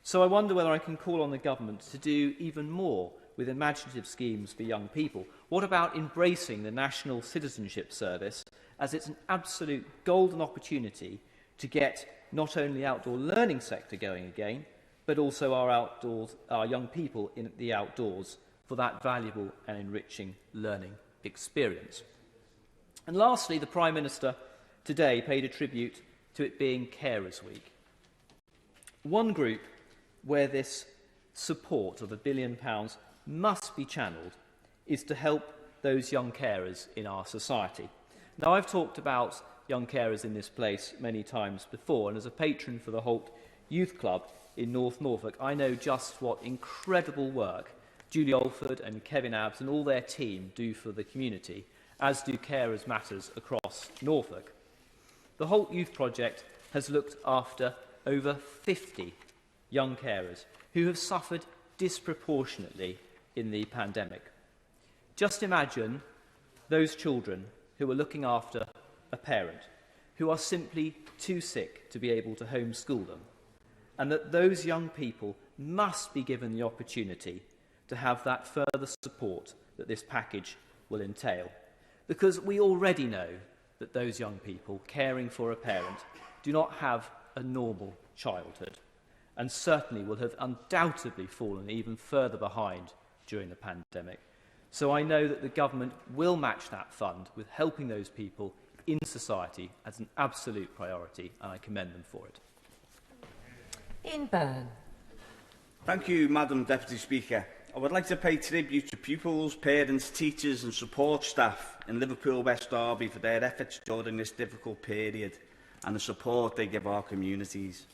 So I wonder whether I can call on the government to do even more with imaginative schemes for young people. What about embracing the National Citizenship Service, as it's an absolute golden opportunity to get not only the outdoor learning sector going again, but also our young people in the outdoors for that valuable and enriching learning experience. And lastly, the Prime Minister today paid a tribute to it being Carers Week. One group where this support of £1 billion must be channelled is to help those young carers in our society. Now, I've talked about young carers in this place many times before, and as a patron for the Holt Youth Club in North Norfolk, I know just what incredible work Julie Alford and Kevin Abbs and all their team do for the community, as do Carers Matters across Norfolk. The Holt Youth Project has looked after over 50 young carers who have suffered disproportionately in the pandemic. Just imagine those children who are looking after a parent who are simply too sick to be able to homeschool them, and that those young people must be given the opportunity to have that further support that this package will entail. Because we already know that those young people caring for a parent do not have a normal childhood, and certainly will have undoubtedly fallen even further behind during the pandemic. So I know that the government will match that fund with helping those people in society as an absolute priority, and I commend them for it. In Byrne. Thank you, Madam Deputy Speaker. I would like to pay tribute to pupils, parents, teachers and support staff in Liverpool West Derby for their efforts during this difficult period and the support they give our communities.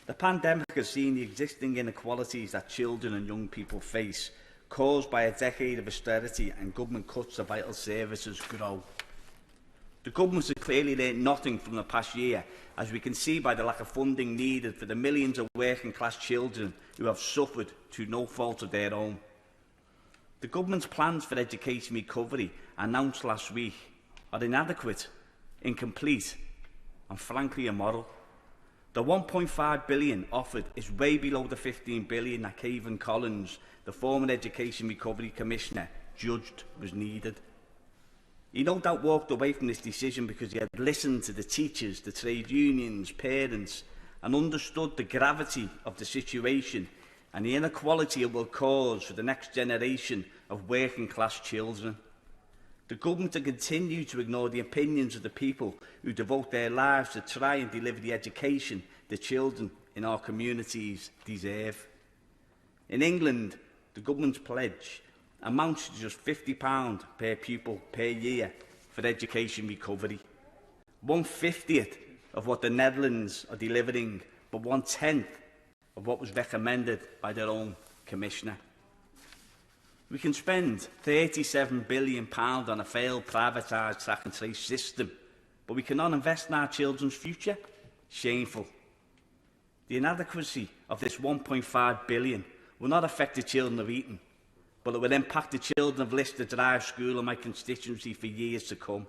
The pandemic has seen the existing inequalities that children and young people face, caused by a decade of austerity and government cuts to vital services, grow. The government has clearly learned nothing from the past year, as we can see by the lack of funding needed for the millions of working class children who have suffered through no fault of their own. The government's plans for education recovery, announced last week, are inadequate, incomplete and frankly immoral. The £1.5 billion offered is way below the £15 billion that Cavan Collins, the former Education Recovery Commissioner, judged was needed. He no doubt walked away from this decision because he had listened to the teachers, the trade unions, parents, and understood the gravity of the situation and the inequality it will cause for the next generation of working class children. The government will continue to ignore the opinions of the people who devote their lives to try and deliver the education the children in our communities deserve. In England, the government's pledge amounts to just £50 per pupil per year for education recovery. 1/50th of what the Netherlands are delivering, but 1/10 of what was recommended by their own Commissioner. We can spend £37 billion on a failed privatised track and trace system, but we cannot invest in our children's future? Shameful. The inadequacy of this £1.5 billion will not affect the children of Eton, but it will impact the children of Lister Drive School in my constituency for years to come.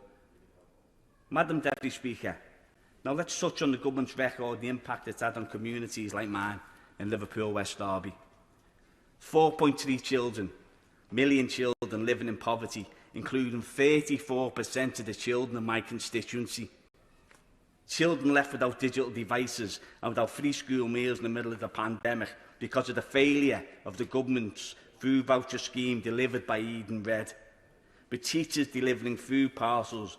Madam Deputy Speaker, now let's touch on the government's record and the impact it's had on communities like mine in Liverpool, West Derby. 4.3 million children living in poverty, including 34% of the children in my constituency. Children left without digital devices and without free school meals in the middle of the pandemic because of the failure of the government's food voucher scheme delivered by Eden Red, with teachers delivering food parcels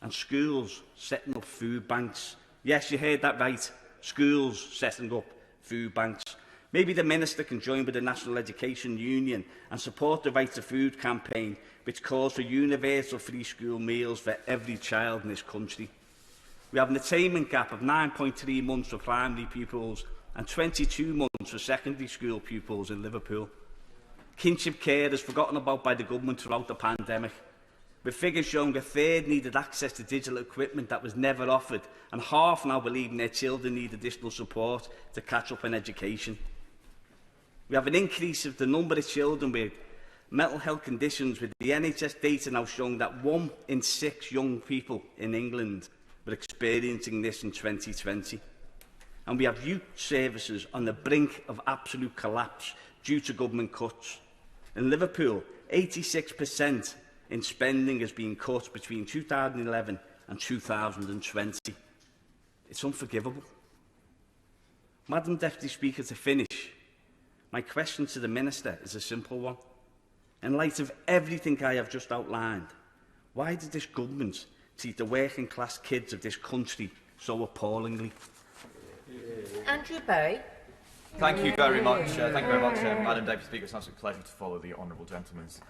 and schools setting up food banks. Yes, you heard that right, schools setting up food banks. Maybe the Minister can join with the National Education Union and support the Right to Food campaign, which calls for universal free school meals for every child in this country. We have an attainment gap of 9.3 months for primary pupils and 22 months for secondary school pupils in Liverpool. Kinship care is forgotten about by the government throughout the pandemic, with figures showing a third needed access to digital equipment that was never offered, and half now believing their children need additional support to catch up in education. We have an increase of the number of children with mental health conditions, with the NHS data now showing that 1 in 6 young people in England were experiencing this in 2020. And we have youth services on the brink of absolute collapse due to government cuts. In Liverpool, 86% in spending has been cut between 2011 and 2020. It's unforgivable. Madam Deputy Speaker, to finish, my question to the Minister is a simple one. In light of everything I have just outlined, why did this government treat the working class kids of this country so appallingly? Andrew Berry. Thank you very much. Madam Deputy Speaker. It's an absolute pleasure to follow the honourable gentleman's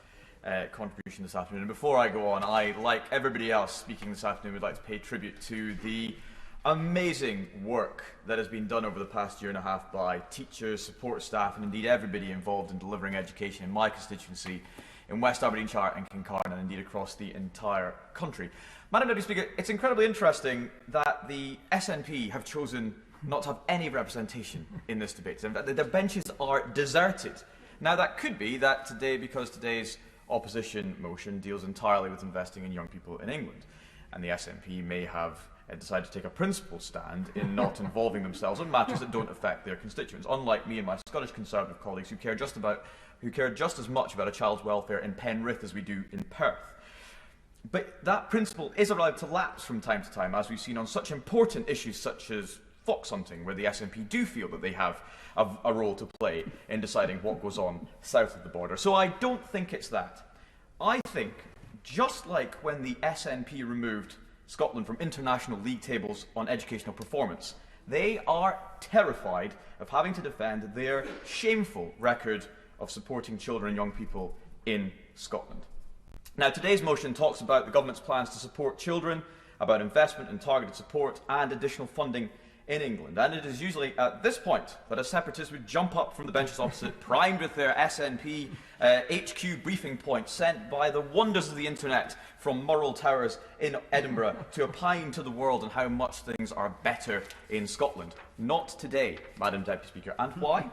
contribution this afternoon. And before I go on, I, like everybody else speaking this afternoon, would like to pay tribute to the amazing work that has been done over the past year and a half by teachers, support staff, and indeed everybody involved in delivering education in my constituency, in West Aberdeenshire and Kincardine, and indeed across the entire country. Madam Deputy Speaker, it's incredibly interesting that the SNP have chosen not to have any representation in this debate. In fact, their benches are deserted. Now, that could be that today, because today's opposition motion deals entirely with investing in young people in England, and the SNP may have decided to take a principled stand in not involving themselves on matters that don't affect their constituents, unlike me and my Scottish Conservative colleagues who care just as much about a child's welfare in Penrith as we do in Perth. But that principle is allowed to lapse from time to time, as we've seen on such important issues such as fox hunting, where the SNP do feel that they have a role to play in deciding what goes on south of the border. So I don't think it's that. I think, just like when the SNP removed Scotland from international league tables on educational performance, they are terrified of having to defend their shameful record of supporting children and young people in Scotland. Now, today's motion talks about the government's plans to support children, about investment in targeted support and additional funding in England. And it is usually at this point that a separatist would jump up from the benches opposite, primed with their SNP HQ briefing point sent by the wonders of the internet from Murrell Towers in Edinburgh to opine to the world on how much things are better in Scotland. Not today, Madam Deputy Speaker. And why?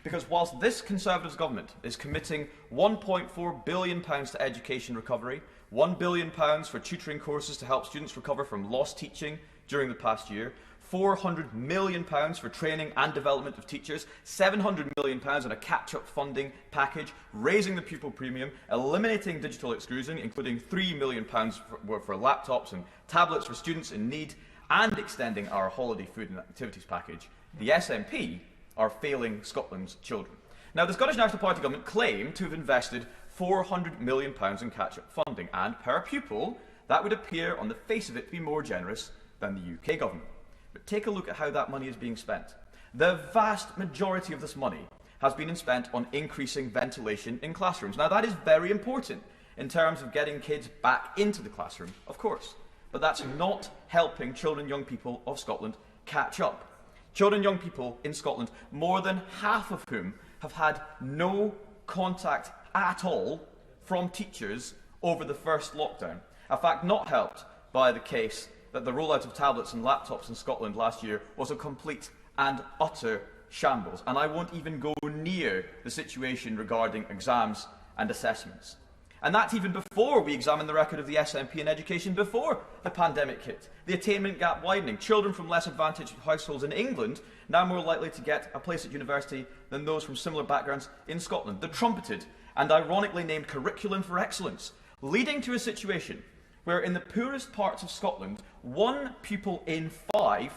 Because whilst this Conservatives government is committing £1.4 billion to education recovery, £1 billion for tutoring courses to help students recover from lost teaching during the past year, £400 million for training and development of teachers, £700 million on a catch-up funding package, raising the pupil premium, eliminating digital exclusion, including £3 million for laptops and tablets for students in need, and extending our holiday food and activities package, the SNP are failing Scotland's children. Now, the Scottish National Party government claim to have invested £400 million in catch-up funding, and per pupil, that would appear on the face of it to be more generous than the UK government. But take a look at how that money is being spent. The vast majority of this money has been spent on increasing ventilation in classrooms. Now, that is very important in terms of getting kids back into the classroom, of course. But that's not helping children and young people of Scotland catch up. Children and young people in Scotland, more than half of whom have had no contact at all from teachers over the first lockdown. A fact not helped by the case that the rollout of tablets and laptops in Scotland last year was a complete and utter shambles. And I won't even go near the situation regarding exams and assessments. And that's even before we examine the record of the SNP in education before the pandemic hit. The attainment gap widening. Children from less advantaged households in England now more likely to get a place at university than those from similar backgrounds in Scotland. The trumpeted and ironically named Curriculum for Excellence, leading to a situation where in the poorest parts of Scotland, one pupil in five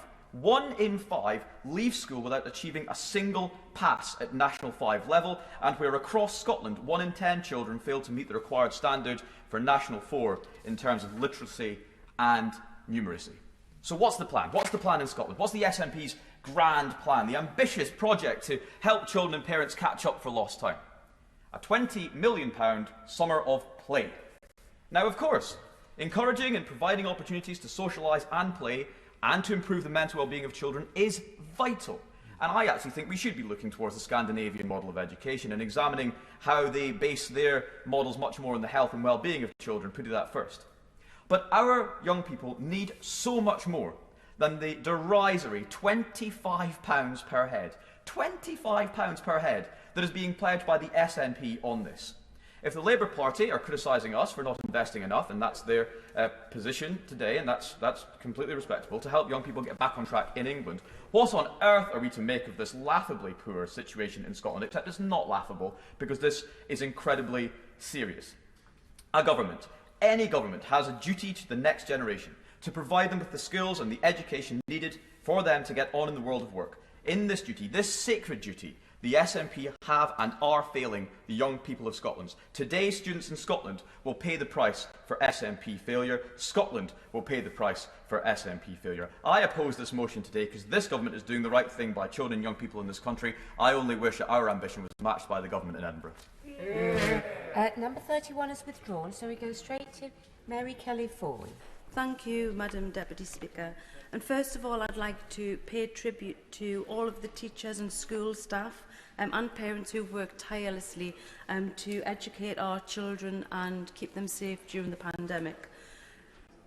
leaves school without achieving a single pass at National 5 level, and where across Scotland 1 in 10 children fail to meet the required standard for National 4 in terms of literacy and numeracy. So what's the plan? What's the plan in Scotland? What's the SNP's grand plan, the ambitious project to help children and parents catch up for lost time? A £20 million summer of play. Now, of course, encouraging and providing opportunities to socialise and play and to improve the mental well-being of children is vital. And I actually think we should be looking towards the Scandinavian model of education and examining how they base their models much more on the health and well-being of children, putting that first. But our young people need so much more than the derisory £25 per head. £25 per head that is being pledged by the SNP on this. If the Labour Party are criticising us for not investing enough, and that's their position today, and that's completely respectable, to help young people get back on track in England, what on earth are we to make of this laughably poor situation in Scotland? Except it's not laughable, because this is incredibly serious. A government, any government, has a duty to the next generation to provide them with the skills and the education needed for them to get on in the world of work. In this duty, this sacred duty, the SNP have and are failing the young people of Scotland. Today's students in Scotland will pay the price for SNP failure. Scotland will pay the price for SNP failure. I oppose this motion today because this government is doing the right thing by children and young people in this country. I only wish that our ambition was matched by the government in Edinburgh. Number 31 is withdrawn, so we go straight to Mary Kelly-Ford. Thank you, Madam Deputy Speaker. And first of all, I'd like to pay tribute to all of the teachers and school staff and parents who've worked tirelessly to educate our children and keep them safe during the pandemic.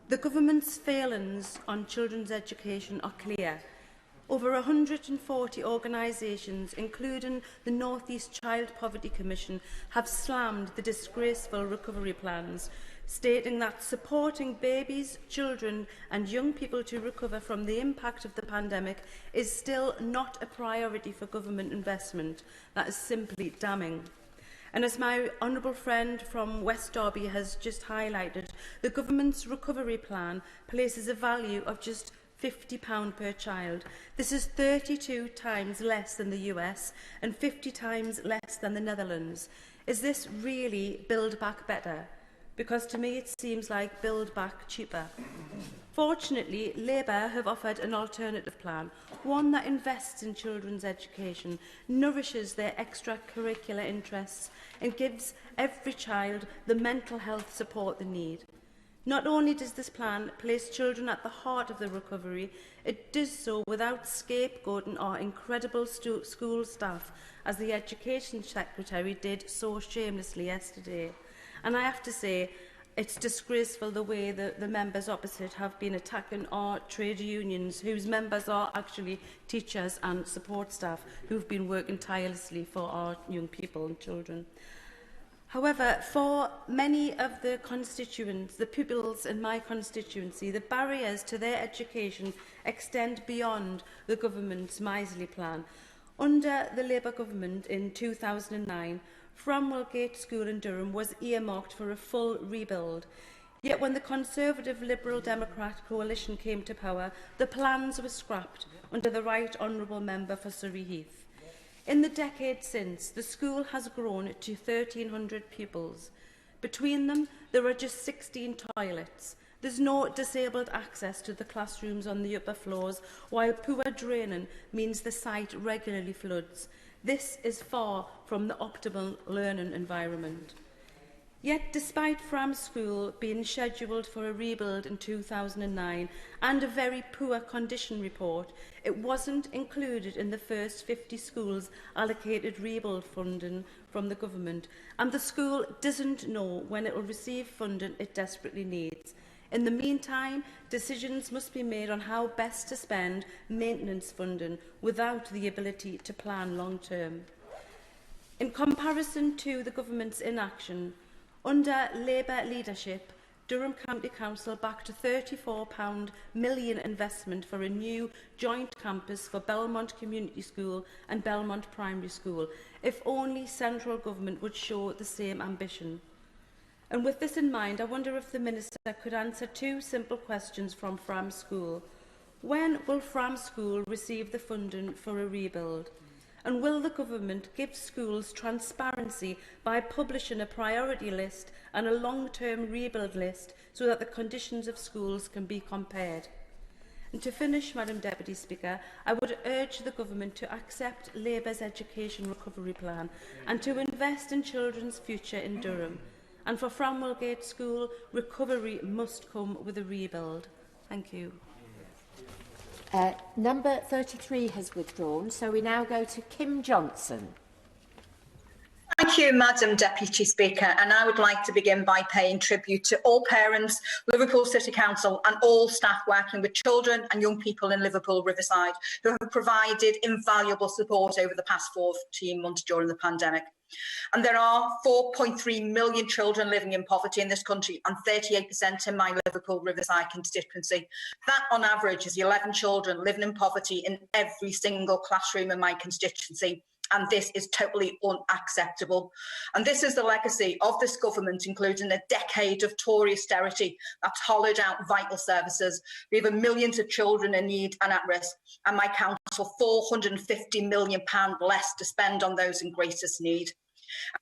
The government's failings on children's education are clear. Over 140 organisations, including the North East Child Poverty Commission, have slammed the disgraceful recovery plans, stating that supporting babies, children and young people to recover from the impact of the pandemic is still not a priority for government investment. That is simply damning. And as my honourable friend from West Derby has just highlighted, the government's recovery plan places a value of just £50 per child. This is 32 times less than the US and 50 times less than the Netherlands. Is this really Build Back Better? Because to me it seems like Build Back Cheaper. Fortunately, Labour have offered an alternative plan, one that invests in children's education, nourishes their extracurricular interests and gives every child the mental health support they need. Not only does this plan place children at the heart of the recovery, it does so without scapegoating our incredible school staff, as the Education Secretary did so shamelessly yesterday. And I have to say, it's disgraceful the way the members opposite have been attacking our trade unions, whose members are actually teachers and support staff who've been working tirelessly for our young people and children. However, for many of the constituents, the pupils in my constituency, the barriers to their education extend beyond the government's miserly plan. Under the Labour government in 2009, Framwellgate School in Durham was earmarked for a full rebuild. Yet when the Conservative Liberal Democrat coalition came to power, the plans were scrapped under the Right Honourable Member for Surrey Heath. In the decade since, the school has grown to 1,300 pupils. Between them, there are just 16 toilets. There's no disabled access to the classrooms on the upper floors, while poor draining means the site regularly floods. This is far from the optimal learning environment. Yet, despite Fram School being scheduled for a rebuild in 2009 and a very poor condition report, it wasn't included in the first 50 schools allocated rebuild funding from the government, and the school doesn't know when it will receive funding it desperately needs. In the meantime, decisions must be made on how best to spend maintenance funding without the ability to plan long term. In comparison to the government's inaction, under Labour leadership, Durham County Council backed a £34 million investment for a new joint campus for Belmont Community School and Belmont Primary School, if only central government would show the same ambition. And with this in mind, I wonder if the Minister could answer two simple questions from Fram School. When will Fram School receive the funding for a rebuild? And will the government give schools transparency by publishing a priority list and a long-term rebuild list so that the conditions of schools can be compared? And to finish, Madam Deputy Speaker, I would urge the government to accept Labour's education recovery plan and to invest in children's future in Durham. And for Framwell Gate School, recovery must come with a rebuild. Thank you. Number 33 has withdrawn, so we now go to Kim Johnson. Thank you, Madam Deputy Speaker, and I would like to begin by paying tribute to all parents, Liverpool City Council and all staff working with children and young people in Liverpool Riverside who have provided invaluable support over the past 14 months during the pandemic. And there are 4.3 million children living in poverty in this country and 38% in my Liverpool Riverside constituency. That, on average, is 11 children living in poverty in every single classroom in my constituency. And this is totally unacceptable. And this is the legacy of this government, including a decade of Tory austerity that's hollowed out vital services. We have millions of children in need and at risk, and my council £450 million less to spend on those in greatest need.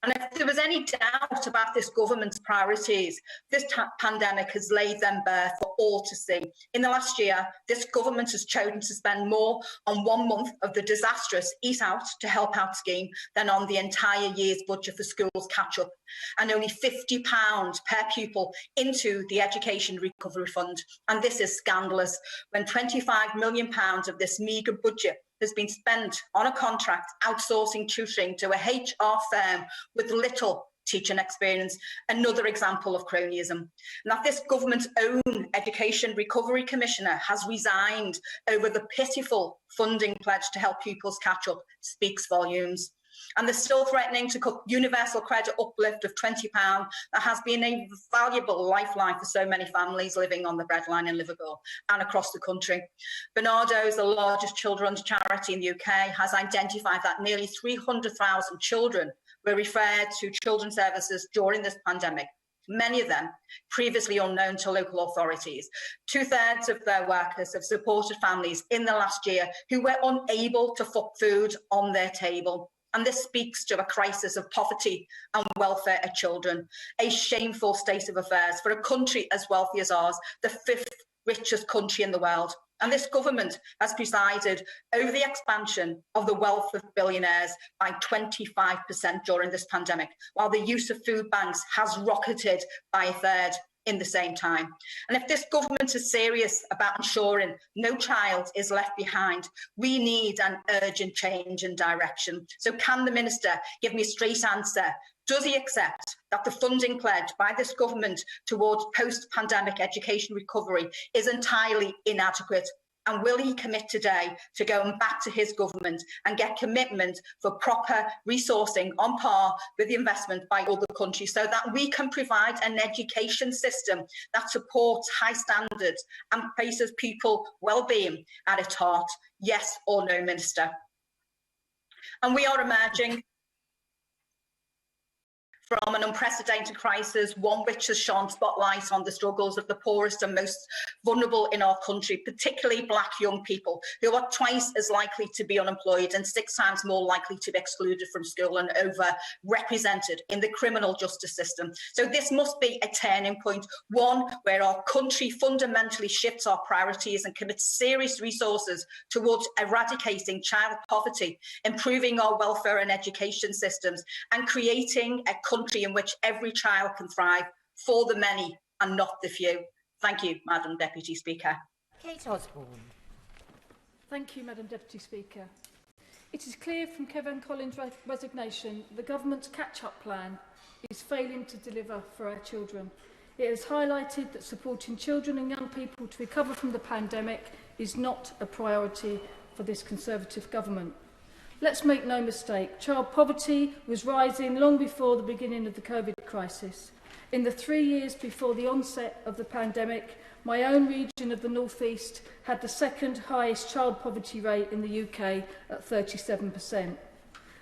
And if there was any doubt about this government's priorities, this pandemic has laid them bare for all to see. In the last year, this government has chosen to spend more on 1 month of the disastrous Eat Out to Help Out scheme than on the entire year's budget for schools catch-up, and only £50 per pupil into the Education Recovery Fund. And this is scandalous, when £25 million of this meagre budget has been spent on a contract outsourcing tutoring to a HR firm with little teaching experience. Another example of cronyism. And that this government's own Education Recovery Commissioner has resigned over the pitiful funding pledge to help pupils catch up speaks volumes. And they're still threatening to cut universal credit uplift of £20 that has been a valuable lifeline for so many families living on the breadline in Liverpool and across the country. Bernardo's, the largest children's charity in the UK, has identified that nearly 300,000 children were referred to children's services during this pandemic, many of them previously unknown to local authorities. 2/3 of their workers have supported families in the last year who were unable to put food on their table. And this speaks to a crisis of poverty and welfare of children, a shameful state of affairs for a country as wealthy as ours, the 5th richest country in the world. And this government has presided over the expansion of the wealth of billionaires by 25% during this pandemic, while the use of food banks has rocketed by 1/3 in the same time. And if this government is serious about ensuring no child is left behind, we need an urgent change in direction. So can the Minister give me a straight answer? Does he accept that the funding pledge by this government towards post-pandemic education recovery is entirely inadequate? And will he commit today to going back to his government and get commitment for proper resourcing on par with the investment by other countries so that we can provide an education system that supports high standards and places people's well-being at its heart? Yes or no, Minister? And we are emerging from an unprecedented crisis, one which has shone spotlight on the struggles of the poorest and most vulnerable in our country, particularly Black young people, who are twice as likely to be unemployed and 6 times more likely to be excluded from school and overrepresented in the criminal justice system. So this must be a turning point, one where our country fundamentally shifts our priorities and commits serious resources towards eradicating child poverty, improving our welfare and education systems, and creating a country in which every child can thrive for the many and not the few. Thank you, Madam Deputy Speaker. Kate Osborne. Thank you, Madam Deputy Speaker. It is clear from Kevin Collins' resignation the government's catch-up plan is failing to deliver for our children. It has highlighted that supporting children and young people to recover from the pandemic is not a priority for this Conservative government. Let's make no mistake, child poverty was rising long before the beginning of the COVID crisis. In the 3 years before the onset of the pandemic, my own region of the North East had the second highest child poverty rate in the UK at 37%.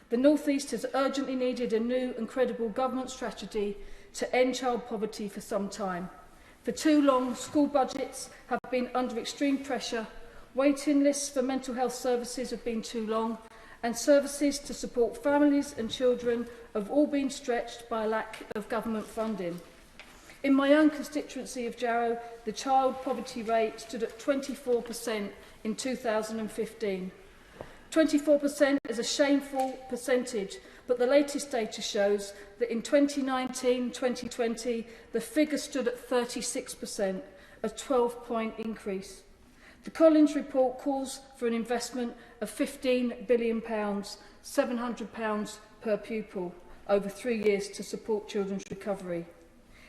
The North East has urgently needed a new and credible government strategy to end child poverty for some time. For too long, school budgets have been under extreme pressure, waiting lists for mental health services have been too long, and services to support families and children have all been stretched by a lack of government funding. In my own constituency of Jarrow, the child poverty rate stood at 24% in 2015. 24% is a shameful percentage, but the latest data shows that in 2019-2020, the figure stood at 36%, a 12-point increase. The Collins report calls for an investment of £15 billion, £700 per pupil, over 3 years to support children's recovery.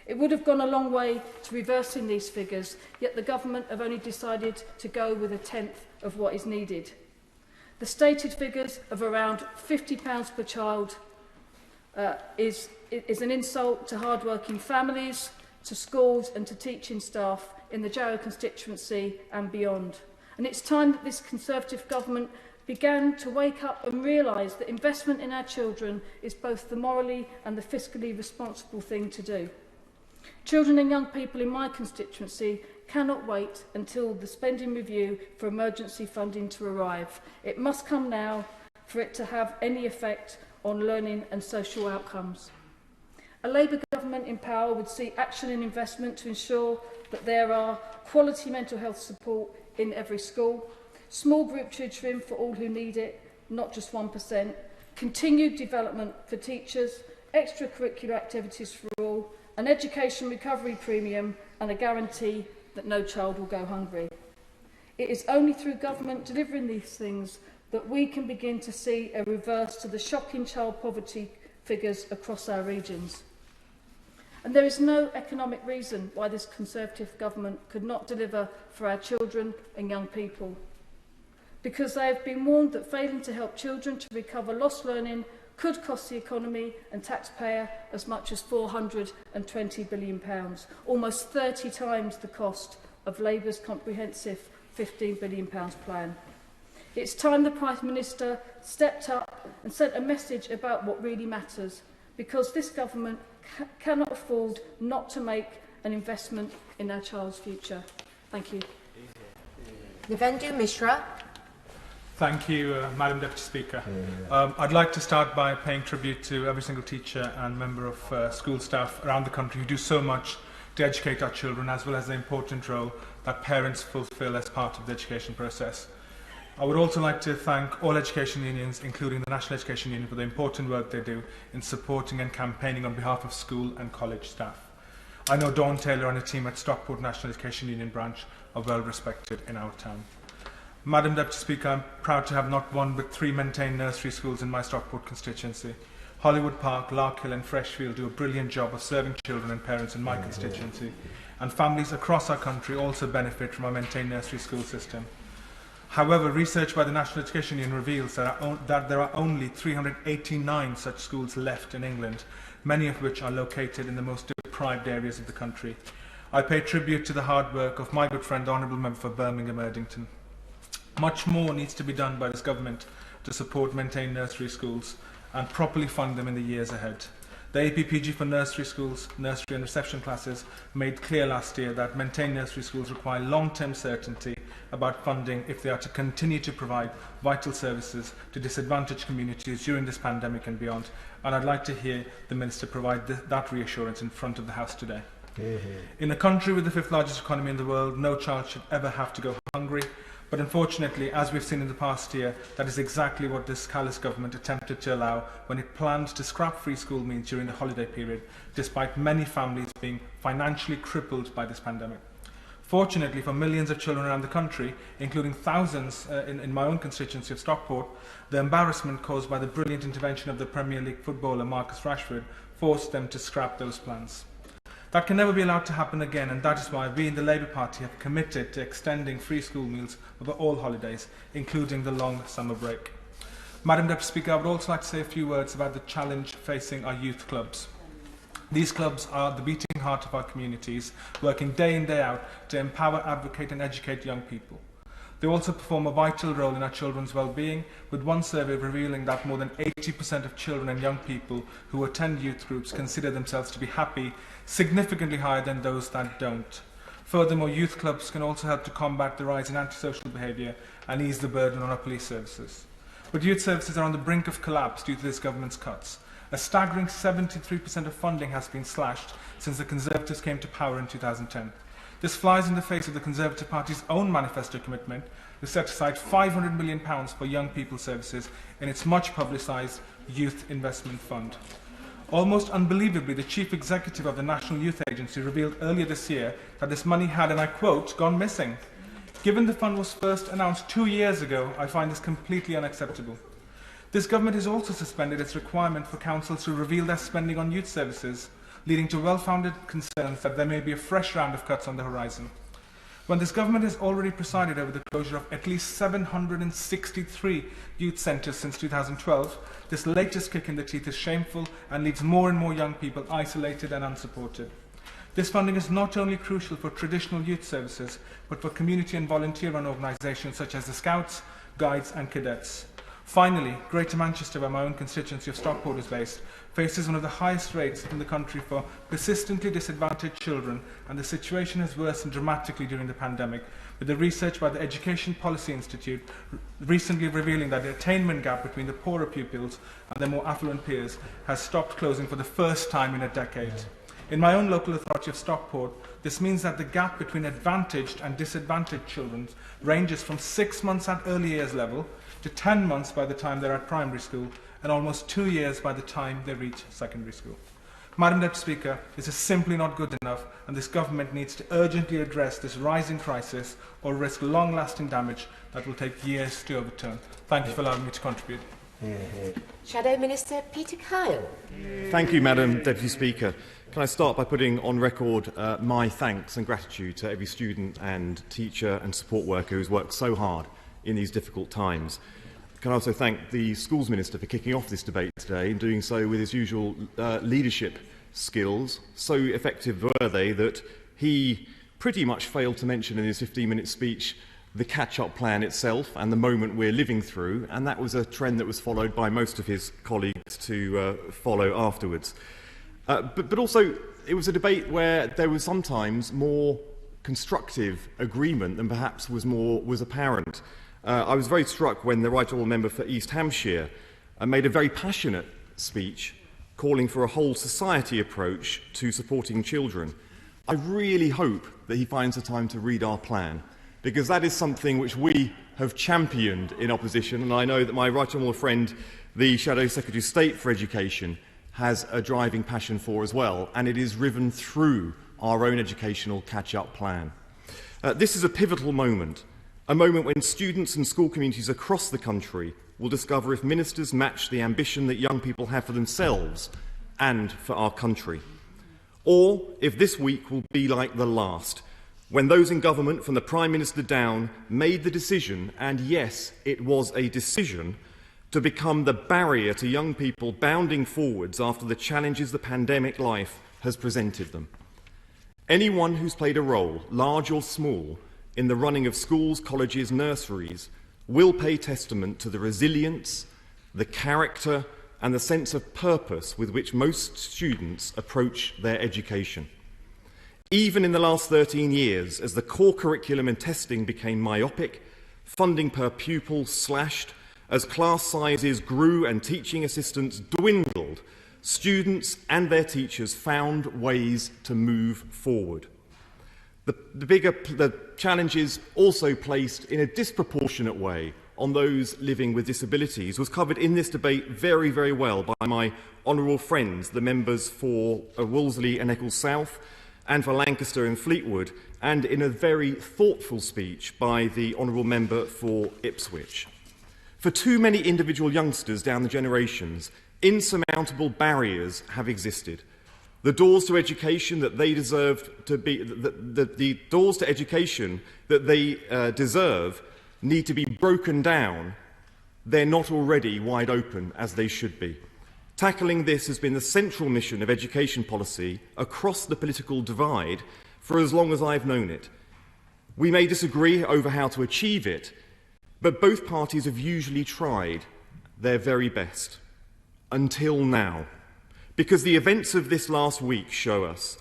It would have gone a long way to reversing these figures, yet the government have only decided to go with a tenth of what is needed. The stated figures of around £50 per child is an insult to hard-working families, to schools and to teaching staff in the Jarrow constituency and beyond. And it's time that this Conservative government began to wake up and realise that investment in our children is both the morally and the fiscally responsible thing to do. Children and young people in my constituency cannot wait until the spending review for emergency funding to arrive. It must come now for it to have any effect on learning and social outcomes. A Labour government in power would see action and investment to ensure that there are quality mental health support in every school, small group tutoring for all who need it, not just 1%, continued development for teachers, extracurricular activities for all, an education recovery premium and a guarantee that no child will go hungry. It is only through government delivering these things that we can begin to see a reverse to the shocking child poverty figures across our regions. And there is no economic reason why this Conservative government could not deliver for our children and young people. Because they have been warned that failing to help children to recover lost learning could cost the economy and taxpayer as much as £420 billion, almost 30 times the cost of Labour's comprehensive £15 billion plan. It's time the Prime Minister stepped up and sent a message about what really matters, because this government cannot afford not to make an investment in our child's future. Thank you. Nivendu Mishra. Thank you, Madam Deputy Speaker. I'd like to start by paying tribute to every single teacher and member of school staff around the country who do so much to educate our children, as well as the important role that parents fulfil as part of the education process. I would also like to thank all education unions, including the National Education Union, for the important work they do in supporting and campaigning on behalf of school and college staff. I know Dawn Taylor and her team at Stockport National Education Union branch are well respected in our town. Madam Deputy Speaker, I'm proud to have not one but 3 maintained nursery schools in my Stockport constituency. Hollywood Park, Larkhill and Freshfield do a brilliant job of serving children and parents in my constituency, and families across our country also benefit from our maintained nursery school system. However, research by the National Education Union reveals that there are only 389 such schools left in England, many of which are located in the most deprived areas of the country. I pay tribute to the hard work of my good friend, the Honourable Member for Birmingham Erdington. Much more needs to be done by this government to support maintained nursery schools and properly fund them in the years ahead. The APPG for nursery schools, nursery and reception classes made clear last year that maintained nursery schools require long-term certainty about funding if they are to continue to provide vital services to disadvantaged communities during this pandemic and beyond. And I'd like to hear the Minister provide that reassurance in front of the House today. In a country with the 5th largest economy in the world, no child should ever have to go hungry. But unfortunately, as we've seen in the past year, that is exactly what this callous government attempted to allow when it planned to scrap free school meals during the holiday period, despite many families being financially crippled by this pandemic. Fortunately for millions of children around the country, including thousands in my own constituency of Stockport, the embarrassment caused by the brilliant intervention of the Premier League footballer Marcus Rashford forced them to scrap those plans. That can never be allowed to happen again, and that is why we in the Labour Party have committed to extending free school meals over all holidays, including the long summer break. Madam Deputy Speaker, I would also like to say a few words about the challenge facing our youth clubs. These clubs are the beating heart of our communities, working day in, day out to empower, advocate and educate young people. They also perform a vital role in our children's well-being, with one survey revealing that more than 80% of children and young people who attend youth groups consider themselves to be happy, significantly higher than those that don't. Furthermore, youth clubs can also help to combat the rise in antisocial behaviour and ease the burden on our police services. But youth services are on the brink of collapse due to this government's cuts. A staggering 73% of funding has been slashed since the Conservatives came to power in 2010. This flies in the face of the Conservative Party's own manifesto commitment to set aside £500 million for young people services in its much publicised Youth Investment Fund. Almost unbelievably, the Chief Executive of the National Youth Agency revealed earlier this year that this money had, and I quote, gone missing. Given the fund was first announced 2 years ago, I find this completely unacceptable. This government has also suspended its requirement for councils to reveal their spending on youth services, leading to well-founded concerns that there may be a fresh round of cuts on the horizon. When this government has already presided over the closure of at least 763 youth centres since 2012, this latest kick in the teeth is shameful and leaves more and more young people isolated and unsupported. This funding is not only crucial for traditional youth services, but for community and volunteer-run organisations such as the Scouts, Guides and Cadets. Finally, Greater Manchester, where my own constituency of Stockport is based, faces one of the highest rates in the country for persistently disadvantaged children, and the situation has worsened dramatically during the pandemic, with the research by the Education Policy Institute recently revealing that the attainment gap between the poorer pupils and their more affluent peers has stopped closing for the first time in a decade. In my own local authority of Stockport, this means that the gap between advantaged and disadvantaged children ranges from 6 months at early years level to 10 months by the time they're at primary school, and almost 2 years by the time they reach secondary school. Madam Deputy Speaker, this is simply not good enough, and this government needs to urgently address this rising crisis or risk long-lasting damage that will take years to overturn. Thank you for allowing me to contribute. Shadow Minister Peter Kyle. Thank you, Madam Deputy Speaker. Can I start by putting on record my thanks and gratitude to every student and teacher and support worker who's worked so hard in these difficult times. Can I also thank the Schools Minister for kicking off this debate today and doing so with his usual leadership skills. So effective were they that he pretty much failed to mention in his 15-minute speech the catch-up plan itself and the moment we're living through, and that was a trend that was followed by most of his colleagues to follow afterwards. But also, it was a debate where there was sometimes more constructive agreement than perhaps was apparent. I was very struck when the Right Honourable Member for East Hampshire made a very passionate speech calling for a whole society approach to supporting children. I really hope that he finds the time to read our plan, because that is something which we have championed in opposition, and I know that my Right Honourable friend, the Shadow Secretary of State for Education, has a driving passion for as well, and it is riven through our own educational catch-up plan. This is a pivotal moment, a moment when students and school communities across the country will discover if ministers match the ambition that young people have for themselves and for our country, or if this week will be like the last, when those in government, from the Prime Minister down, made the decision, and yes, it was a decision, to become the barrier to young people bounding forwards after the challenges the pandemic life has presented them. Anyone who's played a role, large or small, in the running of schools, colleges, nurseries, will pay testament to the resilience, the character and the sense of purpose with which most students approach their education. Even in the last 13 years, as the core curriculum and testing became myopic, funding per pupil slashed, as class sizes grew and teaching assistants dwindled, students and their teachers found ways to move forward. The challenges also placed in a disproportionate way on those living with disabilities was covered in this debate very, very well by my honourable friends, the members for Wolseley and Eccles South, and for Lancaster and Fleetwood, and in a very thoughtful speech by the honourable member for Ipswich. For too many individual youngsters down the generations, insurmountable barriers have existed. The doors to education that they deserve to be, the doors to education that they deserve need to be broken down they're not already wide open as they should be. Tackling this has been the central mission of education policy across the political divide for as long as I've known it. We may disagree over how to achieve it, but both parties have usually tried their very best. Until now. Because the events of this last week show us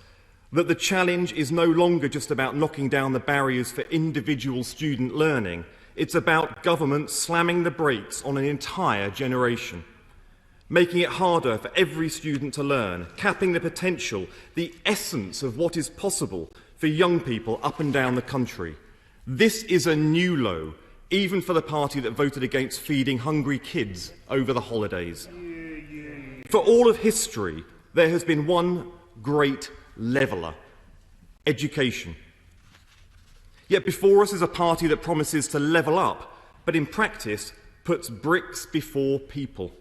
that the challenge is no longer just about knocking down the barriers for individual student learning. It's about government slamming the brakes on an entire generation, making it harder for every student to learn, capping the potential, the essence of what is possible for young people up and down the country. This is a new low, even for the party that voted against feeding hungry kids over the holidays. For all of history, there has been one great leveller: education. Yet before us is a party that promises to level up, but in practice puts bricks before people.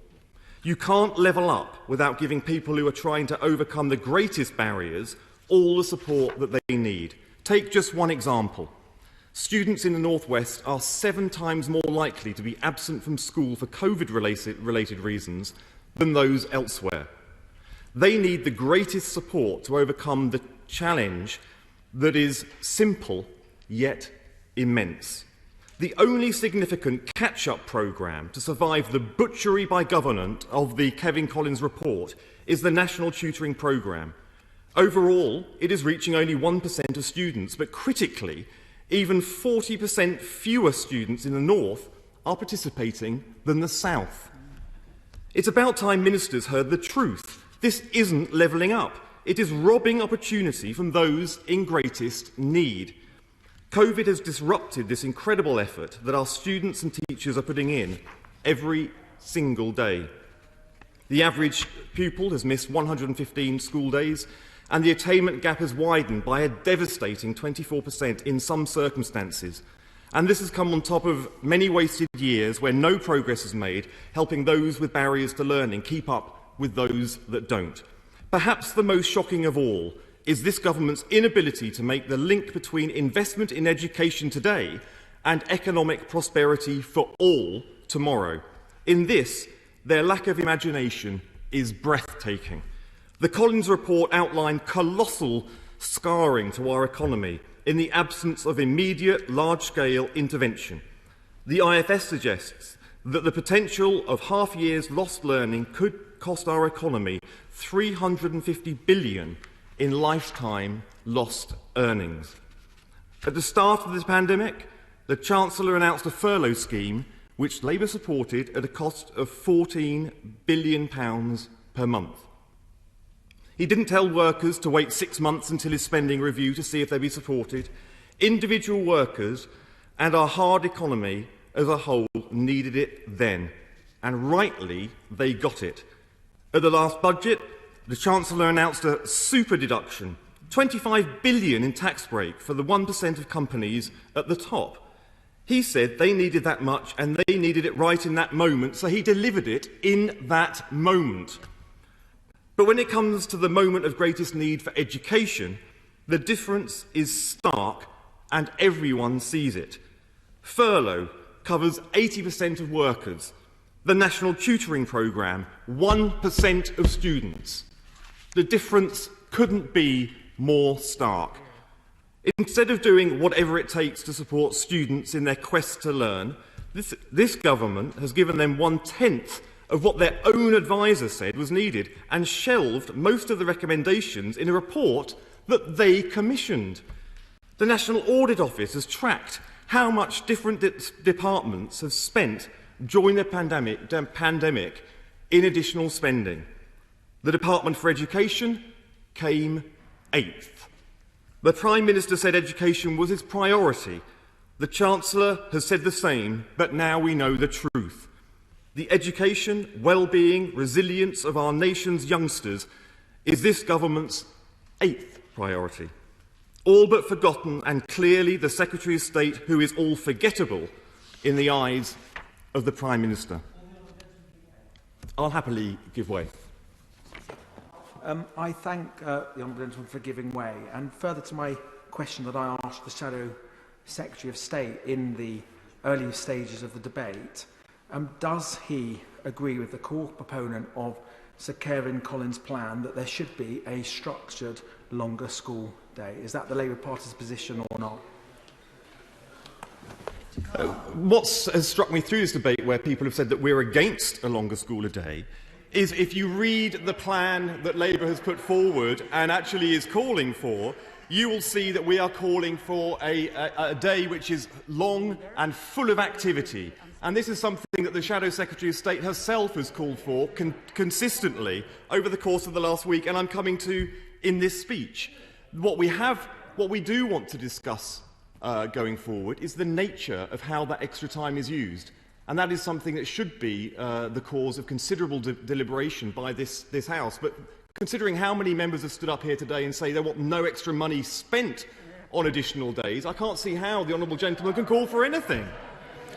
You can't level up without giving people who are trying to overcome the greatest barriers all the support that they need. Take just one example. Students in the North West are 7 times more likely to be absent from school for COVID-related reasons than those elsewhere. They need the greatest support to overcome the challenge that is simple yet immense. The only significant catch-up programme to survive the butchery by government of the Kevin Collins report is the National Tutoring Programme. Overall, it is reaching only 1% of students, but critically, even 40% fewer students in the North are participating than the South. It's about time ministers heard the truth. This isn't levelling up. It is robbing opportunity from those in greatest need. COVID has disrupted this incredible effort that our students and teachers are putting in every single day. The average pupil has missed 115 school days, and the attainment gap has widened by a devastating 24% in some circumstances. And this has come on top of many wasted years where no progress is made, helping those with barriers to learning keep up with those that don't. Perhaps the most shocking of all is this government's inability to make the link between investment in education today and economic prosperity for all tomorrow. In this, their lack of imagination is breathtaking. The Collins report outlined colossal scarring to our economy in the absence of immediate, large-scale intervention. The IFS suggests that the potential of half years lost learning could cost our economy $350 billion in lifetime lost earnings. At the start of this pandemic, the Chancellor announced a furlough scheme which Labour supported at a cost of £14 billion per month. He didn't tell workers to wait 6 months until his spending review to see if they'd be supported. Individual workers and our hard economy as a whole needed it then, and rightly they got it. At the last budget, the Chancellor announced a super deduction, $25 billion in tax break for the 1% of companies at the top. He said they needed that much and they needed it right in that moment, so he delivered it in that moment. But when it comes to the moment of greatest need for education, the difference is stark and everyone sees it. Furlough covers 80% of workers. The National Tutoring Programme, 1% of students. The difference couldn't be more stark. Instead of doing whatever it takes to support students in their quest to learn, this government has given them 1/10 of what their own advisor said was needed and shelved most of the recommendations in a report that they commissioned. The National Audit Office has tracked how much different departments have spent during the pandemic in additional spending. The Department for Education came 8th. The Prime Minister said education was his priority. The Chancellor has said the same, but now we know the truth. The education, well-being, resilience of our nation's youngsters is this government's 8th priority. All but forgotten, and clearly the Secretary of State who is all forgettable in the eyes of the Prime Minister. I'll happily give way. I thank the Honourable Gentleman for giving way, and further to my question that I asked the Shadow Secretary of State in the early stages of the debate, Does he agree with the core proponent of Sir Kevin Collins' plan that there should be a structured longer school day? Is that the Labour Party's position or not? What has struck me through this debate, where people have said that we're against a longer school a day, is if you read the plan that Labour has put forward and actually is calling for, you will see that we are calling for a day which is long and full of activity. And this is something that the Shadow Secretary of State herself has called for consistently over the course of the last week, and I'm coming to in this speech. What we do want to discuss going forward is the nature of how that extra time is used. And that is something that should be the cause of considerable deliberation by this House. But considering how many members have stood up here today and say they want no extra money spent on additional days, I can't see how the honourable gentleman can call for anything.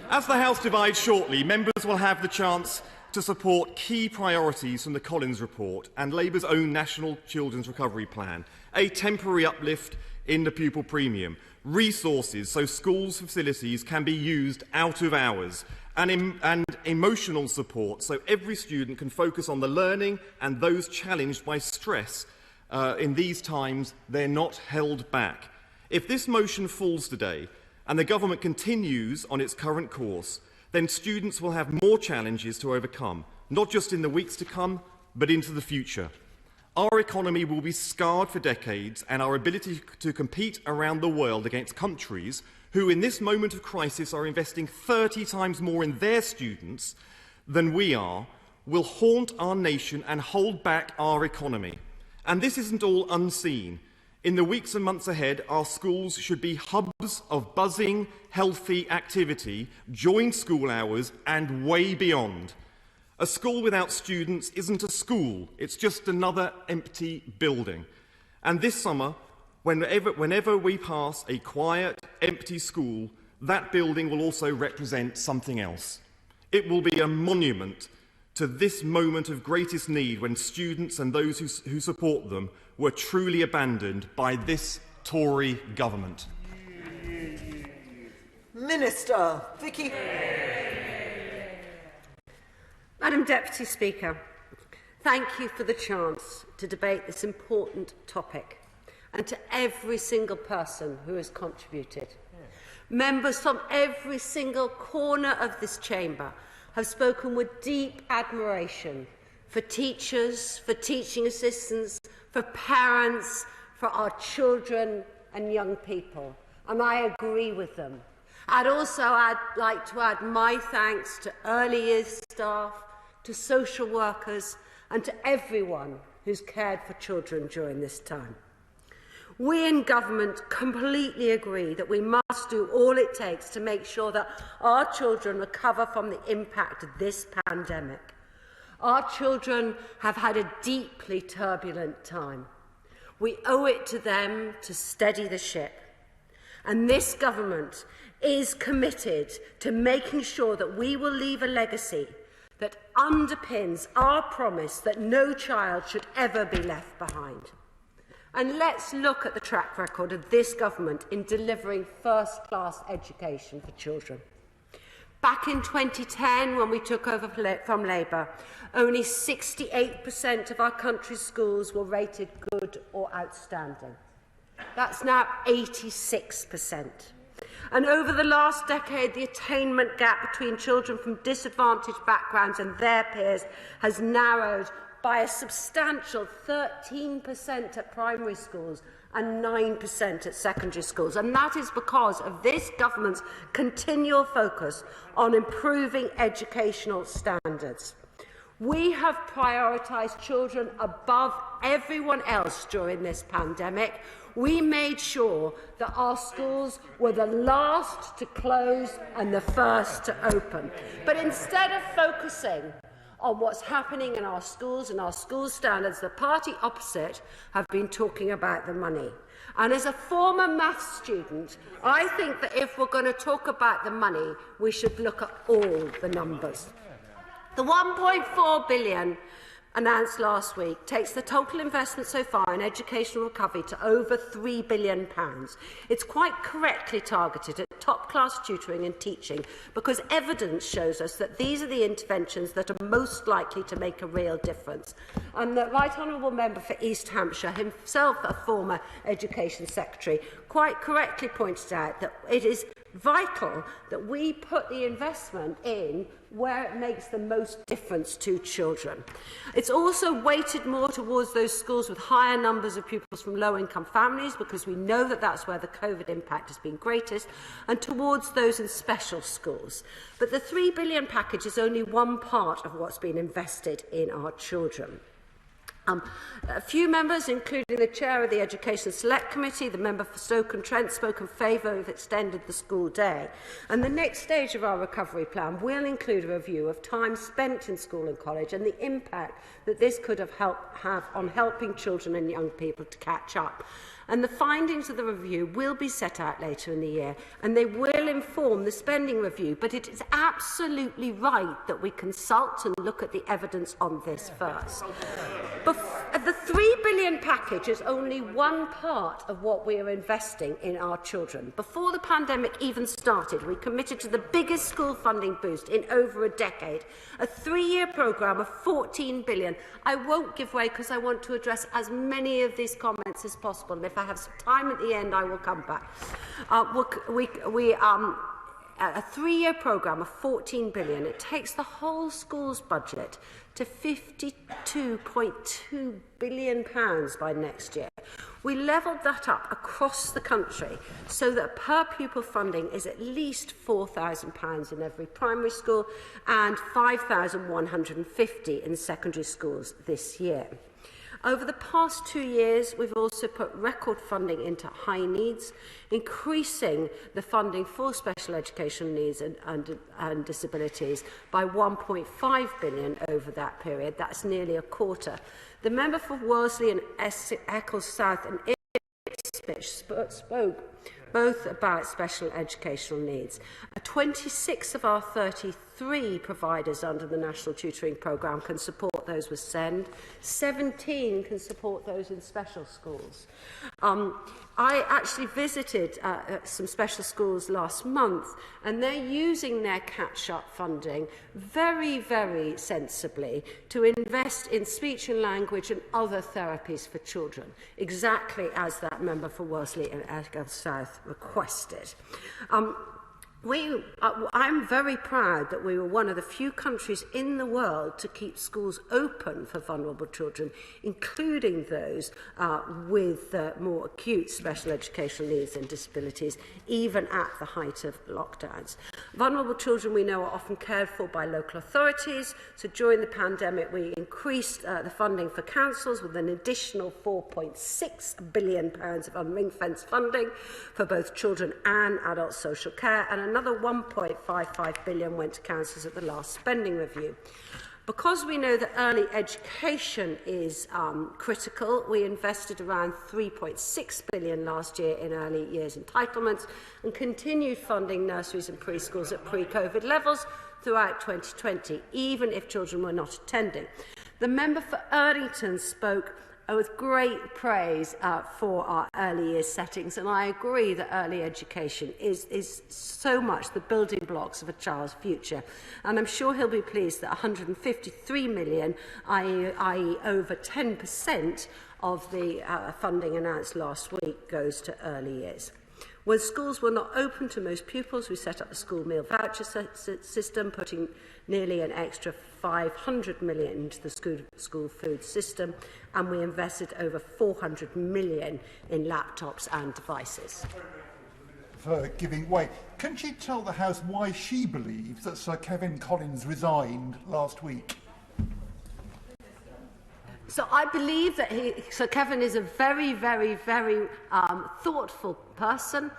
As the House divides shortly, members will have the chance to support key priorities from the Collins report and Labour's own National Children's Recovery Plan, a temporary uplift in the pupil premium, resources so schools' facilities can be used out of hours, and emotional support so every student can focus on the learning, and those challenged by stress in these times, they're not held back. If this motion falls today and the government continues on its current course, then students will have more challenges to overcome, not just in the weeks to come, but into the future. Our economy will be scarred for decades, and our ability to compete around the world against countries who in this moment of crisis are investing 30 times more in their students than we are, will haunt our nation and hold back our economy. And this isn't all unseen. In the weeks and months ahead, our schools should be hubs of buzzing, healthy activity, joined school hours, and way beyond. A school without students isn't a school, it's just another empty building. And this summer, whenever we pass a quiet, empty school, that building will also represent something else. It will be a monument to this moment of greatest need, when students and those who support them were truly abandoned by this Tory government. Minister, Vicky. Madam Deputy Speaker, thank you for the chance to debate this important topic, and to every single person who has contributed. Members from every single corner of this chamber have spoken with deep admiration for teachers, for teaching assistants, for parents, for our children and young people, and I agree with them. I'd like to add my thanks to early years staff, to social workers, and to everyone who's cared for children during this time. We in government completely agree that we must do all it takes to make sure that our children recover from the impact of this pandemic. Our children have had a deeply turbulent time. We owe it to them to steady the ship. And this government is committed to making sure that we will leave a legacy that underpins our promise that no child should ever be left behind. And let's look at the track record of this government in delivering first-class education for children. Back in 2010, when we took over from Labour, only 68% of our country's schools were rated good or outstanding. That's now 86%. And over the last decade, the attainment gap between children from disadvantaged backgrounds and their peers has narrowed by a substantial 13% at primary schools and 9% at secondary schools. And that is because of this government's continual focus on improving educational standards. We have prioritised children above everyone else during this pandemic. We made sure that our schools were the last to close and the first to open. But instead of focusing on what's happening in our schools and our school standards, the party opposite have been talking about the money. And as a former maths student, I think that if we're going to talk about the money, we should look at all the numbers. The £1.4 billion announced last week takes the total investment so far in educational recovery to over £3 billion. It's quite correctly targeted at top-class tutoring and teaching, because evidence shows us that these are the interventions that are most likely to make a real difference. And the Right Honourable Member for East Hampshire, himself a former Education Secretary, quite correctly pointed out that it is vital that we put the investment in where it makes the most difference to children. It's also weighted more towards those schools with higher numbers of pupils from low-income families, because we know that that's where the COVID impact has been greatest, and towards those in special schools. But the £3 billion package is only one part of what's been invested in our children. A few members, including the chair of the Education Select Committee, the member for Stoke-on-Trent, spoke in favour of extended the school day. And the next stage of our recovery plan will include a review of time spent in school and college and the impact that this could have on helping children and young people to catch up. And the findings of the review will be set out later in the year, and they will inform the spending review. But it is absolutely right that we consult and look at the evidence on this first. The £3 billion package is only one part of what we are investing in our children. Before the pandemic even started, we committed to the biggest school funding boost in over a decade, a 3-year programme of £14 billion. I won't give way because I want to address as many of these comments as possible. And if I have some time at the end, I will come back. A 3-year programme of £14 billion. It takes the whole school's budget to £52.2 billion by next year. We levelled that up across the country so that per pupil funding is at least £4,000 in every primary school and £5,150 in secondary schools this year. Over the past 2 years, we've also put record funding into high needs, increasing the funding for special educational needs and disabilities by £1.5 billion over that period. That's nearly a quarter. The member for Worsley and Eccles South and Ipswich spoke both about special educational needs. 26 of our 33 providers under the National Tutoring Programme can support those with SEND. 17 can support those in special schools. I actually visited some special schools last month, and they're using their catch-up funding very, very sensibly to invest in speech and language and other therapies for children, exactly as that member for Worsley and Eccles South requested. I'm very proud that we were one of the few countries in the world to keep schools open for vulnerable children, including those with more acute special educational needs and disabilities, even at the height of lockdowns. Vulnerable children, we know, are often cared for by local authorities, so during the pandemic we increased the funding for councils with an additional £4.6 billion of unring-fence funding for both children and adult social care, and another £1.55 billion went to councils at the last spending review. Because we know that early education is critical, we invested around £3.6 billion last year in early years entitlements and continued funding nurseries and preschools at pre-COVID levels throughout 2020, even if children were not attending. The member for Erdington spoke with great praise for our early years settings, and I agree that early education is so much the building blocks of a child's future. And I'm sure he'll be pleased that £153 million, i.e. over 10% of the funding announced last week, goes to early years. When schools were not open to most pupils, we set up the school meal voucher system, putting nearly an extra £500 million into the school food system, and we invested over £400 million in laptops and devices. For giving way. Can she tell the House why she believes that Sir Kevin Collins resigned last week? So I believe that Sir Kevin is a very, very, very thoughtful person.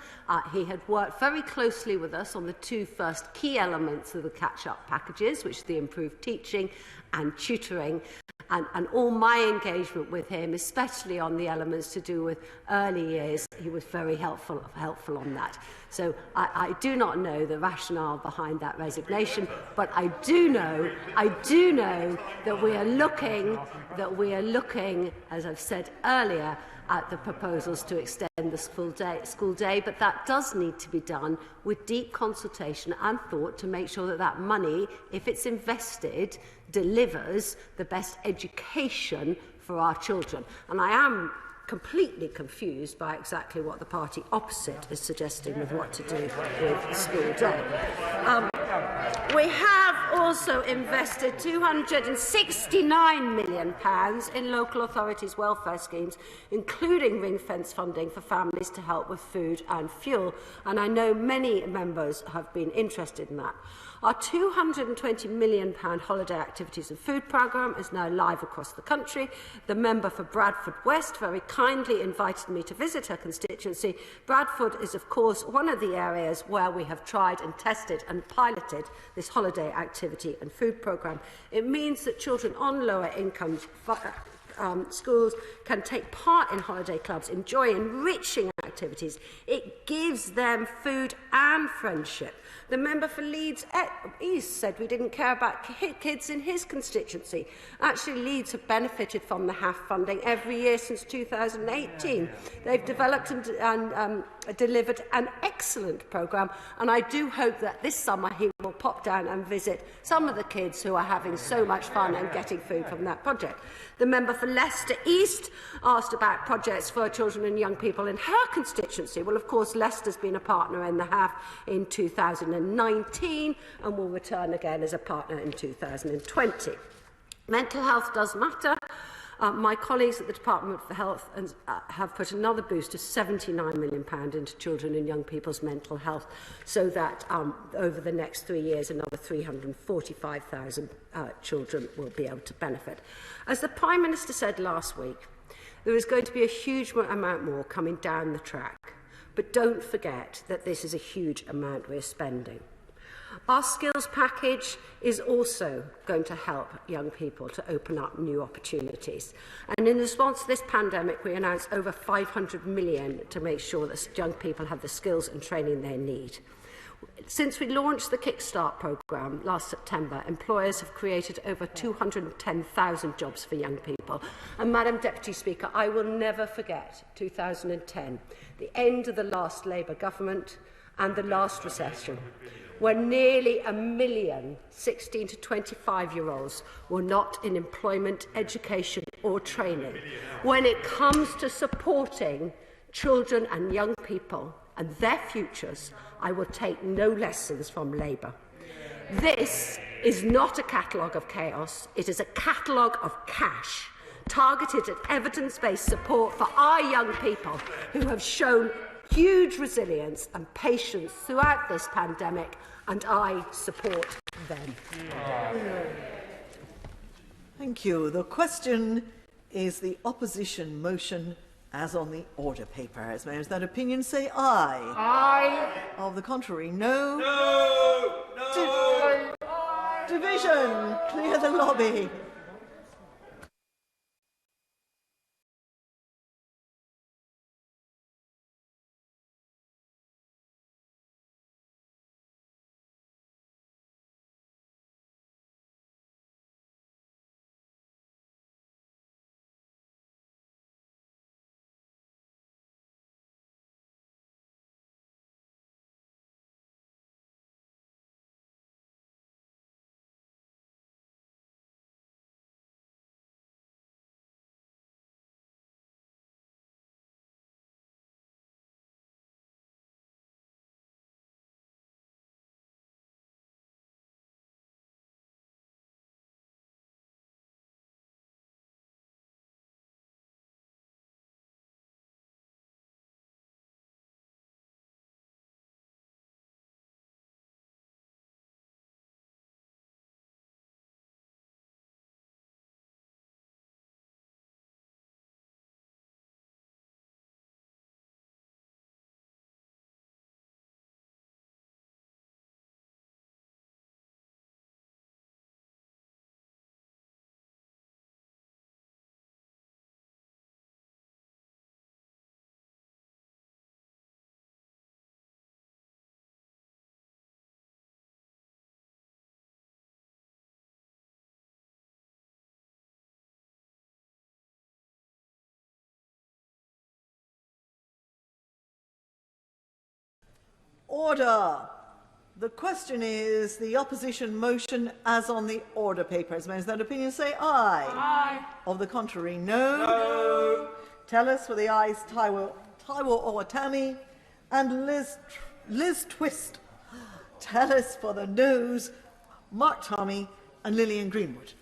He had worked very closely with us on the two first key elements of the catch-up packages, which are the improved teaching and tutoring. And all my engagement with him, especially on the elements to do with early years, he was very helpful on that. So I do not know the rationale behind that resignation, but I do know that we are looking, as I've said earlier, at the proposals to extend the school day, but that does need to be done with deep consultation and thought to make sure that that money, if it's invested, delivers the best education for our children. And I am completely confused by exactly what the party opposite is suggesting with what to do with school day. We have also invested £269 million in local authorities' welfare schemes, including ring-fence funding for families to help with food and fuel. And I know many members have been interested in that. Our £220 million holiday activities and food programme is now live across the country. The member for Bradford West very kindly invited me to visit her constituency. Bradford is, of course, one of the areas where we have tried and tested and piloted this holiday activity and food programme. It means that children on lower incomes schools can take part in holiday clubs, enjoy enriching activities. It gives them food and friendship. The member for Leeds East said we didn't care about kids in his constituency. Actually, Leeds have benefited from the HAF funding every year since 2018. They've developed and delivered an excellent programme, and I do hope that this summer he will pop down and visit some of the kids who are having so much fun and getting food from that project. The member for Leicester East asked about projects for children and young people in her constituency. Well, of course, Leicester's been a partner in the HAF in 2019 and will return again as a partner in 2020. Mental health does matter. My colleagues at the Department for Health have put another boost of £79 million into children and young people's mental health, so that over the next 3 years, another 345,000 children will be able to benefit. As the Prime Minister said last week, there is going to be a huge amount more coming down the track. But don't forget that this is a huge amount we're spending. Our skills package is also going to help young people to open up new opportunities. And in response to this pandemic, we announced over £500 million to make sure that young people have the skills and training they need. Since we launched the Kickstart programme last September, employers have created over 210,000 jobs for young people. And Madam Deputy Speaker, I will never forget 2010, the end of the last Labour government and the last recession, when nearly 1 million 16 to 25-year-olds were not in employment, education or training. When it comes to supporting children and young people and their futures, I will take no lessons from Labour. This is not a catalogue of chaos, it is a catalogue of cash, targeted at evidence-based support for our young people who have shown huge resilience and patience throughout this pandemic, and I support them. Thank you. The question is the opposition motion as on the order paper. As members of that opinion say aye. Aye. Of the contrary, no. No! No! Division, clear the lobby. Order. The question is the opposition motion as on the order paper. As members of that opinion say aye. Aye. Of the contrary, no. No. Tell us for the ayes, Taiwo Owatami and Liz Twist. Tell us for the noes, Mark Tommy and Lillian Greenwood.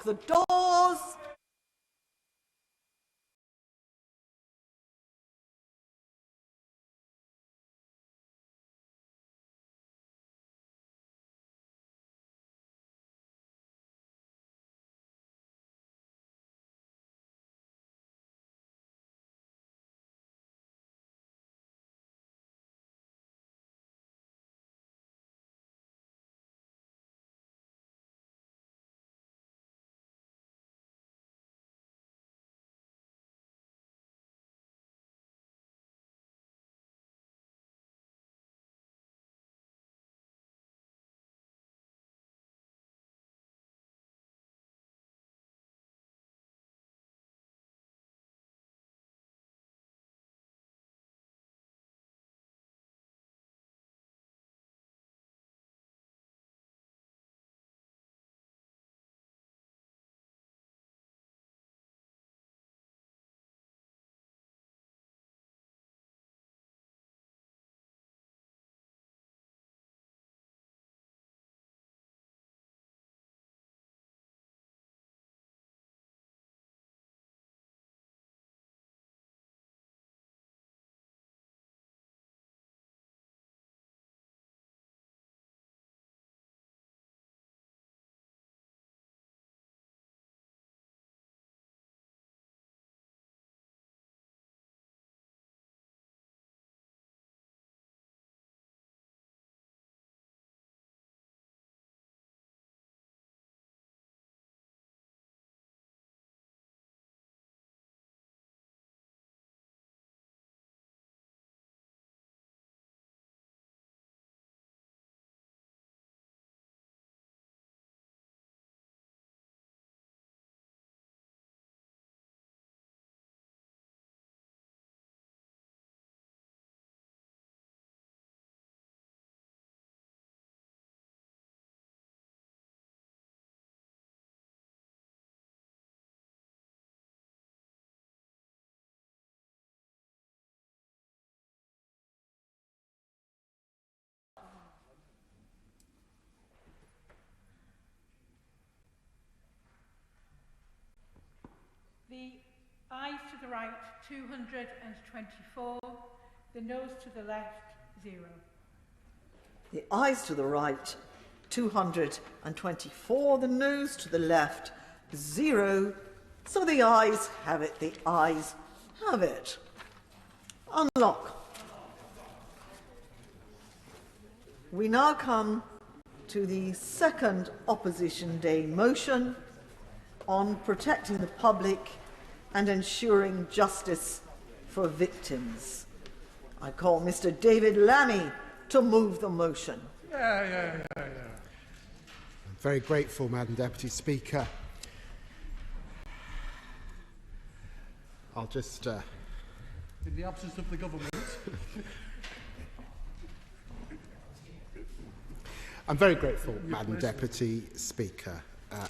Lock the doors. The ayes to the right, 224. The noes to the left, 0. The ayes to the right, 224. The noes to the left, 0. So the ayes have it. The ayes have it. Unlock. We now come to the second Opposition Day motion on protecting the public and ensuring justice for victims. I call Mr. David Lammy to move the motion. I'm very grateful, Madam Deputy Speaker. I'll just... In the absence of the government. I'm very grateful, Madam Deputy Speaker,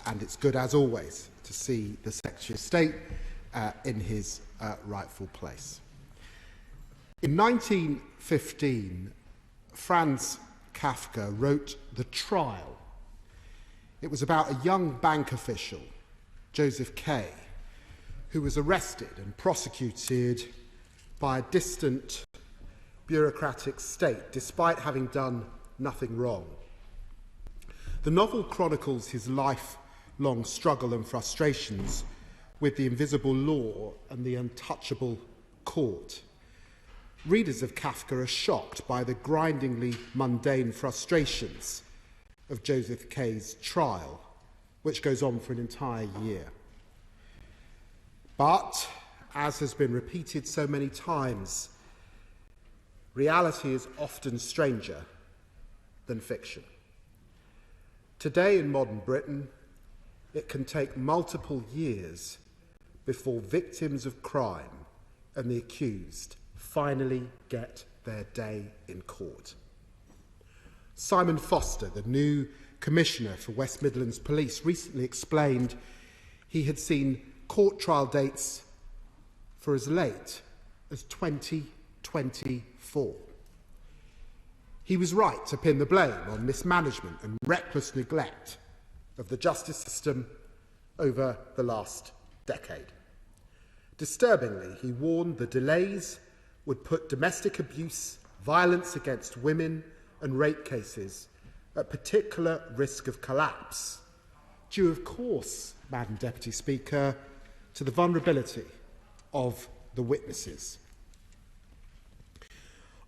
and it's good, as always, to see the Secretary of State in his rightful place. In 1915, Franz Kafka wrote The Trial. It was about a young bank official, Joseph K., who was arrested and prosecuted by a distant bureaucratic state, despite having done nothing wrong. The novel chronicles his lifelong struggle and frustrations with the invisible law and the untouchable court. Readers of Kafka are shocked by the grindingly mundane frustrations of Joseph K.'s trial, which goes on for an entire year. But, as has been repeated so many times, reality is often stranger than fiction. Today in modern Britain, it can take multiple years before victims of crime and the accused finally get their day in court. Simon Foster, the new Commissioner for West Midlands Police, recently explained he had seen court trial dates for as late as 2024. He was right to pin the blame on mismanagement and reckless neglect of the justice system over the last decade. Disturbingly, he warned the delays would put domestic abuse, violence against women and rape cases at particular risk of collapse, due, of course, Madam Deputy Speaker, to the vulnerability of the witnesses.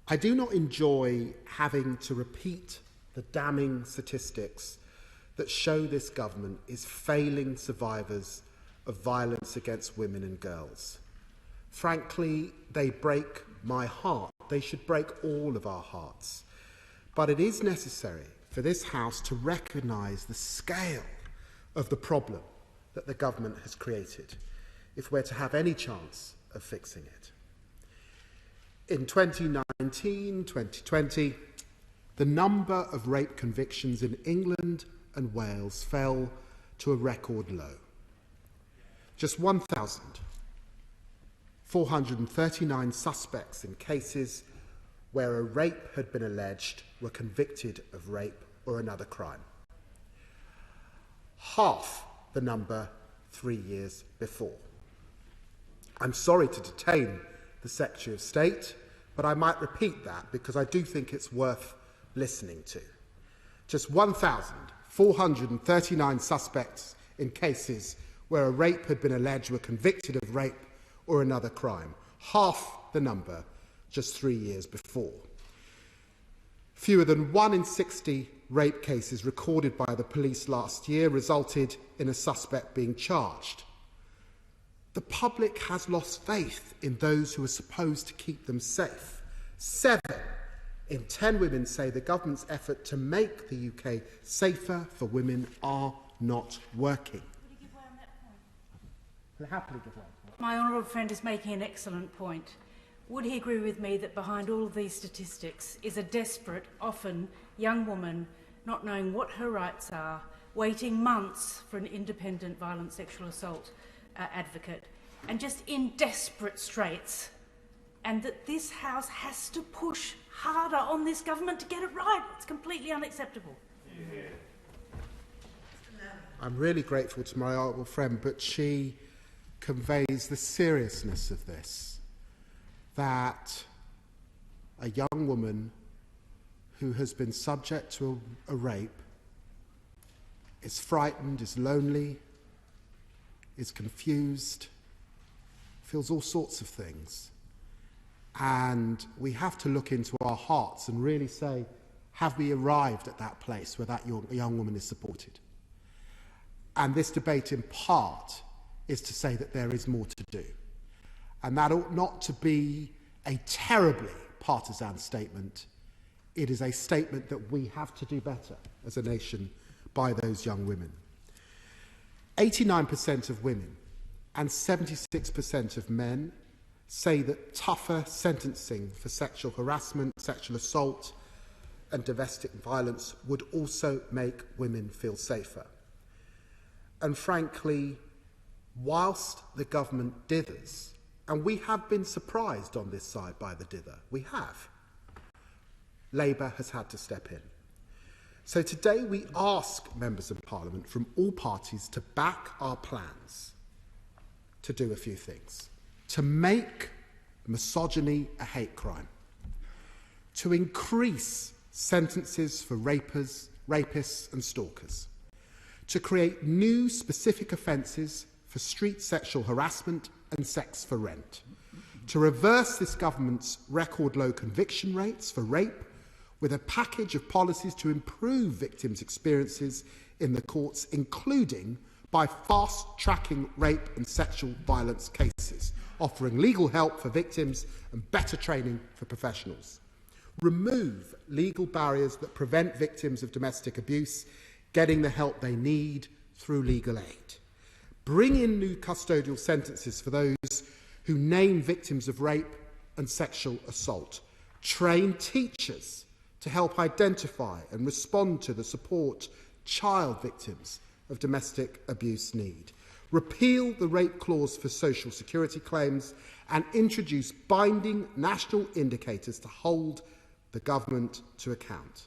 I do not enjoy having to repeat the damning statistics that show this government is failing survivors of violence against women and girls. Frankly, they break my heart. They should break all of our hearts. But it is necessary for this House to recognise the scale of the problem that the government has created if we're to have any chance of fixing it. In 2019-2020, the number of rape convictions in England and Wales fell to a record low. Just 1,439 suspects in cases where a rape had been alleged were convicted of rape or another crime. Half the number 3 years before. I'm sorry to detain the Secretary of State, but I might repeat that because I do think it's worth listening to. Just 1,439 suspects in cases where a rape had been alleged were convicted of rape or another crime. Half the number just 3 years before. Fewer than 1 in 60 rape cases recorded by the police last year resulted in a suspect being charged. The public has lost faith in those who are supposed to keep them safe. 7 in 10 women say the government's effort to make the UK safer for women are not working. I'll happily give way. My honourable friend is making an excellent point. Would he agree with me that behind all of these statistics is a desperate, often young woman not knowing what her rights are, waiting months for an independent violent sexual assault advocate, and just in desperate straits, and that this House has to push harder on this government to get it right? It's completely unacceptable. Yeah. I'm really grateful to my honourable friend, but she conveys the seriousness of this, that a young woman who has been subject to a rape is frightened, is lonely, is confused, feels all sorts of things. And we have to look into our hearts and really say, have we arrived at that place where that young woman is supported? And this debate in part is to say that there is more to do. And that ought not to be a terribly partisan statement. It is a statement that we have to do better as a nation by those young women. 89% of women and 76% of men say that tougher sentencing for sexual harassment, sexual assault and domestic violence would also make women feel safer. And frankly, whilst the government dithers, and we have been surprised on this side by the dither, we have, Labour has had to step in. So today we ask members of Parliament from all parties to back our plans to do a few things. To make misogyny a hate crime. To increase sentences for rapists and stalkers. To create new specific offences for street sexual harassment and sex for rent. To reverse this government's record low conviction rates for rape with a package of policies to improve victims' experiences in the courts, including by fast-tracking rape and sexual violence cases, offering legal help for victims and better training for professionals. Remove legal barriers that prevent victims of domestic abuse getting the help they need through legal aid. Bring in new custodial sentences for those who name victims of rape and sexual assault. Train teachers to help identify and respond to the support child victims of domestic abuse need. Repeal the rape clause for social security claims and introduce binding national indicators to hold the government to account.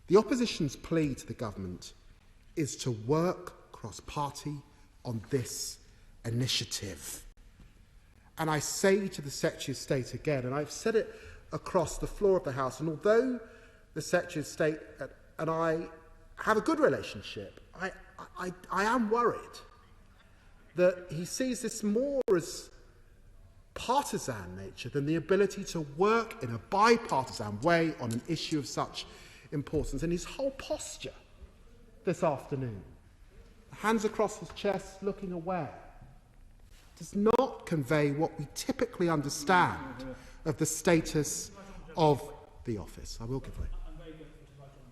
The opposition's plea to the government is to work cross-party on this initiative. And I say to the Secretary of State again, and I've said it across the floor of the House, and although the Secretary of State and I have a good relationship, I am worried that he sees this more as partisan nature than the ability to work in a bipartisan way on an issue of such importance. And his whole posture this afternoon, hands across his chest, looking away, does not convey what we typically understand of the status of the office. I will give way.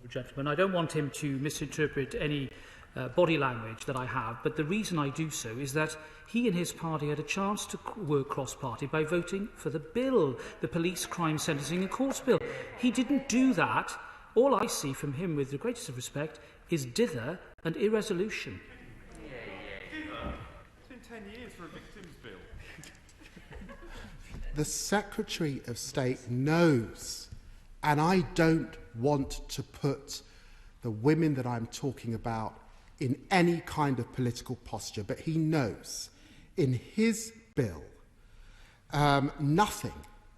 Gentleman, I don't want him to misinterpret any body language that I have, but the reason I do so is that he and his party had a chance to work cross-party by voting for the bill, the Police Crime Sentencing and Courts Bill. He didn't do that. All I see from him, with the greatest of respect, is dither and irresolution. It's been 10 years for a victims' bill. The Secretary of State knows, and I don't want to put the women that I'm talking about in any kind of political posture, but he knows in his bill, nothing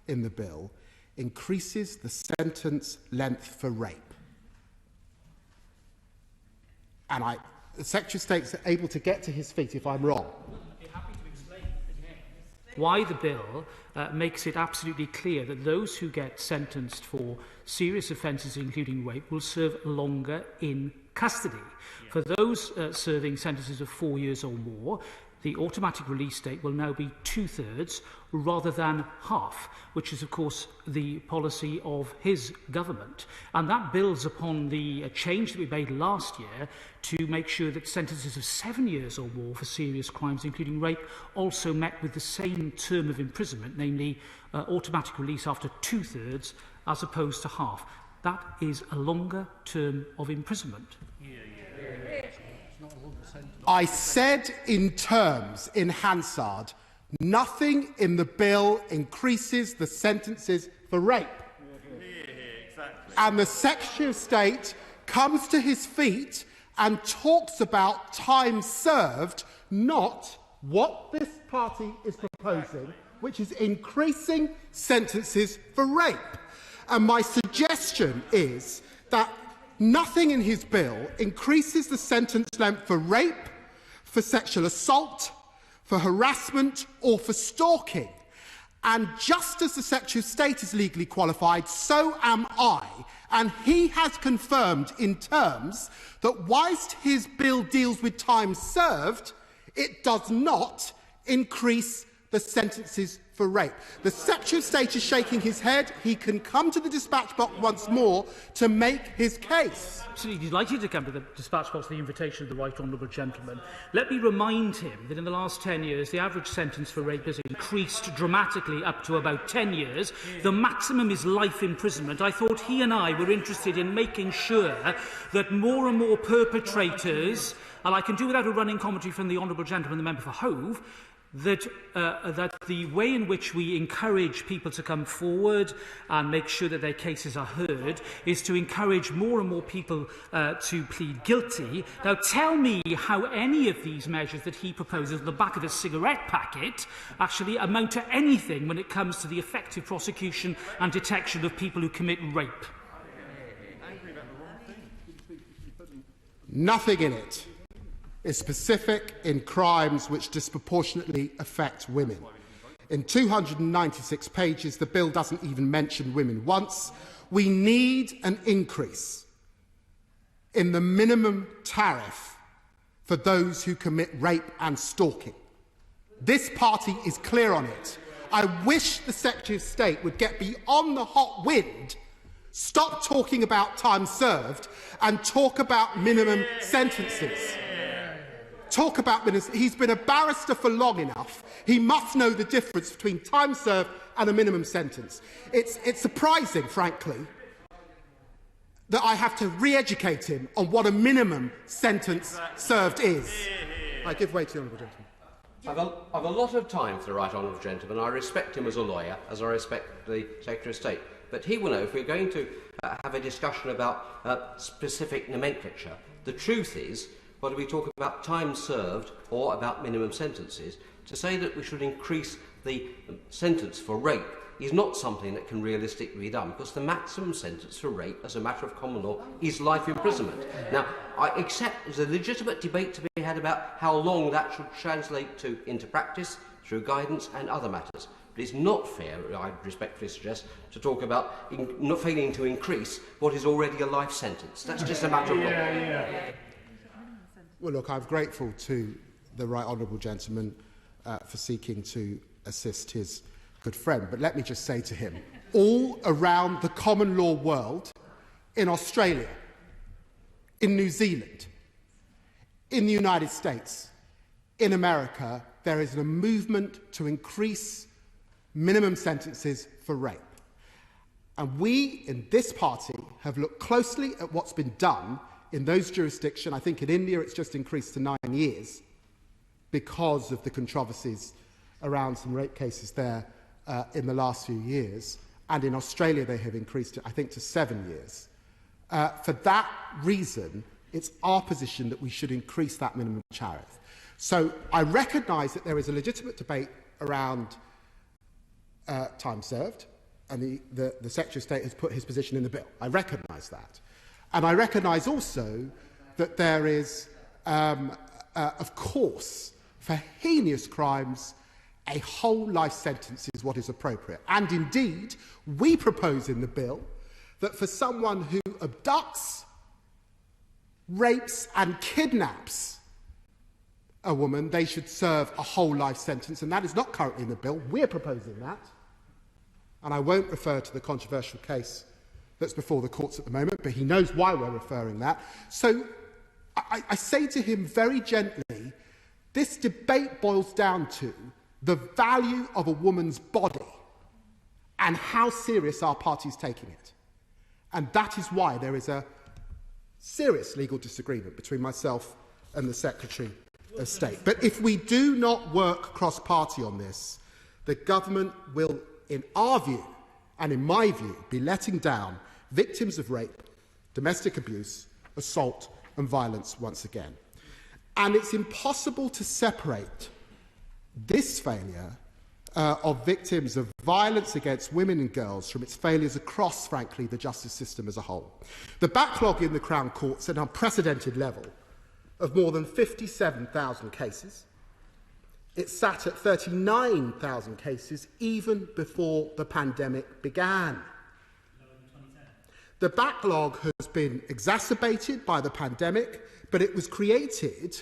in the bill increases the sentence length for rape. And the Secretary of State's able to get to his feet if I'm wrong. Why the bill makes it absolutely clear that those who get sentenced for serious offences, including rape, will serve longer in custody. For those serving sentences of 4 years or more, the automatic release date will now be 2/3 rather than half, which is, of course, the policy of his government. And that builds upon the change that we made last year to make sure that sentences of 7 years or more for serious crimes, including rape, also met with the same term of imprisonment, namely automatic release after 2/3 as opposed to half. That is a longer term of imprisonment. I said in terms in Hansard, nothing in the bill increases the sentences for rape. And the Secretary of State comes to his feet and talks about time served, not what this party is proposing, which is increasing sentences for rape. And my suggestion is that nothing in his bill increases the sentence length for rape, for sexual assault, for harassment or for stalking. And just as the Secretary of State is legally qualified, so am I. And he has confirmed in terms that whilst his bill deals with time served, it does not increase the sentences for rape. The Secretary of State is shaking his head. He can come to the dispatch box once more to make his case. Absolutely delighted to come to the dispatch box, the invitation of the right honourable gentleman. Let me remind him that in the last 10 years, the average sentence for rape has increased dramatically up to about 10 years. The maximum is life imprisonment. I thought he and I were interested in making sure that more and more perpetrators, and I can do without a running commentary from the honourable gentleman, the member for Hove, that the way in which we encourage people to come forward and make sure that their cases are heard is to encourage more and more people to plead guilty. Now, tell me how any of these measures that he proposes on the back of a cigarette packet actually amount to anything when it comes to the effective prosecution and detection of people who commit rape. Nothing in it is specific in crimes which disproportionately affect women. In 296 pages, the bill doesn't even mention women once. We need an increase in the minimum tariff for those who commit rape and stalking. This party is clear on it. I wish the Secretary of State would get beyond the hot wind, stop talking about time served, and talk about minimum sentences. Talk about minimum. He's been a barrister for long enough. He must know the difference between time served and a minimum sentence. It's surprising, frankly, that I have to re-educate him on what a minimum sentence served is. I give way to the honourable gentleman. I've a lot of time for the right honourable gentleman. I respect him as a lawyer, as I respect the Secretary of State. But he will know if we're going to have a discussion about specific nomenclature. The truth is, whether we talk about time served or about minimum sentences, to say that we should increase the sentence for rape is not something that can realistically be done, because the maximum sentence for rape as a matter of common law is life imprisonment. Now, I accept there's a legitimate debate to be had about how long that should translate into practice through guidance and other matters. But it's not fair, I respectfully suggest, to talk about not failing to increase what is already a life sentence. That's just a matter of law. Well, look, I'm grateful to the Right Honourable Gentleman for seeking to assist his good friend. But let me just say to him, all around the common law world, in Australia, in New Zealand, in the United States, in America, there is a movement to increase minimum sentences for rape. And we, in this party, have looked closely at what's been done in those jurisdictions. I think in India it's just increased to 9 years because of the controversies around some rape cases there in the last few years. And in Australia they have increased it, I think, to 7 years. For that reason, it's our position that we should increase that minimum tariff. So I recognise that there is a legitimate debate around time served, and the Secretary of State has put his position in the bill. I recognise that. And I recognise also that there is, of course, for heinous crimes, a whole life sentence is what is appropriate. And indeed, we propose in the bill that for someone who abducts, rapes and kidnaps a woman, they should serve a whole life sentence, and that is not currently in the bill. We're proposing that. And I won't refer to the controversial case that's before the courts at the moment, but he knows why we're referring that. So I say to him very gently, this debate boils down to the value of a woman's body and how serious our party is taking it. And that is why there is a serious legal disagreement between myself and the Secretary of State. But if we do not work cross-party on this, the government will, in our view, and in my view, be letting down victims of rape, domestic abuse, assault and violence once again. And it's impossible to separate this failure of victims of violence against women and girls from its failures across, frankly, the justice system as a whole. The backlog in the Crown Court's at an unprecedented level of more than 57,000 cases. It sat at 39,000 cases even before the pandemic began. The backlog has been exacerbated by the pandemic, but it was created,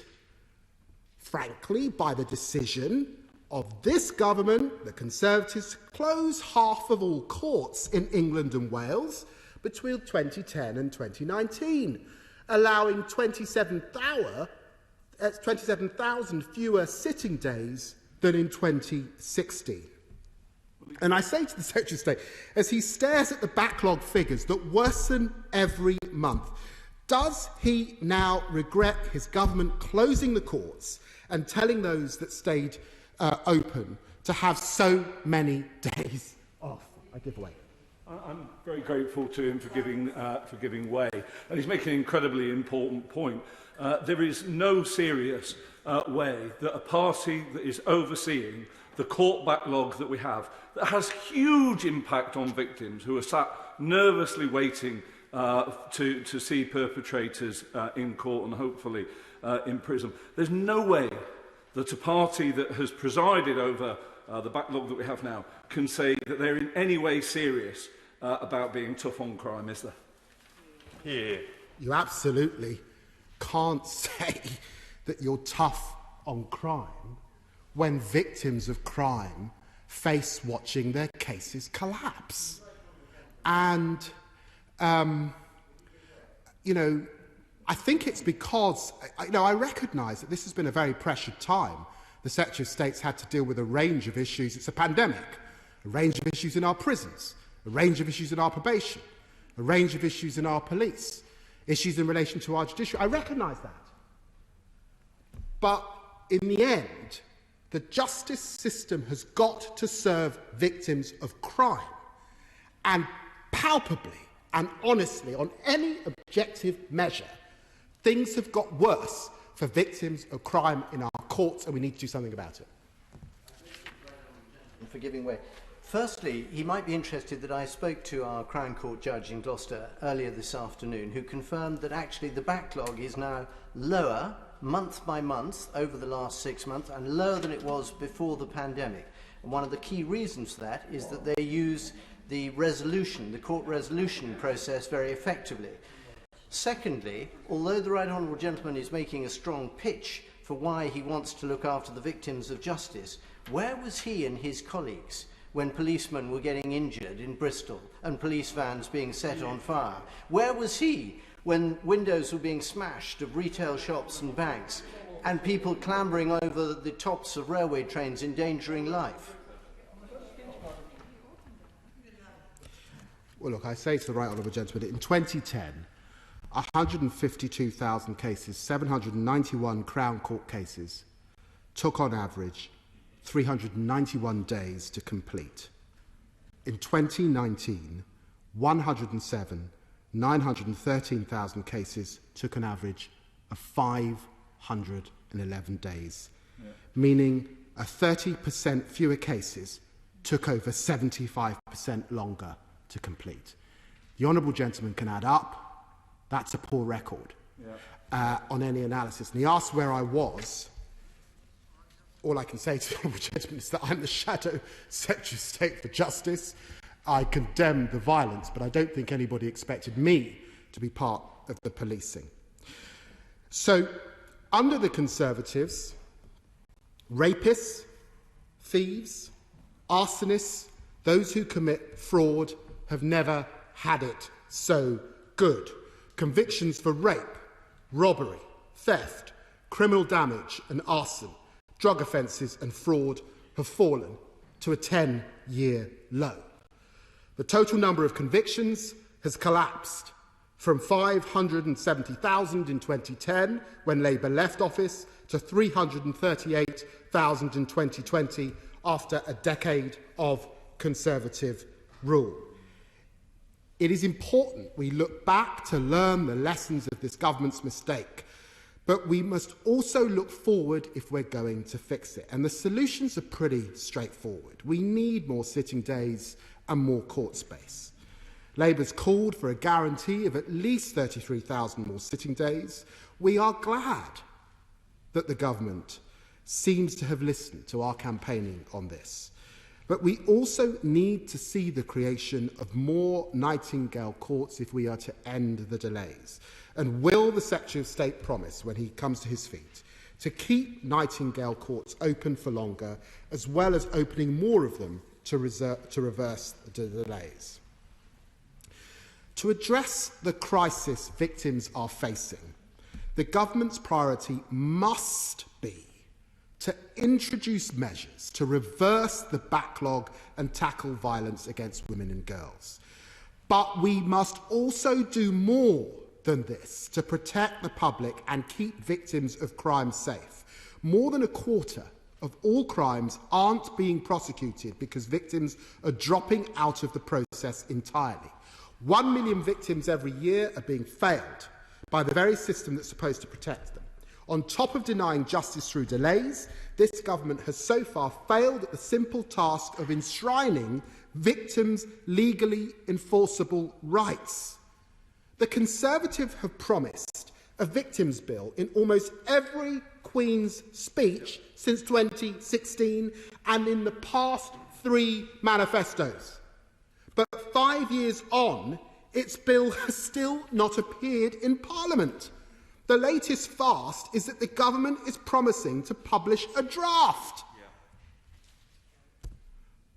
frankly, by the decision of this government, the Conservatives, to close half of all courts in England and Wales between 2010 and 2019, allowing 27,000 fewer sitting days than in 2016. And I say to the Secretary of State, as he stares at the backlog figures that worsen every month, does he now regret his government closing the courts and telling those that stayed open to have so many days off? I give way. I'm very grateful to him for giving way, and he's making an incredibly important point. There is no serious way that a party that is overseeing the court backlog that we have, that has huge impact on victims who are sat nervously waiting to see perpetrators in court and hopefully in prison. There's no way that a party that has presided over the backlog that we have now can say that they're in any way serious about being tough on crime, is there? Yeah. You absolutely can't say that you're tough on crime when victims of crime face watching their cases collapse. And, you know, I think it's because, I recognise that this has been a very pressured time. The Secretary of State's had to deal with a range of issues. It's a pandemic. A range of issues in our prisons. A range of issues in our probation. A range of issues in our police. Issues in relation to our judiciary. I recognise that. But in the end, the justice system has got to serve victims of crime. And palpably and honestly, on any objective measure, things have got worse for victims of crime in our courts, and we need to do something about it. For giving way. Firstly, he might be interested that I spoke to our Crown Court judge in Gloucester earlier this afternoon, who confirmed that actually the backlog is now lower month by month over the last 6 months and lower than it was before the pandemic. And one of the key reasons for that is that they use the court resolution process very effectively. Secondly, although the Right Honourable Gentleman is making a strong pitch for why he wants to look after the victims of justice, where was he and his colleagues when policemen were getting injured in Bristol and police vans being set on fire? Where was he when windows were being smashed of retail shops and banks and people clambering over the tops of railway trains endangering life? Well, look, I say to the Right Honourable Gentleman, in 2010, 152,000 cases, 791 Crown Court cases, took on average 391 days to complete. In 2019, 913,000 cases took an average of 511 days, meaning a 30% fewer cases took over 75% longer to complete. The Honourable Gentleman can add up. That's a poor record on any analysis. And he asked where I was. All I can say to the Honourable Gentleman is that I'm the Shadow Secretary of State for Justice. I condemn the violence, but I don't think anybody expected me to be part of the policing. So, under the Conservatives, rapists, thieves, arsonists, those who commit fraud have never had it so good. Convictions for rape, robbery, theft, criminal damage and arson, drug offences and fraud have fallen to a 10-year low. The total number of convictions has collapsed from 570,000 in 2010, when Labour left office, to 338,000 in 2020, after a decade of Conservative rule. It is important we look back to learn the lessons of this government's mistake, but we must also look forward if we're going to fix it. And the solutions are pretty straightforward. We need more sitting days and more court space. Labour's called for a guarantee of at least 33,000 more sitting days. We are glad that the government seems to have listened to our campaigning on this. But we also need to see the creation of more Nightingale courts if we are to end the delays. And will the Secretary of State promise, when he comes to his feet, to keep Nightingale courts open for longer, as well as opening more of them to reverse the delays? To address the crisis victims are facing, the government's priority must be to introduce measures to reverse the backlog and tackle violence against women and girls. But we must also do more than this to protect the public and keep victims of crime safe. More than a quarter of all crimes aren't being prosecuted because victims are dropping out of the process entirely. 1 million victims every year are being failed by the very system that's supposed to protect them. On top of denying justice through delays, this government has so far failed at the simple task of enshrining victims' legally enforceable rights. The Conservatives have promised a victims' bill in almost every Queen's speech since 2016 and in the past 3 manifestos. But 5 years on, its bill has still not appeared in Parliament. The latest fast is that the government is promising to publish a draft.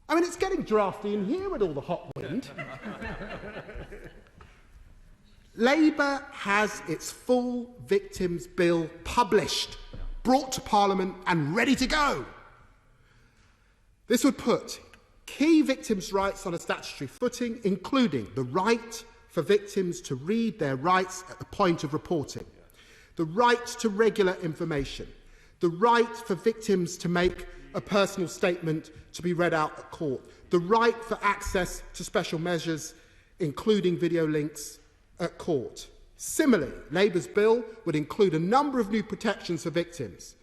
I mean, it's getting drafty in here with all the hot wind. Labour has its full victims' bill published, brought to Parliament and ready to go. This would put key victims' rights on a statutory footing, including the right for victims to read their rights at the point of reporting, the right to regular information, the right for victims to make a personal statement to be read out at court, the right for access to special measures, including video links at court. Similarly, Labour's bill would include a number of new protections for victims.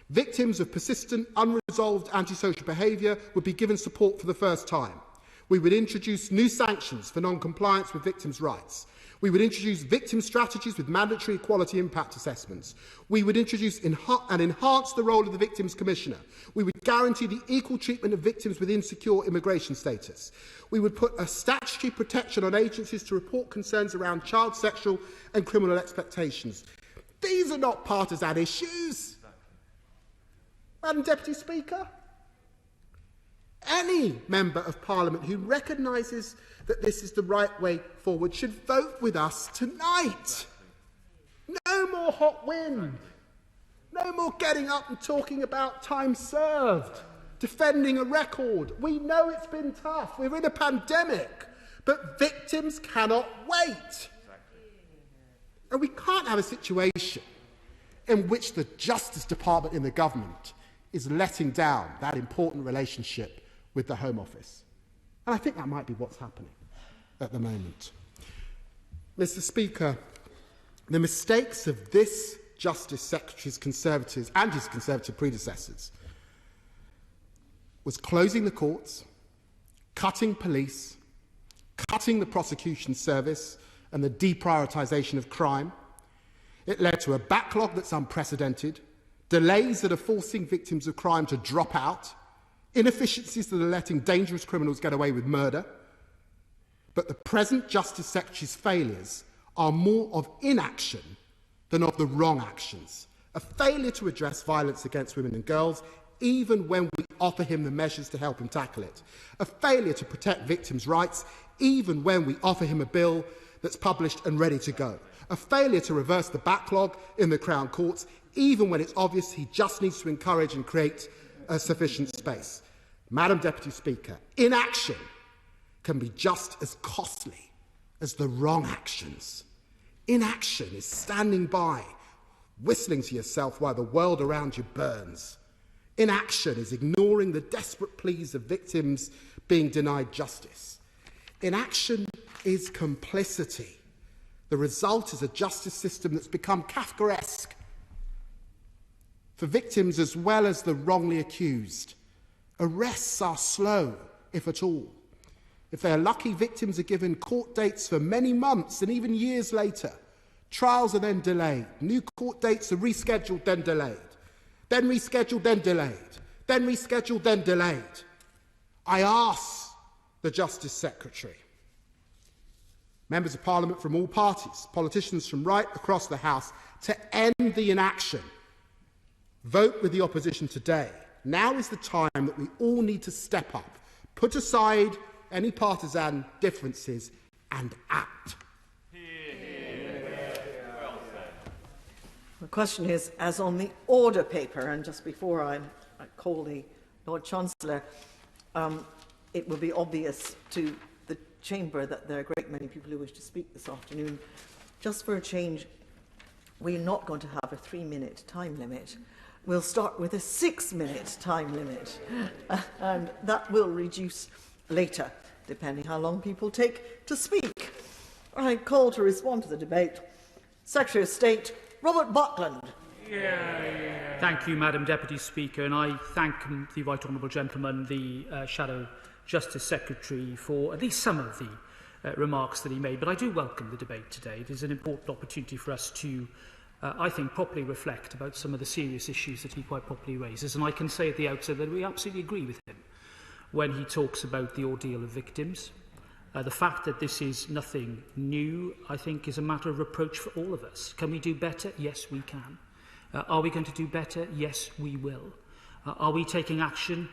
Victims of persistent, unresolved antisocial behaviour would be given support for the first time. We would introduce new sanctions for non-compliance with victims' rights. We would introduce victim strategies with mandatory equality impact assessments. We would introduce and enhance the role of the Victims Commissioner. We would guarantee the equal treatment of victims with insecure immigration status. We would put a statutory protection on agencies to report concerns around child sexual and criminal expectations. These are not partisan issues. Madam Deputy Speaker, any member of Parliament who recognises that this is the right way forward should vote with us tonight. No more hot wind. No more getting up and talking about time served, defending a record. We know it's been tough. We're in a pandemic, but victims cannot wait. And we can't have a situation in which the Justice Department in the government is letting down that important relationship with the Home Office. And I think that might be what's happening at the moment. Mr. Speaker, the mistakes of this Justice Secretary's Conservatives and his Conservative predecessors was closing the courts, cutting police, cutting the prosecution service and the deprioritisation of crime. It led to a backlog that's unprecedented, delays that are forcing victims of crime to drop out, inefficiencies that are letting dangerous criminals get away with murder. But the present Justice Secretary's failures are more of inaction than of the wrong actions. A failure to address violence against women and girls, even when we offer him the measures to help him tackle it. A failure to protect victims' rights, even when we offer him a bill that's published and ready to go. A failure to reverse the backlog in the Crown Courts, even when it's obvious he just needs to encourage and create sufficient space. Madam Deputy Speaker, inaction can be just as costly as the wrong actions. Inaction is standing by, whistling to yourself while the world around you burns. Inaction is ignoring the desperate pleas of victims being denied justice. Inaction is complicity. The result is a justice system that's become Kafkaesque for victims as well as the wrongly accused. Arrests are slow, if at all. If they are lucky, victims are given court dates for many months and even years later. Trials are then delayed. New court dates are rescheduled, then delayed. Then rescheduled, then delayed. Then rescheduled, then delayed. I ask the Justice Secretary, members of Parliament from all parties, politicians from right across the House, to end the inaction. Vote with the opposition today. Now is the time that we all need to step up, put aside any partisan differences and act. The question is, as on the order paper, and just before I call the Lord Chancellor, it will be obvious to the Chamber that there are a great many people who wish to speak this afternoon. Just for a change, we're not going to have a 3-minute time limit. We'll start with a 6-minute time limit, and that will reduce later, depending how long people take to speak. I call to respond to the debate Secretary of State Robert Buckland. Thank you, Madam Deputy Speaker, and I thank the Right Honourable Gentleman, the Shadow Justice Secretary, for at least some of the remarks that he made. But I do welcome the debate today. It is an important opportunity for us to I think, properly reflect about some of the serious issues that he quite properly raises. And I can say at the outset that we absolutely agree with him when he talks about the ordeal of victims. The fact that this is nothing new, I think, is a matter of reproach for all of us. Can we do better? Yes, we can. Are we going to do better? Yes, we will. Are we taking action?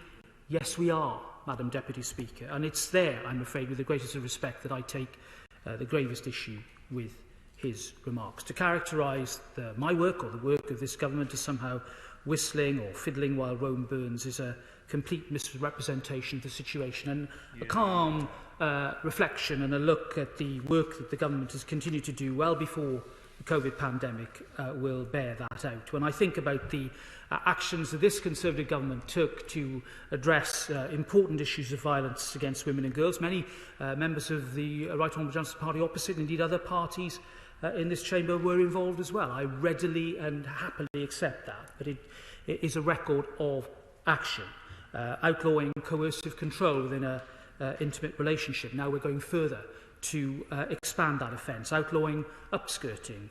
Yes, we are, Madam Deputy Speaker. And it's there, I'm afraid, with the greatest of respect, that I take the gravest issue with his remarks. To characterise my work or the work of this government as somehow whistling or fiddling while Rome burns is a complete misrepresentation of the situation, and a calm reflection and a look at the work that the government has continued to do well before the COVID pandemic will bear that out. When I think about the actions that this Conservative government took to address important issues of violence against women and girls, many members of the Right Honourable Justice Party opposite, indeed other parties, in this chamber were involved as well. I readily and happily accept that, but it is a record of action. Outlawing coercive control within an intimate relationship. Now we're going further to expand that offence, outlawing upskirting,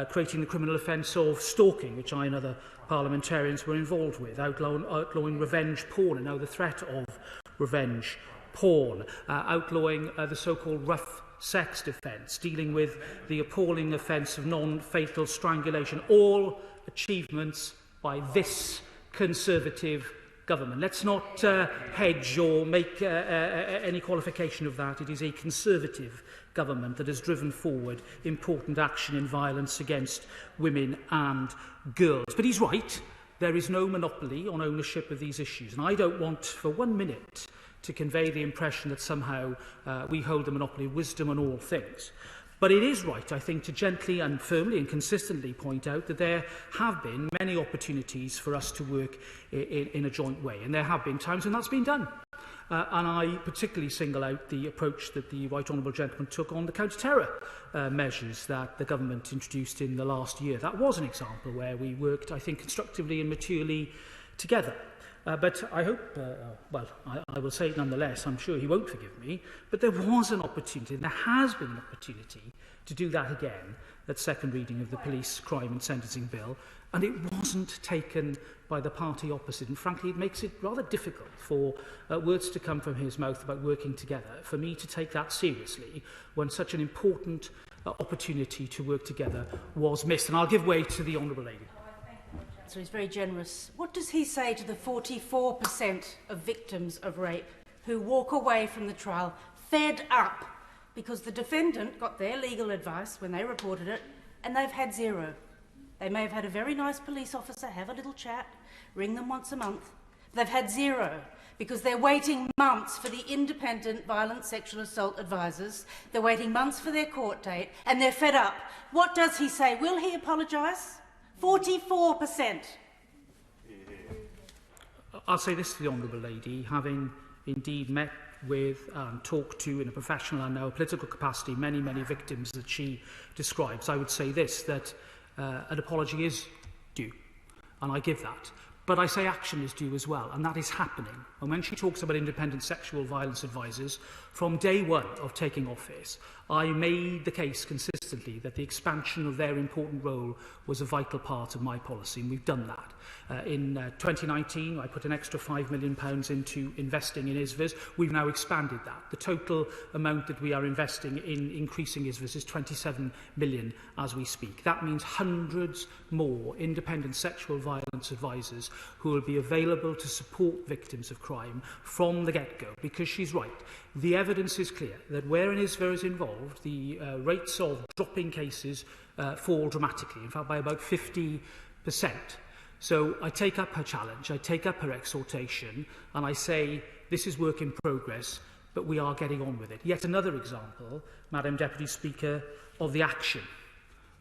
creating the criminal offence of stalking, which I and other parliamentarians were involved with, outlawing revenge porn and now the threat of revenge porn, outlawing the so-called rough sex offence, dealing with the appalling offence of non-fatal strangulation, all achievements by this Conservative government. Let's not hedge or make any qualification of that. It is a Conservative government that has driven forward important action in violence against women and girls. But he's right. There is no monopoly on ownership of these issues. And I don't want for 1 minute to convey the impression that somehow we hold the monopoly of wisdom on all things. But it is right, I think, to gently and firmly and consistently point out that there have been many opportunities for us to work in a joint way. And there have been times when that's been done. And I particularly single out the approach that the Right Honourable Gentleman took on the counter-terror measures that the government introduced in the last year. That was an example where we worked, I think, constructively and maturely together. But I hope, I will say it nonetheless, I'm sure he won't forgive me, but there was an opportunity, and there has been an opportunity to do that again at second reading of the Police Crime and Sentencing Bill, and it wasn't taken by the party opposite. And frankly, it makes it rather difficult for words to come from his mouth about working together, for me to take that seriously when such an important opportunity to work together was missed. And I'll give way to the Honourable Lady. So he's very generous. What does he say to the 44% of victims of rape who walk away from the trial fed up because the defendant got their legal advice when they reported it and they've had zero? They may have had a very nice police officer, have a little chat, ring them once a month. They've had zero because they're waiting months for the independent violent sexual assault advisors. They're waiting months for their court date and they're fed up. What does he say? Will he apologise? 44%. I'll say this to the Honourable Lady, having indeed met with and talked to in a professional and now a political capacity many victims that she describes, I would say this, that an apology is due, and I give that. But I say action is due as well, and that is happening. And when she talks about independent sexual violence advisors, from day one of taking office, I made the case consistently that the expansion of their important role was a vital part of my policy, and we've done that. In 2019, I put an extra £5 million into investing in ISVAs. We've now expanded that. The total amount that we are investing in increasing ISVAs is 27 million as we speak. That means hundreds more independent sexual violence advisors who will be available to support victims of crime from the get-go, because she's right. The evidence is clear that where an ISVA is involved, the rates of dropping cases fall dramatically, in fact by about 50%. So I take up her challenge, I take up her exhortation, and I say this is work in progress, but we are getting on with it. Yet another example, Madam Deputy Speaker, of the action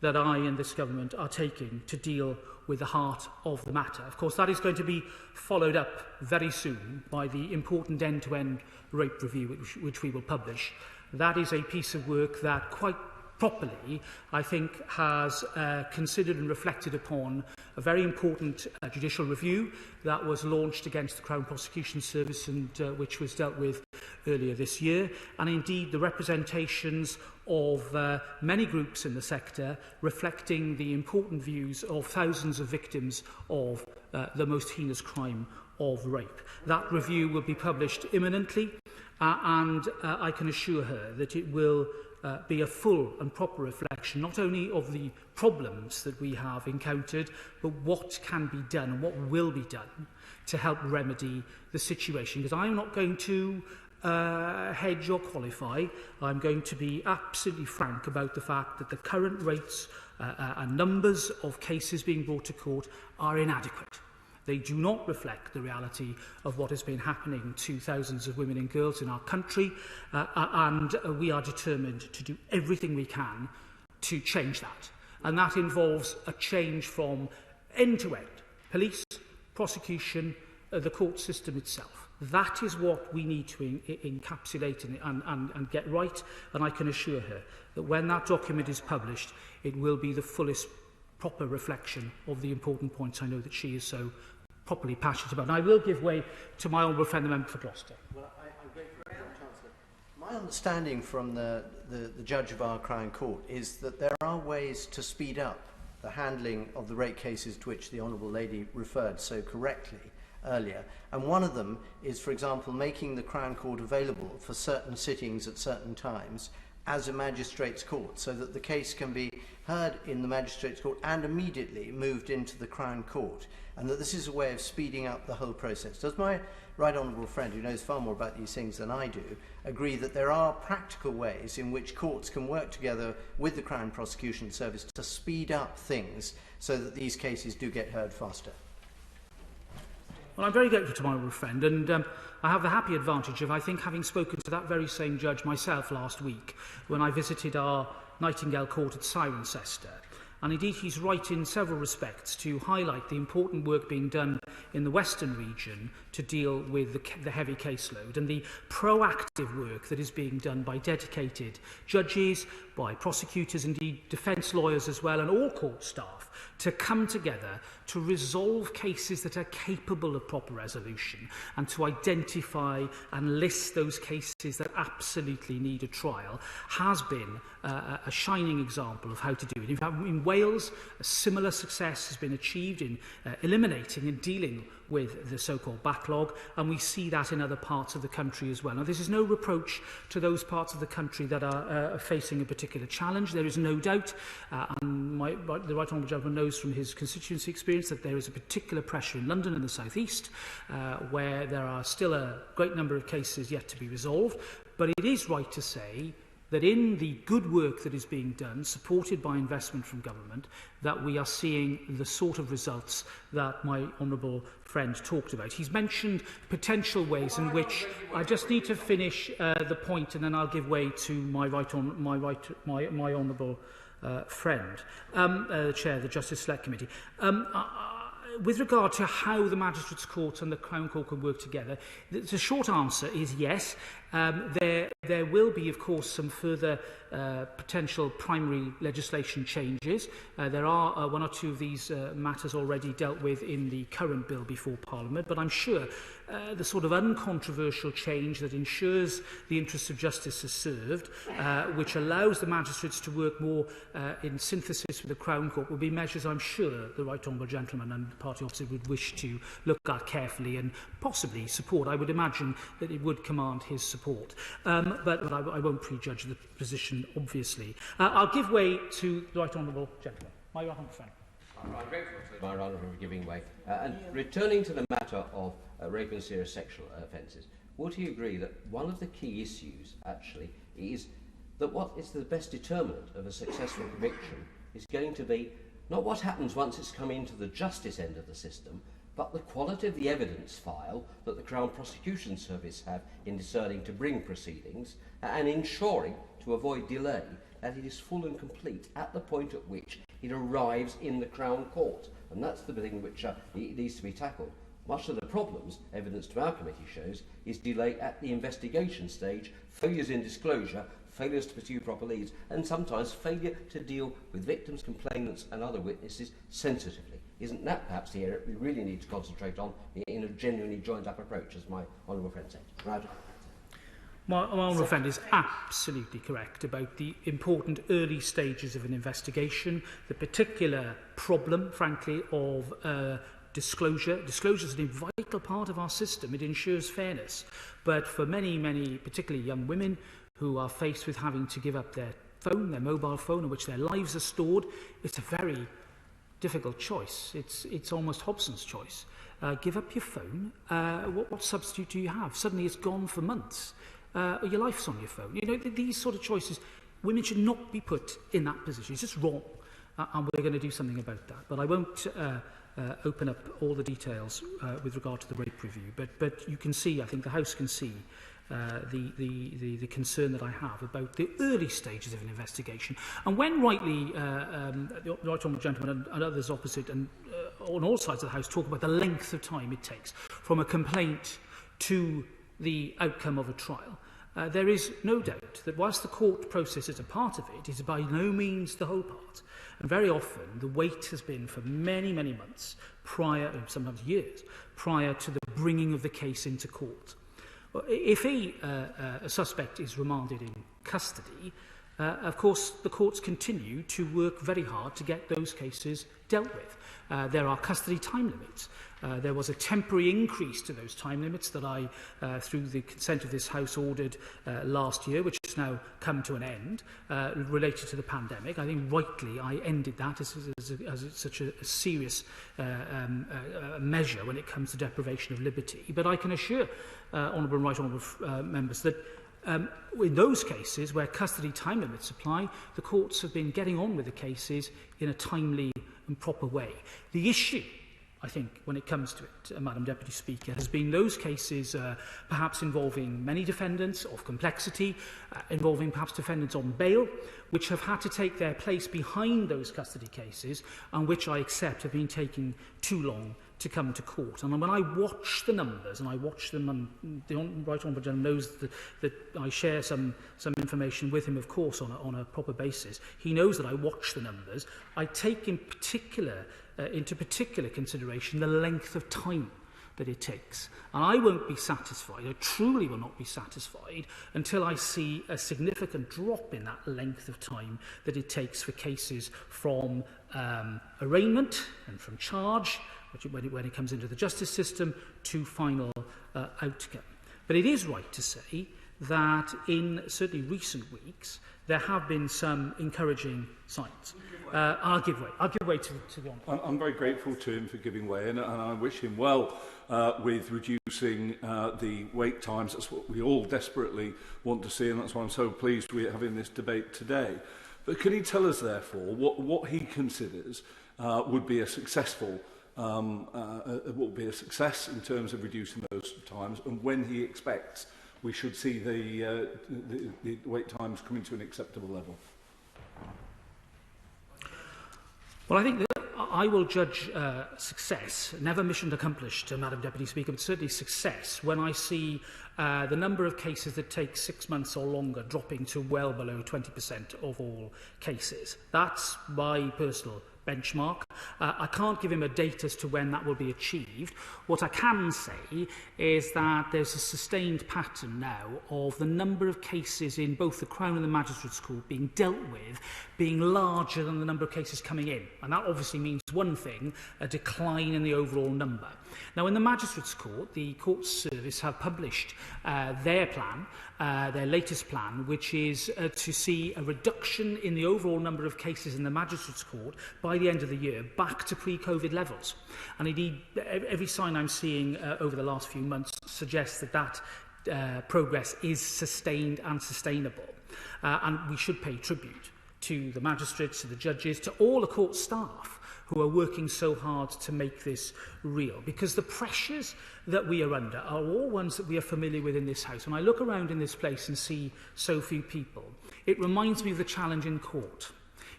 that I and this government are taking to deal with the heart of the matter. Of course, that is going to be followed up very soon by the important end-to-end rape review which we will publish. That is a piece of work that quite properly, I think, has considered and reflected upon a very important judicial review that was launched against the Crown Prosecution Service and which was dealt with earlier this year, and indeed the representations of many groups in the sector reflecting the important views of thousands of victims of the most heinous crime of rape. That review will be published imminently, and I can assure her that it will be a full and proper reflection not only of the problems that we have encountered, but what can be done and what will be done to help remedy the situation. Because I'm not going to hedge or qualify. I'm going to be absolutely frank about the fact that the current rates and numbers of cases being brought to court are inadequate. They do not reflect the reality of what has been happening to thousands of women and girls in our country, and we are determined to do everything we can to change that. And that involves a change from end to end, police, prosecution, the court system itself. That is what we need to encapsulate and get right, and I can assure her that when that document is published, it will be the fullest proper reflection of the important points I know that she is so properly passionate about. And I will give way to my honourable friend, the member for Gloucester. Well, I'm grateful, Chancellor. My understanding from the judge of our Crown Court is that there are ways to speed up the handling of the rape cases to which the Honourable Lady referred so correctly earlier. And one of them is, for example, making the Crown Court available for certain sittings at certain times as a magistrate's court, so that the case can be heard in the magistrate's court and immediately moved into the Crown Court, and that this is a way of speeding up the whole process. Does my right honourable friend, who knows far more about these things than I do, agree that there are practical ways in which courts can work together with the Crown Prosecution Service to speed up things so that these cases do get heard faster? Well, I'm very grateful to my honourable friend, and I have the happy advantage of, I think, having spoken to that very same judge myself last week when I visited our Nightingale Court at Cirencester. And indeed, he's right in several respects to highlight the important work being done in the Western region to deal with the heavy caseload, and the proactive work that is being done by dedicated judges, by prosecutors, indeed defence lawyers as well, and all court staff to come together to resolve cases that are capable of proper resolution, and to identify and list those cases that absolutely need a trial, has been a shining example of how to do it. In fact, in Wales, a similar success has been achieved in eliminating and dealing with the so-called backlog, and we see that in other parts of the country as well. Now, this is no reproach to those parts of the country that are facing a particular challenge. There is no doubt, and the Right Honourable Gentleman knows from his constituency experience that there is a particular pressure in London and the South East, where there are still a great number of cases yet to be resolved. But it is right to say that in the good work that is being done, supported by investment from government, that we are seeing the sort of results that my honourable friend talked about. He's mentioned potential ways in which, I just need to finish the point, and then I'll give way to my honourable friend, the chair of the Justice Select Committee. With regard to how the Magistrates' Court and the Crown Court can work together, the short answer is yes. There will be, of course, some further potential primary legislation changes. There are one or two of these matters already dealt with in the current bill before Parliament, but I'm sure the sort of uncontroversial change that ensures the interests of justice are served, which allows the magistrates to work more in synthesis with the Crown Court, will be measures I'm sure the Right Honourable Gentleman and the party opposite would wish to look at carefully and possibly support. I would imagine that it would command his support. But I won't prejudge the position, obviously. I'll give way to the Right Honourable Gentleman. My right honourable friend. I'm grateful to my honourable for giving way. And returning to the matter of rape and serious sexual offences, would he agree that one of the key issues, actually, is that what is the best determinant of a successful conviction is going to be not what happens once it's come into the justice end of the system, but the quality of the evidence file that the Crown Prosecution Service have in discerning to bring proceedings and ensuring, to avoid delay, that it is full and complete at the point at which it arrives in the Crown Court. And that's the thing which it needs to be tackled. Much of the problems, evidence to our committee shows, is delay at the investigation stage, failures in disclosure, failures to pursue proper leads, and sometimes failure to deal with victims, complainants and other witnesses sensitively. Isn't that perhaps the area we really need to concentrate on in a genuinely joined-up approach, as my honourable friend said? Right. My honourable friend is absolutely correct about the important early stages of an investigation, the particular problem, frankly, of disclosure. Disclosure is a vital part of our system. It ensures fairness. But for many, many, particularly young women who are faced with having to give up their phone, their mobile phone, in which their lives are stored, it's a very difficult choice. It's almost Hobson's choice. Give up your phone. What substitute do you have? Suddenly it's gone for months. Your life's on your phone. You know, these sort of choices, women should not be put in that position. It's just wrong. And we're going to do something about that. But I won't open up all the details with regard to the rape review. But you can see, I think the House can see, the concern that I have about the early stages of an investigation. And when rightly, the Right Honourable Gentleman and others opposite and on all sides of the House talk about the length of time it takes from a complaint to the outcome of a trial. There is no doubt that whilst the court process is a part of it, it is by no means the whole part. And very often the wait has been for many, many months prior, sometimes years, prior to the bringing of the case into court. If a suspect is remanded in custody, of course the courts continue to work very hard to get those cases dealt with. There are custody time limits. There was a temporary increase to those time limits that I, through the consent of this House, ordered last year, which has now come to an end, related to the pandemic. I think rightly I ended that as such a serious measure when it comes to deprivation of liberty. But I can assure honourable and right honourable members that in those cases where custody time limits apply, the courts have been getting on with the cases in a timely and proper way. The issue, I think, when it comes to it, Madam Deputy Speaker, has been those cases perhaps involving many defendants of complexity, involving perhaps defendants on bail, which have had to take their place behind those custody cases and which I accept have been taking too long to come to court. And when I watch the numbers, and I watch them, and the Right Honourable Gentleman knows that I share some information with him, of course, on a proper basis. He knows that I watch the numbers. I take in particular into particular consideration the length of time that it takes. And I won't be satisfied, I truly will not be satisfied, until I see a significant drop in that length of time that it takes for cases from arraignment and from charge, when it comes into the justice system, to final outcome. But it is right to say that in certainly recent weeks, there have been some encouraging signs. I'll give way to the Honourable. I'm very grateful to him for giving way, and I wish him well with reducing the wait times. That's what we all desperately want to see, and that's why I'm so pleased we're having this debate today. But can he tell us, therefore, what he considers would be a successful will be a success in terms of reducing those times, and when he expects we should see the wait times coming to an acceptable level? Well, I think that I will judge success, never mission accomplished, Madam Deputy Speaker, but certainly success, when I see the number of cases that take 6 months or longer dropping to well below 20% of all cases. That's my personal benchmark. I can't give him a date as to when that will be achieved. What I can say is that there's a sustained pattern now of the number of cases in both the Crown and the Magistrates' Court being dealt with being larger than the number of cases coming in. And that obviously means one thing, a decline in the overall number. Now, in the Magistrates' Court, the Courts Service have published their plan, their latest plan, which is to see a reduction in the overall number of cases in the Magistrates' Court by the end of the year back to pre-COVID levels. And indeed, every sign I'm seeing over the last few months suggests that progress is sustained and sustainable. And we should pay tribute to the magistrates, to the judges, to all the court staff who are working so hard to make this real. Because the pressures that we are under are all ones that we are familiar with in this House. When I look around in this place and see so few people, it reminds me of the challenge in court.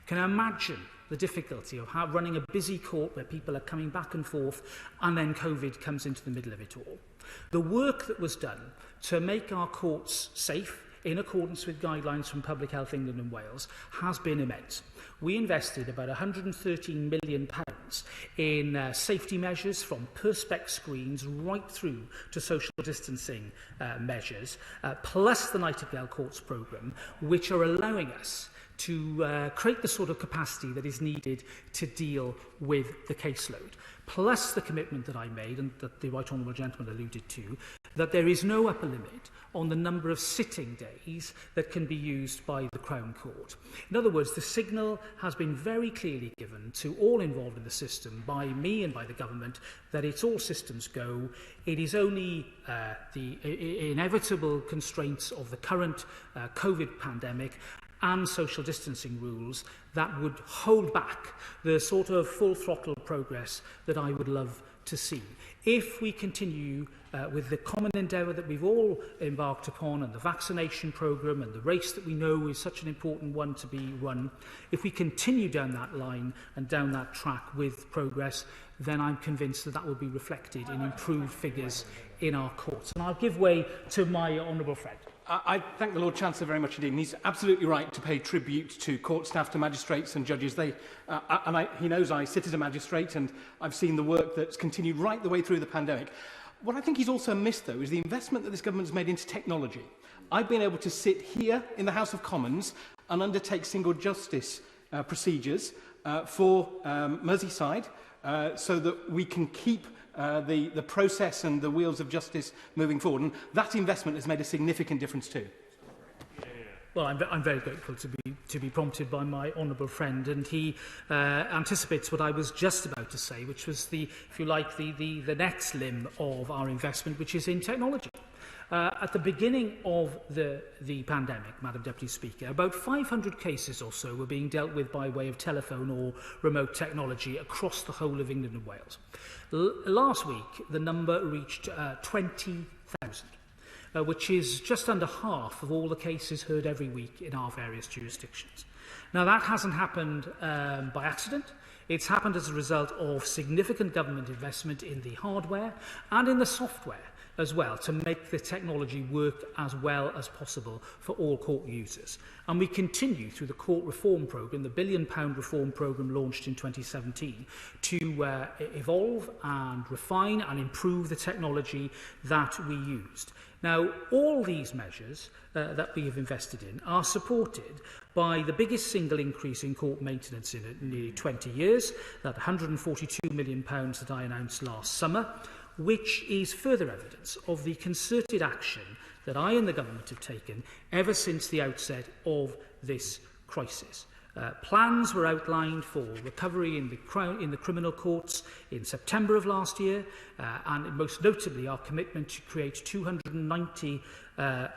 Can I imagine the difficulty of running a busy court where people are coming back and forth, and then COVID comes into the middle of it all? The work that was done to make our courts safe, in accordance with guidelines from Public Health England and Wales, has been immense. We invested about £113 million in safety measures, from perspex screens right through to social distancing measures, plus the Nightingale Courts programme, which are allowing us to create the sort of capacity that is needed to deal with the caseload. Plus the commitment that I made, and that the Right Honourable Gentleman alluded to, that there is no upper limit on the number of sitting days that can be used by the Crown Court. In other words, the signal has been very clearly given to all involved in the system, by me and by the government, that it's all systems go. It is only the inevitable constraints of the current COVID pandemic and social distancing rules that would hold back the sort of full throttle progress that I would love to see. If we continue with the common endeavour that we've all embarked upon, and the vaccination programme and the race that we know is such an important one to be run, if we continue down that line and down that track with progress, then I'm convinced that that will be reflected in improved figures in our courts. And I'll give way to my honourable friend. I thank the Lord Chancellor very much indeed. And he's absolutely right to pay tribute to court staff, to magistrates and judges. He knows I sit as a magistrate and I've seen the work that's continued right the way through the pandemic. What I think he's also missed, though, is the investment that this government has made into technology. I've been able to sit here in the House of Commons and undertake single justice procedures for Merseyside so that we can keep the process and the wheels of justice moving forward. And that investment has made a significant difference too. Well, I'm very grateful to be prompted by my honourable friend, and he anticipates what I was just about to say, which was if you like, the next limb of our investment, which is in technology. At the beginning of the pandemic, Madam Deputy Speaker, about 500 cases or so were being dealt with by way of telephone or remote technology across the whole of England and Wales. Last week, the number reached 20,000. Which is just under half of all the cases heard every week in our various jurisdictions. Now, that hasn't happened by accident. It's happened as a result of significant government investment in the hardware and in the software as well to make the technology work as well as possible for all court users. And we continue through the court reform programme, the £1 billion reform programme launched in 2017, to evolve and refine and improve the technology that we used. Now, all these measures that we have invested in are supported by the biggest single increase in court maintenance in nearly 20 years, that £142 million that I announced last summer, which is further evidence of the concerted action that I and the government have taken ever since the outset of this crisis. Plans were outlined for recovery in the criminal courts in September of last year, and most notably our commitment to create 290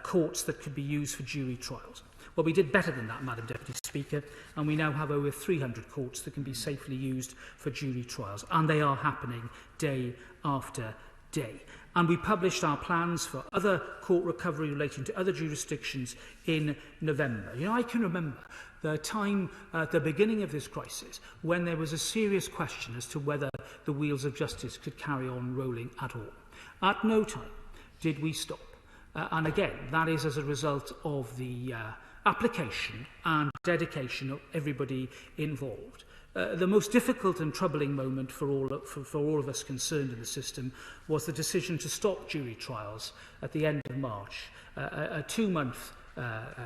courts that could be used for jury trials. Well, we did better than that, Madam Deputy Speaker, and we now have over 300 courts that can be safely used for jury trials, and they are happening day after day. And we published our plans for other court recovery relating to other jurisdictions in November. You know, I can remember the time at the beginning of this crisis when there was a serious question as to whether the wheels of justice could carry on rolling at all. At no time did we stop. And again, that is as a result of the application and dedication of everybody involved. The most difficult and troubling moment for all of us concerned in the system was the decision to stop jury trials at the end of March, a 2-month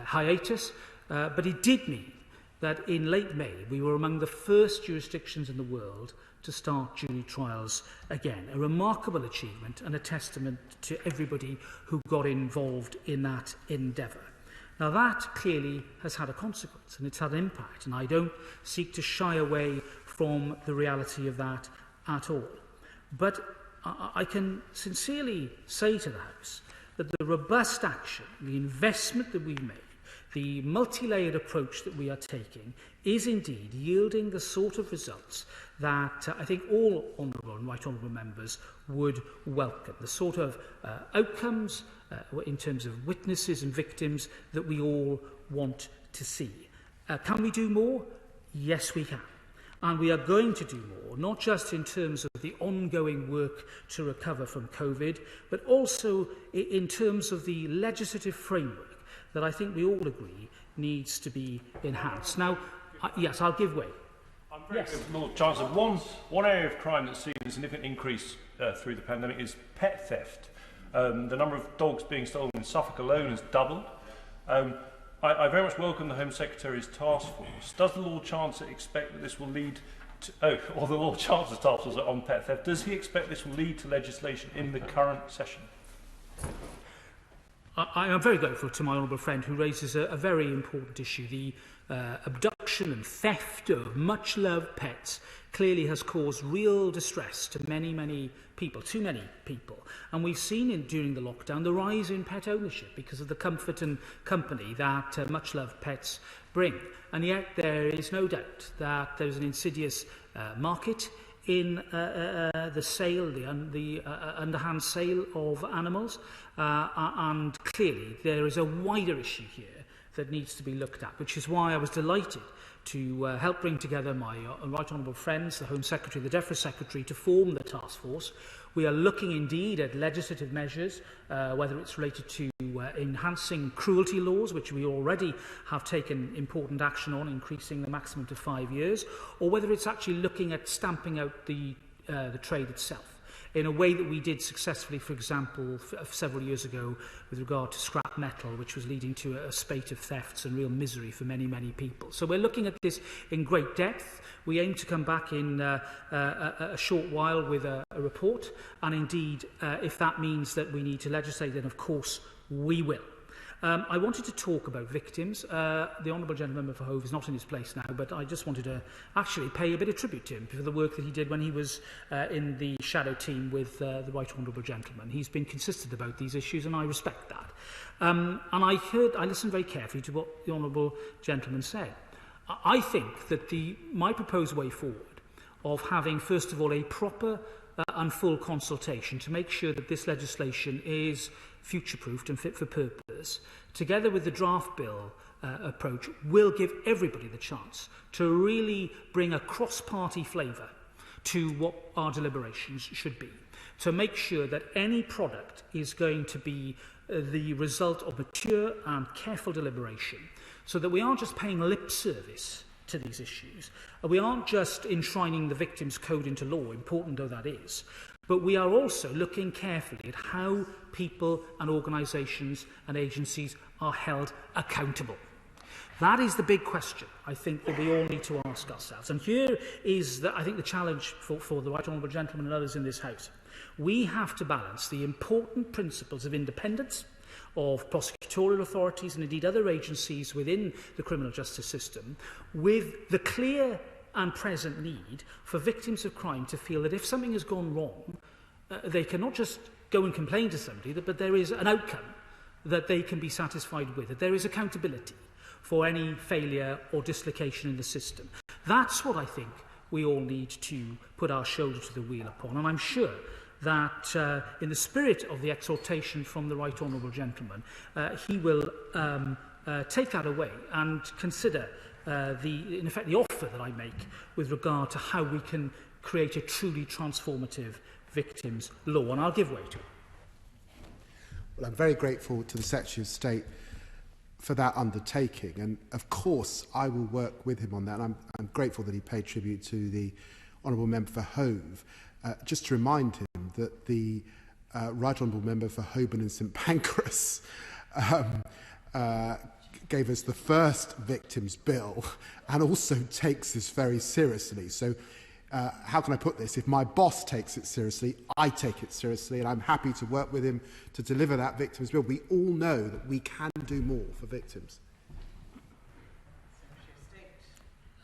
hiatus, but it did mean that in late May we were among the first jurisdictions in the world to start jury trials again. A remarkable achievement and a testament to everybody who got involved in that endeavour. Now, that clearly has had a consequence and it's had an impact, and I don't seek to shy away from the reality of that at all. But I can sincerely say to the House that the robust action, the investment that we've made, the multi-layered approach that we are taking is indeed yielding the sort of results that I think all honourable and right honourable members would welcome, the sort of outcomes in terms of witnesses and victims that we all want to see. Can we do more? Yes, we can. And we are going to do more, not just in terms of the ongoing work to recover from COVID, but also in terms of the legislative framework that I think we all agree needs to be enhanced. Now, yes, I'll give way. I'm very good, Lord Chancellor. One area of crime that's seen a significant increase through the pandemic is pet theft. The number of dogs being stolen in Suffolk alone has doubled. I very much welcome the Home Secretary's task force. Does the Lord Chancellor expect that this will lead to... the Lord Chancellor's task force on pet theft. Does he expect this will lead to legislation in the current session? I am very grateful to my honourable friend who raises a very important issue. The abduction and theft of much-loved pets clearly has caused real distress to many, many people, too many people. And we've seen during the lockdown the rise in pet ownership because of the comfort and company that much-loved pets bring. And yet there is no doubt that there's an insidious market in the sale, the underhand sale of animals. And clearly there is a wider issue here that needs to be looked at, which is why I was delighted to help bring together my right honourable friends, the Home Secretary, the DEFRA Secretary, to form the task force. We are looking indeed at legislative measures, whether it's related to enhancing cruelty laws, which we already have taken important action on, increasing the maximum to 5 years, or whether it's actually looking at stamping out the trade itself, in a way that we did successfully, for example, several years ago with regard to scrap metal, which was leading to a spate of thefts and real misery for many, many people. So we're looking at this in great depth. We aim to come back in a short while with a report, and indeed, if that means that we need to legislate, then of course we will. I wanted to talk about victims. The Honourable Gentleman for Hove is not in his place now, but I just wanted to actually pay a bit of tribute to him for the work that he did when he was in the shadow team with the Right Honourable Gentleman. He's been consistent about these issues, and I respect that. And I listened very carefully to what the Honourable Gentleman said. I think that my proposed way forward of having, first of all, a proper and full consultation to make sure that this legislation is future-proofed and fit for purpose, together with the draft bill approach, will give everybody the chance to really bring a cross-party flavour to what our deliberations should be, to make sure that any product is going to be the result of mature and careful deliberation, so that we aren't just paying lip service to these issues. We aren't just enshrining the Victims' Code into law, important though that is, but we are also looking carefully at how people and organisations and agencies are held accountable. That is the big question, I think, that we all need to ask ourselves. And here is, I think, the challenge for the Right Honourable Gentleman and others in this House. We have to balance the important principles of independence, of prosecutorial authorities and indeed other agencies within the criminal justice system, with the clear and present need for victims of crime to feel that if something has gone wrong, they can not just go and complain to somebody, but there is an outcome that they can be satisfied with, that there is accountability for any failure or dislocation in the system. That's what I think we all need to put our shoulder to the wheel upon, and I'm sure that in the spirit of the exhortation from the Right Honourable Gentleman, he will take that away and consider in effect, the offer that I make with regard to how we can create a truly transformative victims' law, and I'll give way to it. Well, I'm very grateful to the Secretary of State for that undertaking, and of course I will work with him on that, and I'm grateful that he paid tribute to the Honourable Member for Hove. Just to remind him that the Right Honourable Member for Holborn and St Pancras gave us the first victims bill and also takes this very seriously. So how can I put this? If my boss takes it seriously, I take it seriously, and I'm happy to work with him to deliver that victims bill. We all know that we can do more for victims.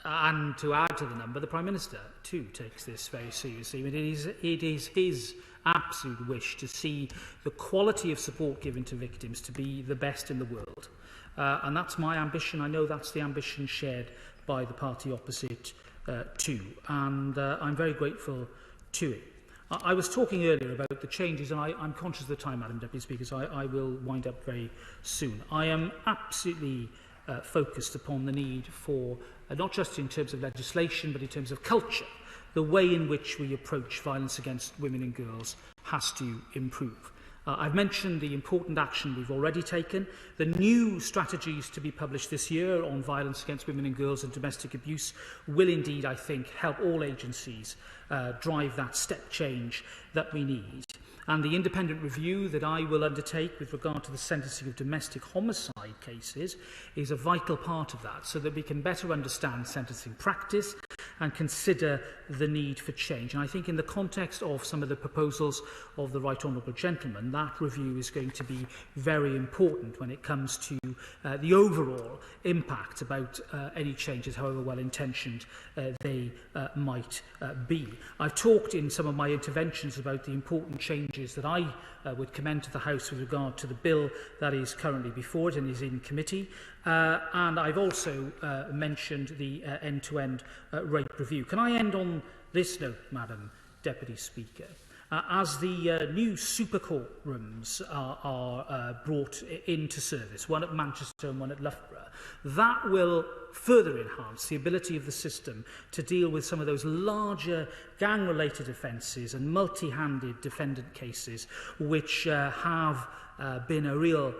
And to add to the number, the Prime Minister too takes this very seriously. I mean, it is his absolute wish to see the quality of support given to victims to be the best in the world. And that's my ambition. I know that's the ambition shared by the party opposite too. And I'm very grateful to it. I was talking earlier about the changes, and I'm conscious of the time, Madam Deputy Speaker, so I will wind up very soon. I am absolutely focused upon the need for, not just in terms of legislation, but in terms of culture, the way in which we approach violence against women and girls has to improve. I've mentioned the important action we've already taken. The new strategies to be published this year on violence against women and girls and domestic abuse will indeed, I think, help all agencies drive that step change that we need. And the independent review that I will undertake with regard to the sentencing of domestic homicide cases is a vital part of that, so that we can better understand sentencing practice and consider the need for change. And I think in the context of some of the proposals of the Right Honourable Gentleman, that review is going to be very important when it comes to the overall impact about any changes, however well-intentioned they might be. I've talked in some of my interventions about the important changes that I would commend to the House with regard to the bill that is currently before it and is in committee. And I've also mentioned the end-to-end rape review. Can I end on this note, Madam Deputy Speaker? as the new super courtrooms are brought into service, one at Manchester and one at Loughborough, that will further enhance the ability of the system to deal with some of those larger gang-related offences and multi-handed defendant cases which have been a real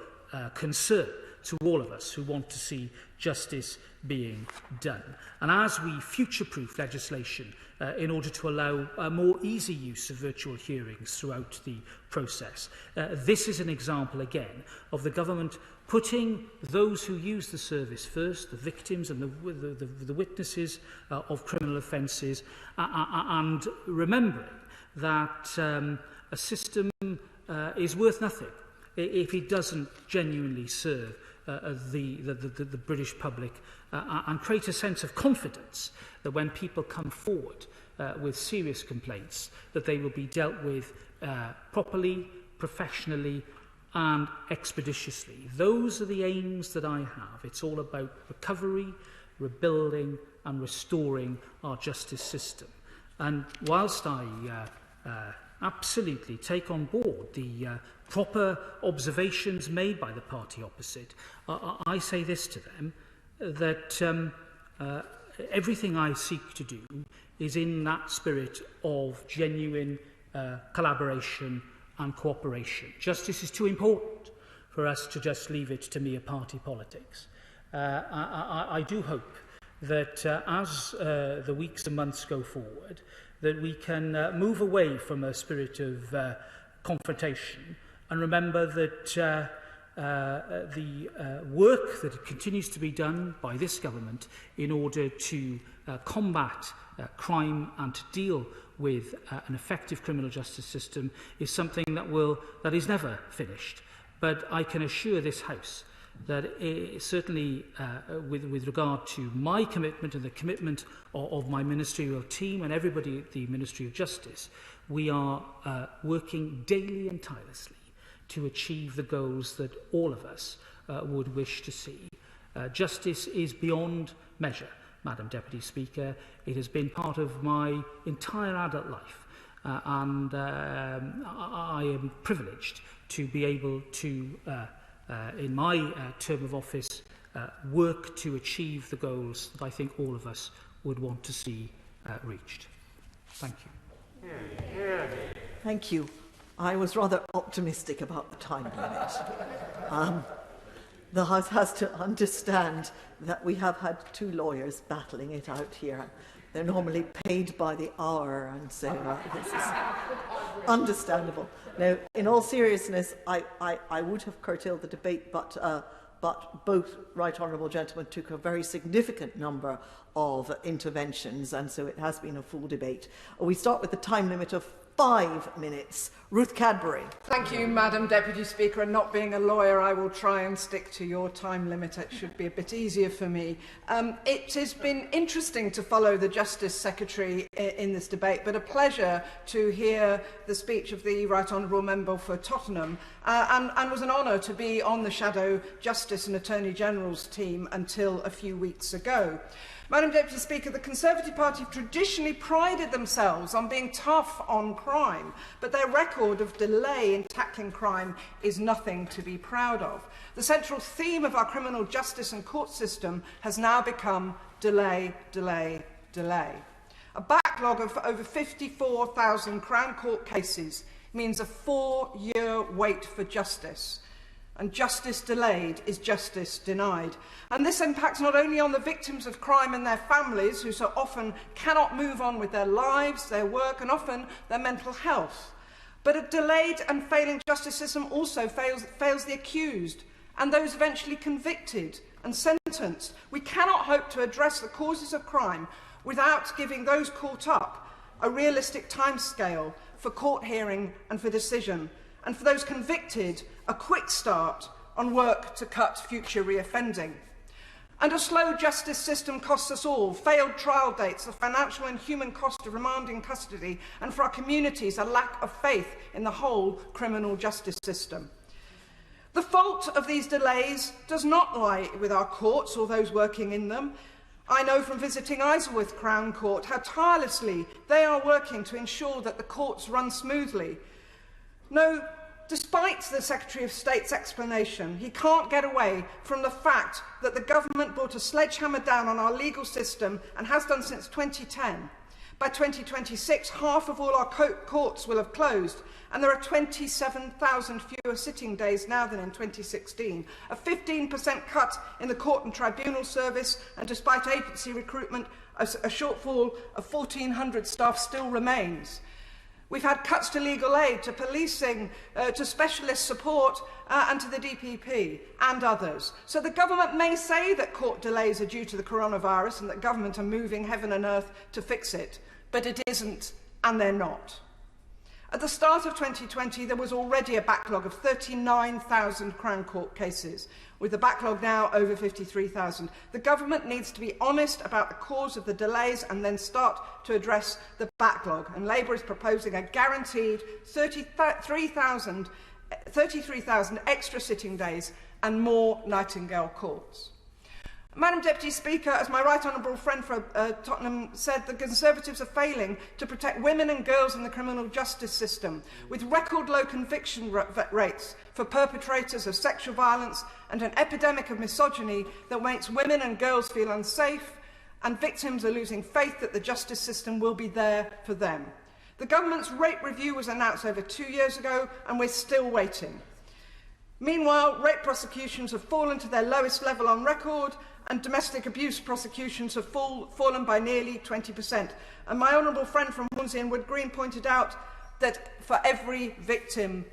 concern to all of us who want to see justice being done. And as we future-proof legislation in order to allow a more easy use of virtual hearings throughout the process, this is an example again of the government putting those who use the service first, the victims and the witnesses of criminal offences, and remembering that a system is worth nothing if it doesn't genuinely serve the British public and create a sense of confidence that when people come forward with serious complaints, that they will be dealt with properly, professionally and expeditiously. Those are the aims that I have. It's all about recovery, rebuilding and restoring our justice system. And whilst I absolutely take on board the proper observations made by the party opposite, I say this to them, that everything I seek to do is in that spirit of genuine collaboration and cooperation. Justice is too important for us to just leave it to mere party politics. I do hope that as the weeks and months go forward, that we can move away from a spirit of confrontation and remember that the work that continues to be done by this government in order to combat crime and to deal with an effective criminal justice system is something that is never finished. But I can assure this House that certainly with regard to my commitment and the commitment of my ministerial team and everybody at the Ministry of Justice, we are working daily and tirelessly to achieve the goals that all of us would wish to see. Justice is beyond measure, Madam Deputy Speaker. It has been part of my entire adult life, and I am privileged to be able to, in my term of office, work to achieve the goals that I think all of us would want to see reached. Thank you. Thank you. I was rather optimistic about the time limit. The House has to understand that we have had two lawyers battling it out here. They're normally paid by the hour, and so this is understandable. Now, in all seriousness, I would have curtailed the debate, but both right honourable gentlemen took a very significant number of interventions, and so it has been a full debate. We start with the time limit of 5 minutes. Ruth Cadbury. Thank you, Madam Deputy Speaker. And not being a lawyer, I will try and stick to your time limit. It should be a bit easier for me. It has been interesting to follow the Justice Secretary in this debate, but a pleasure to hear the speech of the Right Honourable Member for Tottenham, and was an honour to be on the Shadow Justice and Attorney General's team until a few weeks ago. Madam Deputy Speaker, the Conservative Party have traditionally prided themselves on being tough on crime, but their record of delay in tackling crime is nothing to be proud of. The central theme of our criminal justice and court system has now become delay, delay, delay. A backlog of over 54,000 Crown Court cases means a 4-year wait for justice. And justice delayed is justice denied. And this impacts not only on the victims of crime and their families, who so often cannot move on with their lives, their work, and often their mental health, but a delayed and failing justice system also fails the accused and those eventually convicted and sentenced. We cannot hope to address the causes of crime without giving those caught up a realistic timescale for court hearing and for decision, and for those convicted, a quick start on work to cut future reoffending. And a slow justice system costs us all failed trial dates, the financial and human cost of remand in custody, and for our communities, a lack of faith in the whole criminal justice system. The fault of these delays does not lie with our courts or those working in them. I know from visiting Isleworth Crown Court how tirelessly they are working to ensure that the courts run smoothly. No, despite the Secretary of State's explanation, he can't get away from the fact that the government brought a sledgehammer down on our legal system and has done since 2010. By 2026, half of all our courts will have closed, and there are 27,000 fewer sitting days now than in 2016, a 15% cut in the court and tribunal service, and despite agency recruitment, a shortfall of 1,400 staff still remains. We've had cuts to legal aid, to policing, to specialist support, and to the DPP and others. So the government may say that court delays are due to the coronavirus and that government are moving heaven and earth to fix it, but it isn't, and they're not. At the start of 2020, there was already a backlog of 39,000 Crown Court cases, with the backlog now over 53,000. The government needs to be honest about the cause of the delays and then start to address the backlog. And Labour is proposing a guaranteed 33,000 extra sitting days and more Nightingale courts. Madam Deputy Speaker, as my right honourable friend from Tottenham said, the Conservatives are failing to protect women and girls in the criminal justice system, with record low conviction rates for perpetrators of sexual violence and an epidemic of misogyny that makes women and girls feel unsafe, and victims are losing faith that the justice system will be there for them. The government's rape review was announced over 2 years ago, and we're still waiting. Meanwhile, rape prosecutions have fallen to their lowest level on record, and domestic abuse prosecutions have fallen by nearly 20%. And my honourable friend from Hornsey and Wood Green pointed out that for every victim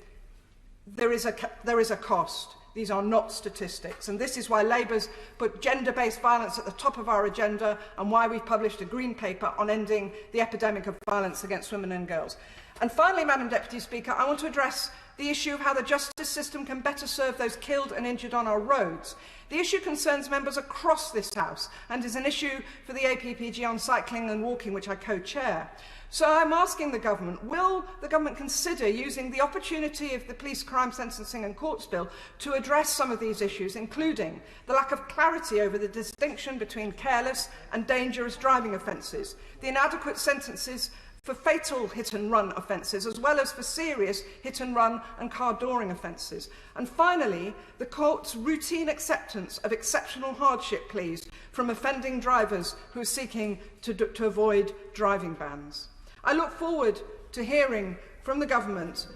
there is a cost. These are not statistics, and this is why Labour's put gender-based violence at the top of our agenda, and why we've published a green paper on ending the epidemic of violence against women and girls. And finally, Madam Deputy Speaker, I want to address the issue of how the justice system can better serve those killed and injured on our roads. The issue concerns members across this House and is an issue for the APPG on cycling and walking, which I co-chair. So I'm asking the government, will the government consider using the opportunity of the Police Crime Sentencing and Courts Bill to address some of these issues, including the lack of clarity over the distinction between careless and dangerous driving offences, the inadequate sentences for fatal hit-and-run offences, as well as for serious hit-and-run and car-dooring offences. And finally, the court's routine acceptance of exceptional hardship pleas from offending drivers who are seeking to avoid driving bans. I look forward to hearing from the government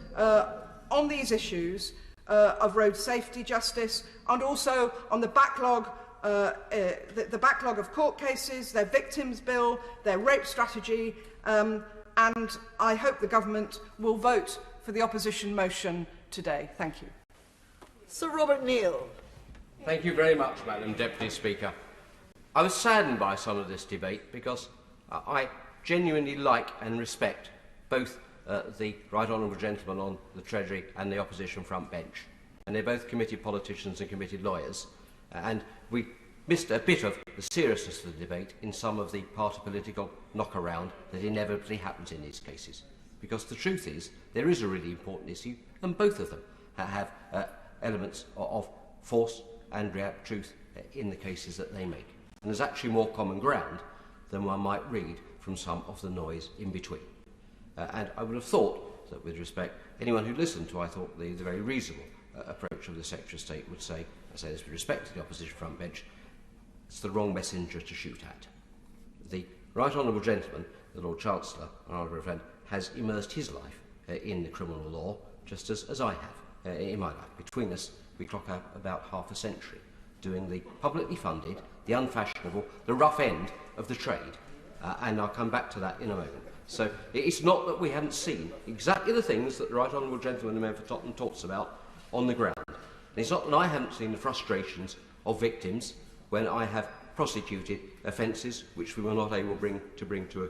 on these issues of road safety justice, and also on the backlog the backlog of court cases, their victims bill, their rape strategy, and I hope the government will vote for the opposition motion today. Thank you. Sir Robert Neal. Thank you very much, Madam Deputy Speaker. I was saddened by some of this debate because I genuinely like and respect both the Right Honourable Gentleman on the Treasury and the opposition front bench. And they're both committed politicians and committed lawyers. And we missed a bit of the seriousness of the debate in some of the party political knock-around that inevitably happens in these cases. Because the truth is, there is a really important issue, and both of them have elements of force and truth in the cases that they make. And there's actually more common ground than one might read from some of the noise in between. And I would have thought that, with respect, anyone who listened to, I thought, the very reasonable approach of the Secretary of State would say, I say this with respect to the opposition front bench, it's the wrong messenger to shoot at. The Right Honourable Gentleman, the Lord Chancellor, our honourable friend, has immersed his life in the criminal law, just as I have in my life. Between us, we clock up about half a century doing the publicly funded, the unfashionable, the rough end of the trade. And I'll come back to that in a moment. So it's not that we haven't seen exactly the things that the Right Honourable Gentleman, the member for Tottenham, talks about on the ground. And it's not that I haven't seen the frustrations of victims when I have prosecuted offences which we were not able to bring to a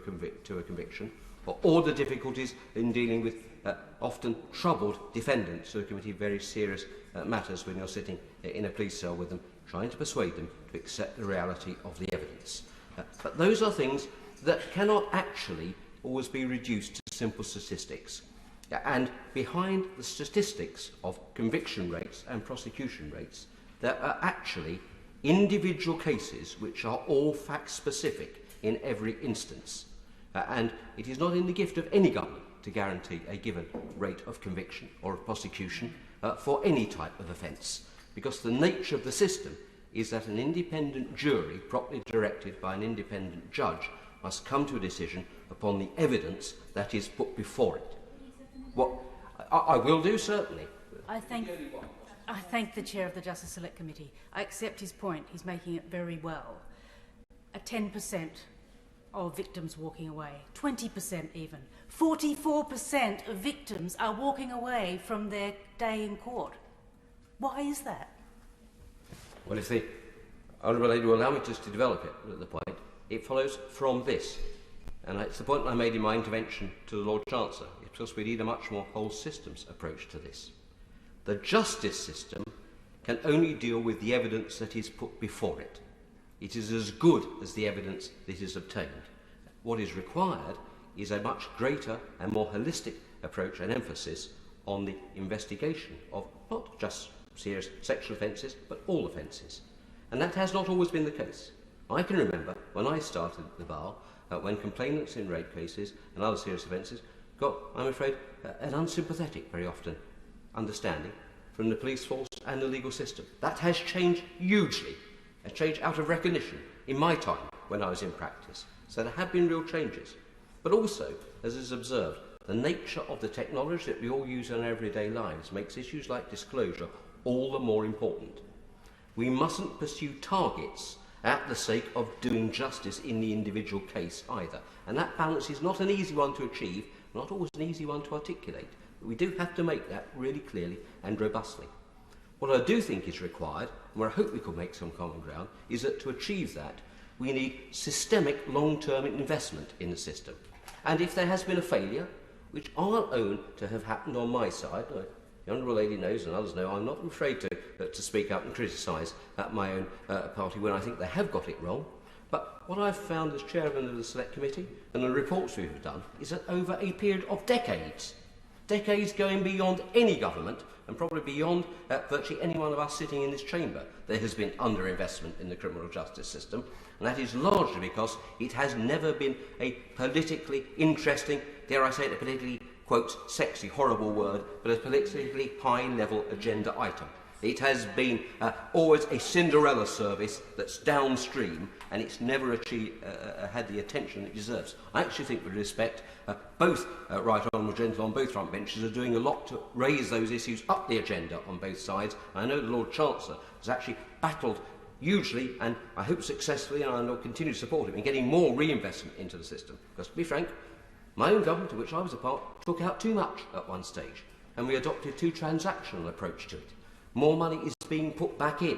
conviction, or the difficulties in dealing with often troubled defendants who have committed very serious matters when you're sitting in a police cell with them, trying to persuade them to accept the reality of the evidence. But those are things that cannot actually always be reduced to simple statistics. And behind the statistics of conviction rates and prosecution rates, there are actually individual cases which are all fact-specific in every instance. And it is not in the gift of any government to guarantee a given rate of conviction or of prosecution for any type of offence, because the nature of the system is that an independent jury, properly directed by an independent judge, must come to a decision upon the evidence that is put before it. What I will do, certainly. I thank the Chair of the Justice Select Committee. I accept his point. He's making it very well. A 10% of victims walking away, 20% even. 44% of victims are walking away from their day in court. Why is that? Well, if the Honourable Lady will allow me just to develop it at the point, it follows from this. And it's the point I made in my intervention to the Lord Chancellor. It's because we need a much more whole systems approach to this. The justice system can only deal with the evidence that is put before it. It is as good as the evidence that is obtained. What is required is a much greater and more holistic approach and emphasis on the investigation of not just serious sexual offences, but all offences. And that has not always been the case. I can remember when I started at the bar, when complainants in rape cases and other serious offences got, I'm afraid, an unsympathetic, very often, understanding from the police force and the legal system. That has changed hugely. It has changed out of recognition in my time when I was in practice. So there have been real changes. But also, as is observed, the nature of the technology that we all use in our everyday lives makes issues like disclosure all the more important. We mustn't pursue targets at the sake of doing justice in the individual case either. And that balance is not an easy one to achieve, not always an easy one to articulate. But we do have to make that really clearly and robustly. What I do think is required, and where I hope we could make some common ground, is that to achieve that, we need systemic long-term investment in the system. And if there has been a failure, which I'll own to have happened on my side, the Honourable Lady knows and others know, I'm not afraid to speak up and criticise my own party when I think they have got it wrong. But what I've found as chairman of the Select Committee and the reports we've done is that over a period of decades going beyond any government and probably beyond virtually any one of us sitting in this chamber, there has been underinvestment in the criminal justice system, and that is largely because it has never been a politically interesting, dare I say it, a politically, quote, sexy, horrible word, but a politically high-level agenda item. It has been always a Cinderella service that's downstream, and it's never had the attention it deserves. I actually think, with respect, both Right Honourable Gentlemen on both front benches are doing a lot to raise those issues up the agenda on both sides. I know the Lord Chancellor has actually battled hugely, and I hope successfully, and I will continue to support him in getting more reinvestment into the system. Because, to be frank, my own government, of which I was a part, took out too much at one stage, and we adopted a too transactional approach to it. More money is being put back in.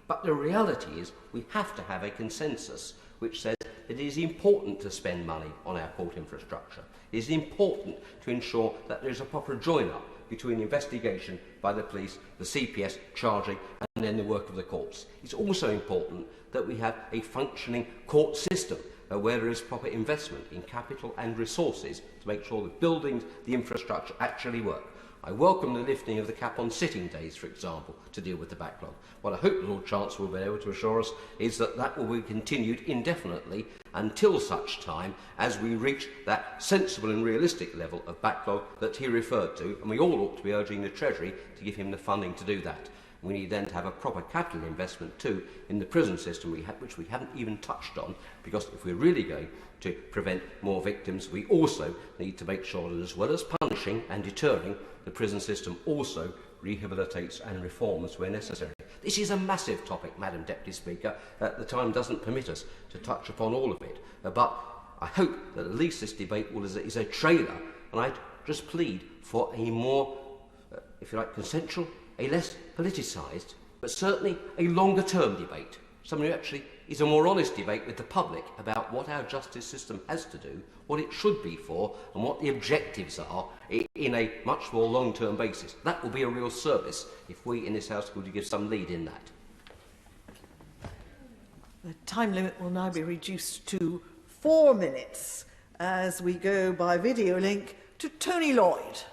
But the reality is we have to have a consensus which says that it is important to spend money on our court infrastructure. It is important to ensure that there is a proper join-up between the investigation by the police, the CPS charging, and then the work of the courts. It's also important that we have a functioning court system where there is proper investment in capital and resources to make sure the buildings, the infrastructure actually work. I welcome the lifting of the cap on sitting days, for example, to deal with the backlog. What I hope the Lord Chancellor will be able to assure us is that that will be continued indefinitely until such time as we reach that sensible and realistic level of backlog that he referred to, and we all ought to be urging the Treasury to give him the funding to do that. We need then to have a proper capital investment too in the prison system, which we haven't even touched on, because if we're really going to prevent more victims, we also need to make sure that, as well as punishing and deterring, the prison system also rehabilitates and reforms where necessary. This is a massive topic, Madam Deputy Speaker. The time doesn't permit us to touch upon all of it, but I hope that at least this debate is a trailer, and I just plead for a more, if you like, consensual, a less politicised, but certainly a longer-term debate, something that actually is a more honest debate with the public about what our justice system has to do, what it should be for, and what the objectives are in a much more long-term basis. That will be a real service if we in this House could give some lead in that. The time limit will now be reduced to 4 minutes as we go by video link to Tony Lloyd.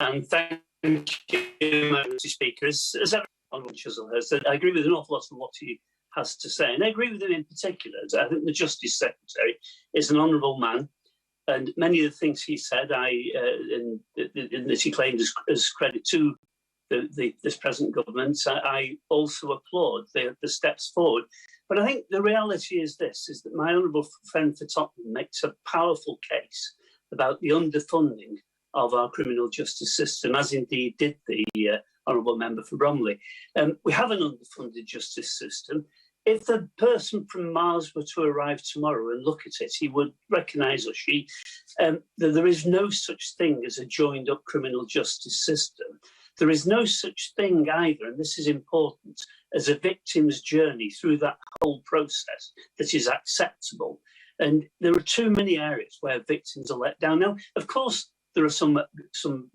And thank Thank you, Madam Speaker. As Honourable Chisel has said, I agree with an awful lot of what he has to say, and I agree with him in particular. I think the Justice Secretary is an honourable man, and many of the things he said, in that he claimed as credit to this present government, I also applaud the steps forward. But I think the reality is this: is that my honourable friend for Tottenham makes a powerful case about the underfunding of our criminal justice system, as indeed did the honourable member for Bromley. We have an underfunded justice system. If a person from Mars were to arrive tomorrow and look at it, he would recognise, or she, that there is no such thing as a joined-up criminal justice system. There is no such thing either, and this is important, as a victim's journey through that whole process that is acceptable. And there are too many areas where victims are let down. Now, of course, there are some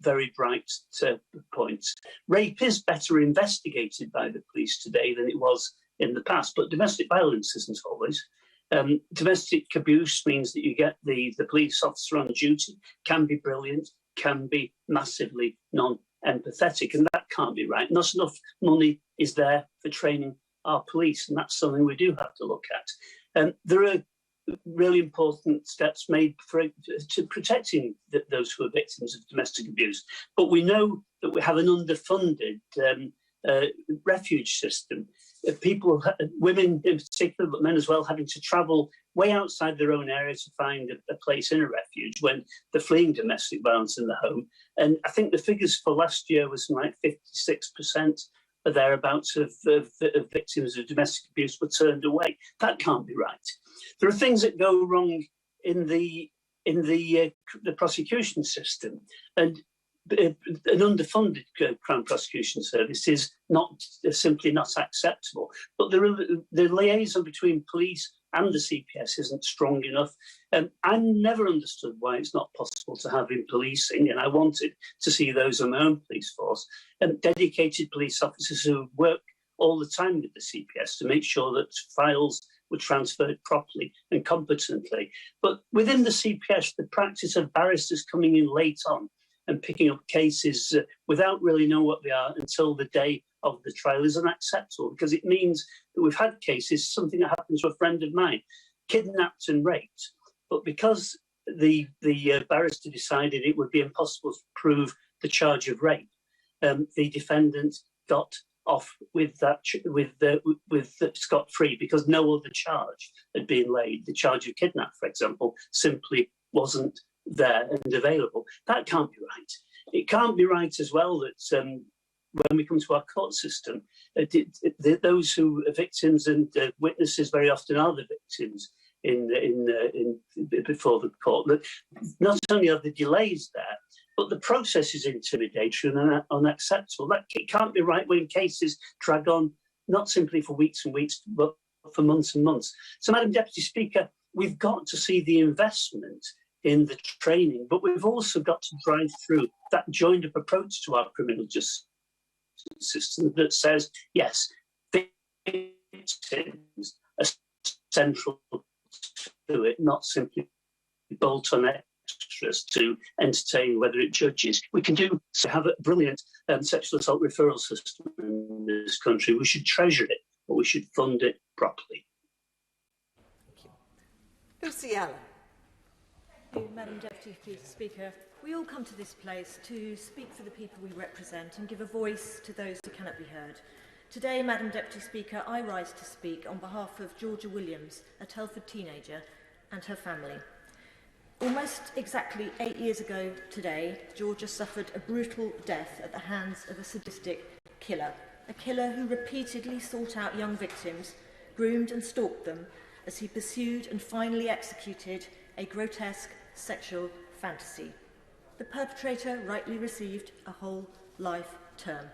very bright points. Rape is better investigated by the police today than it was in the past, but domestic violence isn't always. Domestic abuse means that you get the police officer on duty, can be brilliant, can be massively non-empathetic, and that can't be right. Not enough money is there for training our police, and that's something we do have to look at. There are really important steps made to protecting those who are victims of domestic abuse. But we know that we have an underfunded refuge system. People, women in particular, but men as well, having to travel way outside their own area to find a place in a refuge when they're fleeing domestic violence in the home. And I think the figures for last year was like 56% or thereabouts of victims of domestic abuse were turned away. That can't be right. There are things that go wrong in the prosecution system, and an underfunded Crown Prosecution Service is simply not acceptable. But the liaison between police and the CPS isn't strong enough. I never understood why it's not possible to have in policing, and I wanted to see those on my own police force, dedicated police officers who work all the time with the CPS to make sure that files were transferred properly and competently. But within the CPS, the practice of barristers coming in late on and picking up cases without really knowing what they are until the day of the trial is unacceptable, because it means that we've had cases, something that happened to a friend of mine, kidnapped and raped, but because the barrister decided it would be impossible to prove the charge of rape, the defendant got off with scot-free because no other charge had been laid. The charge of kidnap, for example, simply wasn't there and available. That can't be right. It can't be right as well that when we come to our court system, those who are victims and witnesses very often are the victims before the court. That not only are the delays there, but the process is intimidatory and unacceptable. It can't be right when cases drag on, not simply for weeks and weeks, but for months and months. So, Madam Deputy Speaker, we've got to see the investment in the training, but we've also got to drive through that joined-up approach to our criminal justice system that says, yes, victims are central to it, not simply bolt on extras to entertain whether it judges. We can have a brilliant sexual assault referral system in this country. We should treasure it, but we should fund it properly. Lucy Allen. Thank you, Madam Deputy Speaker. We all come to this place to speak for the people we represent and give a voice to those who cannot be heard. Today, Madam Deputy Speaker, I rise to speak on behalf of Georgia Williams, a Telford teenager, and her family. Almost exactly 8 years ago today, Georgia suffered a brutal death at the hands of a sadistic killer, a killer who repeatedly sought out young victims, groomed and stalked them as he pursued and finally executed a grotesque sexual fantasy. The perpetrator rightly received a whole life term.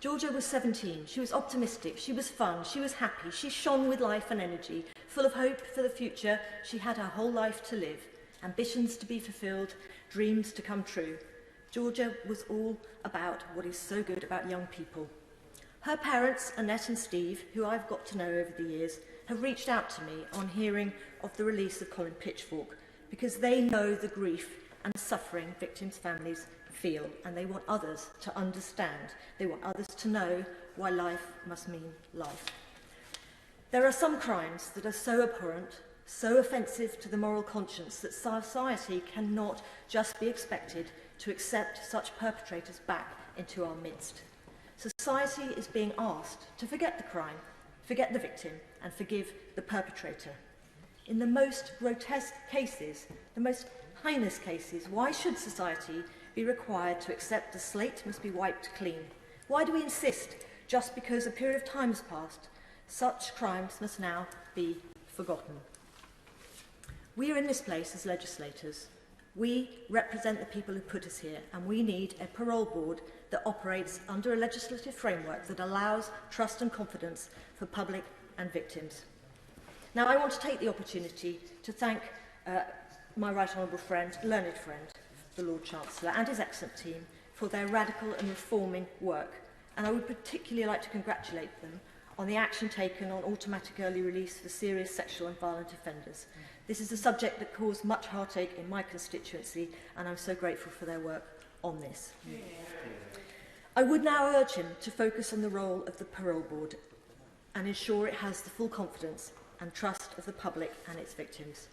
Georgia was 17. She was optimistic, she was fun, she was happy, she shone with life and energy, full of hope for the future. She had her whole life to live, ambitions to be fulfilled, dreams to come true. Georgia was all about what is so good about young people. Her parents, Annette and Steve, who I've got to know over the years, have reached out to me on hearing of the release of Colin Pitchfork because they know the grief and suffering victims' families feel, and they want others to understand. They want others to know why life must mean life. There are some crimes that are so abhorrent, so offensive to the moral conscience, that society cannot just be expected to accept such perpetrators back into our midst. Society is being asked to forget the crime, forget the victim, and forgive the perpetrator. In the most grotesque cases, the most heinous cases, why should society be required to accept the slate must be wiped clean? Why do we insist, just because a period of time has passed, such crimes must now be forgotten? We are in this place as legislators. We represent the people who put us here, and we need a parole board that operates under a legislative framework that allows trust and confidence for public and victims. Now, I want to take the opportunity to thank my right honourable friend, learned friend, the Lord Chancellor, and his excellent team for their radical and reforming work. And I would particularly like to congratulate them on the action taken on automatic early release for serious sexual and violent offenders. This is a subject that caused much heartache in my constituency, and I'm so grateful for their work on this. Yeah. I would now urge him to focus on the role of the parole board and ensure it has the full confidence and trust of the public and its victims.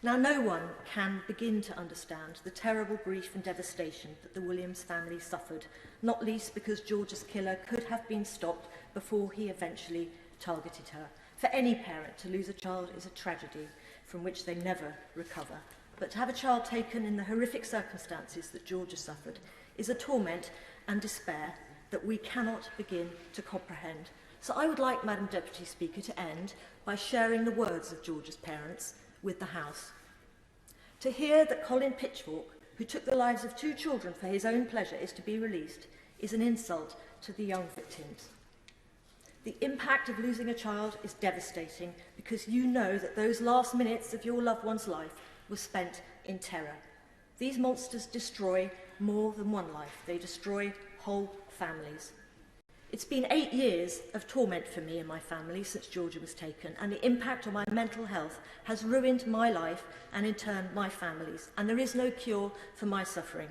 Now, no one can begin to understand the terrible grief and devastation that the Williams family suffered, not least because George's killer could have been stopped before he eventually targeted her. For any parent, to lose a child is a tragedy from which they never recover. But to have a child taken in the horrific circumstances that George has suffered is a torment and despair that we cannot begin to comprehend. So I would like, Madam Deputy Speaker, to end by sharing the words of George's parents with the House. To hear that Colin Pitchfork, who took the lives of 2 children for his own pleasure, is to be released is an insult to the young victims. The impact of losing a child is devastating because you know that those last minutes of your loved one's life were spent in terror. These monsters destroy more than one life. They destroy whole families. It's been 8 years of torment for me and my family since Georgia was taken, and the impact on my mental health has ruined my life and in turn my family's, and there is no cure for my suffering.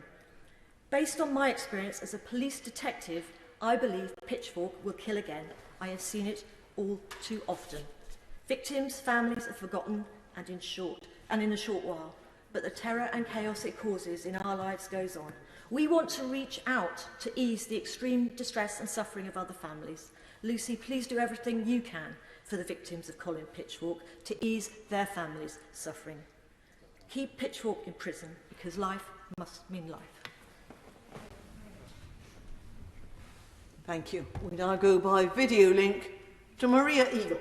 Based on my experience as a police detective, I believe Pitchfork will kill again. I have seen it all too often. Victims' families are forgotten and in a short while, but the terror and chaos it causes in our lives goes on. We want to reach out to ease the extreme distress and suffering of other families. Lucy, please do everything you can for the victims of Colin Pitchfork to ease their families' suffering. Keep Pitchfork in prison because life must mean life. Thank you. We now go by video link to Maria Eagle.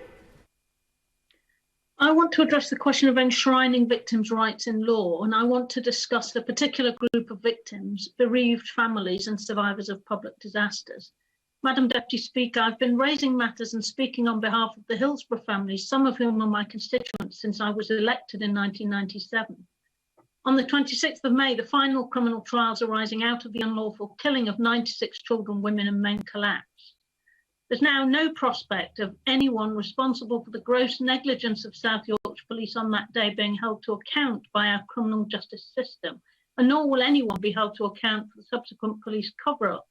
I want to address the question of enshrining victims' rights in law, and I want to discuss the particular group of victims, bereaved families and survivors of public disasters. Madam Deputy Speaker, I've been raising matters and speaking on behalf of the Hillsborough families, some of whom are my constituents since I was elected in 1997. On the 26th of May, the final criminal trials arising out of the unlawful killing of 96 children, women and men collapsed. There's now no prospect of anyone responsible for the gross negligence of South Yorkshire Police on that day being held to account by our criminal justice system, and nor will anyone be held to account for the subsequent police cover-up,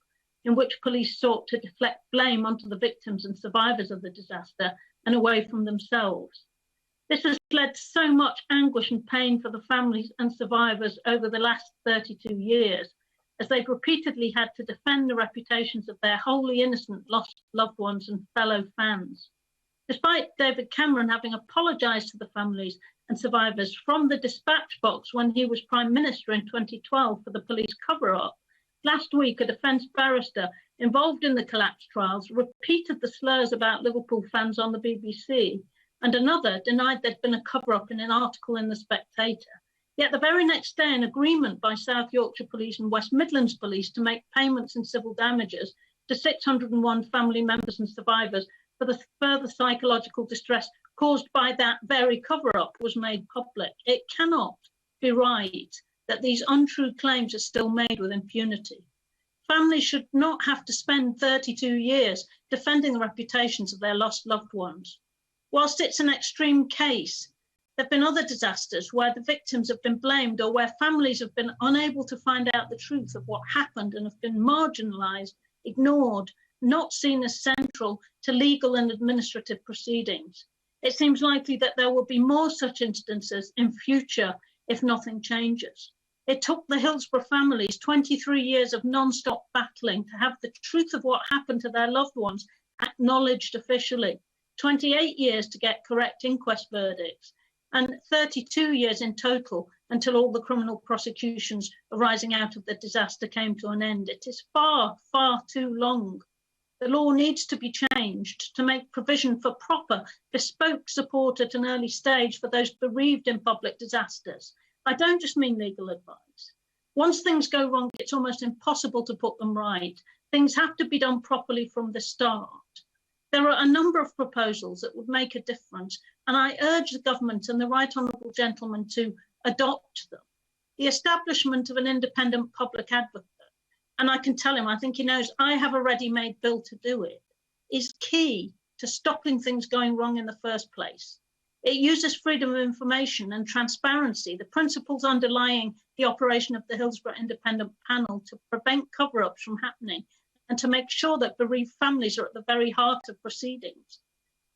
in which police sought to deflect blame onto the victims and survivors of the disaster and away from themselves. This has led to so much anguish and pain for the families and survivors over the last 32 years, as they've repeatedly had to defend the reputations of their wholly innocent lost loved ones and fellow fans. Despite David Cameron having apologised to the families and survivors from the dispatch box when he was Prime Minister in 2012 for the police cover-up, last week a defence barrister involved in the collapse trials repeated the slurs about Liverpool fans on the BBC, and another denied there'd been a cover-up in an article in The Spectator. Yet the very next day, an agreement by South Yorkshire Police and West Midlands Police to make payments in civil damages to 601 family members and survivors for the further psychological distress caused by that very cover-up was made public. It cannot be right that these untrue claims are still made with impunity. Families should not have to spend 32 years defending the reputations of their lost loved ones. Whilst it's an extreme case, There have been other disasters where the victims have been blamed or where families have been unable to find out the truth of what happened and have been marginalised, ignored, not seen as central to legal and administrative proceedings. It seems likely that there will be more such instances in future if nothing changes. It took the Hillsborough families 23 years of non-stop battling to have the truth of what happened to their loved ones acknowledged officially, 28 years to get correct inquest verdicts, and 32 years in total until all the criminal prosecutions arising out of the disaster came to an end. It is far, far too long. The law needs to be changed to make provision for proper, bespoke support at an early stage for those bereaved in public disasters. I don't just mean legal advice. Once things go wrong, it's almost impossible to put them right. Things have to be done properly from the start. There are a number of proposals that would make a difference, and I urge the government and the right honourable gentleman to adopt them. The establishment of an independent public advocate, and I can tell him, I think he knows I have a ready-made bill to do it, is key to stopping things going wrong in the first place. It uses freedom of information and transparency, the principles underlying the operation of the Hillsborough Independent Panel, to prevent cover-ups from happening and to make sure that bereaved families are at the very heart of proceedings.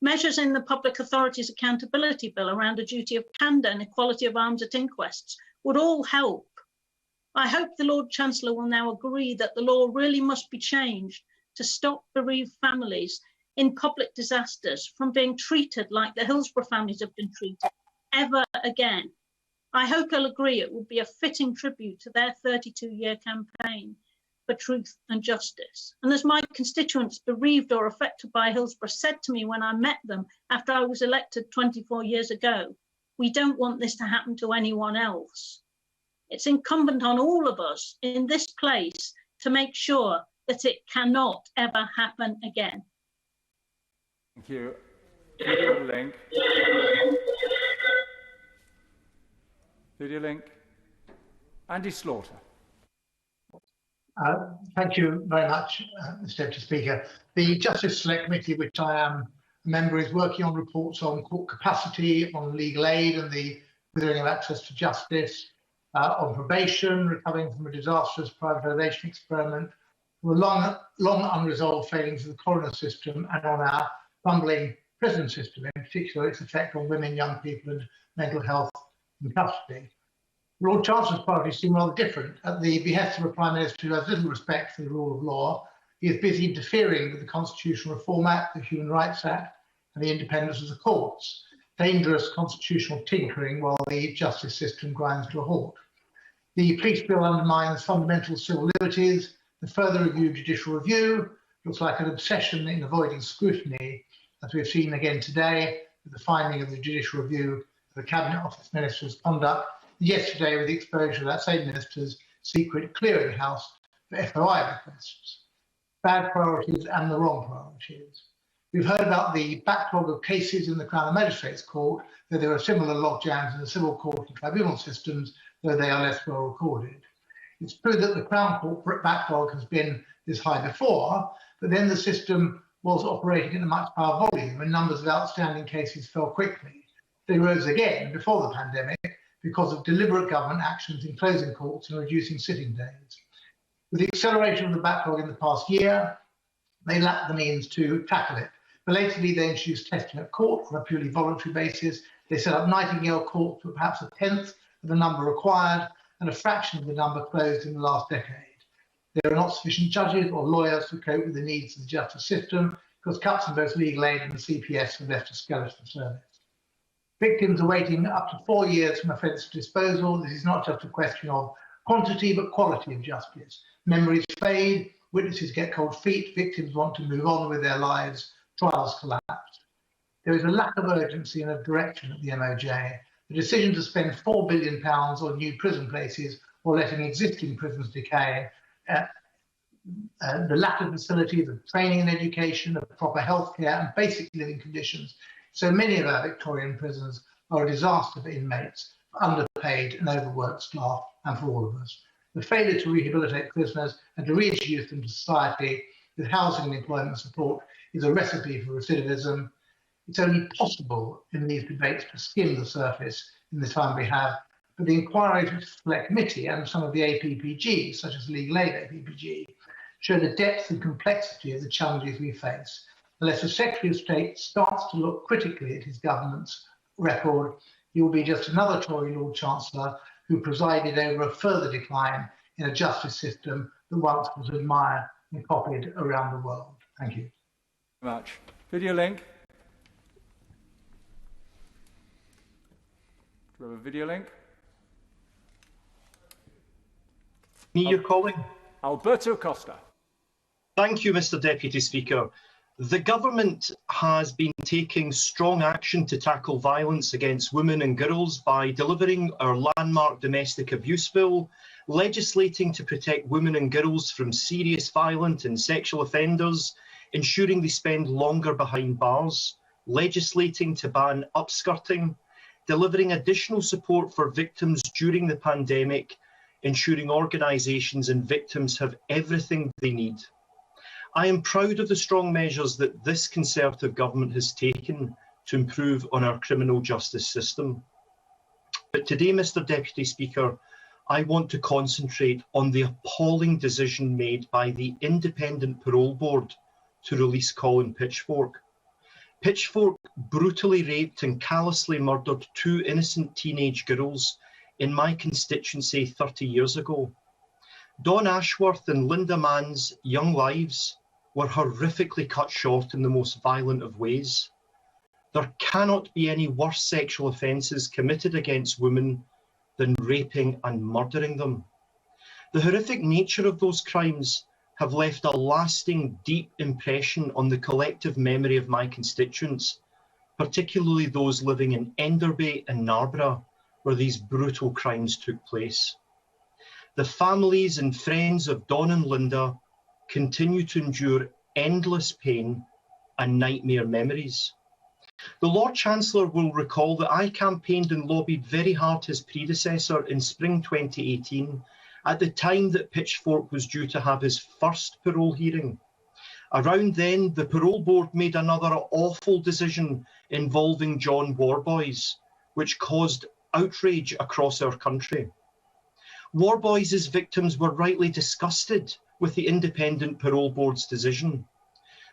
Measures in the Public Authorities Accountability Bill around a duty of candour and equality of arms at inquests would all help. I hope the Lord Chancellor will now agree that the law really must be changed to stop bereaved families in public disasters from being treated like the Hillsborough families have been treated ever again. I hope he'll agree it will be a fitting tribute to their 32-year campaign for truth and justice. And as my constituents bereaved or affected by Hillsborough said to me when I met them after I was elected 24 years ago, we don't want this to happen to anyone else. It's incumbent on all of us in this place to make sure that it cannot ever happen again. Thank you. Video link. Video link. Andy Slaughter. Thank you very much, Mr. Deputy Speaker. The Justice Select Committee, which I am a member, is working on reports on court capacity, on legal aid and the withering of access to justice, on probation, recovering from a disastrous privatisation experiment, on the long unresolved failings of the coroner system, and on our bumbling prison system, in particular its effect on women, young people and mental health in custody. The Lord Chancellor's priorities seem rather different. At the behest of a Prime Minister who has little respect for the rule of law, he is busy interfering with the Constitutional Reform Act, the Human Rights Act and the independence of the courts. Dangerous constitutional tinkering while the justice system grinds to a halt. The police bill undermines fundamental civil liberties. The further review of judicial review looks like an obsession in avoiding scrutiny, as we have seen again today with the finding of the judicial review of the Cabinet Office Minister's conduct, yesterday with the exposure of that same minister's secret clearinghouse for FOI requests. Bad priorities and the wrong priorities. We've heard about the backlog of cases in the Crown and Magistrates Court, though there are similar logjams in the civil court and tribunal systems, though they are less well recorded. It's true that the Crown Court backlog has been this high before, but then the system was operating at a much higher volume and numbers of outstanding cases fell quickly. They rose again before the pandemic because of deliberate government actions in closing courts and reducing sitting days. With the acceleration of the backlog in the past year, they lacked the means to tackle it. Belatedly, they introduced testing at court on a purely voluntary basis. They set up Nightingale Court to perhaps a tenth of the number required and a fraction of the number closed in the last decade. There are not sufficient judges or lawyers to cope with the needs of the justice system because cuts in both legal aid and the CPS have left a skeleton service. Victims are waiting up to 4 years from offence to disposal. This is not just a question of quantity but quality of justice. Memories fade, witnesses get cold feet, victims want to move on with their lives, trials collapse. There is a lack of urgency and of direction at the MOJ. The decision to spend £4 billion on new prison places or letting existing prisons decay, the lack of facilities, of training and education, of proper healthcare and basic living conditions. So many of our Victorian prisons are a disaster for inmates, for underpaid and overworked staff, and for all of us. The failure to rehabilitate prisoners and to reintroduce them to society with housing and employment support is a recipe for recidivism. It's only possible in these debates to skim the surface in the time we have. But the inquiries which the Select Committee and some of the APPG, such as Legal Aid APPG, show the depth and complexity of the challenges we face. Unless the Secretary of State starts to look critically at his government's record, he will be just another Tory Lord Chancellor who presided over a further decline in a justice system that once was admired and copied around the world. Thank you. Very much. Video link. Do we have a video link? Me you're calling? Alberto Costa. Thank you, Mr. Deputy Speaker. The government has been taking strong action to tackle violence against women and girls by delivering our landmark domestic abuse bill, legislating to protect women and girls from serious violent and sexual offenders, ensuring they spend longer behind bars, legislating to ban upskirting, delivering additional support for victims during the pandemic, ensuring organisations and victims have everything they need. I am proud of the strong measures that this Conservative government has taken to improve on our criminal justice system. But today, Mr. Deputy Speaker, I want to concentrate on the appalling decision made by the Independent Parole Board to release Colin Pitchfork. Pitchfork brutally raped and callously murdered 2 innocent teenage girls in my constituency 30 years ago. Dawn Ashworth and Linda Mann's young lives were horrifically cut short in the most violent of ways. There cannot be any worse sexual offences committed against women than raping and murdering them. The horrific nature of those crimes have left a lasting, deep impression on the collective memory of my constituents, particularly those living in Enderby and Narborough, where these brutal crimes took place. The families and friends of Dawn and Linda continue to endure endless pain and nightmare memories. The Lord Chancellor will recall that I campaigned and lobbied very hard his predecessor in spring 2018, at the time that Pitchfork was due to have his first parole hearing. Around then, the Parole Board made another awful decision involving John Warboys, which caused outrage across our country. Warboys' victims were rightly disgusted with the Independent Parole Board's decision.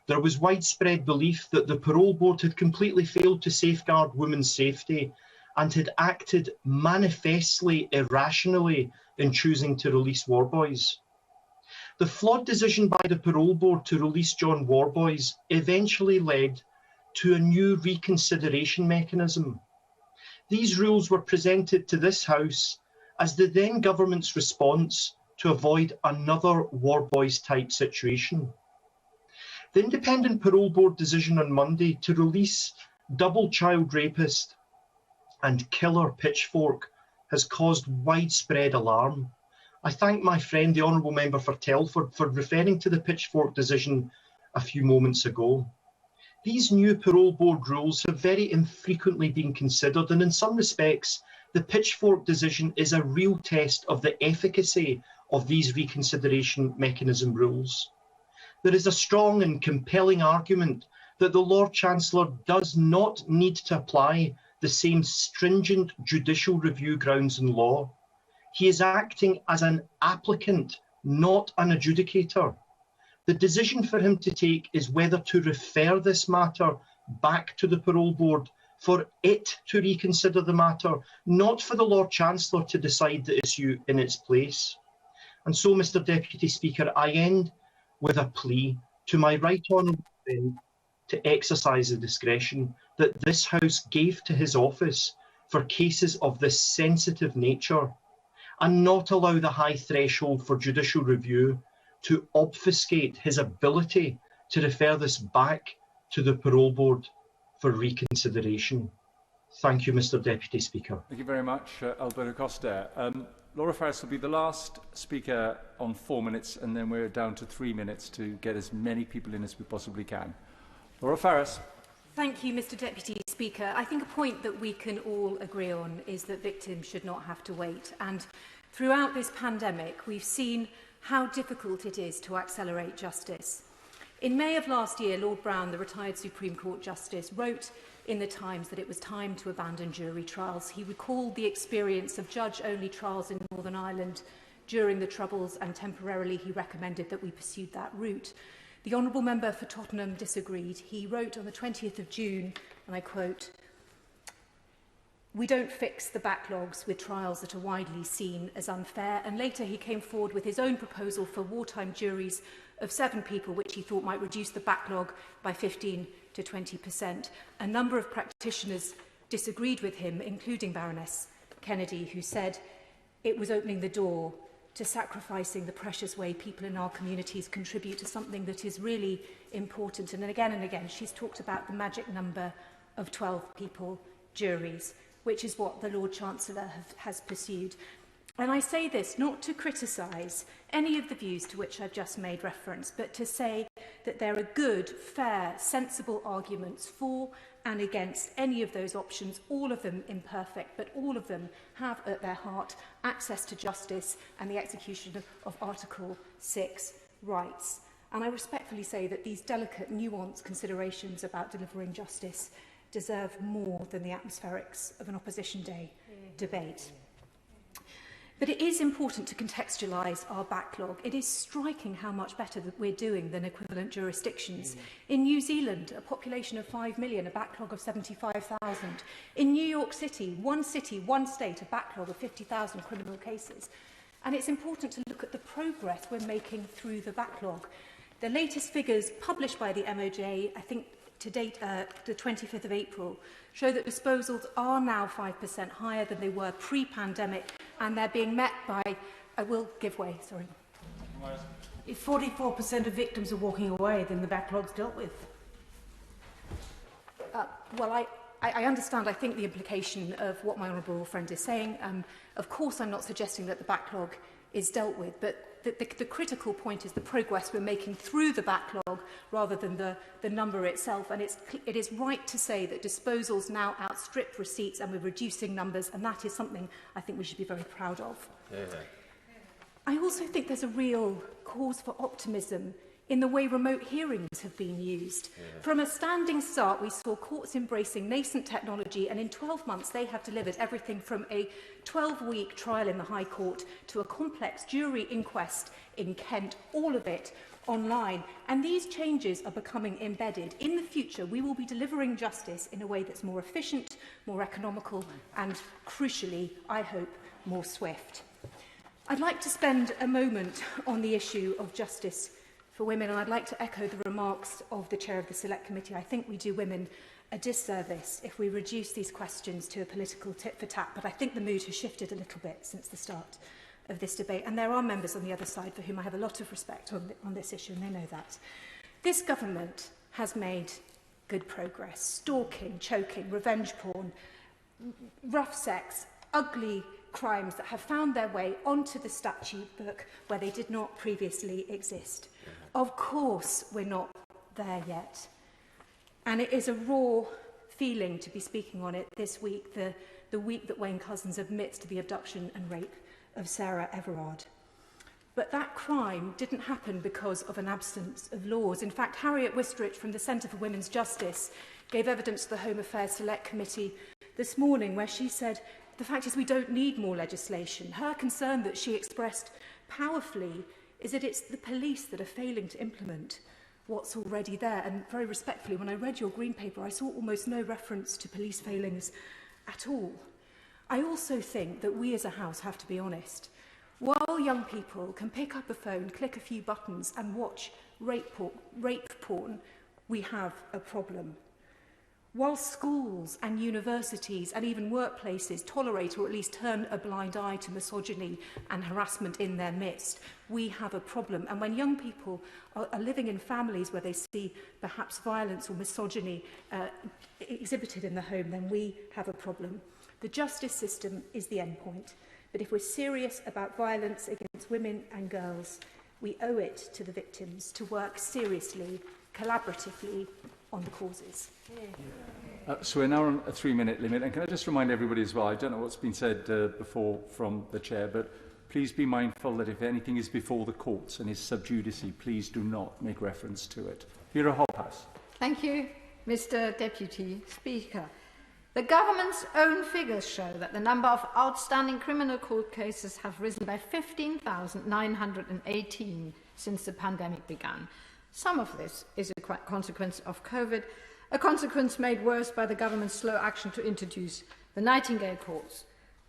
There was widespread belief that the Parole Board had completely failed to safeguard women's safety and had acted manifestly irrationally in choosing to release Warboys. The flawed decision by the Parole Board to release John Warboys eventually led to a new reconsideration mechanism. These rules were presented to this House as the then government's response to avoid another Warboys type situation. The Independent Parole Board decision on Monday to release double child rapist and killer Pitchfork has caused widespread alarm. I thank my friend, the Honourable Member for Telford, for referring to the Pitchfork decision a few moments ago. These new Parole Board rules have very infrequently been considered, and in some respects, the Pitchfork decision is a real test of the efficacy of these reconsideration mechanism rules. There is a strong and compelling argument that the Lord Chancellor does not need to apply the same stringent judicial review grounds in law. He is acting as an applicant, not an adjudicator. The decision for him to take is whether to refer this matter back to the Parole Board for it to reconsider the matter, not for the Lord Chancellor to decide the issue in its place. And so, Mr. Deputy Speaker, I end with a plea to my right honourable friend to exercise the discretion that this House gave to his office for cases of this sensitive nature, and not allow the high threshold for judicial review to obfuscate his ability to refer this back to the Parole Board for reconsideration. Thank you, Mr. Deputy Speaker. Thank you very much, Alberto Costa. Laura Farris will be the last speaker on 4 minutes, and then we're down to 3 minutes to get as many people in as we possibly can. Laura Farris. Thank you, Mr. Deputy Speaker. I think a point that we can all agree on is that victims should not have to wait. And throughout this pandemic, we've seen how difficult it is to accelerate justice. In May of last year, Lord Brown, the retired Supreme Court Justice, wrote in the Times that it was time to abandon jury trials. He recalled the experience of judge-only trials in Northern Ireland during the Troubles, and temporarily he recommended that we pursued that route. The Honourable Member for Tottenham disagreed. He wrote on the 20th of June, and I quote, "We don't fix the backlogs with trials that are widely seen as unfair," and later he came forward with his own proposal for wartime juries of 7 people, which he thought might reduce the backlog by 15 to 20%. A number of practitioners disagreed with him, including Baroness Kennedy, who said it was opening the door to sacrificing the precious way people in our communities contribute to something that is really important. And again, she's talked about the magic number of 12 people juries, which is what the Lord Chancellor has pursued. And I say this not to criticise any of the views to which I've just made reference, but to say that there are good, fair, sensible arguments for and against any of those options, all of them imperfect, but all of them have at their heart access to justice and the execution of Article 6 rights. And I respectfully say that these delicate, nuanced considerations about delivering justice deserve more than the atmospherics of an Opposition Day debate. But it is important to contextualise our backlog. It is striking how much better that we're doing than equivalent jurisdictions. In New Zealand, a population of 5 million, a backlog of 75,000. In New York City, one state, a backlog of 50,000 criminal cases. And it's important to look at the progress we're making through the backlog. The latest figures published by the MOJ, I think to date, the 25th of April, show that disposals are now 5% higher than they were pre-pandemic, and they're being met by, I will give way, sorry. If 44% of victims are walking away, then the backlog's dealt with. Well, I understand, I think, the implication of what my honourable friend is saying. Of course, I'm not suggesting that the backlog is dealt with, but the critical point is the progress we're making through the backlog rather than the number itself. And it is right to say that disposals now outstrip receipts and we're reducing numbers, and that is something I think we should be very proud of. Yeah. I also think there's a real cause for optimism in the way remote hearings have been used. Yeah. From a standing start, we saw courts embracing nascent technology, and in 12 months they have delivered everything from a 12-week trial in the High Court to a complex jury inquest in Kent, all of it online. And these changes are becoming embedded. In the future, we will be delivering justice in a way that's more efficient, more economical, and crucially, I hope, more swift. I'd like to spend a moment on the issue of justice for women, and I'd like to echo the remarks of the Chair of the Select Committee. I think we do women a disservice if we reduce these questions to a political tit-for-tat, but I think the mood has shifted a little bit since the start of this debate, and there are members on the other side for whom I have a lot of respect on this issue, and they know that. This government has made good progress. Stalking, choking, revenge porn, rough sex, ugly crimes that have found their way onto the statute book where they did not previously exist. Of course, we're not there yet. And it is a raw feeling to be speaking on it this week, the week that Wayne Couzens admits to the abduction and rape of Sarah Everard. But that crime didn't happen because of an absence of laws. In fact, Harriet Wistrich from the Centre for Women's Justice gave evidence to the Home Affairs Select Committee this morning where she said, the fact is we don't need more legislation. Her concern that she expressed powerfully is that it's the police that are failing to implement what's already there. And very respectfully, when I read your Green Paper, I saw almost no reference to police failings at all. I also think that we as a House have to be honest. While young people can pick up a phone, click a few buttons and watch rape porn, we have a problem. While schools and universities and even workplaces tolerate or at least turn a blind eye to misogyny and harassment in their midst, we have a problem. And when young people are living in families where they see perhaps violence or misogyny exhibited in the home, then we have a problem. The justice system is the end point. But if we're serious about violence against women and girls, we owe it to the victims to work seriously, collaboratively on the causes. So we're now on a 3-minute limit, and can I just remind everybody as well, I don't know what's been said before from the Chair, but please be mindful that if anything is before the courts and is sub judice, please do not make reference to it. Vera Hobhouse. Thank you, Mr. Deputy Speaker. The government's own figures show that the number of outstanding criminal court cases have risen by 15,918 since the pandemic began. Some of this is a consequence of COVID, a consequence made worse by the government's slow action to introduce the Nightingale courts.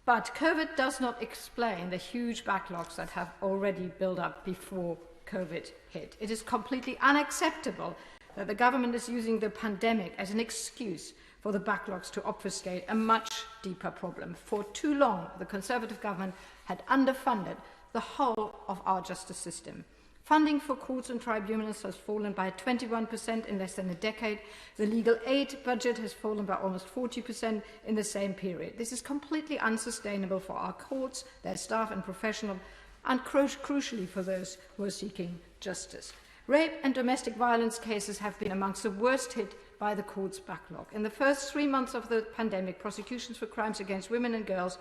But COVID does not explain the huge backlogs that have already built up before COVID hit. It is completely unacceptable that the government is using the pandemic as an excuse for the backlogs to obfuscate a much deeper problem. For too long, the Conservative government had underfunded the whole of our justice system. Funding for courts and tribunals has fallen by 21% in less than a decade. The legal aid budget has fallen by almost 40% in the same period. This is completely unsustainable for our courts, their staff and professionals, and crucially for those who are seeking justice. Rape and domestic violence cases have been amongst the worst hit by the court's backlog. In the first 3 months of the pandemic, prosecutions for crimes against women and girls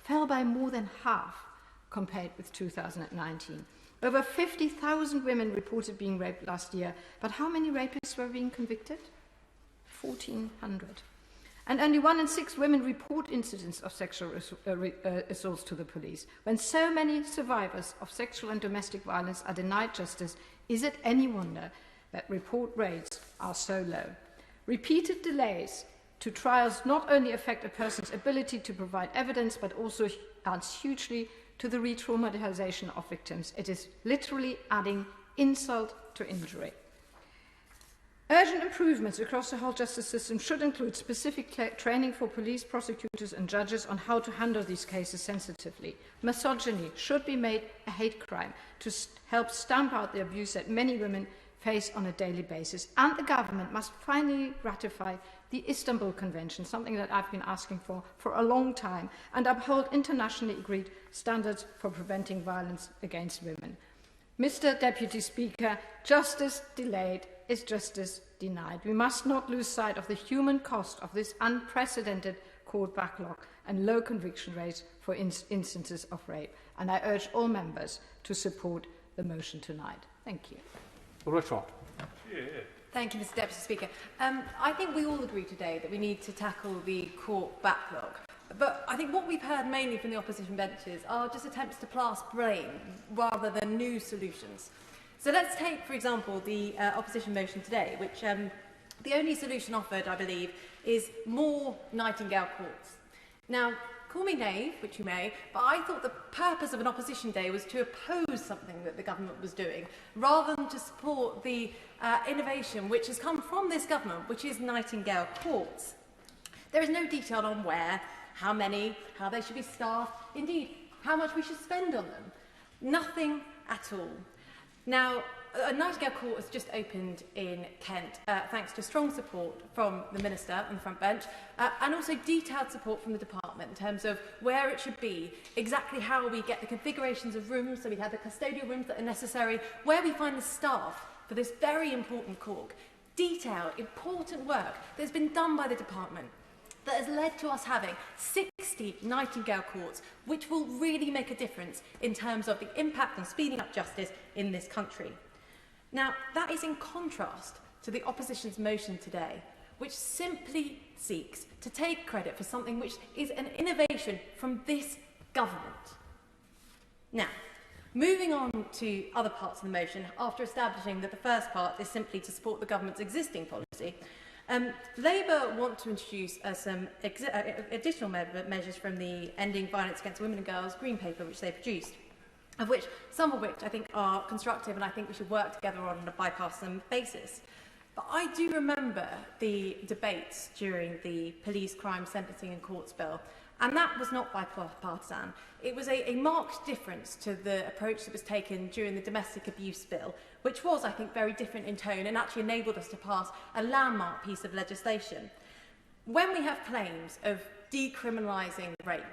fell by more than half compared with 2019. Over 50,000 women reported being raped last year, but how many rapists were being convicted? 1,400. And only 1 in 6 women report incidents of sexual assaults to the police. When so many survivors of sexual and domestic violence are denied justice, is it any wonder that report rates are so low? Repeated delays to trials not only affect a person's ability to provide evidence, but also adds hugely to the re-traumatization of victims. It is literally adding insult to injury. Urgent improvements across the whole justice system should include specific training for police, prosecutors and judges on how to handle these cases sensitively. Misogyny should be made a hate crime to help stamp out the abuse that many women face on a daily basis. And the government must finally ratify the Istanbul Convention, something that I've been asking for a long time, and uphold internationally agreed standards for preventing violence against women. Mr. Deputy Speaker, justice delayed is justice denied. We must not lose sight of the human cost of this unprecedented court backlog and low conviction rates for instances of rape. And I urge all members to support the motion tonight. Thank you. Thank you, Mr. Deputy Speaker. I think we all agree today that we need to tackle the court backlog. But I think what we've heard mainly from the opposition benches are just attempts to plaster blame rather than new solutions. So let's take, for example, the opposition motion today, which the only solution offered, I believe, is more Nightingale courts. Now, call me naive, which you may, but I thought the purpose of an opposition day was to oppose something that the government was doing, rather than to support the innovation which has come from this government, which is Nightingale courts. There is no detail on where, how many, how they should be staffed, indeed, how much we should spend on them. Nothing at all. Now, a Nightingale court has just opened in Kent, thanks to strong support from the Minister on the front bench, and also detailed support from the department in terms of where it should be, exactly how we get the configurations of rooms, so we have the custodial rooms that are necessary, where we find the staff for this very important court. Detailed, important work that has been done by the department that has led to us having 60 Nightingale courts, which will really make a difference in terms of the impact on speeding up justice in this country. Now, that is in contrast to the opposition's motion today, which simply seeks to take credit for something which is an innovation from this government. Now, moving on to other parts of the motion, after establishing that the first part is simply to support the government's existing policy, Labour want to introduce some additional measures from the Ending Violence Against Women and Girls Green Paper, which they produced, some of which I think are constructive and I think we should work together on a bipartisan basis. But I do remember the debates during the Police Crime Sentencing and Courts Bill, and that was not bipartisan. It was a marked difference to the approach that was taken during the Domestic Abuse Bill, which was, I think, very different in tone and actually enabled us to pass a landmark piece of legislation. When we have claims of decriminalising rape,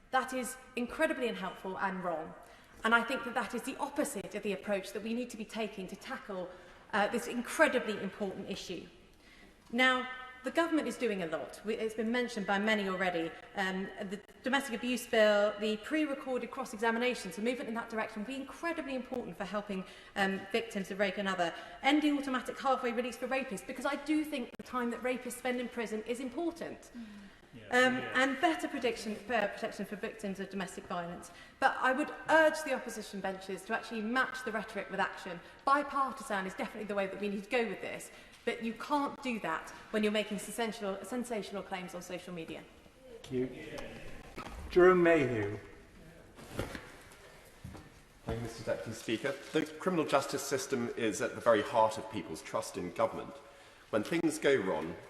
that is incredibly unhelpful and wrong. And I think that that is the opposite of the approach that we need to be taking to tackle this incredibly important issue. Now, the government is doing a lot. It's been mentioned by many already. The domestic abuse bill, the pre-recorded cross-examination, so movement in that direction will be incredibly important for helping victims of rape and other. Ending automatic halfway release for rapists, because I do think the time that rapists spend in prison is important. And better protection for victims of domestic violence. But I would urge the opposition benches to actually match the rhetoric with action. Bipartisan is definitely the way that we need to go with this, but you can't do that when you're making sensational claims on social media. Thank you. Jerome Mayhew. Thank you, Mr. Deputy Speaker. The criminal justice system is at the very heart of people's trust in government. When things go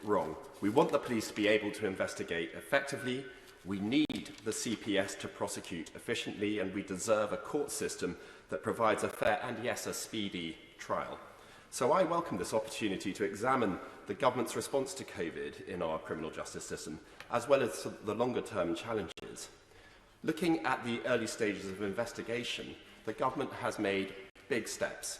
wrong, we want the police to be able to investigate effectively, we need the CPS to prosecute efficiently, and we deserve a court system that provides a fair and, yes, a speedy trial. So I welcome this opportunity to examine the government's response to COVID in our criminal justice system, as well as the longer-term challenges. Looking at the early stages of investigation, the government has made big steps.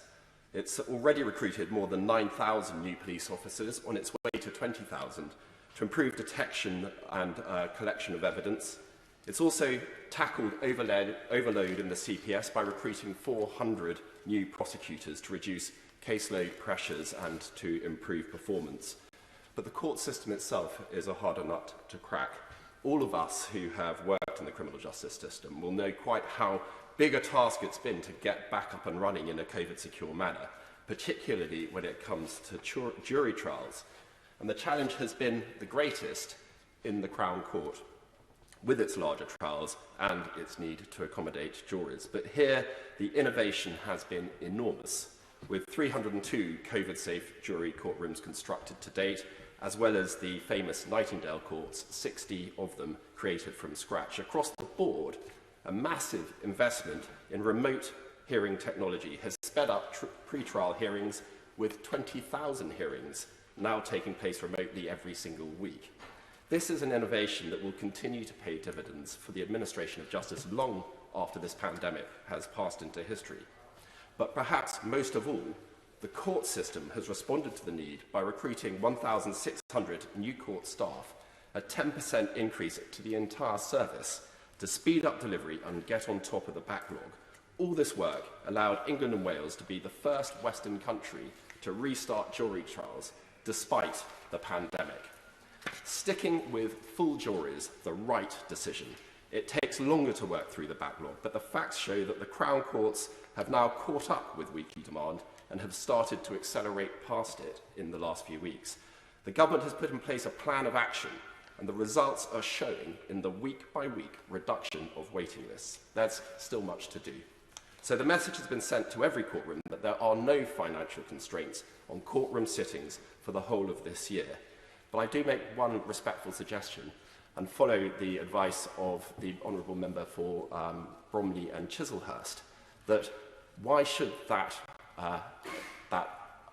It's already recruited more than 9,000 new police officers, on its way to 20,000, to improve detection and collection of evidence. It's also tackled overload in the CPS by recruiting 400 new prosecutors to reduce caseload pressures and to improve performance. But the court system itself is a harder nut to crack. All of us who have worked in the criminal justice system will know quite how big a task it's been to get back up and running in a COVID-secure manner, particularly when it comes to jury trials. And the challenge has been the greatest in the Crown Court, with its larger trials and its need to accommodate juries. But here, the innovation has been enormous, with 302 COVID-safe jury courtrooms constructed to date, as well as the famous Nightingale courts, 60 of them created from scratch. Across the board, a massive investment in remote hearing technology has sped up pre-trial hearings, with 20,000 hearings now taking place remotely every single week. This is an innovation that will continue to pay dividends for the administration of justice long after this pandemic has passed into history. But perhaps most of all, the court system has responded to the need by recruiting 1,600 new court staff, a 10% increase to the entire service, to speed up delivery and get on top of the backlog. All this work allowed England and Wales to be the first Western country to restart jury trials despite the pandemic. Sticking with full juries, the right decision. It takes longer to work through the backlog, but the facts show that the Crown Courts have now caught up with weekly demand and have started to accelerate past it in the last few weeks. The government has put in place a plan of action, and the results are showing in the week-by-week reduction of waiting lists. There's still much to do. So the message has been sent to every courtroom that there are no financial constraints on courtroom sittings for the whole of this year. But I do make one respectful suggestion and follow the advice of the Honourable Member for Bromley and Chislehurst, that why should that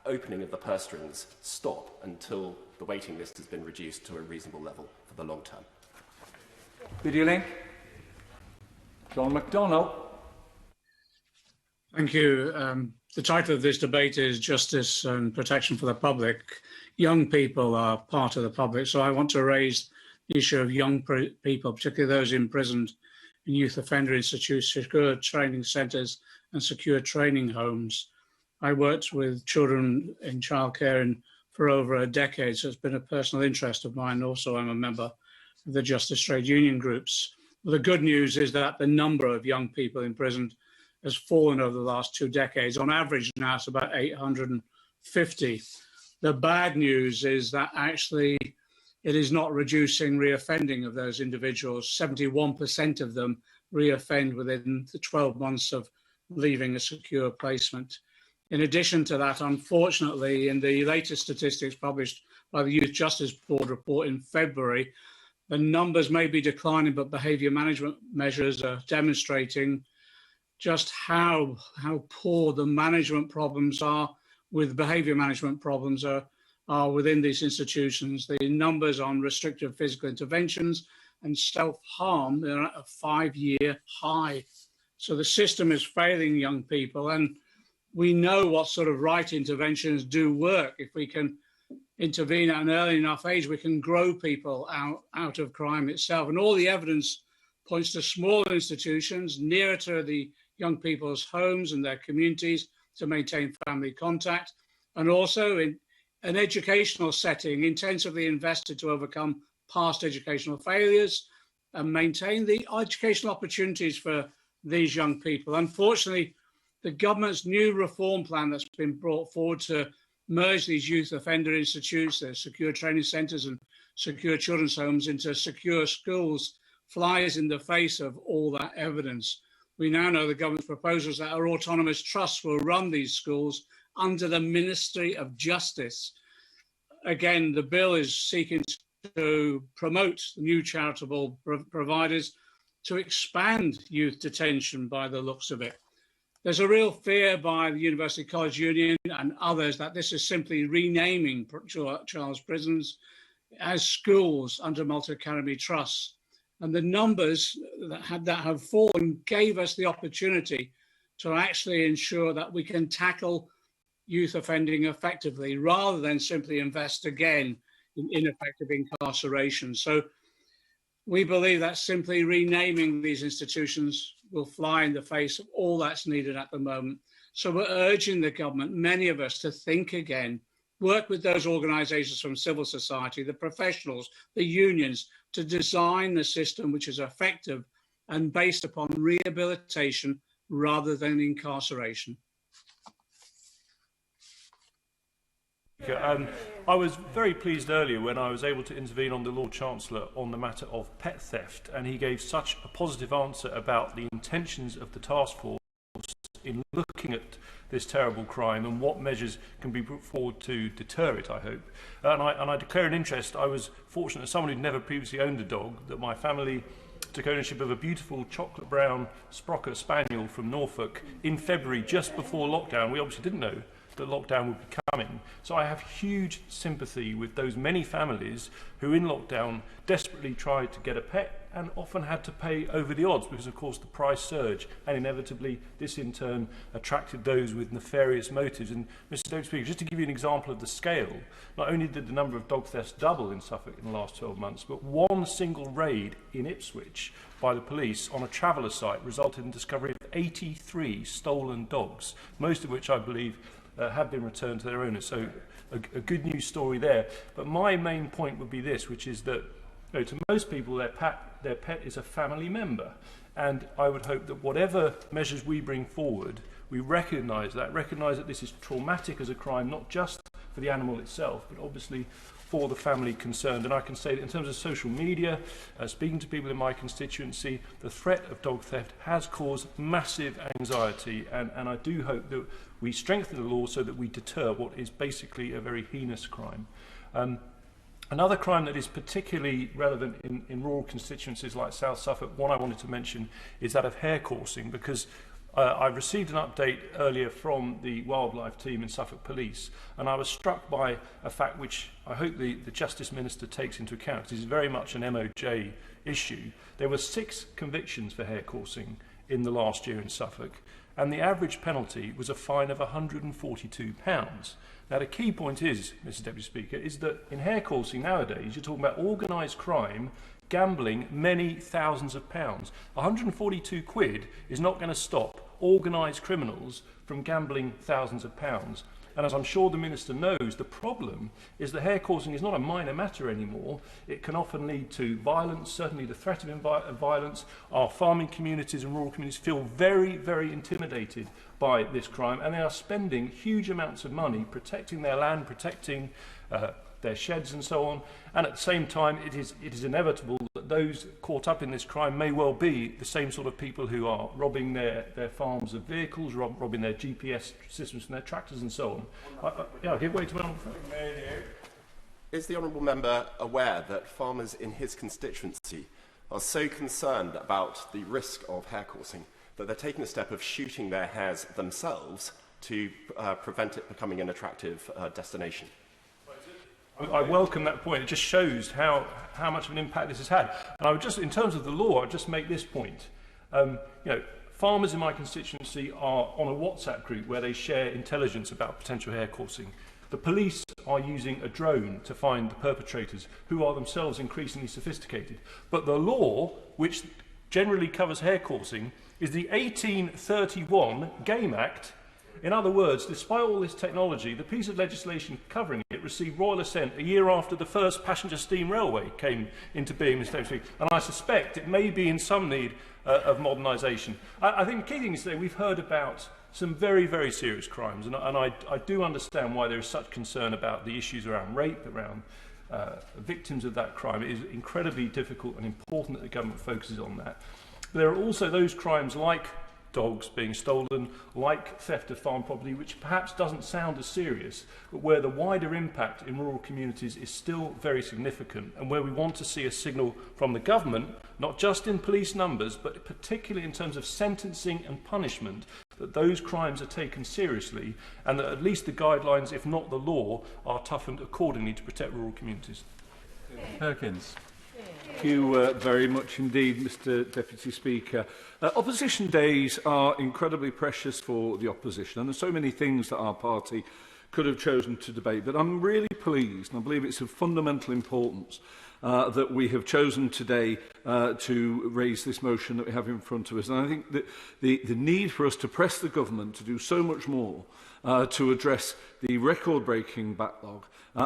opening of the purse strings stop until the waiting list has been reduced to a reasonable level for the long term? Video link. John McDonnell. Thank you. The title of this debate is Justice and Protection for the Public. Young people are part of the public, so I want to raise the issue of young people, particularly those imprisoned in youth offender institutes, secure training centres and secure training homes. I worked with children in childcare for over a decade, so it's been a personal interest of mine. Also, I'm a member of the Justice Trade Union groups. Well, the good news is that the number of young people imprisoned has fallen over the last 2 decades. On average now, it's about 850. The bad news is that actually it is not reducing reoffending of those individuals. 71% of them reoffend within the 12 months of leaving a secure placement. In addition to that, unfortunately, in the latest statistics published by the Youth Justice Board report in February, the numbers may be declining, but behaviour management measures are demonstrating just how poor the management problems are, with behaviour management problems are within these institutions. The numbers on restrictive physical interventions and self-harm are at a 5-year high. So the system is failing young people, and we know what sort of right interventions do work. If we can intervene at an early enough age, we can grow people out of crime itself. And all the evidence points to small institutions nearer to the young people's homes and their communities to maintain family contact, and also in an educational setting intensively invested to overcome past educational failures and maintain the educational opportunities for these young people. Unfortunately, the government's new reform plan that's been brought forward to merge these youth offender institutes, their secure training centres and secure children's homes into secure schools flies in the face of all that evidence. We now know the government's proposals that our autonomous trusts will run these schools under the Ministry of Justice. Again, the bill is seeking to promote new charitable providers to expand youth detention by the looks of it. There's a real fear by the University College Union and others that this is simply renaming child's prisons as schools under multi-academy trusts. And the numbers that have fallen gave us the opportunity to actually ensure that we can tackle youth offending effectively rather than simply invest again in ineffective incarceration. So we believe that simply renaming these institutions will fly in the face of all that's needed at the moment. So we're urging the government, many of us, to think again, work with those organisations from civil society, the professionals, the unions, to design a system which is effective and based upon rehabilitation rather than incarceration. I was very pleased earlier when I was able to intervene on the Lord Chancellor on the matter of pet theft, and he gave such a positive answer about the intentions of the task force in looking at this terrible crime and what measures can be put forward to deter it, I hope. And I declare an interest. I was fortunate as someone who'd never previously owned a dog, that my family took ownership of a beautiful chocolate brown Sprocker Spaniel from Norfolk in February, just before lockdown. We obviously didn't know that lockdown would be coming. So I have huge sympathy with those many families who in lockdown desperately tried to get a pet and often had to pay over the odds because of course the price surged, and inevitably this in turn attracted those with nefarious motives. And Mr. Deputy Speaker, just to give you an example of the scale, not only did the number of dog thefts double in Suffolk in the last 12 months, but one single raid in Ipswich by the police on a traveller site resulted in the discovery of 83 stolen dogs, most of which I believe have been returned to their owners. So a good news story there. But my main point would be this, which is that to most people their pet is a family member. And I would hope that whatever measures we bring forward, we recognise that this is traumatic as a crime, not just for the animal itself, but obviously for the family concerned. And I can say that in terms of social media, speaking to people in my constituency, the threat of dog theft has caused massive anxiety, and I do hope that we strengthen the law so that we deter what is basically a very heinous crime. Another crime that is particularly relevant in rural constituencies like South Suffolk, one I wanted to mention, is that of hare coursing, because I received an update earlier from the wildlife team in Suffolk Police, and I was struck by a fact which I hope the Justice Minister takes into account, because it's very much an MOJ issue. There were 6 convictions for hare coursing in the last year in Suffolk, and the average penalty was a fine of £142. Now the key point is, Mr. Deputy Speaker, is that in hare coursing nowadays you're talking about organised crime, gambling many thousands of pounds. 142 quid is not going to stop organised criminals from gambling thousands of pounds. And as I'm sure the Minister knows, the problem is that hare coursing is not a minor matter anymore. It can often lead to violence, certainly the threat of violence. Our farming communities and rural communities feel very, very intimidated by this crime, and they are spending huge amounts of money protecting their land, protecting their sheds and so on. And at the same time, it is inevitable that those caught up in this crime may well be the same sort of people who are robbing their farms of vehicles, robbing their GPS systems from their tractors and so on. I'll give way to my honourable friend. Is the honourable member aware that farmers in his constituency are so concerned about the risk of hare coursing that they're taking the step of shooting their hares themselves to prevent it becoming an attractive destination? I welcome that point. It just shows how much of an impact this has had. And I would just, in terms of the law, I'd just make this point. Farmers in my constituency are on a WhatsApp group where they share intelligence about potential hare coursing. The police are using a drone to find the perpetrators, who are themselves increasingly sophisticated. But the law, which generally covers hair coursing, is the 1831 Game Act. In other words, despite all this technology, the piece of legislation covering it received royal assent a year after the first passenger steam railway came into being, Mr. Deputy. And I suspect it may be in some need of modernisation. I think the key thing is today we've heard about some very, very serious crimes, and I do understand why there is such concern about the issues around rape, around victims of that crime. It is incredibly difficult and important that the government focuses on that. But there are also those crimes like dogs being stolen, like theft of farm property, which perhaps doesn't sound as serious, but where the wider impact in rural communities is still very significant, and where we want to see a signal from the government, not just in police numbers, but particularly in terms of sentencing and punishment, that those crimes are taken seriously, and that at least the guidelines, if not the law, are toughened accordingly to protect rural communities. Perkins. Thank you very much indeed, Mr Deputy Speaker. Opposition days are incredibly precious for the opposition, and there's so many things that our party could have chosen to debate, but I'm really pleased, and I believe it's of fundamental importance, that we have chosen today to raise this motion that we have in front of us. And I think that the need for us to press the government to do so much more to address the record-breaking backlog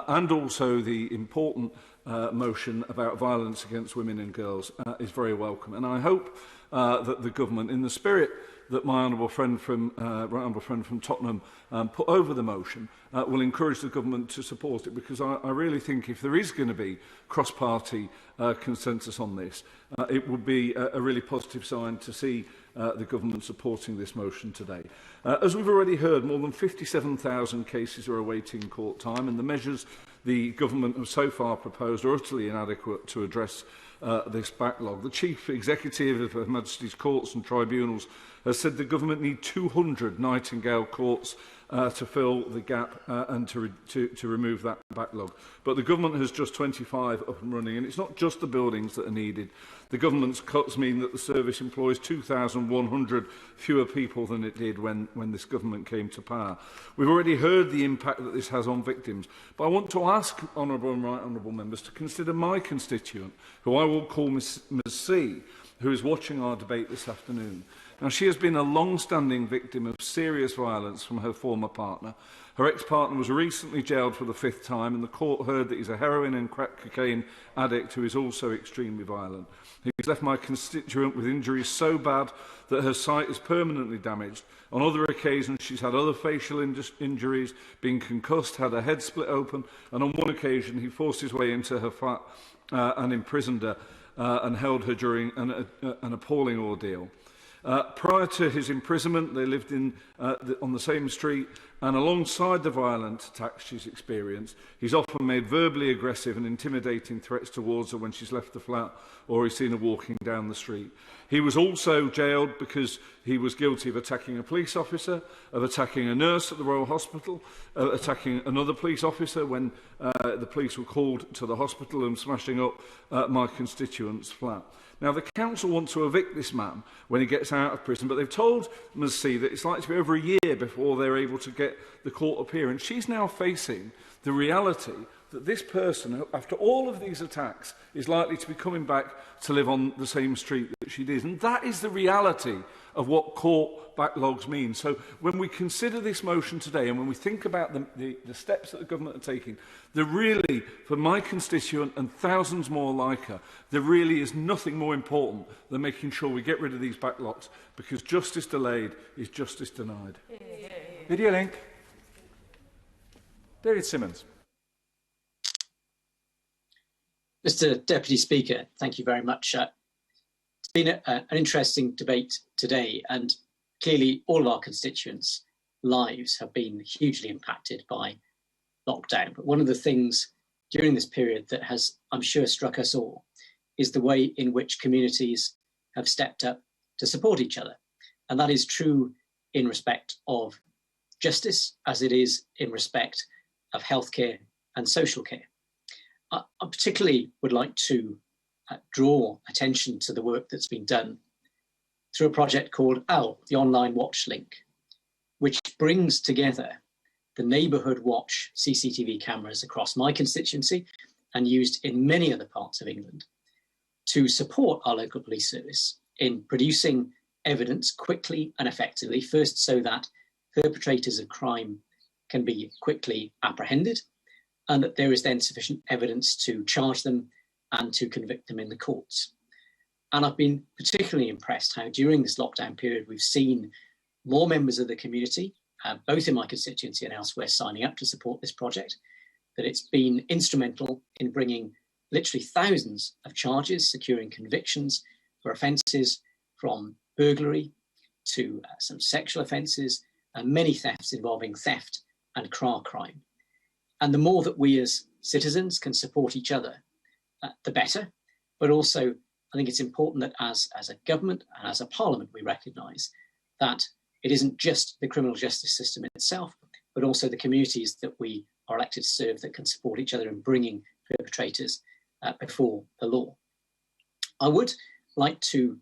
and also the important motion about violence against women and girls is very welcome. And I hope that the government, in the spirit that my honourable friend from Tottenham put over the motion, will encourage the government to support it, because I really think if there is going to be cross-party consensus on this, it would be a really positive sign to see the government supporting this motion today. As we've already heard, more than 57,000 cases are awaiting court time, and the measures the government have so far proposed are utterly inadequate to address this backlog. The Chief Executive of Her Majesty's Courts and Tribunals has said the government need 200 Nightingale courts to fill the gap and to remove that backlog. But the government has just 25 up and running, and it's not just the buildings that are needed. The government's cuts mean that the service employs 2,100 fewer people than it did when this government came to power. We've already heard the impact that this has on victims, but I want to ask honourable and right honourable members to consider my constituent, who I will call Ms C, who is watching our debate this afternoon. Now, she has been a long-standing victim of serious violence from her former partner. Her ex-partner was recently jailed for the 5th time, and the court heard that he's a heroin and crack cocaine addict who is also extremely violent. He's left my constituent with injuries so bad that her sight is permanently damaged. On other occasions, she's had other facial injuries, been concussed, had her head split open, and on one occasion, he forced his way into her flat and imprisoned her and held her during an appalling ordeal. Prior to his imprisonment, they lived on the same street, and alongside the violent attacks she's experienced, he's often made verbally aggressive and intimidating threats towards her when she's left the flat or he's seen her walking down the street. He was also jailed because he was guilty of attacking a police officer, of attacking a nurse at the Royal Hospital, attacking another police officer when the police were called to the hospital, and smashing up my constituent's flat. Now, the council want to evict this man when he gets out of prison, but they've told Ms C that it's likely to be over a year before they're able to get the court appearance. She's now facing the reality that this person, after all of these attacks, is likely to be coming back to live on the same street that she did. And that is the reality of what court backlogs mean. So when we consider this motion today, and when we think about the steps that the government are taking, there really, for my constituent and thousands more like her, there really is nothing more important than making sure we get rid of these backlogs, because justice delayed is justice denied. Video link. David Simmons. Mr Deputy Speaker, thank you very much. It's been an interesting debate today, and clearly all of our constituents' lives have been hugely impacted by lockdown. But one of the things during this period that has, I'm sure, struck us all is the way in which communities have stepped up to support each other. And that is true in respect of justice, as it is in respect of healthcare and social care. I particularly would like to draw attention to the work that's been done through a project called OWL, the Online Watch Link, which brings together the neighbourhood watch CCTV cameras across my constituency and used in many other parts of England to support our local police service in producing evidence quickly and effectively, first so that perpetrators of crime can be quickly apprehended, and that there is then sufficient evidence to charge them and to convict them in the courts. And I've been particularly impressed how during this lockdown period we've seen more members of the community, both in my constituency and elsewhere, signing up to support this project, that it's been instrumental in bringing literally thousands of charges, securing convictions for offences from burglary to some sexual offences, and many thefts involving theft and car crime. And the more that we as citizens can support each other, the better. But also, I think it's important that as a government and as a parliament, we recognise that it isn't just the criminal justice system itself, but also the communities that we are elected to serve that can support each other in bringing perpetrators before the law. I would like to,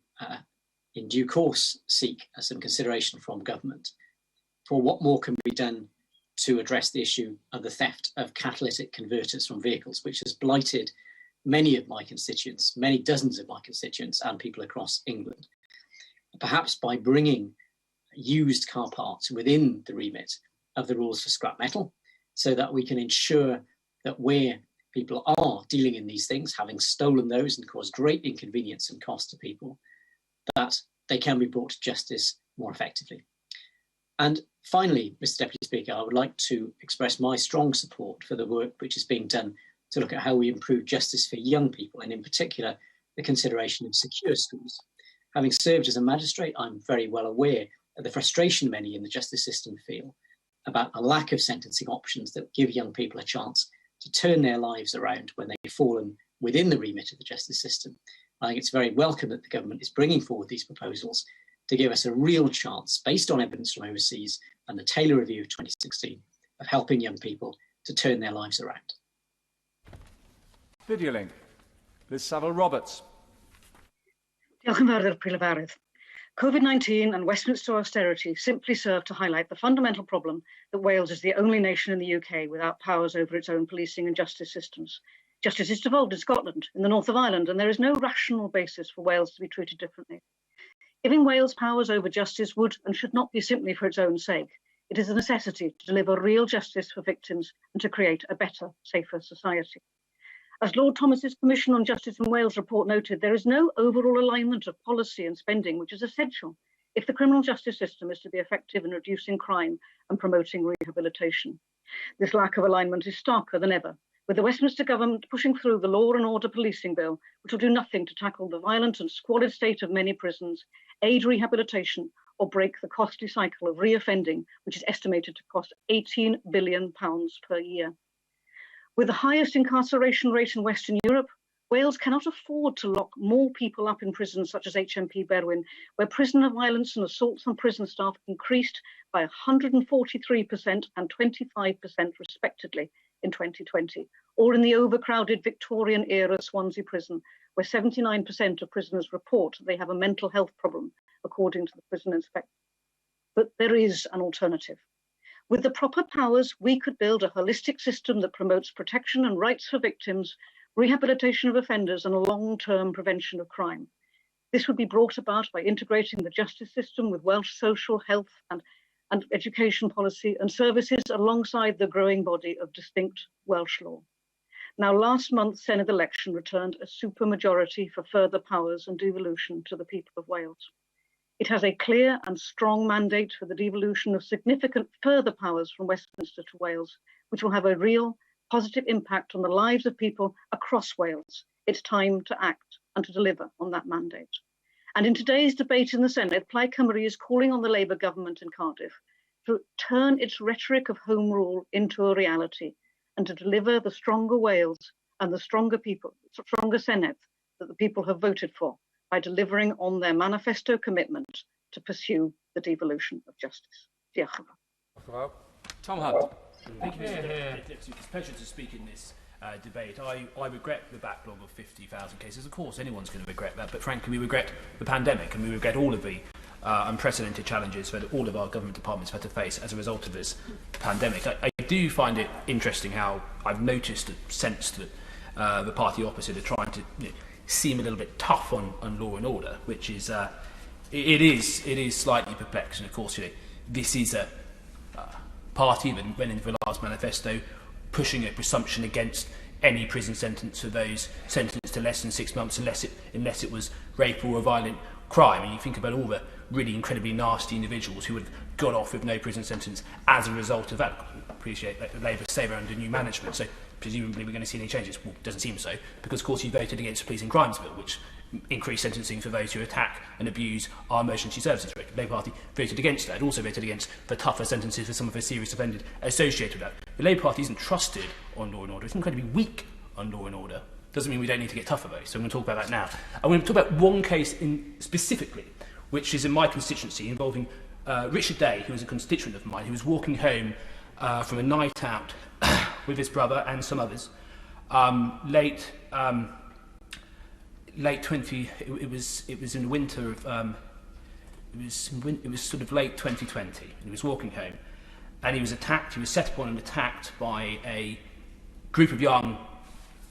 in due course, seek some consideration from government for what more can be done to address the issue of the theft of catalytic converters from vehicles, which has blighted many of my constituents, many dozens of my constituents and people across England. Perhaps by bringing used car parts within the remit of the rules for scrap metal, so that we can ensure that where people are dealing in these things, having stolen those and caused great inconvenience and cost to people, that they can be brought to justice more effectively. And finally, Mr. Deputy Speaker, I would like to express my strong support for the work which is being done to look at how we improve justice for young people, and in particular, the consideration of secure schools. Having served as a magistrate, I'm very well aware of the frustration many in the justice system feel about a lack of sentencing options that give young people a chance to turn their lives around when they've fallen within the remit of the justice system. I think it's very welcome that the government is bringing forward these proposals to give us a real chance, based on evidence from overseas and the Taylor Review of 2016, of helping young people to turn their lives around. Video link. Liz Saville-Roberts. Diolch yn fawr i'r Prif-Lefarydd. COVID-19 and Westminster austerity simply serve to highlight the fundamental problem that Wales is the only nation in the UK without powers over its own policing and justice systems. Justice is devolved in Scotland, in the north of Ireland, and there is no rational basis for Wales to be treated differently. Giving Wales powers over justice would and should not be simply for its own sake. It is a necessity to deliver real justice for victims and to create a better, safer society. As Lord Thomas's Commission on Justice in Wales report noted, there is no overall alignment of policy and spending, which is essential if the criminal justice system is to be effective in reducing crime and promoting rehabilitation. This lack of alignment is starker than ever, with the Westminster government pushing through the Law and Order Policing Bill, which will do nothing to tackle the violent and squalid state of many prisons, aid rehabilitation, or break the costly cycle of reoffending, which is estimated to cost £18 billion per year. With the highest incarceration rate in Western Europe, Wales cannot afford to lock more people up in prisons such as HMP Berwyn, where prisoner violence and assaults on prison staff increased by 143% and 25% respectively in 2020, or in the overcrowded Victorian-era Swansea prison, where 79% of prisoners report they have a mental health problem, according to the prison inspector. But there is an alternative. With the proper powers, we could build a holistic system that promotes protection and rights for victims, rehabilitation of offenders, and long-term prevention of crime. This would be brought about by integrating the justice system with Welsh social, health and education policy and services alongside the growing body of distinct Welsh law. Now, last month's Senedd election returned a supermajority for further powers and devolution to the people of Wales. It has a clear and strong mandate for the devolution of significant further powers from Westminster to Wales, which will have a real positive impact on the lives of people across Wales. It's time to act and to deliver on that mandate. And in today's debate in the Senedd, Plaid Cymru is calling on the Labour government in Cardiff to turn its rhetoric of home rule into a reality and to deliver the stronger Wales and the stronger people, stronger Senedd that the people have voted for, by delivering on their manifesto commitment to pursue the devolution of justice. Diolch yn fawr. Tom Hunt. Thank you, Mr. Deputy. It's a pleasure to speak in this debate. I regret the backlog of 50,000 cases. Of course, anyone's going to regret that, but frankly, we regret the pandemic and we regret all of the unprecedented challenges that all of our government departments have had to face as a result of this pandemic. I do find it interesting how I've noticed and sensed that the party opposite are trying to seem a little bit tough on law and order, which is it is slightly perplexing. Of course, this is a party that went into the last manifesto pushing a presumption against any prison sentence for those sentenced to less than 6 months unless it was rape or a violent crime. And you think about all the really incredibly nasty individuals who would have got off with no prison sentence as a result of that. I appreciate that Labour say they're under new management, so presumably we're going to see any changes. Well, it doesn't seem so, because of course you voted against the Police and Crimes Bill, which increased sentencing for those who attack and abuse our emergency services directive. The Labour Party voted against that. It also voted against the tougher sentences for some of the serious offenders associated with that. The Labour Party isn't trusted on law and order. It's incredibly weak on law and order. Doesn't mean we don't need to get tougher though. So I'm going to talk about that now. I'm going to talk about one case specifically, which is in my constituency, involving Richard Day, who was a constituent of mine, who was walking home from a night out with his brother and some others, late 20. It was in the winter of it was sort of late 2020. And he was walking home, and he was attacked. He was set upon and attacked by a group of young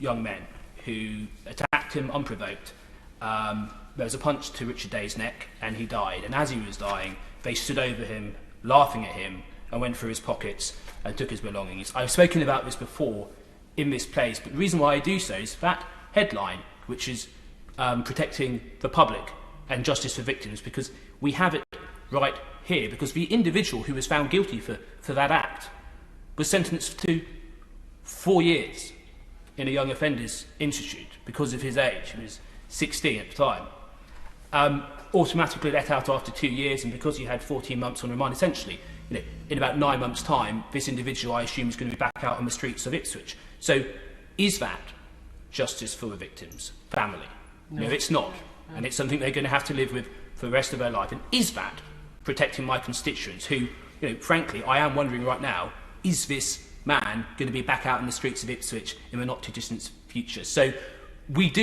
men who attacked him unprovoked. There was a punch to Richard Day's neck, and he died. And as he was dying, they stood over him, laughing at him, and went through his pockets and took his belongings. I've spoken about this before in this place, but the reason why I do so is that headline, which is protecting the public and justice for victims, because we have it right here, because the individual who was found guilty for that act was sentenced to 4 years in a young offenders institute because of his age. He was 16 at the time. Automatically let out after 2 years, and because he had 14 months on remand, essentially, in about 9 months' time, this individual, I assume, is going to be back out on the streets of Ipswich. So, is that justice for the victim's family? No, it's not. And it's something they're going to have to live with for the rest of their life. And is that protecting my constituents who, frankly, I am wondering right now, is this man going to be back out in the streets of Ipswich in the not too distant future? So we've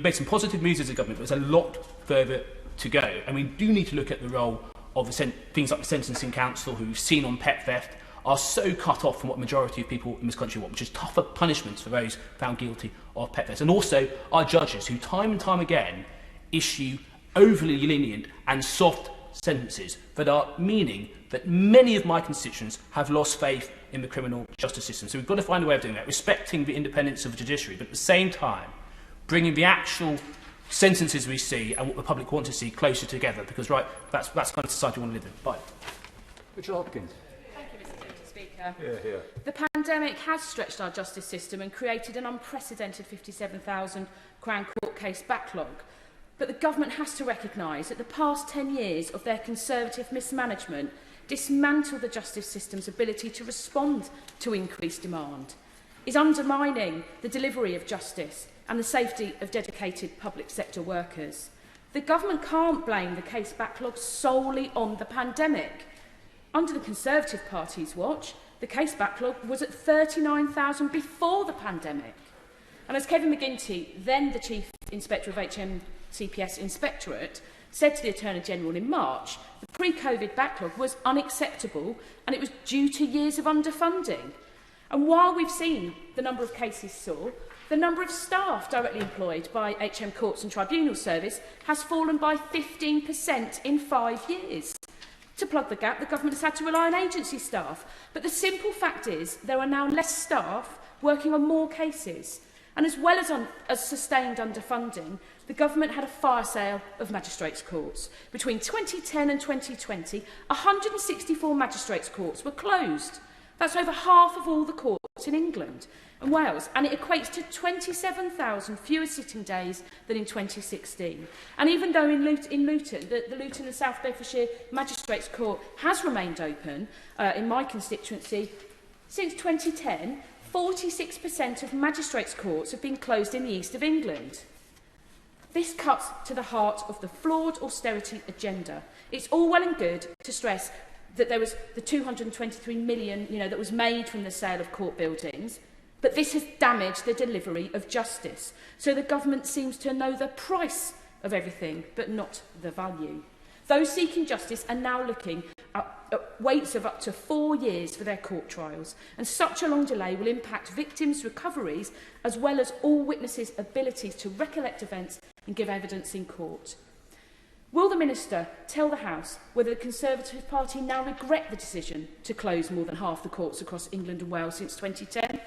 made some positive moves as a government, but there's a lot further to go. And we do need to look at the role of things like the Sentencing Council, who we've seen on pet theft, are so cut off from what the majority of people in this country want, which is tougher punishments for those found guilty of pet theft. And also our judges, who time and time again issue overly lenient and soft sentences that are meaning that many of my constituents have lost faith in the criminal justice system. So we've got to find a way of doing that, respecting the independence of the judiciary, but at the same time bringing the actual sentences we see and what the public want to see closer together, because that's the kind of society we want to live in. Bye. Richard Hopkins. Speaker. The pandemic has stretched our justice system and created an unprecedented 57,000 Crown Court case backlog. But the government has to recognise that the past 10 years of their Conservative mismanagement dismantled the justice system's ability to respond to increased demand, is undermining the delivery of justice and the safety of dedicated public sector workers. The government can't blame the case backlog solely on the pandemic. Under the Conservative Party's watch, the case backlog was at 39,000 before the pandemic. And as Kevin McGinty, then the Chief Inspector of HMCPS Inspectorate, said to the Attorney-General in March, the pre-COVID backlog was unacceptable and it was due to years of underfunding. And while we've seen the number of cases soar, the number of staff directly employed by HM Courts and Tribunal Service has fallen by 15% in 5 years. To plug the gap, the government has had to rely on agency staff. But the simple fact is there are now less staff working on more cases. And as well as sustained underfunding, the government had a fire sale of magistrates' courts. Between 2010 and 2020, 164 magistrates' courts were closed. That's over half of all the courts in England and Wales, and it equates to 27,000 fewer sitting days than in 2016. And even though in Luton, the Luton and South Bedfordshire Magistrates' Court has remained open in my constituency, since 2010, 46% of magistrates' courts have been closed in the east of England. This cuts to the heart of the flawed austerity agenda. It's all well and good to stress that there was the 223 million, that was made from the sale of court buildings, but this has damaged the delivery of justice. So the government seems to know the price of everything, but not the value. Those seeking justice are now looking at waits of up to 4 years for their court trials, and such a long delay will impact victims' recoveries as well as all witnesses' abilities to recollect events and give evidence in court. Will the Minister tell the House whether the Conservative Party now regret the decision to close more than half the courts across England and Wales since 2010?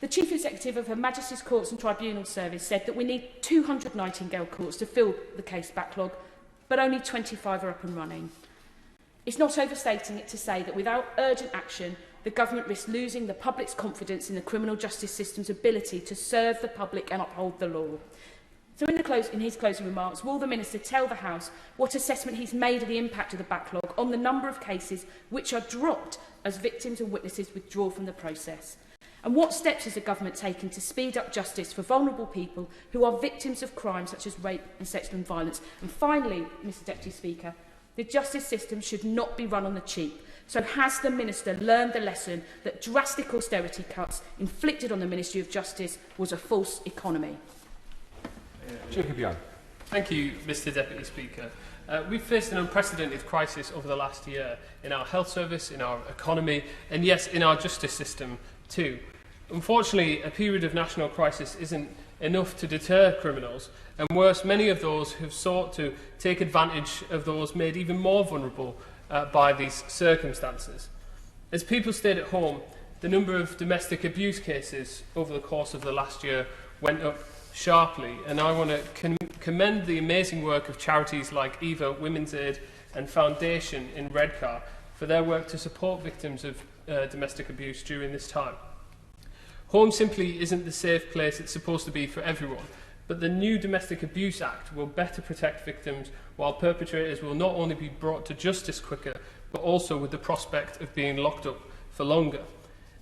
The Chief Executive of Her Majesty's Courts and Tribunal Service said that we need 200 Nightingale courts to fill the case backlog, but only 25 are up and running. It's not overstating it to say that without urgent action, the government risks losing the public's confidence in the criminal justice system's ability to serve the public and uphold the law. So in his closing remarks, will the Minister tell the House what assessment he's made of the impact of the backlog on the number of cases which are dropped as victims and witnesses withdraw from the process? And what steps has the government taken to speed up justice for vulnerable people who are victims of crimes such as rape and sexual violence? And finally, Mr Deputy Speaker, the justice system should not be run on the cheap. So has the Minister learned the lesson that drastic austerity cuts inflicted on the Ministry of Justice was a false economy? Jacob Young. Thank you, Mr Deputy Speaker. We've faced an unprecedented crisis over the last year in our health service, in our economy, and yes, in our justice system too. Unfortunately, a period of national crisis isn't enough to deter criminals, and worse, many of those have sought to take advantage of those made even more vulnerable by these circumstances. As people stayed at home, the number of domestic abuse cases over the course of the last year went up sharply, and I want to commend the amazing work of charities like EVA, Women's Aid and Foundation in Redcar for their work to support victims of domestic abuse during this time. Home simply isn't the safe place it's supposed to be for everyone, but the new Domestic Abuse Act will better protect victims, while perpetrators will not only be brought to justice quicker, but also with the prospect of being locked up for longer.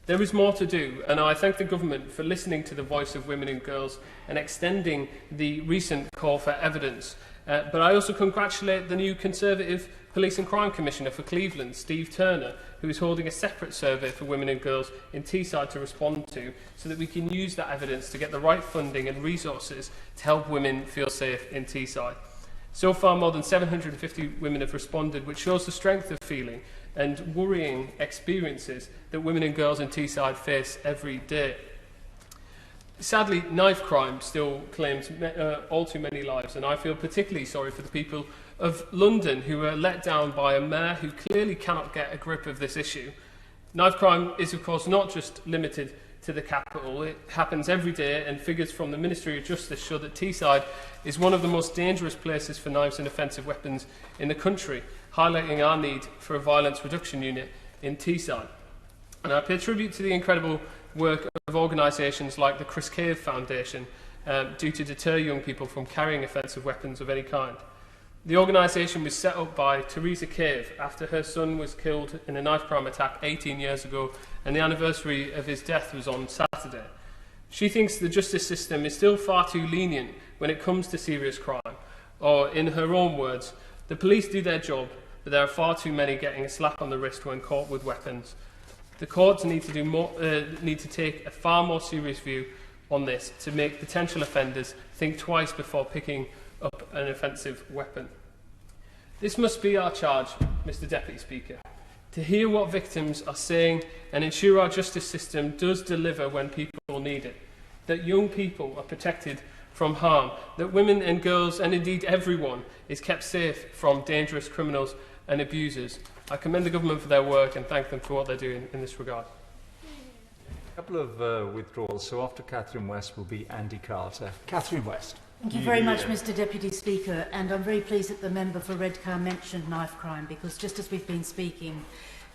There is more to do, and I thank the Government for listening to the voice of women and girls and extending the recent call for evidence. But I also congratulate the new Conservative Police and Crime Commissioner for Cleveland, Steve Turner, who is holding a separate survey for women and girls in Teesside to respond to, so that we can use that evidence to get the right funding and resources to help women feel safe in Teesside. So far, more than 750 women have responded, which shows the strength of feeling and worrying experiences that women and girls in Teesside face every day. Sadly, knife crime still claims all too many lives, and I feel particularly sorry for the people of London who were let down by a mayor who clearly cannot get a grip of this issue. Knife crime is, of course, not just limited to the capital. It happens every day, and figures from the Ministry of Justice show that Teesside is one of the most dangerous places for knives and offensive weapons in the country, highlighting our need for a violence reduction unit in Teesside. And I pay tribute to the incredible work of organisations like the Chris Cave Foundation due to deter young people from carrying offensive weapons of any kind. The organisation was set up by Teresa Cave after her son was killed in a knife crime attack 18 years ago, and the anniversary of his death was on Saturday. She thinks the justice system is still far too lenient when it comes to serious crime, or in her own words, the police do their job, but there are far too many getting a slap on the wrist when caught with weapons. The courts need to do more, need to take a far more serious view on this to make potential offenders think twice before picking up an offensive weapon. This must be our charge, Mr Deputy Speaker, to hear what victims are saying and ensure our justice system does deliver when people need it, that young people are protected from harm, that women and girls, and indeed everyone, is kept safe from dangerous criminals and abusers. I commend the Government for their work and thank them for what they're doing in this regard. A couple of withdrawals. So after Catherine West will be Andy Carter. Catherine West. Thank you very much, Mr Deputy Speaker, and I'm very pleased that the member for Redcar mentioned knife crime, because just as we've been speaking,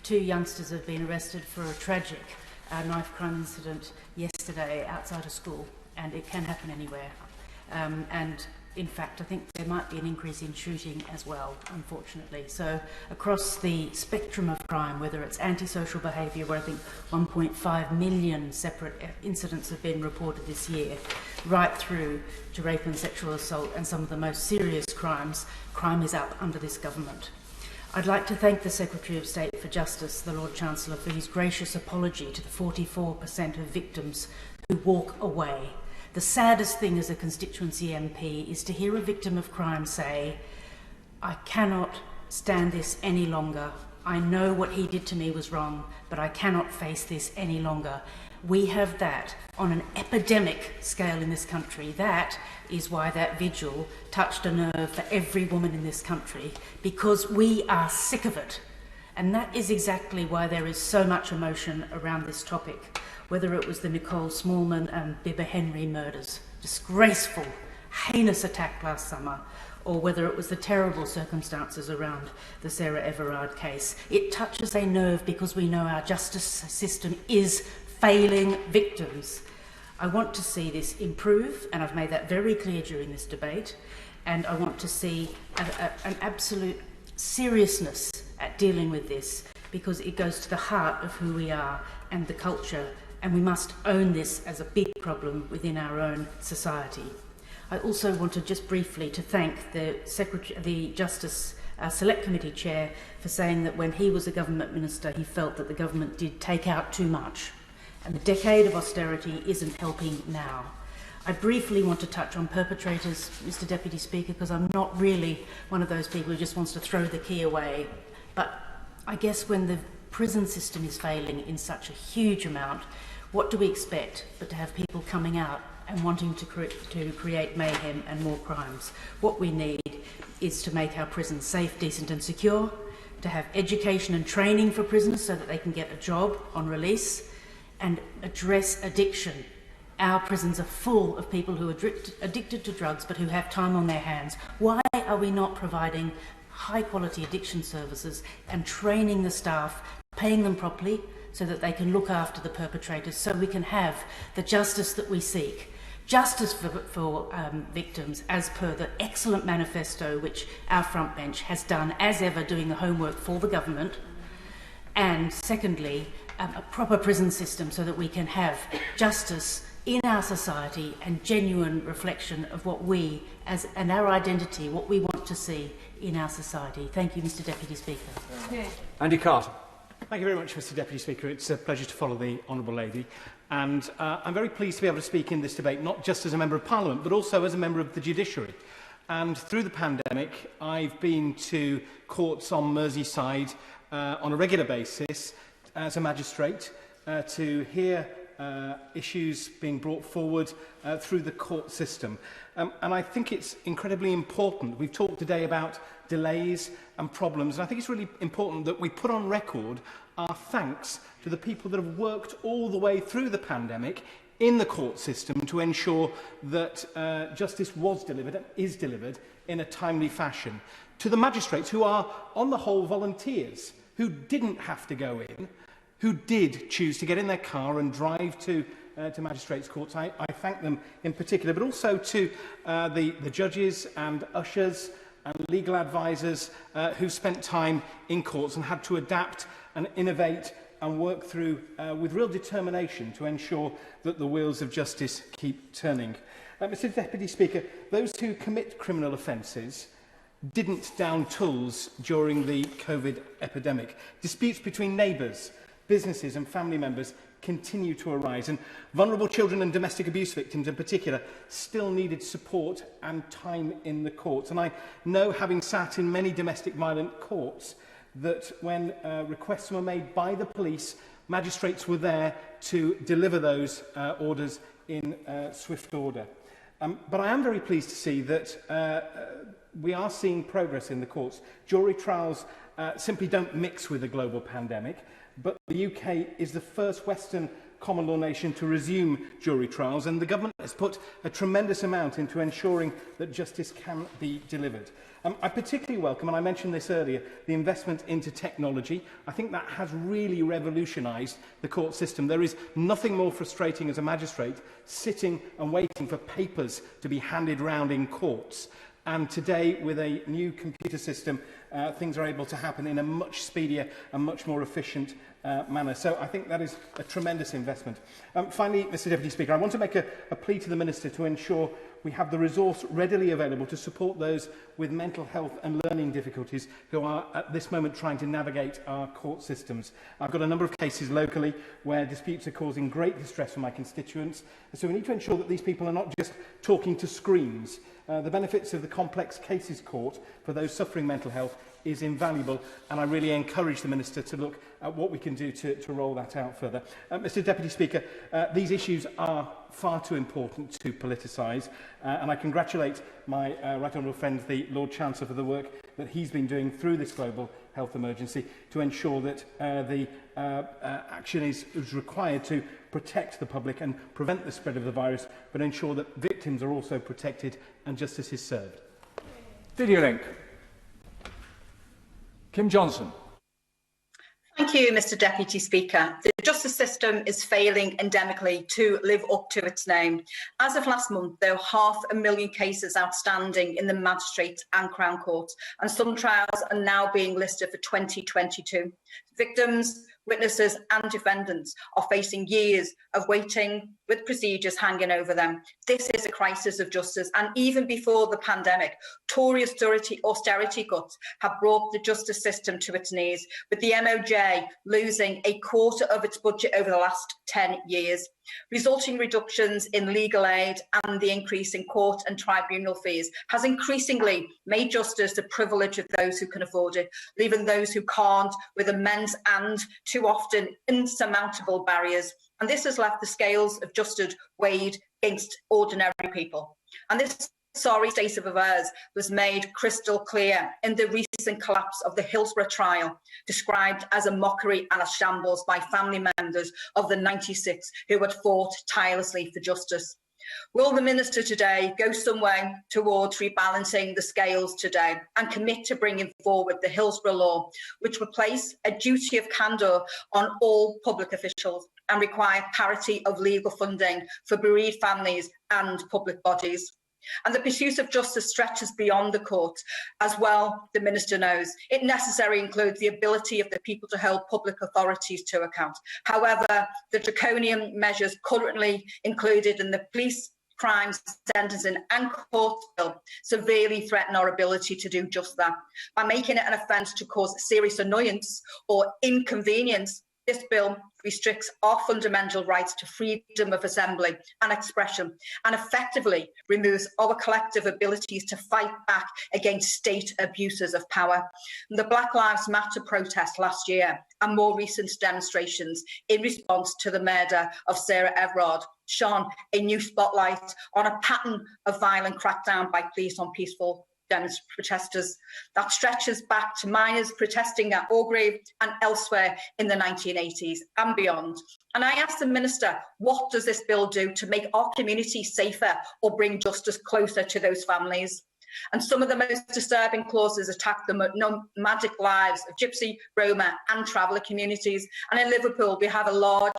2 youngsters have been arrested for a tragic knife crime incident yesterday outside a school, and it can happen anywhere. And in fact, I think there might be an increase in shooting as well, unfortunately. So across the spectrum of crime, whether it's antisocial behaviour, where I think 1.5 million separate incidents have been reported this year, right through to rape and sexual assault and some of the most serious crimes, crime is up under this government. I'd like to thank the Secretary of State for Justice, the Lord Chancellor, for his gracious apology to the 44% of victims who walk away. The saddest thing as a constituency MP is to hear a victim of crime say, I cannot stand this any longer. I know what he did to me was wrong, but I cannot face this any longer. We have that on an epidemic scale in this country. That is why that vigil touched a nerve for every woman in this country, because we are sick of it. And that is exactly why there is so much emotion around this topic, whether it was the Nicole Smallman and Bibba Henry murders, disgraceful, heinous attack last summer, or whether it was the terrible circumstances around the Sarah Everard case. It touches a nerve because we know our justice system is failing victims. I want to see this improve, and I've made that very clear during this debate, and I want to see an absolute seriousness at dealing with this, because it goes to the heart of who we are and the culture, and we must own this as a big problem within our own society. I also wanted just briefly to thank the Justice Select Committee Chair for saying that when he was a government minister, he felt that the government did take out too much. And the decade of austerity isn't helping now. I briefly want to touch on perpetrators, Mr. Deputy Speaker, because I'm not really one of those people who just wants to throw the key away. But I guess when the prison system is failing in such a huge amount, what do we expect but to have people coming out and wanting to create mayhem and more crimes? What we need is to make our prisons safe, decent and secure, to have education and training for prisoners so that they can get a job on release, and address addiction. Our prisons are full of people who are addicted to drugs but who have time on their hands. Why are we not providing high quality addiction services and training the staff, paying them properly so that they can look after the perpetrators, so we can have the justice that we seek? Justice for victims, as per the excellent manifesto which our front bench has done, as ever, doing the homework for the government. And secondly, a proper prison system so that we can have justice in our society and genuine reflection of what we, and our identity, what we want to see in our society. Thank you, Mr. Deputy Speaker. Yeah. Andy Carter. Thank you very much, Mr. Deputy Speaker. It's a pleasure to follow the Honourable Lady. And I'm very pleased to be able to speak in this debate, not just as a Member of Parliament, but also as a Member of the Judiciary. And through the pandemic, I've been to courts on Merseyside on a regular basis as a magistrate to hear issues being brought forward through the court system. And I think it's incredibly important. We've talked today about delays and problems, and I think it's really important that we put on record our thanks to the people that have worked all the way through the pandemic in the court system to ensure that justice was delivered and is delivered in a timely fashion. To the magistrates who are, on the whole, volunteers, who didn't have to go in, who did choose to get in their car and drive to magistrates' courts. I thank them in particular, but also to the judges and ushers and legal advisors who spent time in courts and had to adapt and innovate and work through with real determination to ensure that the wheels of justice keep turning. Mr. Deputy Speaker, those who commit criminal offences didn't down tools during the COVID epidemic. Disputes between neighbours, businesses and family members continue to arise, and vulnerable children and domestic abuse victims in particular still needed support and time in the courts. And I know, having sat in many domestic violence courts, that when requests were made by the police, magistrates were there to deliver those orders in swift order. But I am very pleased to see that we are seeing progress in the courts. Jury trials simply don't mix with the global pandemic, but the UK is the first Western common law nation to resume jury trials, and the government has put a tremendous amount into ensuring that justice can be delivered. I particularly welcome, and I mentioned this earlier, the investment into technology. I think that has really revolutionised the court system. There is nothing more frustrating as a magistrate sitting and waiting for papers to be handed round in courts. And today, with a new computer system, things are able to happen in a much speedier and much more efficient manner. So I think that is a tremendous investment. Finally, Mr Deputy Speaker, I want to make a plea to the Minister to ensure we have the resource readily available to support those with mental health and learning difficulties who are at this moment trying to navigate our court systems. I've got a number of cases locally where disputes are causing great distress for my constituents, so we need to ensure that these people are not just talking to screens. The benefits of the complex cases court for those suffering mental health is invaluable, and I really encourage the Minister to look at what we can do to roll that out further. Mr Deputy Speaker, these issues are far too important to politicise, and I congratulate my right honourable friend, the Lord Chancellor, for the work that he's been doing through this global health emergency to ensure that the action is required to protect the public and prevent the spread of the virus, but ensure that victims are also protected and justice is served. Video link. Kim Johnson. Thank you, Mr Deputy Speaker. The justice system is failing endemically to live up to its name. As of last month, there were 500,000 cases outstanding in the magistrates and Crown Courts, and some trials are now being listed for 2022. Victims, witnesses and defendants are facing years of waiting with procedures hanging over them. This is a crisis of justice, and even before the pandemic, Tory austerity cuts have brought the justice system to its knees, with the MOJ losing a quarter of its budget over the last 10 years. Resulting reductions in legal aid and the increase in court and tribunal fees has increasingly made justice the privilege of those who can afford it, leaving those who can't with immense and too often insurmountable barriers. And this has left the scales of justice weighed against ordinary people. And this sorry state of affairs was made crystal clear in the recent collapse of the Hillsborough trial, described as a mockery and a shambles by family members of the 96 who had fought tirelessly for justice. Will the Minister today go some way towards rebalancing the scales today and commit to bringing forward the Hillsborough law, which would place a duty of candour on all public officials and require parity of legal funding for bereaved families and public bodies? And the pursuit of justice stretches beyond the court, as well, the Minister knows. It necessarily includes the ability of the people to hold public authorities to account. However, the draconian measures currently included in the police crimes, sentencing and court bill severely threaten our ability to do just that. By making it an offence to cause serious annoyance or inconvenience, this bill restricts our fundamental rights to freedom of assembly and expression and effectively removes our collective abilities to fight back against state abuses of power. The Black Lives Matter protest last year and more recent demonstrations in response to the murder of Sarah Everard shone a new spotlight on a pattern of violent crackdown by police on peaceful protesters that stretches back to miners protesting at Orgrave and elsewhere in the 1980s and beyond. And I asked the Minister, what does this bill do to make our community safer or bring justice closer to those families? And some of the most disturbing clauses attack the nomadic lives of Gypsy, Roma and traveller communities. And in Liverpool, we have a large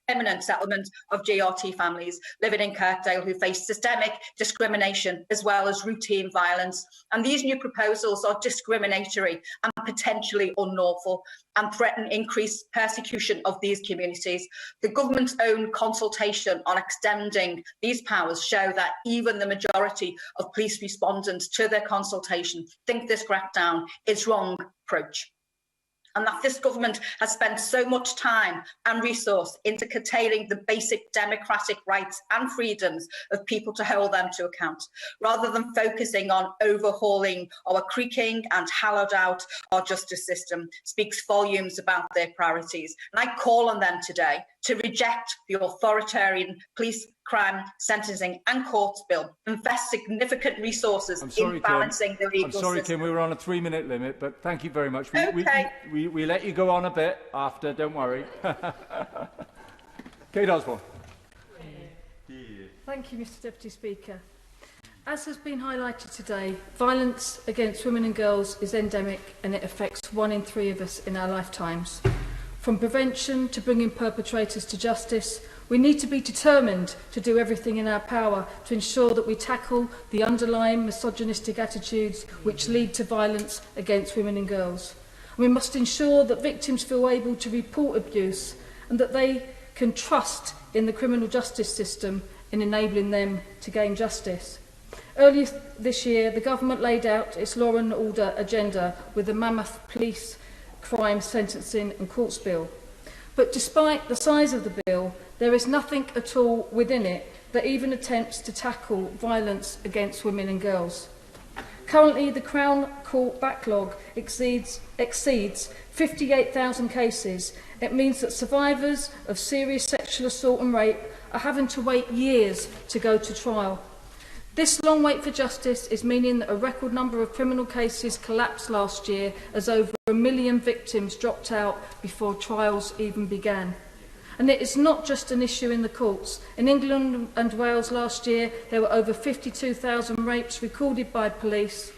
permanent settlement of GRT families living in Kirkdale who face systemic discrimination as well as routine violence. And these new proposals are discriminatory and potentially unlawful and threaten increased persecution of these communities. The government's own consultation on extending these powers show that even the majority of police respondents to their consultation think this crackdown is wrong approach, and that this government has spent so much time and resource into curtailing the basic democratic rights and freedoms of people to hold them to account, rather than focusing on overhauling our creaking and hollowed out our justice system, speaks volumes about their priorities. And I call on them today to reject the authoritarian police crime, sentencing and courts bill, invest significant resources in balancing the legal system. I'm sorry, Kim, we were on a 3-minute limit, but thank you very much. We let you go on a bit after, don't worry. Kate Osborne. Thank you, Mr Deputy Speaker. As has been highlighted today, violence against women and girls is endemic and it affects 1 in 3 of us in our lifetimes. From prevention to bringing perpetrators to justice, we need to be determined to do everything in our power to ensure that we tackle the underlying misogynistic attitudes which lead to violence against women and girls. We must ensure that victims feel able to report abuse and that they can trust in the criminal justice system in enabling them to gain justice. Earlier this year, the government laid out its law and order agenda with the mammoth police crime sentencing and courts bill. But despite the size of the bill, there is nothing at all within it that even attempts to tackle violence against women and girls. Currently, the Crown Court backlog exceeds 58,000 cases. It means that survivors of serious sexual assault and rape are having to wait years to go to trial. This long wait for justice is meaning that a record number of criminal cases collapsed last year as over 1 million victims dropped out before trials even began. And it is not just an issue in the courts. In England and Wales last year, there were over 52,000 rapes recorded by police.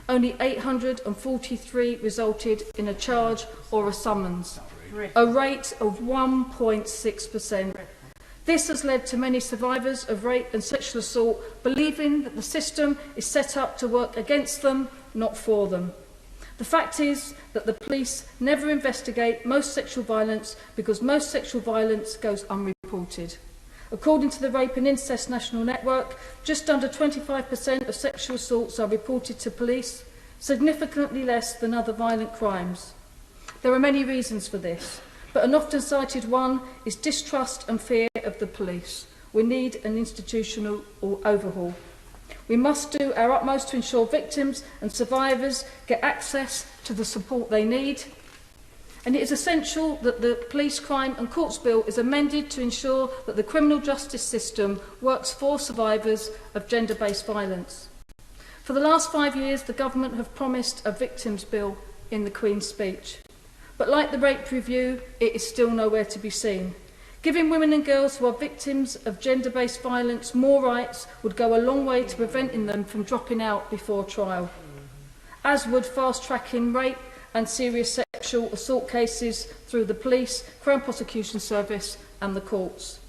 Only 843 resulted in a charge or a summons, a rate of 1.6%. This has led to many survivors of rape and sexual assault believing that the system is set up to work against them, not for them. The fact is that the police never investigate most sexual violence because most sexual violence goes unreported. According to the Rape and Incest National Network, just under 25% of sexual assaults are reported to police, significantly less than other violent crimes. There are many reasons for this, but an often cited one is distrust and fear of the police. We need an institutional overhaul. We must do our utmost to ensure victims and survivors get access to the support they need. And it is essential that the Police Crime and Courts Bill is amended to ensure that the criminal justice system works for survivors of gender-based violence. For the last 5 years, the government have promised a victims bill in the Queen's speech. But like the rape review, it is still nowhere to be seen. Giving women and girls who are victims of gender-based violence more rights would go a long way to preventing them from dropping out before trial, as would fast-tracking rape and serious sexual assault cases through the police, Crown Prosecution Service and the courts.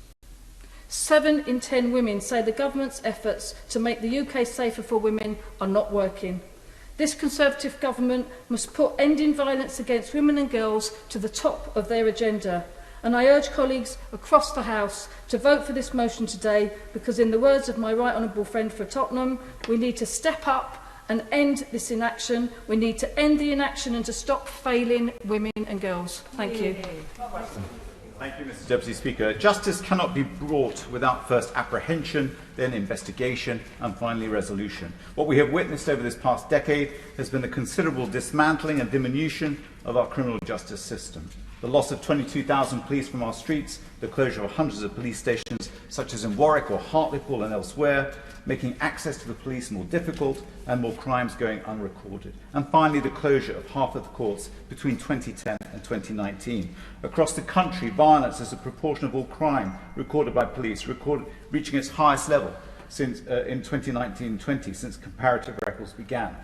7 in 10 women say the government's efforts to make the UK safer for women are not working. This Conservative government must put ending violence against women and girls to the top of their agenda. And I urge colleagues across the House to vote for this motion today because, in the words of my right honourable friend for Tottenham, we need to step up and end this inaction. We need to end the inaction and to stop failing women and girls. Thank you. Thank you, Mr. Deputy Speaker. Justice cannot be brought without first apprehension, then investigation, and finally resolution. What we have witnessed over this past decade has been a considerable dismantling and diminution of our criminal justice system. The loss of 22,000 police from our streets, the closure of hundreds of police stations, such as in Warwick or Hartlepool and elsewhere, making access to the police more difficult and more crimes going unrecorded. And finally, the closure of half of the courts between 2010 and 2019. Across the country, violence as a proportion of all crime recorded by police reaching its highest level since in 2019-20, since comparative records began.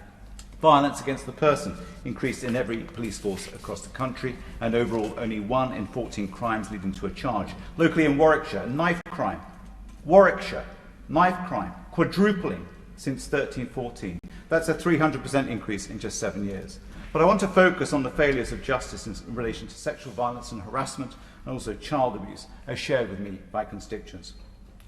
Violence against the person increased in every police force across the country, and overall only 1 in 14 crimes leading to a charge. Locally in Warwickshire, knife crime quadrupling since 13-14. That's a 300% increase in just 7 years. But I want to focus on the failures of justice in relation to sexual violence and harassment, and also child abuse, as shared with me by constituents.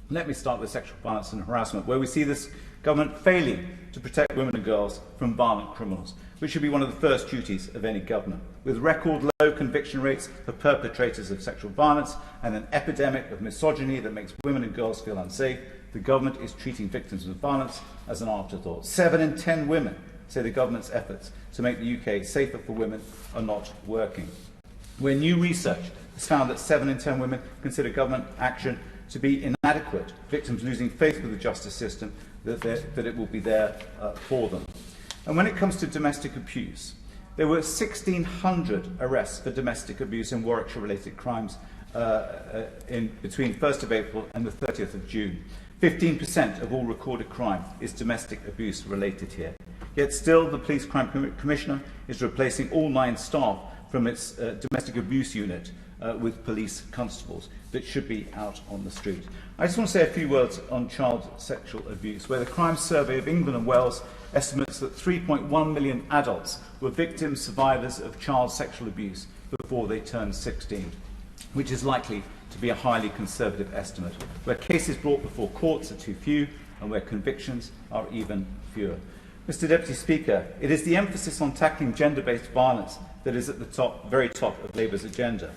Let me start with sexual violence and harassment, where we see this government failing to protect women and girls from violent criminals, which should be one of the first duties of any government. With record low conviction rates for perpetrators of sexual violence and an epidemic of misogyny that makes women and girls feel unsafe, the government is treating victims of violence as an afterthought. 7 in 10 women say the government's efforts to make the UK safer for women are not working. Where new research has found that 7 in 10 women consider government action to be inadequate, victims losing faith with the justice system, that it will be there for them. And when it comes to domestic abuse, there were 1,600 arrests for domestic abuse and Warwickshire-related crimes between 1st of April and the 30th of June. 15% of all recorded crime is domestic abuse related here. Yet still, the Police Crime Commissioner is replacing all 9 staff from its domestic abuse unit with police constables that should be out on the street. I just want to say a few words on child sexual abuse, where the Crime Survey of England and Wales estimates that 3.1 million adults were victims, survivors of child sexual abuse before they turned 16, which is likely to be a highly conservative estimate, where cases brought before courts are too few and where convictions are even fewer. Mr. Deputy Speaker, it is the emphasis on tackling gender-based violence that is at the very top of Labour's agenda.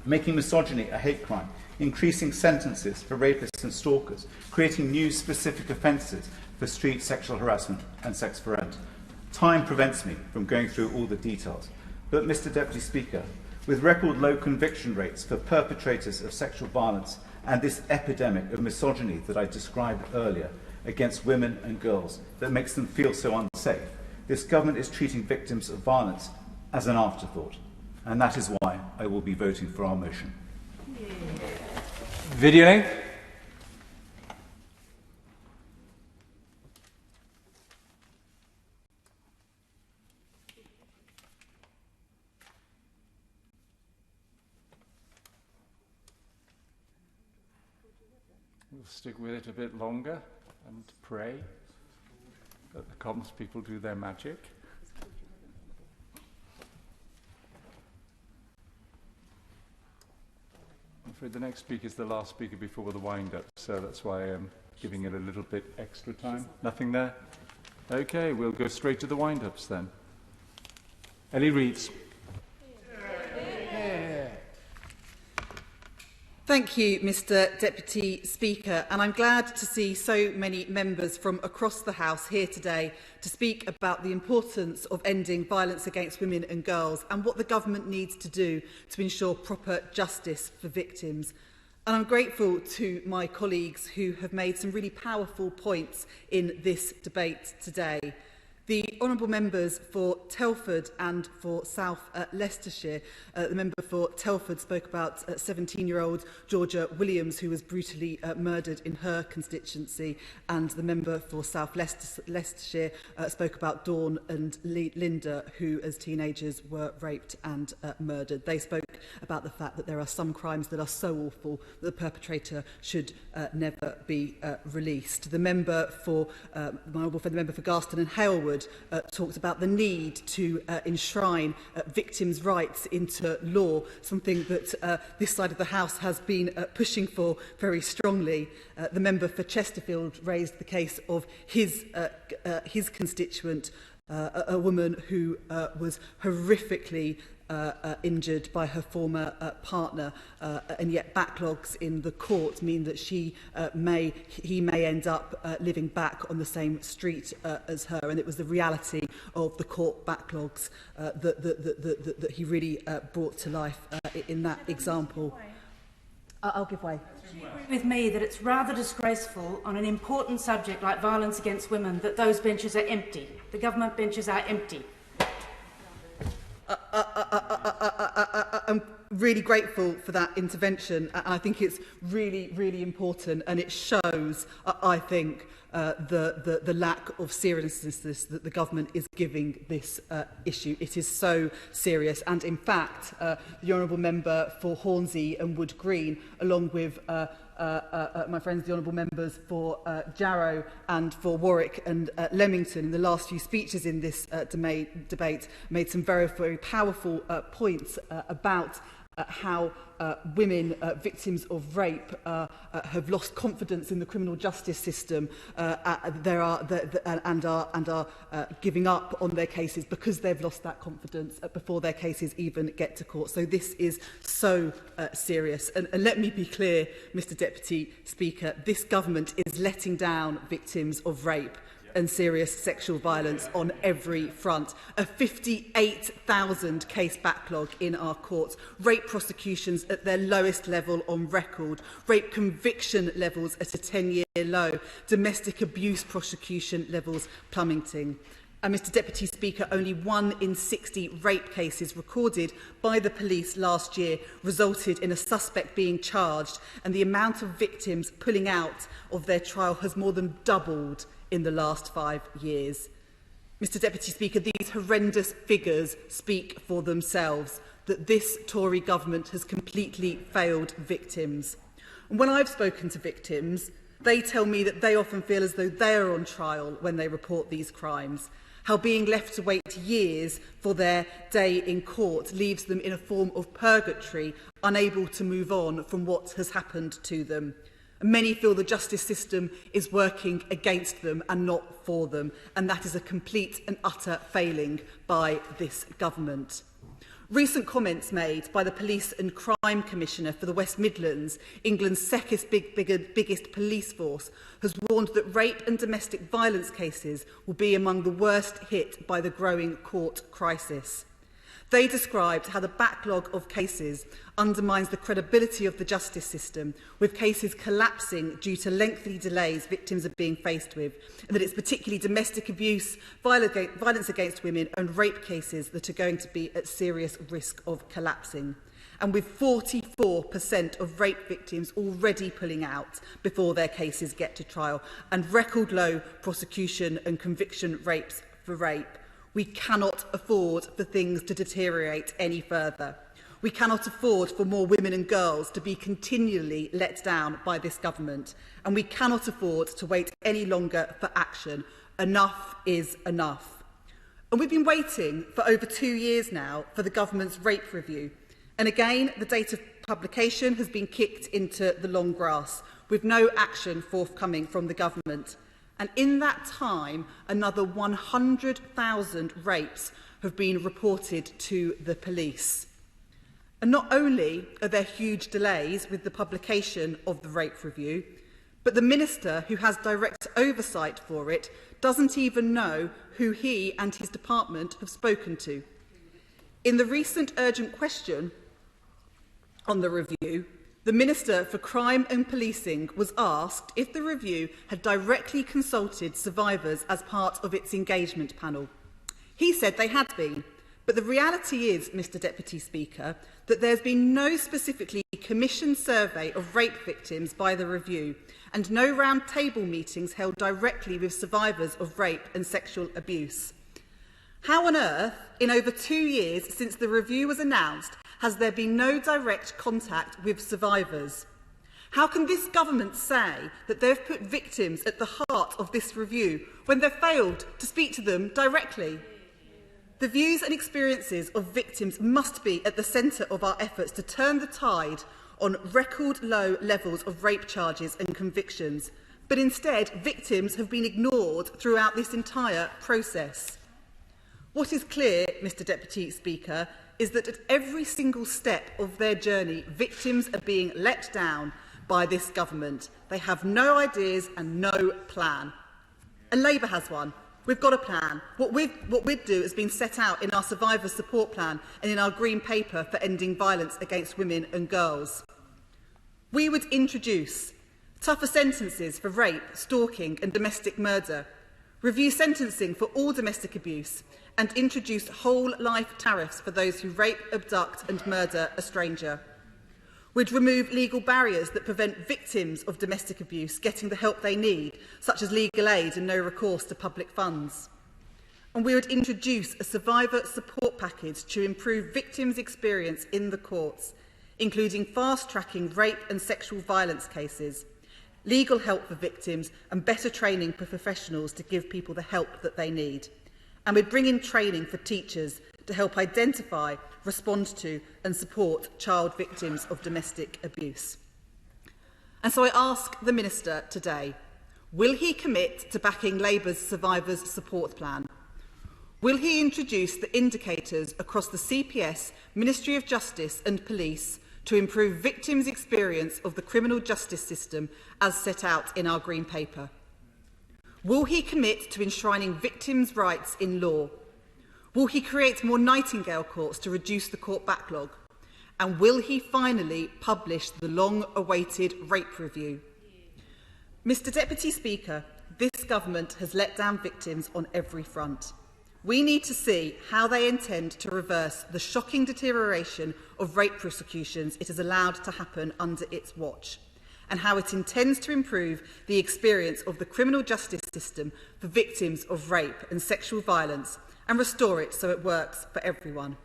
Making misogyny a hate crime, increasing sentences for rapists and stalkers, creating new specific offences for street sexual harassment and sex for rent. Time prevents me from going through all the details, but Mr. Deputy Speaker, with record low conviction rates for perpetrators of sexual violence and this epidemic of misogyny that I described earlier against women and girls that makes them feel so unsafe, this government is treating victims of violence as an afterthought, and that is why I will be voting for our motion. Video link. We'll stick with it a bit longer and pray that the Commons people do their magic. I'm afraid the next speaker is the last speaker before the wind-up, so that's why I'm giving it a little bit extra time. Nothing there? Okay, we'll go straight to the wind-ups then. Ellie Rees. Thank you, Mr. Deputy Speaker, and I'm glad to see so many members from across the House here today to speak about the importance of ending violence against women and girls and what the government needs to do to ensure proper justice for victims. And I'm grateful to my colleagues who have made some really powerful points in this debate today. The honourable members for Telford and for South Leicestershire, the member for Telford spoke about 17-year-old Georgia Williams, who was brutally murdered in her constituency, and the member for South Leicestershire spoke about Dawn and Linda, who as teenagers were raped and murdered. They spoke about the fact that there are some crimes that are so awful that the perpetrator should never be released. The member for, my honourable friend, the member for Garston and Halewood, talked about the need to enshrine victims' rights into law, something that this side of the House has been pushing for very strongly. The member for Chesterfield raised the case of his constituent, a woman who was horrifically injured by her former partner, and yet backlogs in the court mean that he may end up living back on the same street as her, and it was the reality of the court backlogs that he really brought to life in that example. I'll give way. Do you agree with me that it's rather disgraceful on an important subject like violence against women that those benches are empty? The government benches are empty. I'm really grateful for that intervention, and I think it's really, really important, and it shows, I think, the lack of seriousness that the government is giving this issue. It is so serious, and in fact, the honourable member for Hornsey and Wood Green, along with my friends, the honourable members for Jarrow and for Warwick and Leamington, in the last few speeches in this debate, made some very, very powerful points about how women victims of rape have lost confidence in the criminal justice system and are giving up on their cases because they've lost that confidence before their cases even get to court. So this is so serious. And let me be clear, Mr. Deputy Speaker, this government is letting down victims of rape and serious sexual violence on every front. A 58,000 case backlog in our courts. Rape prosecutions at their lowest level on record. Rape conviction levels at a 10-year low. Domestic abuse prosecution levels plummeting. And Mr. Deputy Speaker, only 1 in 60 rape cases recorded by the police last year resulted in a suspect being charged, and the amount of victims pulling out of their trial has more than doubled in the last 5 years. Mr. Deputy Speaker, these horrendous figures speak for themselves. that this Tory government has completely failed victims. And when I've spoken to victims, they tell me that they often feel as though they are on trial when they report these crimes, how being left to wait years for their day in court leaves them in a form of purgatory, unable to move on from what has happened to them. And many feel the justice system is working against them and not for them, and that is a complete and utter failing by this government. Recent comments made by the Police and Crime Commissioner for the West Midlands, England's second biggest police force, has warned that rape and domestic violence cases will be among the worst hit by the growing court crisis. They described how the backlog of cases undermines the credibility of the justice system, with cases collapsing due to lengthy delays victims are being faced with, and that it's particularly domestic abuse, violence against women and rape cases that are going to be at serious risk of collapsing. And with 44% of rape victims already pulling out before their cases get to trial, and record low prosecution and conviction rates for rape, we cannot afford for things to deteriorate any further. We cannot afford for more women and girls to be continually let down by this government. And we cannot afford to wait any longer for action. Enough is enough. And we've been waiting for over 2 years now for the government's rape review. And again, the date of publication has been kicked into the long grass, with no action forthcoming from the government. And in that time, another 100,000 rapes have been reported to the police. And not only are there huge delays with the publication of the rape review, but the minister who has direct oversight for it doesn't even know who he and his department have spoken to. In the recent urgent question on the review, the Minister for Crime and Policing was asked if the review had directly consulted survivors as part of its engagement panel. He said they had been, but the reality is, Mr Deputy Speaker, that there's been no specifically commissioned survey of rape victims by the review and no round-table meetings held directly with survivors of rape and sexual abuse. How on earth, in over 2 years since the review was announced, has there been no direct contact with survivors? How can this government say that they've put victims at the heart of this review when they've failed to speak to them directly? The views and experiences of victims must be at the centre of our efforts to turn the tide on record low levels of rape charges and convictions. But instead, victims have been ignored throughout this entire process. What is clear, Mr Deputy Speaker, is that at every single step of their journey, victims are being let down by this government. They have no ideas and no plan. And Labour has one. We've got a plan. What we'd do has been set out in our survivor support plan and in our green paper for ending violence against women and girls. We would introduce tougher sentences for rape, stalking and domestic murder, review sentencing for all domestic abuse, and introduce whole-life tariffs for those who rape, abduct and murder a stranger. We'd remove legal barriers that prevent victims of domestic abuse getting the help they need, such as legal aid and no recourse to public funds. And we would introduce a survivor support package to improve victims' experience in the courts, including fast-tracking rape and sexual violence cases, legal help for victims and better training for professionals to give people the help that they need. And we'd bring in training for teachers to help identify, respond to and support child victims of domestic abuse. And so I ask the Minister today, will he commit to backing Labour's Survivors Support Plan? Will he introduce the indicators across the CPS, Ministry of Justice and Police to improve victims' experience of the criminal justice system as set out in our Green Paper? Will he commit to enshrining victims' rights in law? Will he create more Nightingale courts to reduce the court backlog? And will he finally publish the long-awaited rape review? Mr Deputy Speaker, this government has let down victims on every front. We need to see how they intend to reverse the shocking deterioration of rape prosecutions it has allowed to happen under its watch, and how it intends to improve the experience of the criminal justice system for victims of rape and sexual violence and restore it so it works for everyone.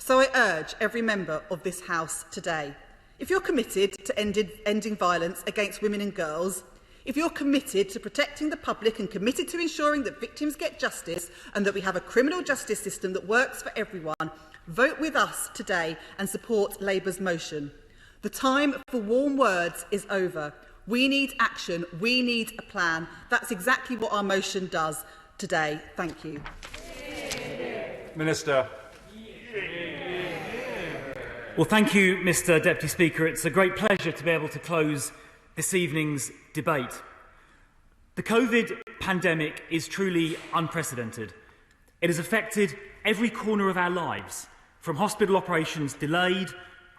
So I urge every member of this House today, if you're committed to ending violence against women and girls, if you're committed to protecting the public and committed to ensuring that victims get justice and that we have a criminal justice system that works for everyone, vote with us today and support Labour's motion. The time for warm words is over. We need action. We need a plan. That's exactly what our motion does today. Thank you. Minister. Well, thank you, Mr Deputy Speaker. It's a great pleasure to be able to close this evening's debate. The COVID pandemic is truly unprecedented. It has affected every corner of our lives, from hospital operations delayed,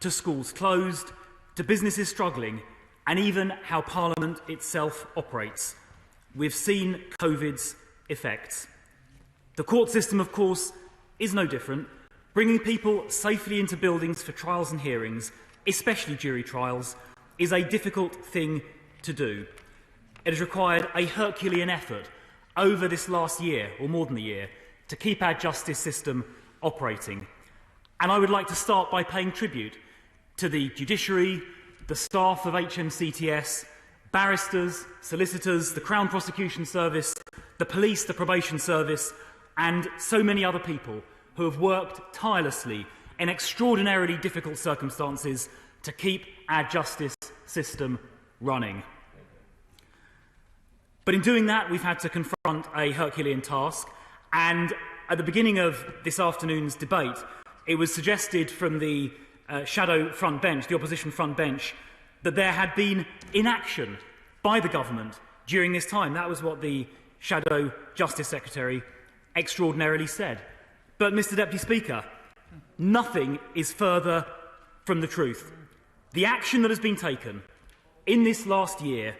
to schools closed, to businesses struggling, and even how Parliament itself operates. We've seen COVID's effects. The court system, of course, is no different. Bringing people safely into buildings for trials and hearings, especially jury trials, is a difficult thing to do. It has required a Herculean effort over this last year, or more than a year, to keep our justice system operating. And I would like to start by paying tribute to the judiciary, the staff of HMCTS, barristers, solicitors, the Crown Prosecution Service, the police, the probation service, and so many other people who have worked tirelessly in extraordinarily difficult circumstances to keep our justice system running. But in doing that, we've had to confront a Herculean task, and at the beginning of this afternoon's debate, it was suggested from the shadow front bench, the opposition front bench, that there had been inaction by the government during this time. That was what the Shadow Justice Secretary extraordinarily said. But, Mr Deputy Speaker, nothing is further from the truth. The action that has been taken in this last year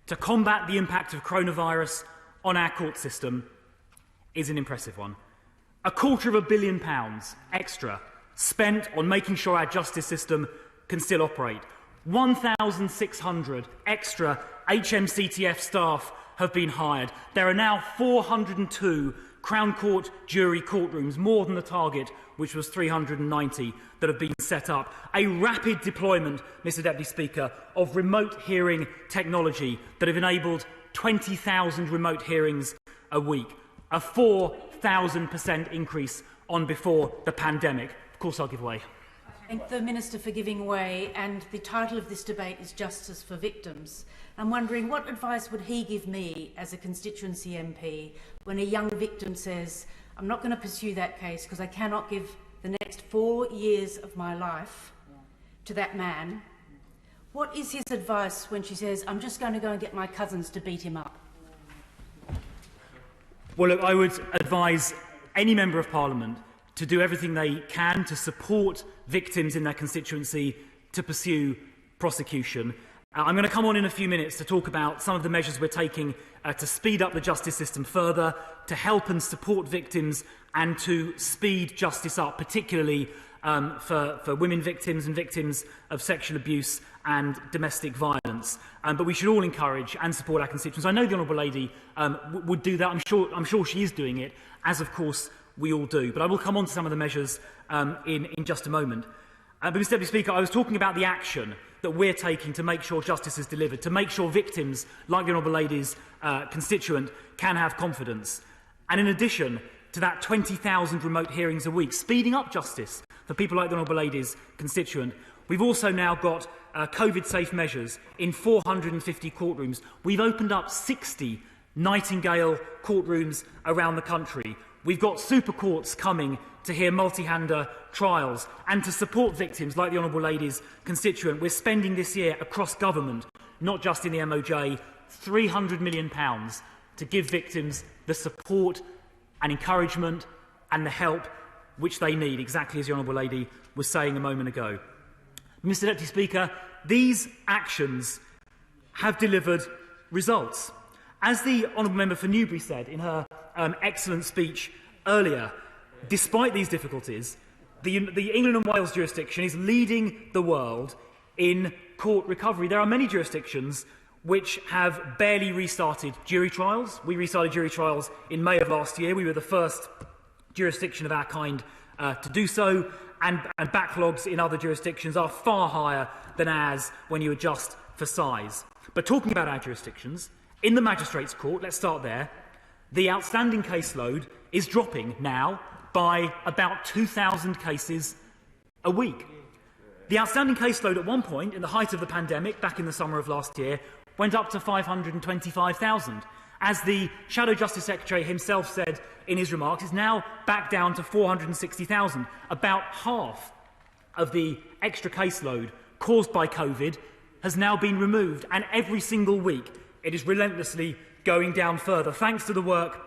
to combat the impact of coronavirus on our court system is an impressive one. £250 million extra spent on making sure our justice system can still operate. 1,600 extra HMCTF staff have been hired. There are now 402 Crown Court jury courtrooms, more than the target, which was 390, that have been set up. A rapid deployment, Mr Deputy Speaker, of remote hearing technology that have enabled 20,000 remote hearings a week, a 4,000% increase on before the pandemic. Of course, I'll give way. Thank the Minister for giving way, and the title of this debate is Justice for Victims. I'm wondering, what advice would he give me as a constituency MP when a young victim says, I'm not going to pursue that case because I cannot give the next 4 years of my life to that man? What is his advice when she says, I'm just going to go and get my cousins to beat him up? Well, look, I would advise any Member of Parliament to do everything they can to support victims in their constituency to pursue prosecution. I'm going to come on in a few minutes to talk about some of the measures we're taking to speed up the justice system further, to help and support victims and to speed justice up, particularly for women victims and victims of sexual abuse and domestic violence. But we should all encourage and support our constituents. I know the Honourable Lady would do that. I'm sure she is doing it, as of course we all do. But I will come on to some of the measures in just a moment. But Mr Deputy Speaker, I was talking about the action that we're taking to make sure justice is delivered, to make sure victims, like the Honourable Lady's constituent, can have confidence. And in addition to that 20,000 remote hearings a week, speeding up justice for people like the Honourable Lady's constituent, we've also now got COVID-safe measures in 450 courtrooms. We've opened up 60 Nightingale courtrooms around the country. We've got super courts coming to hear multi-hander trials and to support victims like the Honourable Lady's constituent. We're spending this year across government, not just in the MOJ, £300 million to give victims the support and encouragement and the help which they need, exactly as the Honourable Lady was saying a moment ago. Mr Deputy Speaker, these actions have delivered results. As the Honourable Member for Newbury said in her excellent speech earlier, despite these difficulties, the England and Wales jurisdiction is leading the world in court recovery. There are many jurisdictions which have barely restarted jury trials. We restarted jury trials in May of last year. We were the first jurisdiction of our kind to do so, and backlogs in other jurisdictions are far higher than ours when you adjust for size. But talking about our jurisdictions, in the Magistrates' Court, let's start there, the outstanding caseload is dropping now by about 2,000 cases a week. The outstanding caseload at one point, in the height of the pandemic, back in the summer of last year, went up to 525,000. As the Shadow Justice Secretary himself said in his remarks, is now back down to 460,000. About half of the extra caseload caused by COVID has now been removed, and every single week it is relentlessly going down further, thanks to the work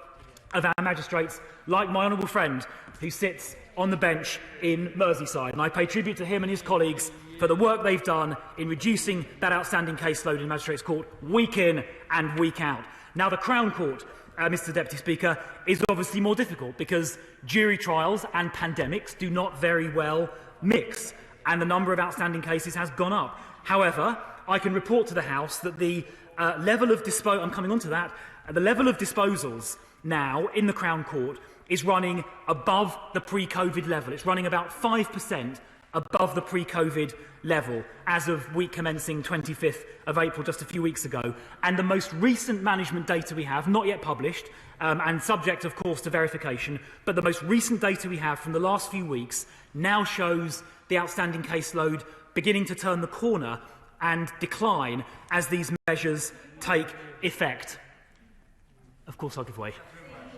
of our magistrates, like my honourable friend who sits on the bench in Merseyside. And I pay tribute to him and his colleagues for the work they've done in reducing that outstanding caseload in Magistrates' Court week in and week out. Now, the Crown Court, Mr Deputy Speaker, is obviously more difficult because jury trials and pandemics do not very well mix, and the number of outstanding cases has gone up. However, I can report to the House that the level of the level of disposals now in the Crown Court is running above the pre-COVID level. It's running about 5% above the pre-COVID level as of week commencing 25th of April, just a few weeks ago. And the most recent management data we have, not yet published, and subject, of course, to verification, but the most recent data we have from the last few weeks now shows the outstanding caseload beginning to turn the corner and decline as these measures take effect. Of course, I'll give way.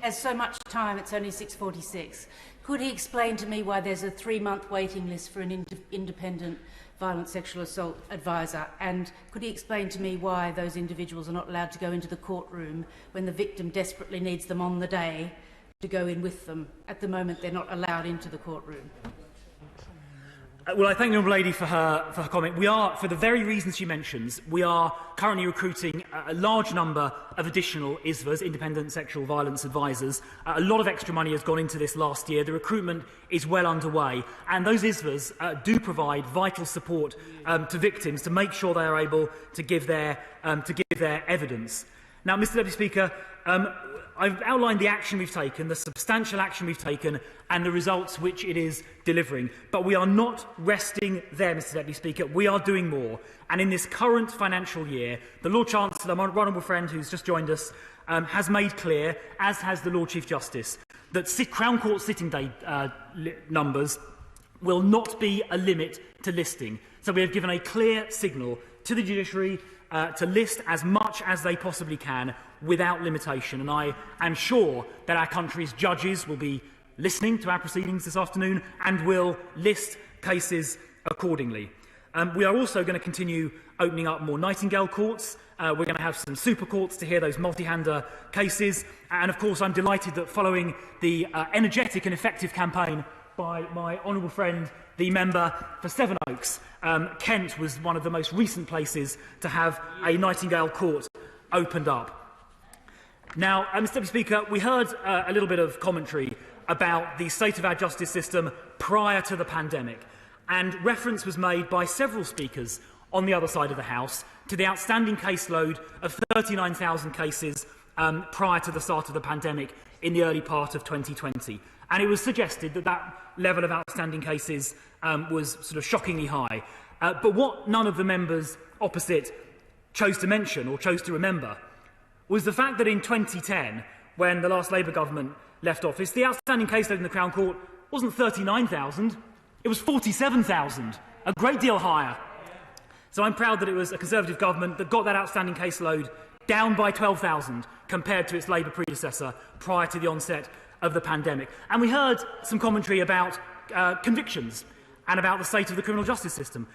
There's so much time, it's only 6:46. Could he explain to me why there's a 3-month waiting list for an independent violent sexual assault advisor? And could he explain to me why those individuals are not allowed to go into the courtroom when the victim desperately needs them on the day to go in with them? At the moment, they're not allowed into the courtroom. Well, I thank the Honourable Lady for her comment. We are, for the very reasons she mentions, we are currently recruiting a large number of additional ISVAs, Independent Sexual Violence Advisors. A lot of extra money has gone into this last year. The recruitment is well underway. And those ISVAs do provide vital support to victims to make sure they are able to give their evidence. Now, Mr Deputy Speaker, I've outlined the action we've taken, the substantial action we've taken, and the results which it is delivering. But we are not resting there, Mr Deputy Speaker. We are doing more. And in this current financial year, the Lord Chancellor, my honourable friend who's just joined us, has made clear, as has the Lord Chief Justice, that Crown Court sitting day numbers will not be a limit to listing. So we have given a clear signal to the judiciary to list as much as they possibly can without limitation. And I am sure that our country's judges will be listening to our proceedings this afternoon and will list cases accordingly. We are also going to continue opening up more Nightingale courts. We're going to have some super courts to hear those multi-hander cases. And of course, I'm delighted that following the energetic and effective campaign by my honourable friend, the member for Sevenoaks, Kent was one of the most recent places to have a Nightingale court opened up. Now, Mr Deputy Speaker, we heard a little bit of commentary about the state of our justice system prior to the pandemic, and reference was made by several speakers on the other side of the House to the outstanding caseload of 39,000 cases prior to the start of the pandemic in the early part of 2020. And it was suggested that that level of outstanding cases was sort of shockingly high. But what none of the members opposite chose to mention or chose to remember was the fact that in 2010, when the last Labour government left office, the outstanding caseload in the Crown Court wasn't 39,000, it was 47,000, a great deal higher. So I'm proud that it was a Conservative government that got that outstanding caseload down by 12,000 compared to its Labour predecessor prior to the onset of the pandemic. And we heard some commentary about convictions and about the state of the criminal justice system.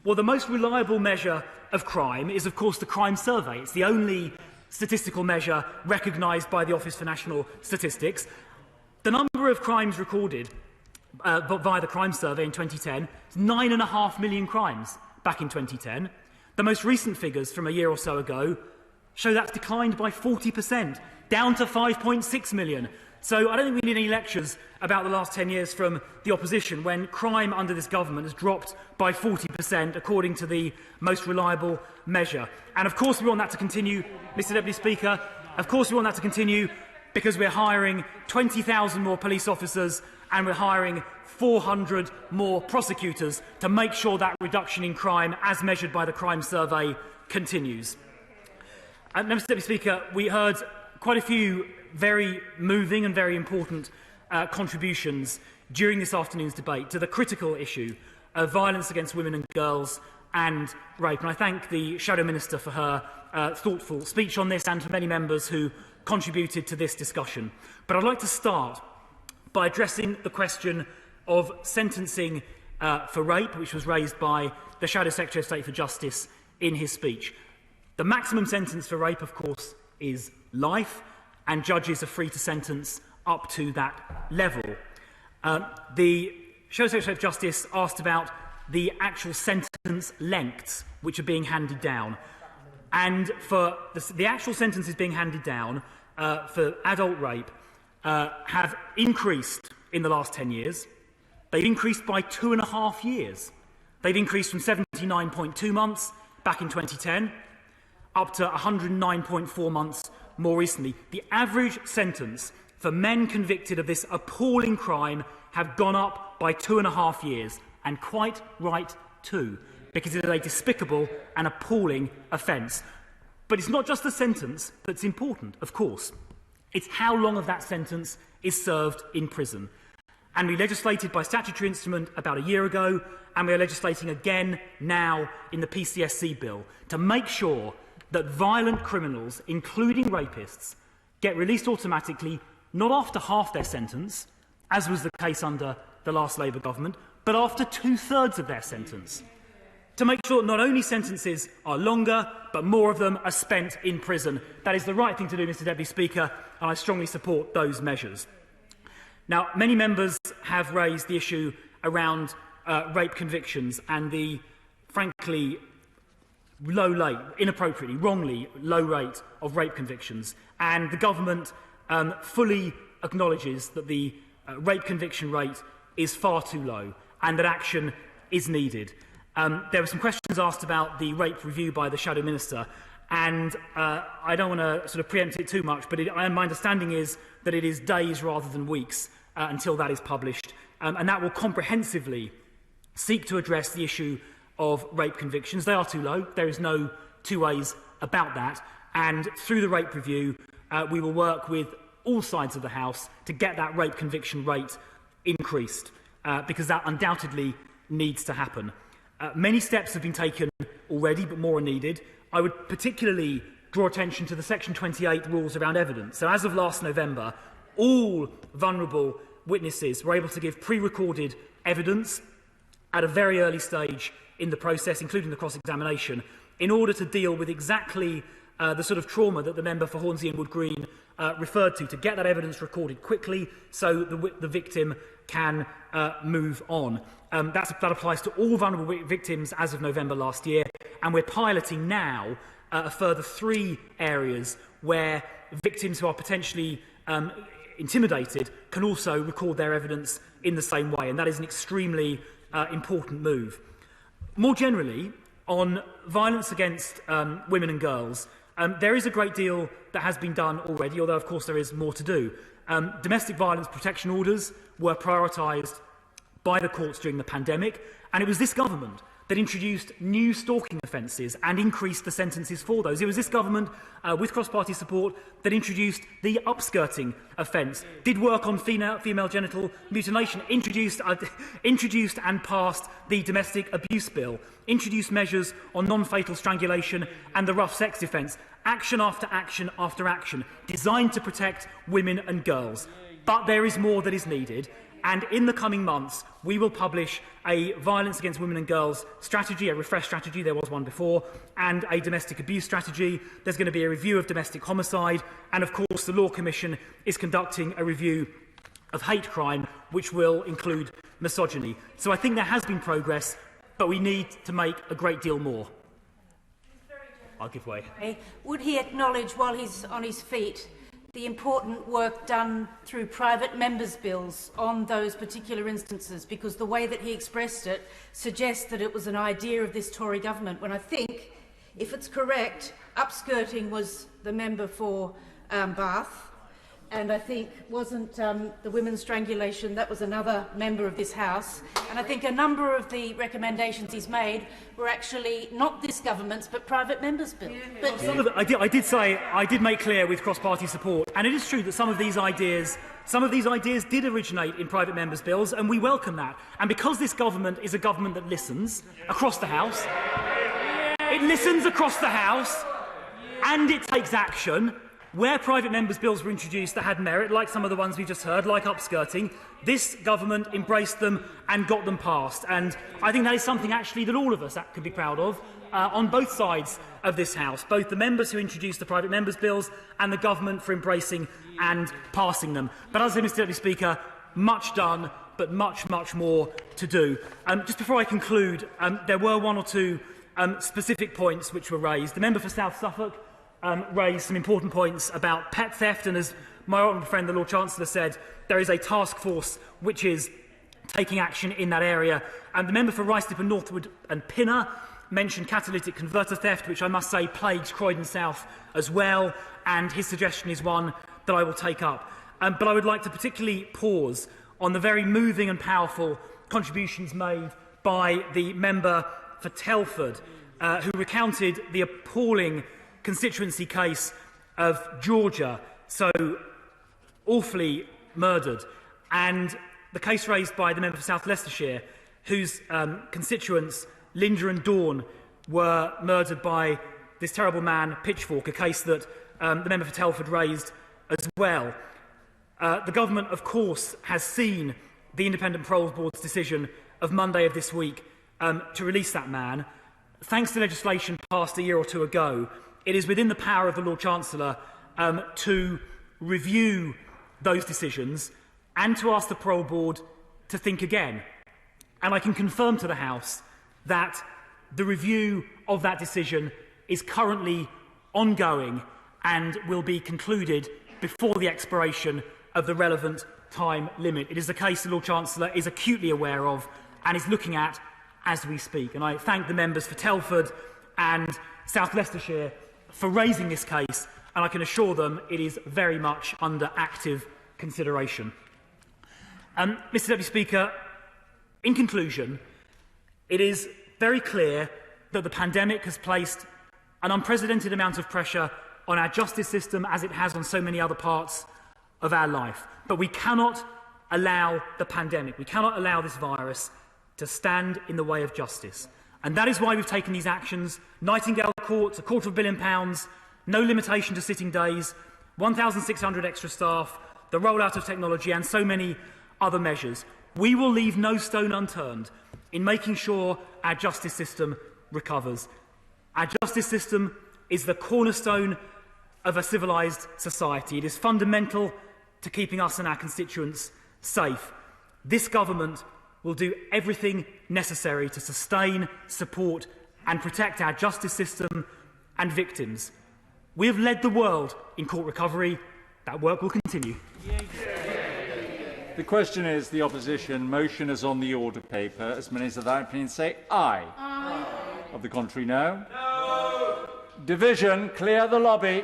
Well, the most reliable measure of crime is, of course, the crime survey. It's the only statistical measure recognised by the Office for National Statistics. The number of crimes recorded via the crime survey in 2010 is 9.5 million crimes back in 2010. The most recent figures from a year or so ago show that's declined by 40%, down to 5.6 million. So I don't think we need any lectures about the last 10 years from the opposition when crime under this government has dropped by 40% according to the most reliable measure. And of course we want that to continue, Mr Deputy Speaker. Of course we want that to continue because we're hiring 20,000 more police officers and we're hiring 400 more prosecutors to make sure that reduction in crime, as measured by the crime survey, continues. Mr. Deputy Speaker, we heard quite a few very moving and very important contributions during this afternoon's debate to the critical issue of violence against women and girls and rape. And I thank the Shadow Minister for her thoughtful speech on this and to many members who contributed to this discussion. But I'd like to start by addressing the question of sentencing for rape, which was raised by the Shadow Secretary of State for Justice in his speech. The maximum sentence for rape, of course, is life, and judges are free to sentence up to that level. The Shadow Secretary of Justice asked about the actual sentence lengths which are being handed down. And for the actual sentences being handed down for adult rape have increased in the last 10 years. They've increased by 2.5 years. They've increased from 79.2 months back in 2010 up to 109.4 months more recently. The average sentence for men convicted of this appalling crime have gone up by 2.5 years, and quite right too, because it is a despicable and appalling offence. But it's not just the sentence that's important, of course. It's how long of that sentence is served in prison. And we legislated by statutory instrument about a year ago, and we are legislating again now in the PCSC bill to make sure that violent criminals, including rapists, get released automatically, not after half their sentence, as was the case under the last Labour government, but after 2/3 of their sentence, to make sure that not only sentences are longer, but more of them are spent in prison. That is the right thing to do, Mr. Deputy Speaker, and I strongly support those measures. Now, many members have raised the issue around rape convictions and the, frankly, inappropriately, wrongly low rate of rape convictions. And the government fully acknowledges that the rape conviction rate is far too low and that action is needed. There were some questions asked about the rape review by the Shadow Minister, and I don't want to sort of preempt it too much, but my understanding is that it is days rather than weeks until that is published, and that will comprehensively seek to address the issue of rape convictions. They are too low. There is no two ways about that. And through the rape review, we will work with all sides of the House to get that rape conviction rate increased, because that undoubtedly needs to happen. Many steps have been taken already, but more are needed. I would particularly draw attention to the Section 28 rules around evidence. So as of last November, all vulnerable witnesses were able to give pre-recorded evidence at a very early stage in the process, including the cross-examination, in order to deal with exactly the sort of trauma that the member for Hornsey and Wood Green referred to get that evidence recorded quickly so the victim can move on. That applies to all vulnerable victims as of November last year, and we're piloting now a further 3 areas where victims who are potentially intimidated can also record their evidence in the same way, and that is an extremely important move. More generally, on violence against women and girls, there is a great deal that has been done already, although of course there is more to do. Domestic violence protection orders were prioritised by the courts during the pandemic, and it was this government that introduced new stalking offences and increased the sentences for those. It was this government, with cross-party support, that introduced the upskirting offence, did work on female genital mutilation, introduced and passed the domestic abuse bill, introduced measures on non-fatal strangulation and the rough sex defence, action after action after action, designed to protect women and girls. But there is more that is needed. And in the coming months, we will publish a violence against women and girls strategy, a refreshed strategy, there was one before, and a domestic abuse strategy. There's going to be a review of domestic homicide, and of course the Law Commission is conducting a review of hate crime, which will include misogyny. So I think there has been progress, but we need to make a great deal more. I'll give way. Would he acknowledge, while he's on his feet, the important work done through private members' bills on those particular instances, because the way that he expressed it suggests that it was an idea of this Tory government, when I think, if it's correct, upskirting was the member for Bath, And I think wasn't the women's strangulation, that was another member of this House. And I think a number of the recommendations he's made were actually not this government's but private members' bill. But I did make clear with cross-party support, and it is true that some of these ideas did originate in private members' bills, and we welcome that. And because this government is a government that listens across the House, it listens across the House, and it takes action. Where private members' bills were introduced that had merit, like some of the ones we just heard, like upskirting, this government embraced them and got them passed. And I think that is something actually that all of us can be proud of on both sides of this House, both the members who introduced the private members' bills and the government for embracing and passing them. But as I said, Mr Deputy Speaker, much done, but much, much more to do. Just before I conclude, there were one or two specific points which were raised. The member for South Suffolk raised some important points about pet theft, and as my honourable friend the Lord Chancellor said, there is a task force which is taking action in that area. And the member for Ruislip and Northwood and Pinner mentioned catalytic converter theft, which I must say plagues Croydon South as well, and his suggestion is one that I will take up. But I would like to particularly pause on the very moving and powerful contributions made by the member for Telford, who recounted the appalling constituency case of Georgia, so awfully murdered, and the case raised by the member for South Leicestershire, whose constituents, Linda and Dawn, were murdered by this terrible man, Pitchfork, a case that the member for Telford raised as well. The government, of course, has seen the Independent Parole Board's decision of Monday of this week to release that man. Thanks to legislation passed a year or two ago, it is within the power of the Lord Chancellor to review those decisions and to ask the Parole Board to think again. And I can confirm to the House that the review of that decision is currently ongoing and will be concluded before the expiration of the relevant time limit. It is a case the Lord Chancellor is acutely aware of and is looking at as we speak. And I thank the members for Telford and South Leicestershire for raising this case, and I can assure them it is very much under active consideration. Mr Deputy Speaker, in conclusion, it is very clear that the pandemic has placed an unprecedented amount of pressure on our justice system, as it has on so many other parts of our life. But we cannot allow the pandemic, we cannot allow this virus to stand in the way of justice. And that is why we've taken these actions: Nightingale Court, £250 million, no limitation to sitting days, 1,600 extra staff, the rollout of technology, and so many other measures. We will leave no stone unturned in making sure our justice system recovers. Our justice system is the cornerstone of a civilised society. It is fundamental to keeping us and our constituents safe. This government will do everything necessary to sustain, support and protect our justice system and victims. We have led the world in court recovery. That work will continue. The question is the opposition motion is on the order paper. As many as have that opinion say aye. Aye. Of the contrary, no. No. Division, clear the lobby.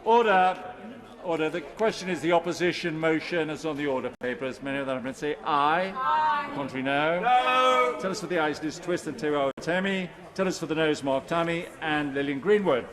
Order. Order. The question is the opposition motion is on the order paper. As many of them have say aye. Aye. Contrary, no. No. Tell us for the ayes, Liz Twist and Teo Temi. Tell us for the noes, Mark Tammy and Lillian Greenwood.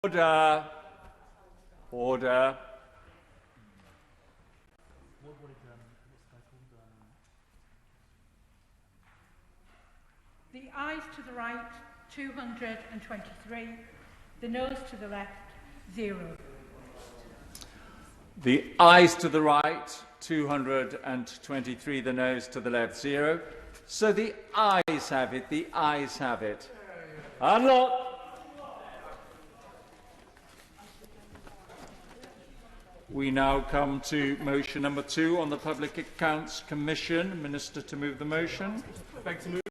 Order. Order. The ayes to the right, 223. The noes to the left, 0. The ayes to the right, 223. The noes to the left, 0. So the ayes have it. The ayes have it. Alok. We now come to motion number 2 on the Public Accounts Commission. Minister to move the motion. I beg to move.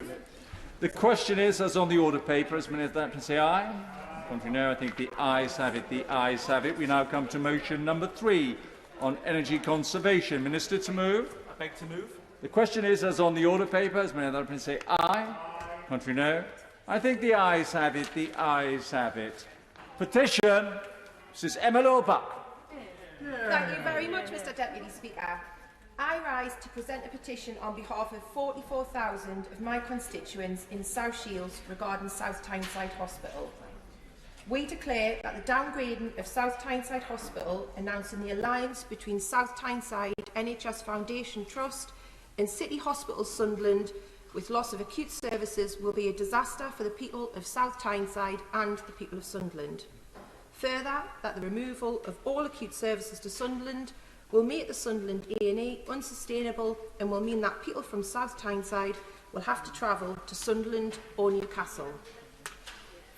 The question is, as on the order paper, as many as that can say aye. Contrary no, I think the ayes have it. The ayes have it. We now come to motion number 3 on energy conservation. Minister to move. I beg to move. The question is, as on the order paper, as many as that can say aye. Contrary no, I think the ayes have it. The ayes have it. Petition. Mrs. Emma Lawbuck. Thank you very much, Mr Deputy Speaker. I rise to present a petition on behalf of 44,000 of my constituents in South Shields regarding South Tyneside Hospital. We declare that the downgrading of South Tyneside Hospital, announcing the alliance between South Tyneside NHS Foundation Trust and City Hospital Sunderland with loss of acute services, will be a disaster for the people of South Tyneside and the people of Sunderland. Further, that the removal of all acute services to Sunderland will make the Sunderland A&E unsustainable and will mean that people from South Tyneside will have to travel to Sunderland or Newcastle.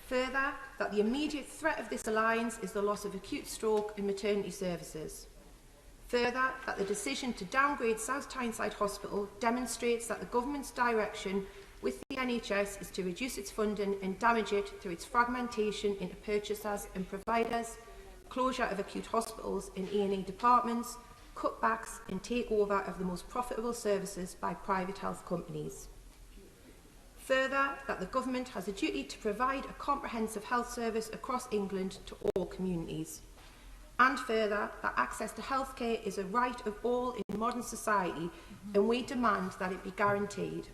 Further, that the immediate threat of this alliance is the loss of acute stroke and maternity services. Further, that the decision to downgrade South Tyneside Hospital demonstrates that the government's direction with the NHS is to reduce its funding and damage it through its fragmentation into purchasers and providers, closure of acute hospitals and A&E departments, cutbacks and takeover of the most profitable services by private health companies. Further, that the government has a duty to provide a comprehensive health service across England to all communities. And further, that access to healthcare is a right of all in modern society, and we demand that it be guaranteed.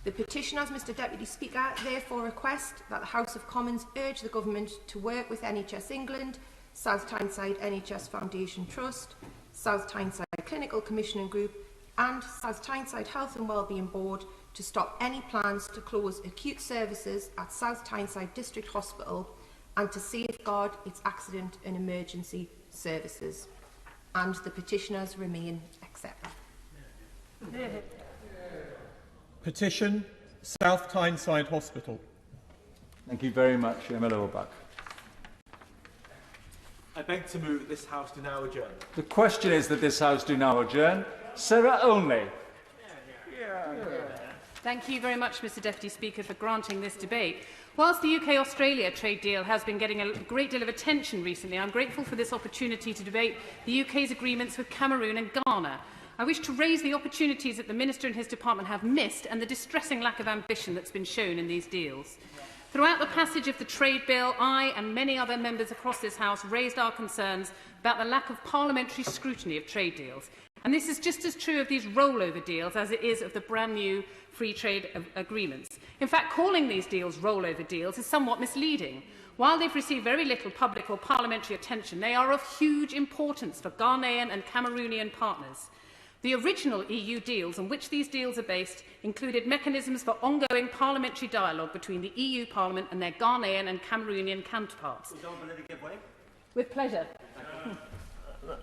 The petitioners, Mr Deputy Speaker, therefore request that the House of Commons urge the Government to work with NHS England, South Tyneside NHS Foundation Trust, South Tyneside Clinical Commissioning Group and South Tyneside Health and Wellbeing Board to stop any plans to close acute services at South Tyneside District Hospital and to safeguard its accident and emergency services. And the petitioners remain accepted. Petition, South Tyneside Hospital. Thank you very much, Emma Lawbuck. I beg to move that this House do now adjourn. The question is that this House do now adjourn. Sarah Onley. Thank you very much, Mr Deputy Speaker, for granting this debate. Whilst the UK-Australia trade deal has been getting a great deal of attention recently, I'm grateful for this opportunity to debate the UK's agreements with Cameroon and Ghana. I wish to raise the opportunities that the Minister and his department have missed and the distressing lack of ambition that's been shown in these deals. Throughout the passage of the trade bill, I and many other members across this House raised our concerns about the lack of parliamentary scrutiny of trade deals. And this is just as true of these rollover deals as it is of the brand new free trade agreements. In fact, calling these deals rollover deals is somewhat misleading. While they've received very little public or parliamentary attention, they are of huge importance for Ghanaian and Cameroonian partners. The original EU deals on which these deals are based included mechanisms for ongoing parliamentary dialogue between the EU Parliament and their Ghanaian and Cameroonian counterparts. With pleasure.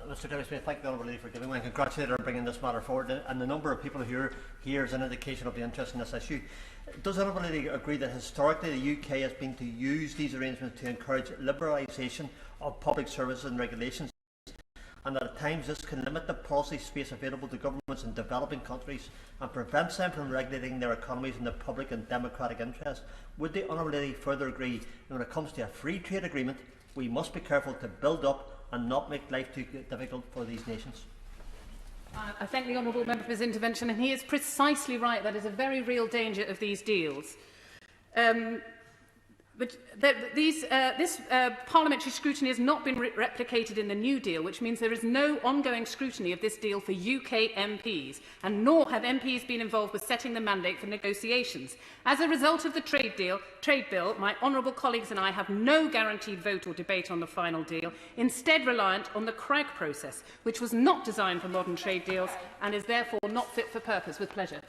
Mr Deputy Speaker, thank the Honourable Lady for giving way and congratulate her on bringing this matter forward. And the number of people here is an indication of the interest in this issue. Does the Honourable Lady agree that historically the UK has been to use these arrangements to encourage liberalisation of public services and regulations, and that at times this can limit the policy space available to governments in developing countries and prevents them from regulating their economies in the public and democratic interest? Would the Honourable Lady further agree that when it comes to a free trade agreement, we must be careful to build up and not make life too difficult for these nations? I thank the Honourable Member for his intervention, and he is precisely right. That is a very real danger of these deals. But this parliamentary scrutiny has not been replicated in the New Deal, which means there is no ongoing scrutiny of this deal for UK MPs, and nor have MPs been involved with setting the mandate for negotiations. As a result of the trade bill, my honourable colleagues and I have no guaranteed vote or debate on the final deal, instead reliant on the Crag process, which was not designed for modern trade deals and is therefore not fit for purpose. With pleasure.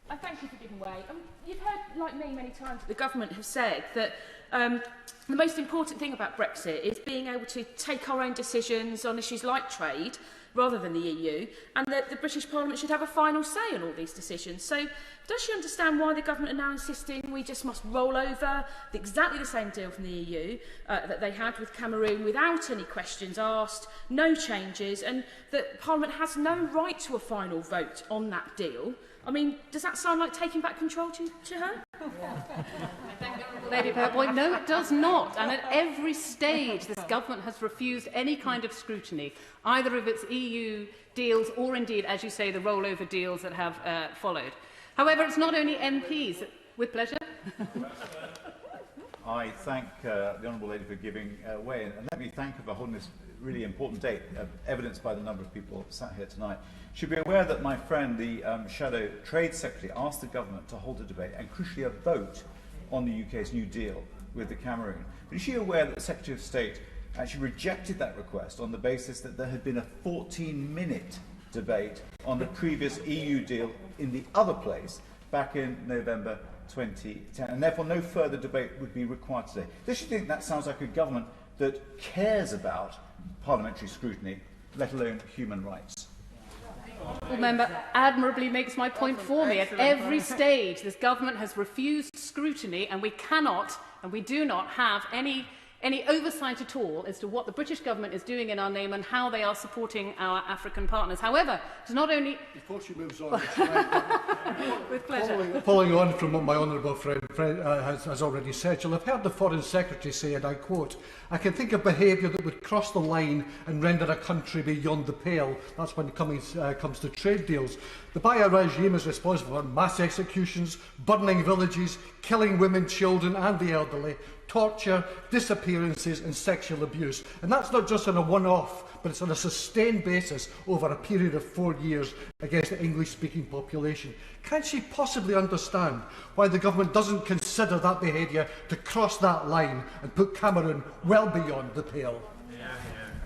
I thank you for giving way. You've heard, like me, many times that the government have said that the most important thing about Brexit is being able to take our own decisions on issues like trade, rather than the EU, and that the British Parliament should have a final say on all these decisions. So does she understand why the government are now insisting we just must roll over exactly the same deal from the EU that they had with Cameroon without any questions asked, no changes, and that Parliament has no right to a final vote on that deal? I mean, does that sound like taking back control to her? Lady Purpoint, no, it does not. And at every stage, this government has refused any kind of scrutiny, either of its EU deals or indeed, as you say, the rollover deals that have followed. However, it's not only MPs. With pleasure. I thank the Honourable Lady for giving way, and let me thank her for holding this really important date, evidenced by the number of people sat here tonight. Should be aware that my friend, the Shadow Trade Secretary, asked the government to hold a debate and, crucially, a vote on the UK's new deal with the Cameroon. But is she aware that the Secretary of State actually rejected that request on the basis that there had been a 14-minute debate on the previous EU deal in the other place back in November 2010, and therefore no further debate would be required today? Does she think that sounds like a government that cares about parliamentary scrutiny, let alone human rights? The member admirably makes my point for me. At every stage, this government has refused scrutiny, and we cannot and we do not have any oversight at all as to what the British government is doing in our name and how they are supporting our African partners. However, it's not only... Before she moves on, with pleasure. Following on from what my honourable friend has already said, you'll have heard the Foreign Secretary say, and I quote, "I can think of behaviour that would cross the line and render a country beyond the pale." That's when it comes to trade deals. The Bayer regime is responsible for mass executions, burning villages, killing women, children and the elderly, torture, disappearances and sexual abuse. And that's not just on a one-off, but it's on a sustained basis over a period of 4 years against the English-speaking population. Can she possibly understand why the government doesn't consider that behaviour to cross that line and put Cameroon well beyond the pale?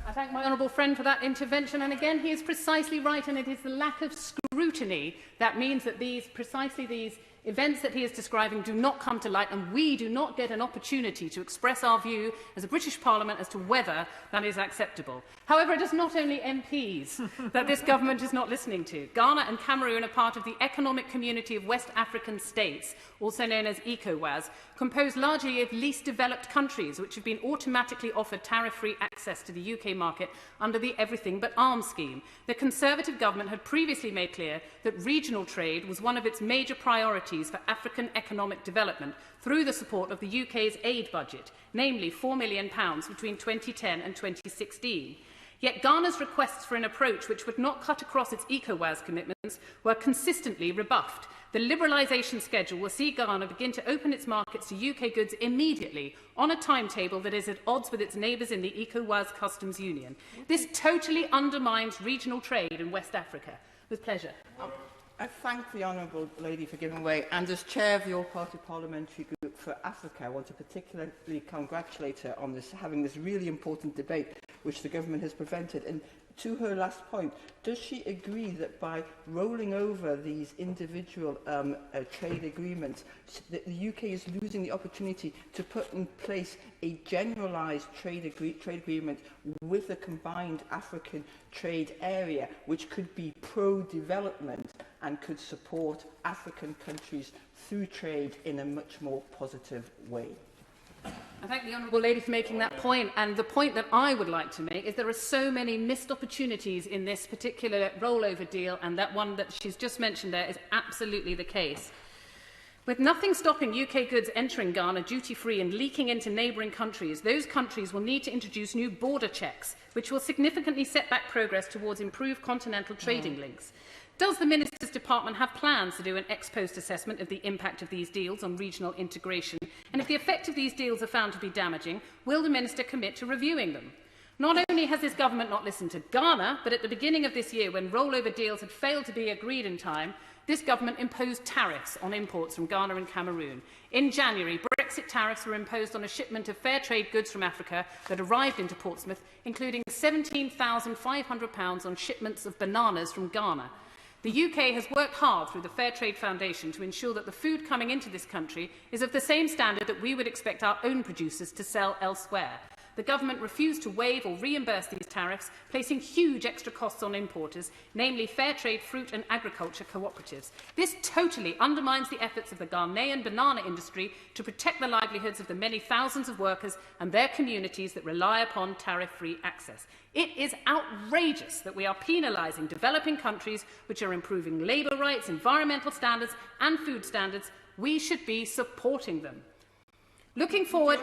I thank my honourable friend for that intervention, and again he is precisely right, and it is the lack of scrutiny that means that precisely these events that he is describing do not come to light, and we do not get an opportunity to express our view as a British Parliament as to whether that is acceptable. However, it is not only MPs that this government is not listening to. Ghana and Cameroon are part of the Economic Community of West African States, also known as ECOWAS, composed largely of least developed countries which have been automatically offered tariff-free access to the UK market under the Everything But Arms scheme. The Conservative government had previously made clear that regional trade was one of its major priorities for African economic development through the support of the UK's aid budget, namely £4 million between 2010 and 2016. Yet Ghana's requests for an approach which would not cut across its ECOWAS commitments were consistently rebuffed. The liberalisation schedule will see Ghana begin to open its markets to UK goods immediately on a timetable that is at odds with its neighbours in the ECOWAS Customs Union. This totally undermines regional trade in West Africa. With pleasure. I thank the Honourable Lady for giving way, and as Chair of your party parliamentary group for Africa, I want to particularly congratulate her on having this really important debate which the government has prevented. And to her last point, does she agree that by rolling over these individual trade agreements, that the UK is losing the opportunity to put in place a generalised trade agreement with a combined African trade area, which could be pro-development and could support African countries through trade in a much more positive way? I thank the Honourable Lady for making that point, and the point that I would like to make is there are so many missed opportunities in this particular rollover deal, and that one that she's just mentioned there is absolutely the case. With nothing stopping UK goods entering Ghana duty-free and leaking into neighbouring countries, those countries will need to introduce new border checks, which will significantly set back progress towards improved continental trading links. Does the Minister's Department have plans to do an ex-post assessment of the impact of these deals on regional integration? And if the effect of these deals are found to be damaging, will the Minister commit to reviewing them? Not only has this government not listened to Ghana, but at the beginning of this year, when rollover deals had failed to be agreed in time, this government imposed tariffs on imports from Ghana and Cameroon. In January, Brexit tariffs were imposed on a shipment of fair trade goods from Africa that arrived into Portsmouth, including £17,500 on shipments of bananas from Ghana. The UK has worked hard through the Fair Trade Foundation to ensure that the food coming into this country is of the same standard that we would expect our own producers to sell elsewhere. The government refused to waive or reimburse these tariffs, placing huge extra costs on importers, namely fair trade fruit and agriculture cooperatives. This totally undermines the efforts of the Ghanaian banana industry to protect the livelihoods of the many thousands of workers and their communities that rely upon tariff-free access. It is outrageous that we are penalising developing countries which are improving labour rights, environmental standards and food standards. We should be supporting them. Looking forward,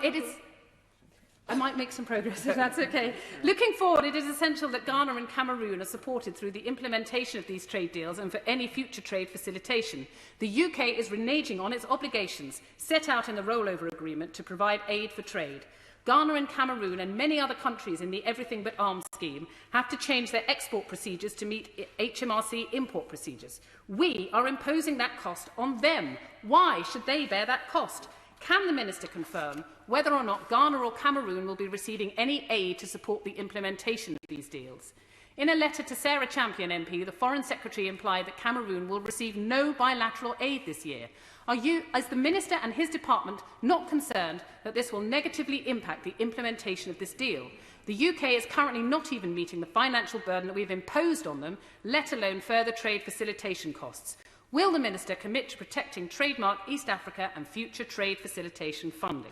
I might make some progress, if that's okay. Looking forward, it is essential that Ghana and Cameroon are supported through the implementation of these trade deals and for any future trade facilitation. The UK is reneging on its obligations set out in the rollover agreement to provide aid for trade. Ghana and Cameroon and many other countries in the Everything But Arms scheme have to change their export procedures to meet HMRC import procedures. We are imposing that cost on them. Why should they bear that cost? Can the Minister confirm whether or not Ghana or Cameroon will be receiving any aid to support the implementation of these deals? In a letter to Sarah Champion MP, the Foreign Secretary implied that Cameroon will receive no bilateral aid this year. Are you, as the Minister and his department, not concerned that this will negatively impact the implementation of this deal? The UK is currently not even meeting the financial burden that we've imposed on them, let alone further trade facilitation costs. Will the Minister commit to protecting trademark East Africa and future trade facilitation funding?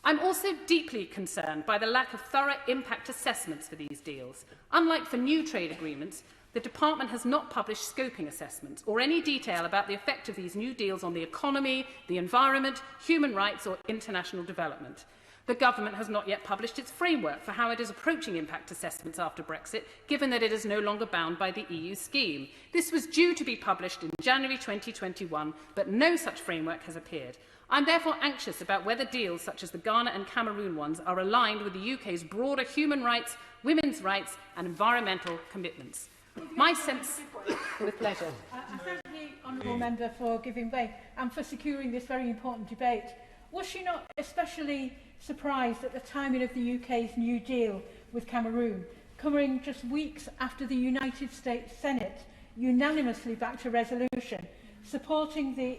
I'm also deeply concerned by the lack of thorough impact assessments for these deals. Unlike for new trade agreements, the Department has not published scoping assessments or any detail about the effect of these new deals on the economy, the environment, human rights or international development. The government has not yet published its framework for how it is approaching impact assessments after Brexit, given that it is no longer bound by the EU scheme. This was due to be published in January 2021, but no such framework has appeared. I'm therefore anxious about whether deals such as the Ghana and Cameroon ones are aligned with the UK's broader human rights, women's rights and environmental commitments. My sense, with pleasure. I thank the honourable member for giving way and for securing this very important debate. Was she not especially surprised at the timing of the UK's new deal with Cameroon, coming just weeks after the United States Senate unanimously backed a resolution supporting the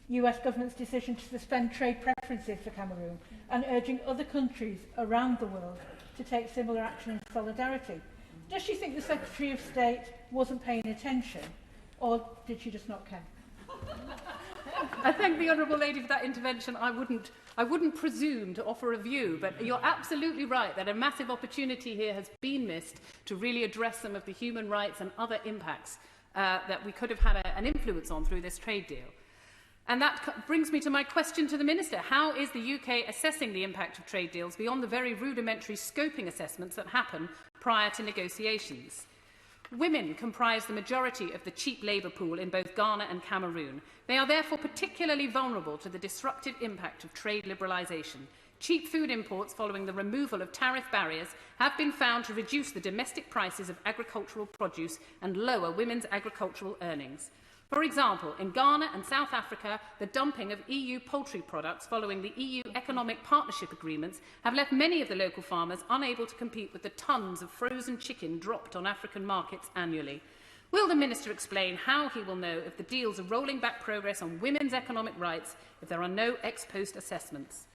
US government's decision to suspend trade preferences for Cameroon and urging other countries around the world to take similar action in solidarity? Does she think the Secretary of State wasn't paying attention, or did she just not care? I thank the honourable lady for that intervention. I wouldn't presume to offer a view, but you're absolutely right that a massive opportunity here has been missed to really address some of the human rights and other impacts that we could have had an influence on through this trade deal. And that brings me to my question to the Minister. How is the UK assessing the impact of trade deals beyond the very rudimentary scoping assessments that happen prior to negotiations? Women comprise the majority of the cheap labour pool in both Ghana and Cameroon. They are therefore particularly vulnerable to the disruptive impact of trade liberalisation. Cheap food imports following the removal of tariff barriers have been found to reduce the domestic prices of agricultural produce and lower women's agricultural earnings. For example, in Ghana and South Africa, the dumping of EU poultry products following the EU economic partnership agreements have left many of the local farmers unable to compete with the tons of frozen chicken dropped on African markets annually. Will the Minister explain how he will know if the deals are rolling back progress on women's economic rights if there are no ex-post assessments?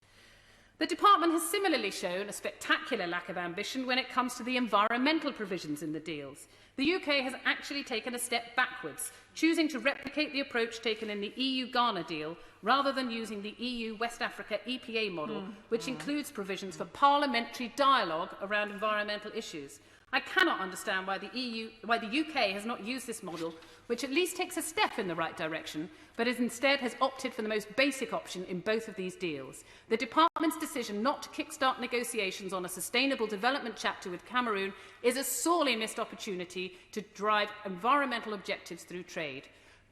The Department has similarly shown a spectacular lack of ambition when it comes to the environmental provisions in the deals. The UK has actually taken a step backwards, choosing to replicate the approach taken in the EU-Ghana deal rather than using the EU-West Africa EPA model, which includes provisions for parliamentary dialogue around environmental issues. I cannot understand why the UK has not used this model, which at least takes a step in the right direction, but instead has opted for the most basic option in both of these deals. The Department Parliament's decision not to kickstart negotiations on a sustainable development chapter with Cameroon is a sorely missed opportunity to drive environmental objectives through trade.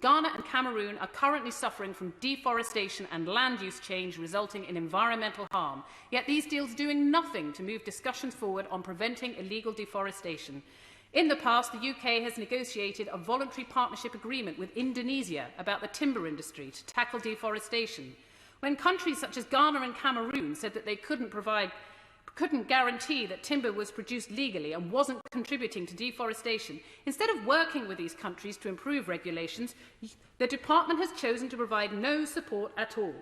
Ghana and Cameroon are currently suffering from deforestation and land use change resulting in environmental harm, yet these deals are doing nothing to move discussions forward on preventing illegal deforestation. In the past, the UK has negotiated a voluntary partnership agreement with Indonesia about the timber industry to tackle deforestation. When countries such as Ghana and Cameroon said that they couldn't guarantee that timber was produced legally and wasn't contributing to deforestation, instead of working with these countries to improve regulations, the Department has chosen to provide no support at all.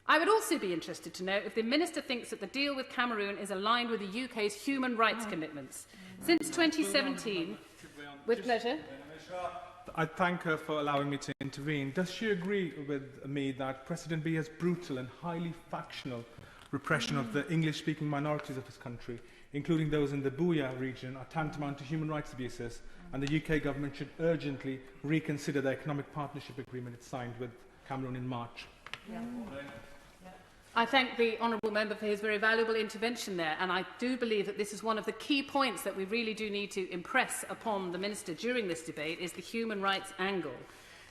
I would also be interested to know if the Minister thinks that the deal with Cameroon is aligned with the UK's human rights commitments. Since 2017, with pleasure. I thank her for allowing me to intervene. Does she agree with me that President Biya's brutal and highly factional repression of the English-speaking minorities of his country, including those in the Buea region, are tantamount to human rights abuses, and the UK government should urgently reconsider the economic partnership agreement it signed with Cameroon in March? Yeah. I thank the honourable member for his very valuable intervention there, and I do believe that this is one of the key points that we really do need to impress upon the Minister during this debate, is the human rights angle.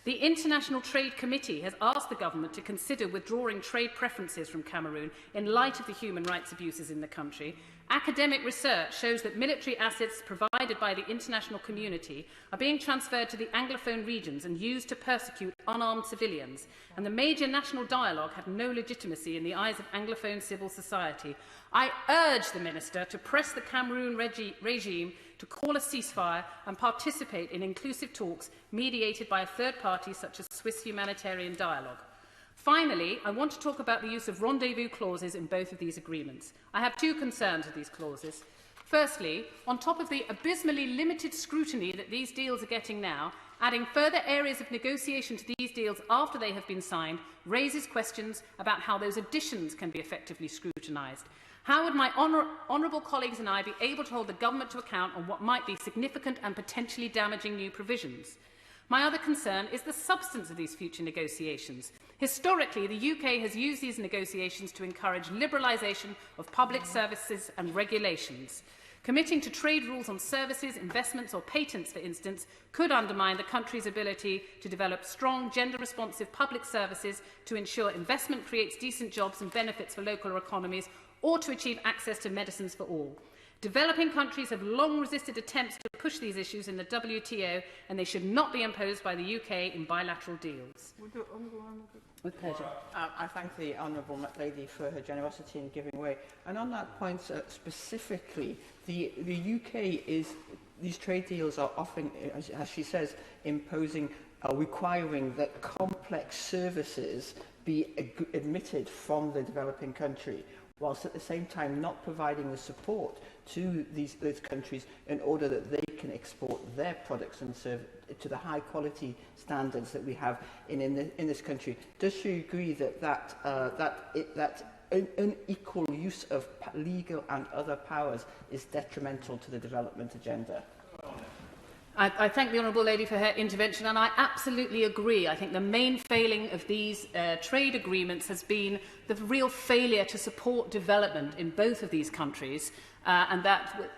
The International Trade Committee has asked the government to consider withdrawing trade preferences from Cameroon in light of the human rights abuses in the country. Academic research shows that military assets provided by the international community are being transferred to the Anglophone regions and used to persecute unarmed civilians, and the major national dialogue had no legitimacy in the eyes of Anglophone civil society. I urge the Minister to press the Cameroon regime to call a ceasefire and participate in inclusive talks mediated by a third party such as Swiss Humanitarian Dialogue. Finally, I want to talk about the use of rendezvous clauses in both of these agreements. I have two concerns with these clauses. Firstly, on top of the abysmally limited scrutiny that these deals are getting now, adding further areas of negotiation to these deals after they have been signed raises questions about how those additions can be effectively scrutinised. How would my honourable colleagues and I be able to hold the government to account on what might be significant and potentially damaging new provisions? My other concern is the substance of these future negotiations. Historically, the UK has used these negotiations to encourage liberalisation of public services and regulations. Committing to trade rules on services, investments or patents, for instance, could undermine the country's ability to develop strong, gender-responsive public services to ensure investment creates decent jobs and benefits for local economies, or to achieve access to medicines for all. Developing countries have long resisted attempts to push these issues in the WTO, and they should not be imposed by the UK in bilateral deals. With pleasure. I thank the Honourable Lady for her generosity in giving way. And on that point specifically, the UK is, these trade deals are often, as she says, imposing, requiring that complex services be admitted from the developing country, whilst at the same time not providing the support to those countries in order that they can export their products and serve to the high quality standards that we have in this country. Does she agree that unequal use of legal and other powers is detrimental to the development agenda? I thank the Honourable Lady for her intervention, and I absolutely agree. I think the main failing of these trade agreements has been the real failure to support development in both of these countries, and that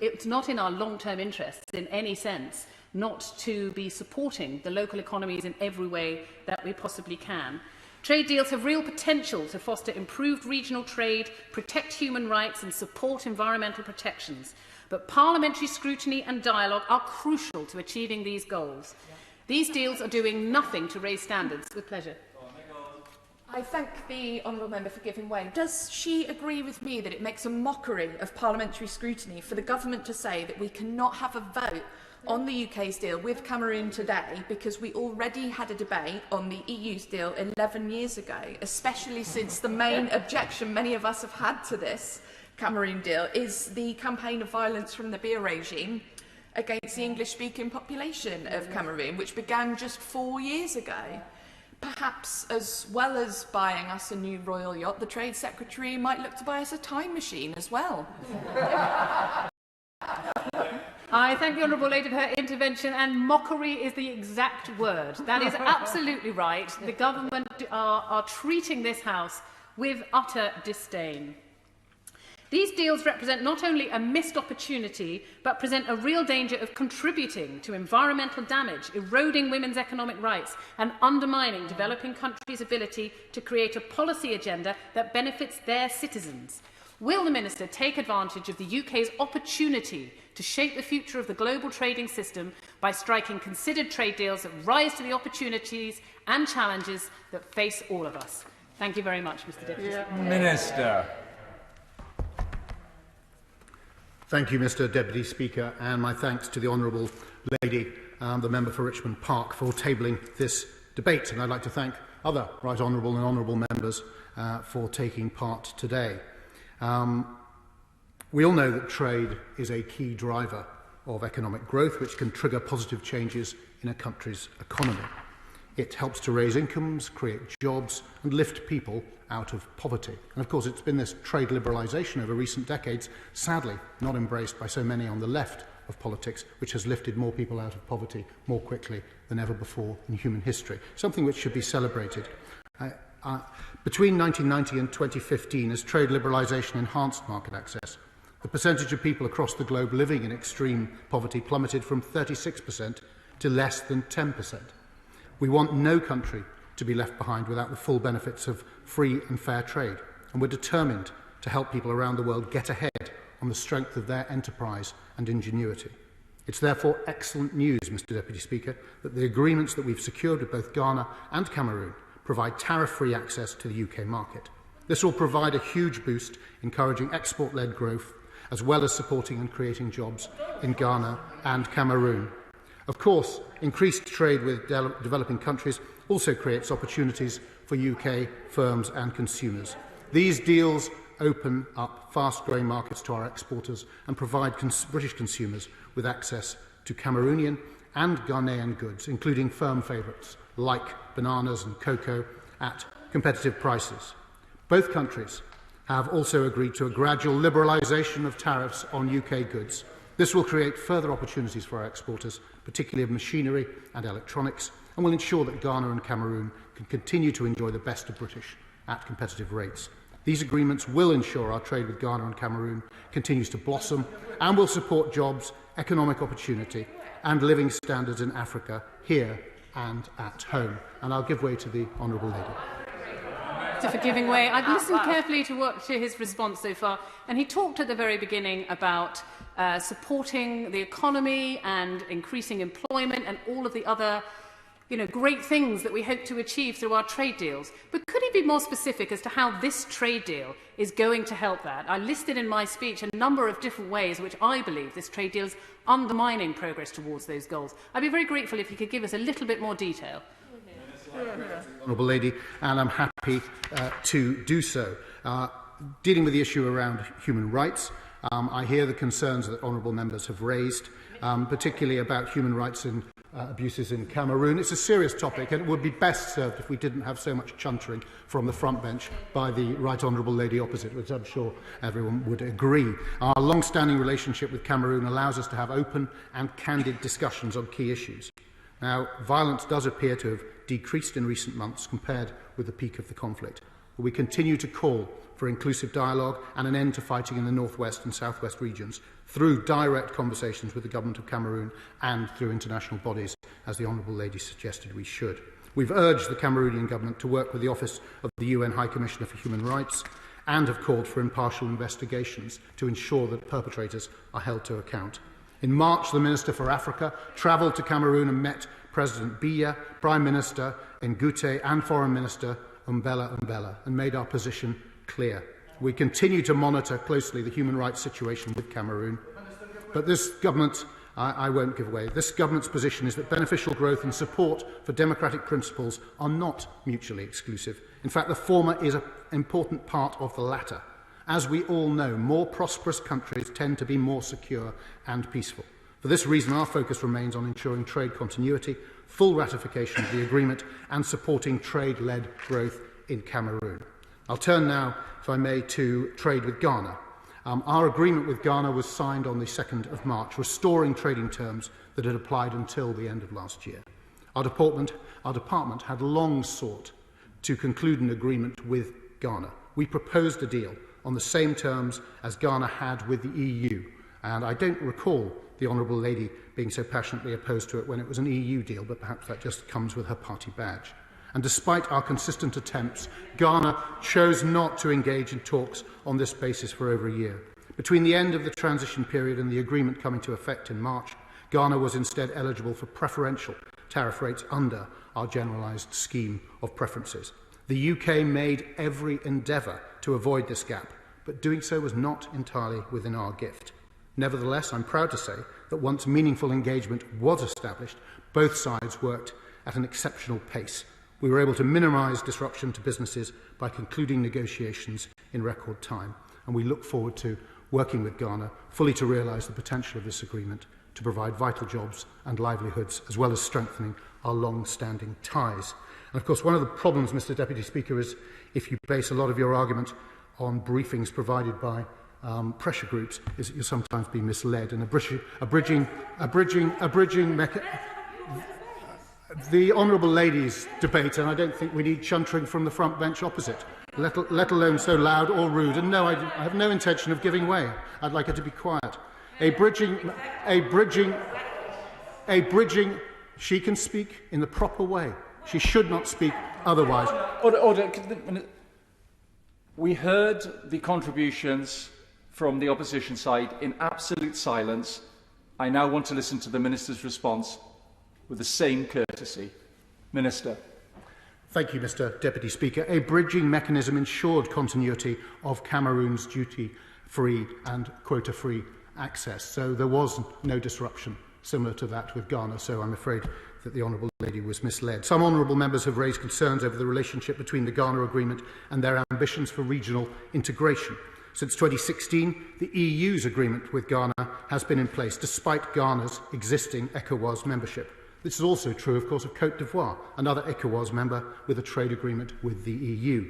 it's not in our long-term interests in any sense not to be supporting the local economies in every way that we possibly can. Trade deals have real potential to foster improved regional trade, protect human rights and support environmental protections. But parliamentary scrutiny and dialogue are crucial to achieving these goals. These deals are doing nothing to raise standards. With pleasure. I thank the honourable member for giving way. Does she agree with me that it makes a mockery of parliamentary scrutiny for the government to say that we cannot have a vote on the UK's deal with Cameroon today because we already had a debate on the EU's deal 11 years ago, especially since the main objection many of us have had to this Cameroon deal is the campaign of violence from the Biya regime against the English-speaking population of Cameroon, which began just 4 years ago. Perhaps, as well as buying us a new royal yacht, the Trade Secretary might look to buy us a time machine as well. I thank the Honourable Lady for her intervention, and mockery is the exact word. That is absolutely right. The government are treating this House with utter disdain. These deals represent not only a missed opportunity, but present a real danger of contributing to environmental damage, eroding women's economic rights, and undermining developing countries' ability to create a policy agenda that benefits their citizens. Will the Minister take advantage of the UK's opportunity to shape the future of the global trading system by striking considered trade deals that rise to the opportunities and challenges that face all of us? Thank you very much, Mr Deputy Speaker. Minister. Thank you, Mr Deputy Speaker, and my thanks to the Honourable Lady, the Member for Richmond Park, for tabling this debate. And I'd like to thank other Right Honourable and Honourable Members for taking part today. We all know that trade is a key driver of economic growth, which can trigger positive changes in a country's economy. It helps to raise incomes, create jobs, and lift people out of poverty. And of course, it's been this trade liberalisation over recent decades, sadly not embraced by so many on the left of politics, which has lifted more people out of poverty more quickly than ever before in human history, something which should be celebrated. Between 1990 and 2015, as trade liberalisation enhanced market access, the percentage of people across the globe living in extreme poverty plummeted from 36% to less than 10%. We want no country to be left behind without the full benefits of free and fair trade, and we're determined to help people around the world get ahead on the strength of their enterprise and ingenuity. It's therefore excellent news, Mr Deputy Speaker, that the agreements that we've secured with both Ghana and Cameroon provide tariff-free access to the UK market. This will provide a huge boost, encouraging export-led growth, as well as supporting and creating jobs in Ghana and Cameroon. Of course, increased trade with developing countries also creates opportunities for UK firms and consumers. These deals open up fast-growing markets to our exporters and provide British consumers with access to Cameroonian and Ghanaian goods, including firm favourites like bananas and cocoa at competitive prices. Both countries have also agreed to a gradual liberalisation of tariffs on UK goods. This will create further opportunities for our exporters, particularly of machinery and electronics, and will ensure that Ghana and Cameroon can continue to enjoy the best of British at competitive rates. These agreements will ensure our trade with Ghana and Cameroon continues to blossom and will support jobs, economic opportunity and living standards in Africa, here and at home. And I'll give way to the Honourable Lady. For giving way. I've listened carefully to his response so far, and he talked at the very beginning about supporting the economy and increasing employment and all of the other great things that we hope to achieve through our trade deals. But could he be more specific as to how this trade deal is going to help that? I listed in my speech a number of different ways in which I believe this trade deal is undermining progress towards those goals. I'd be very grateful if he could give us a little bit more detail. Honourable Lady, and I'm happy to do so. Dealing with the issue around human rights, I hear the concerns that honourable members have raised, particularly about human rights and abuses in Cameroon. It's a serious topic, and it would be best served if we didn't have so much chuntering from the front bench by the Right Honourable Lady opposite, which I'm sure everyone would agree. Our long-standing relationship with Cameroon allows us to have open and candid discussions on key issues. Now, violence does appear to have decreased in recent months compared with the peak of the conflict, but we continue to call for inclusive dialogue and an end to fighting in the northwest and southwest regions through direct conversations with the Government of Cameroon and through international bodies, as the Honourable Lady suggested we should. We've urged the Cameroonian Government to work with the Office of the UN High Commissioner for Human Rights and have called for impartial investigations to ensure that perpetrators are held to account. In March, the Minister for Africa travelled to Cameroon and met President Biya, Prime Minister Ngute and Foreign Minister Umbela and made our position clear. We continue to monitor closely the human rights situation with Cameroon, but this government, I won't give away, this government's position is that beneficial growth and support for democratic principles are not mutually exclusive. In fact, the former is an important part of the latter. As we all know, more prosperous countries tend to be more secure and peaceful. For this reason, our focus remains on ensuring trade continuity, full ratification of the agreement and supporting trade-led growth in Cameroon. I'll turn now, if I may, to trade with Ghana. Our agreement with Ghana was signed on the 2nd of March, restoring trading terms that had applied until the end of last year. Our department had long sought to conclude an agreement with Ghana, we proposed a deal on the same terms as Ghana had with the EU. And I don't recall the Honourable Lady being so passionately opposed to it when it was an EU deal, but perhaps that just comes with her party badge. And despite our consistent attempts, Ghana chose not to engage in talks on this basis for over a year. Between the end of the transition period and the agreement coming to effect in March, Ghana was instead eligible for preferential tariff rates under our generalised scheme of preferences. The UK made every endeavour to avoid this gap, but doing so was not entirely within our gift. Nevertheless, I'm proud to say that once meaningful engagement was established, both sides worked at an exceptional pace. We were able to minimise disruption to businesses by concluding negotiations in record time, and we look forward to working with Ghana fully to realise the potential of this agreement to provide vital jobs and livelihoods, as well as strengthening our long-standing ties. And of course, one of the problems, Mr. Deputy Speaker, is if you base a lot of your argument on briefings provided by pressure groups, is that you'll sometimes be misled. And the Honourable Lady's debate, and I don't think we need chuntering from the front bench opposite, let alone so loud or rude. And no, I have no intention of giving way. I'd like her to be quiet. A bridging, she can speak in the proper way. She should not speak otherwise. Order. We heard the contributions from the opposition side in absolute silence. I now want to listen to the Minister's response with the same courtesy. Minister. Thank you, Mr. Deputy Speaker. A bridging mechanism ensured continuity of Cameroon's duty-free and quota-free access, so there was no disruption similar to that with Ghana, so I'm afraid that the Honourable Lady was misled. Some honourable members have raised concerns over the relationship between the Ghana Agreement and their ambitions for regional integration. Since 2016, the EU's agreement with Ghana has been in place, despite Ghana's existing ECOWAS membership. This is also true, of course, of Côte d'Ivoire, another ECOWAS member with a trade agreement with the EU.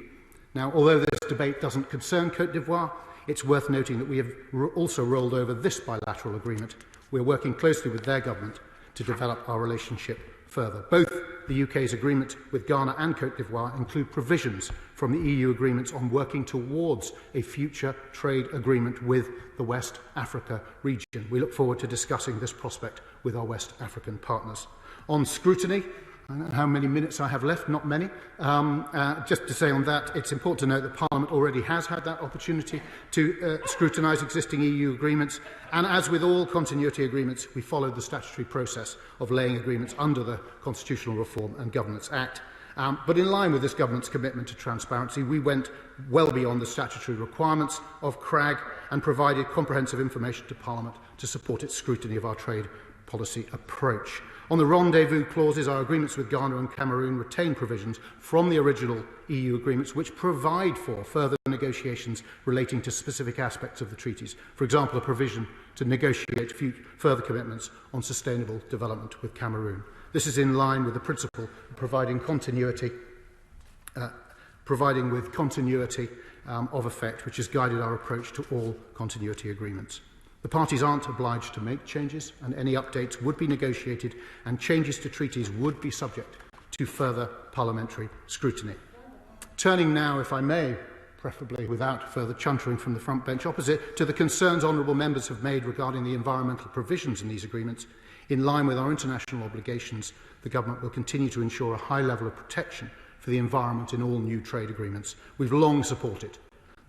Now, although this debate doesn't concern Côte d'Ivoire, it's worth noting that we have also rolled over this bilateral agreement. We're working closely with their government to develop our relationship further. Both the UK's agreement with Ghana and Côte d'Ivoire include provisions from the EU agreements on working towards a future trade agreement with the West Africa region. We look forward to discussing this prospect with our West African partners. On scrutiny, I don't know how many minutes I have left, not many. Just to say on that, it's important to note that Parliament already has had that opportunity to scrutinise existing EU agreements, and as with all continuity agreements, we followed the statutory process of laying agreements under the Constitutional Reform and Governance Act. But in line with this government's commitment to transparency, we went well beyond the statutory requirements of CRAG and provided comprehensive information to Parliament to support its scrutiny of our trade policy approach. On the rendezvous clauses, our agreements with Ghana and Cameroon retain provisions from the original EU agreements which provide for further negotiations relating to specific aspects of the treaties. For example, a provision to negotiate further commitments on sustainable development with Cameroon. This is in line with the principle of providing continuity of effect, which has guided our approach to all continuity agreements. The parties aren't obliged to make changes, and any updates would be negotiated, and changes to treaties would be subject to further parliamentary scrutiny. Turning now, if I may, preferably without further chuntering from the front bench opposite, to the concerns honourable members have made regarding the environmental provisions in these agreements. In line with our international obligations, the Government will continue to ensure a high level of protection for the environment in all new trade agreements. We've long supported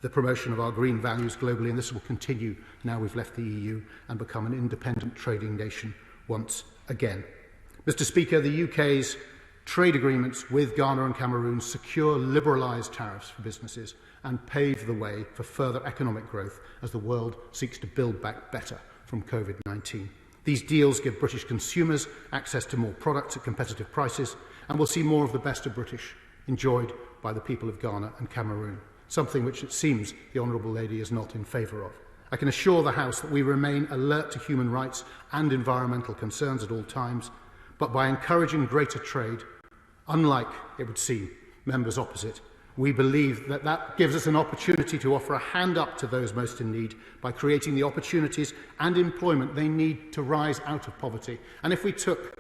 the promotion of our green values globally, and this will continue now we've left the EU and become an independent trading nation once again. Mr. Speaker, the UK's trade agreements with Ghana and Cameroon secure liberalised tariffs for businesses and pave the way for further economic growth as the world seeks to build back better from COVID-19. These deals give British consumers access to more products at competitive prices, and will see more of the best of British enjoyed by the people of Ghana and Cameroon, something which it seems the Honourable Lady is not in favour of. I can assure the House that we remain alert to human rights and environmental concerns at all times, but by encouraging greater trade, unlike, it would seem, members opposite, we believe that that gives us an opportunity to offer a hand up to those most in need by creating the opportunities and employment they need to rise out of poverty. And if we took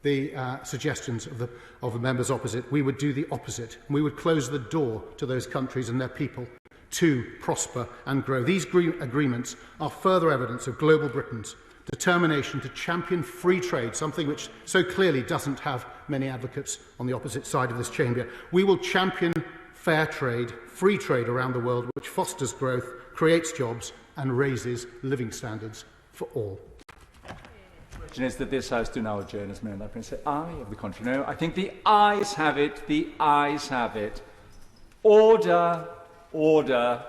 the suggestions of the members opposite. We would do the opposite. We would close the door to those countries and their people to prosper and grow. These agreements are further evidence of global Britain's determination to champion free trade, something which so clearly doesn't have many advocates on the opposite side of this chamber. We will champion fair trade, free trade around the world, which fosters growth, creates jobs and raises living standards for all. The question is that this House do now adjourn as Mayor and say aye of the contrary. No, I think the ayes have it. The ayes have it. Order, order.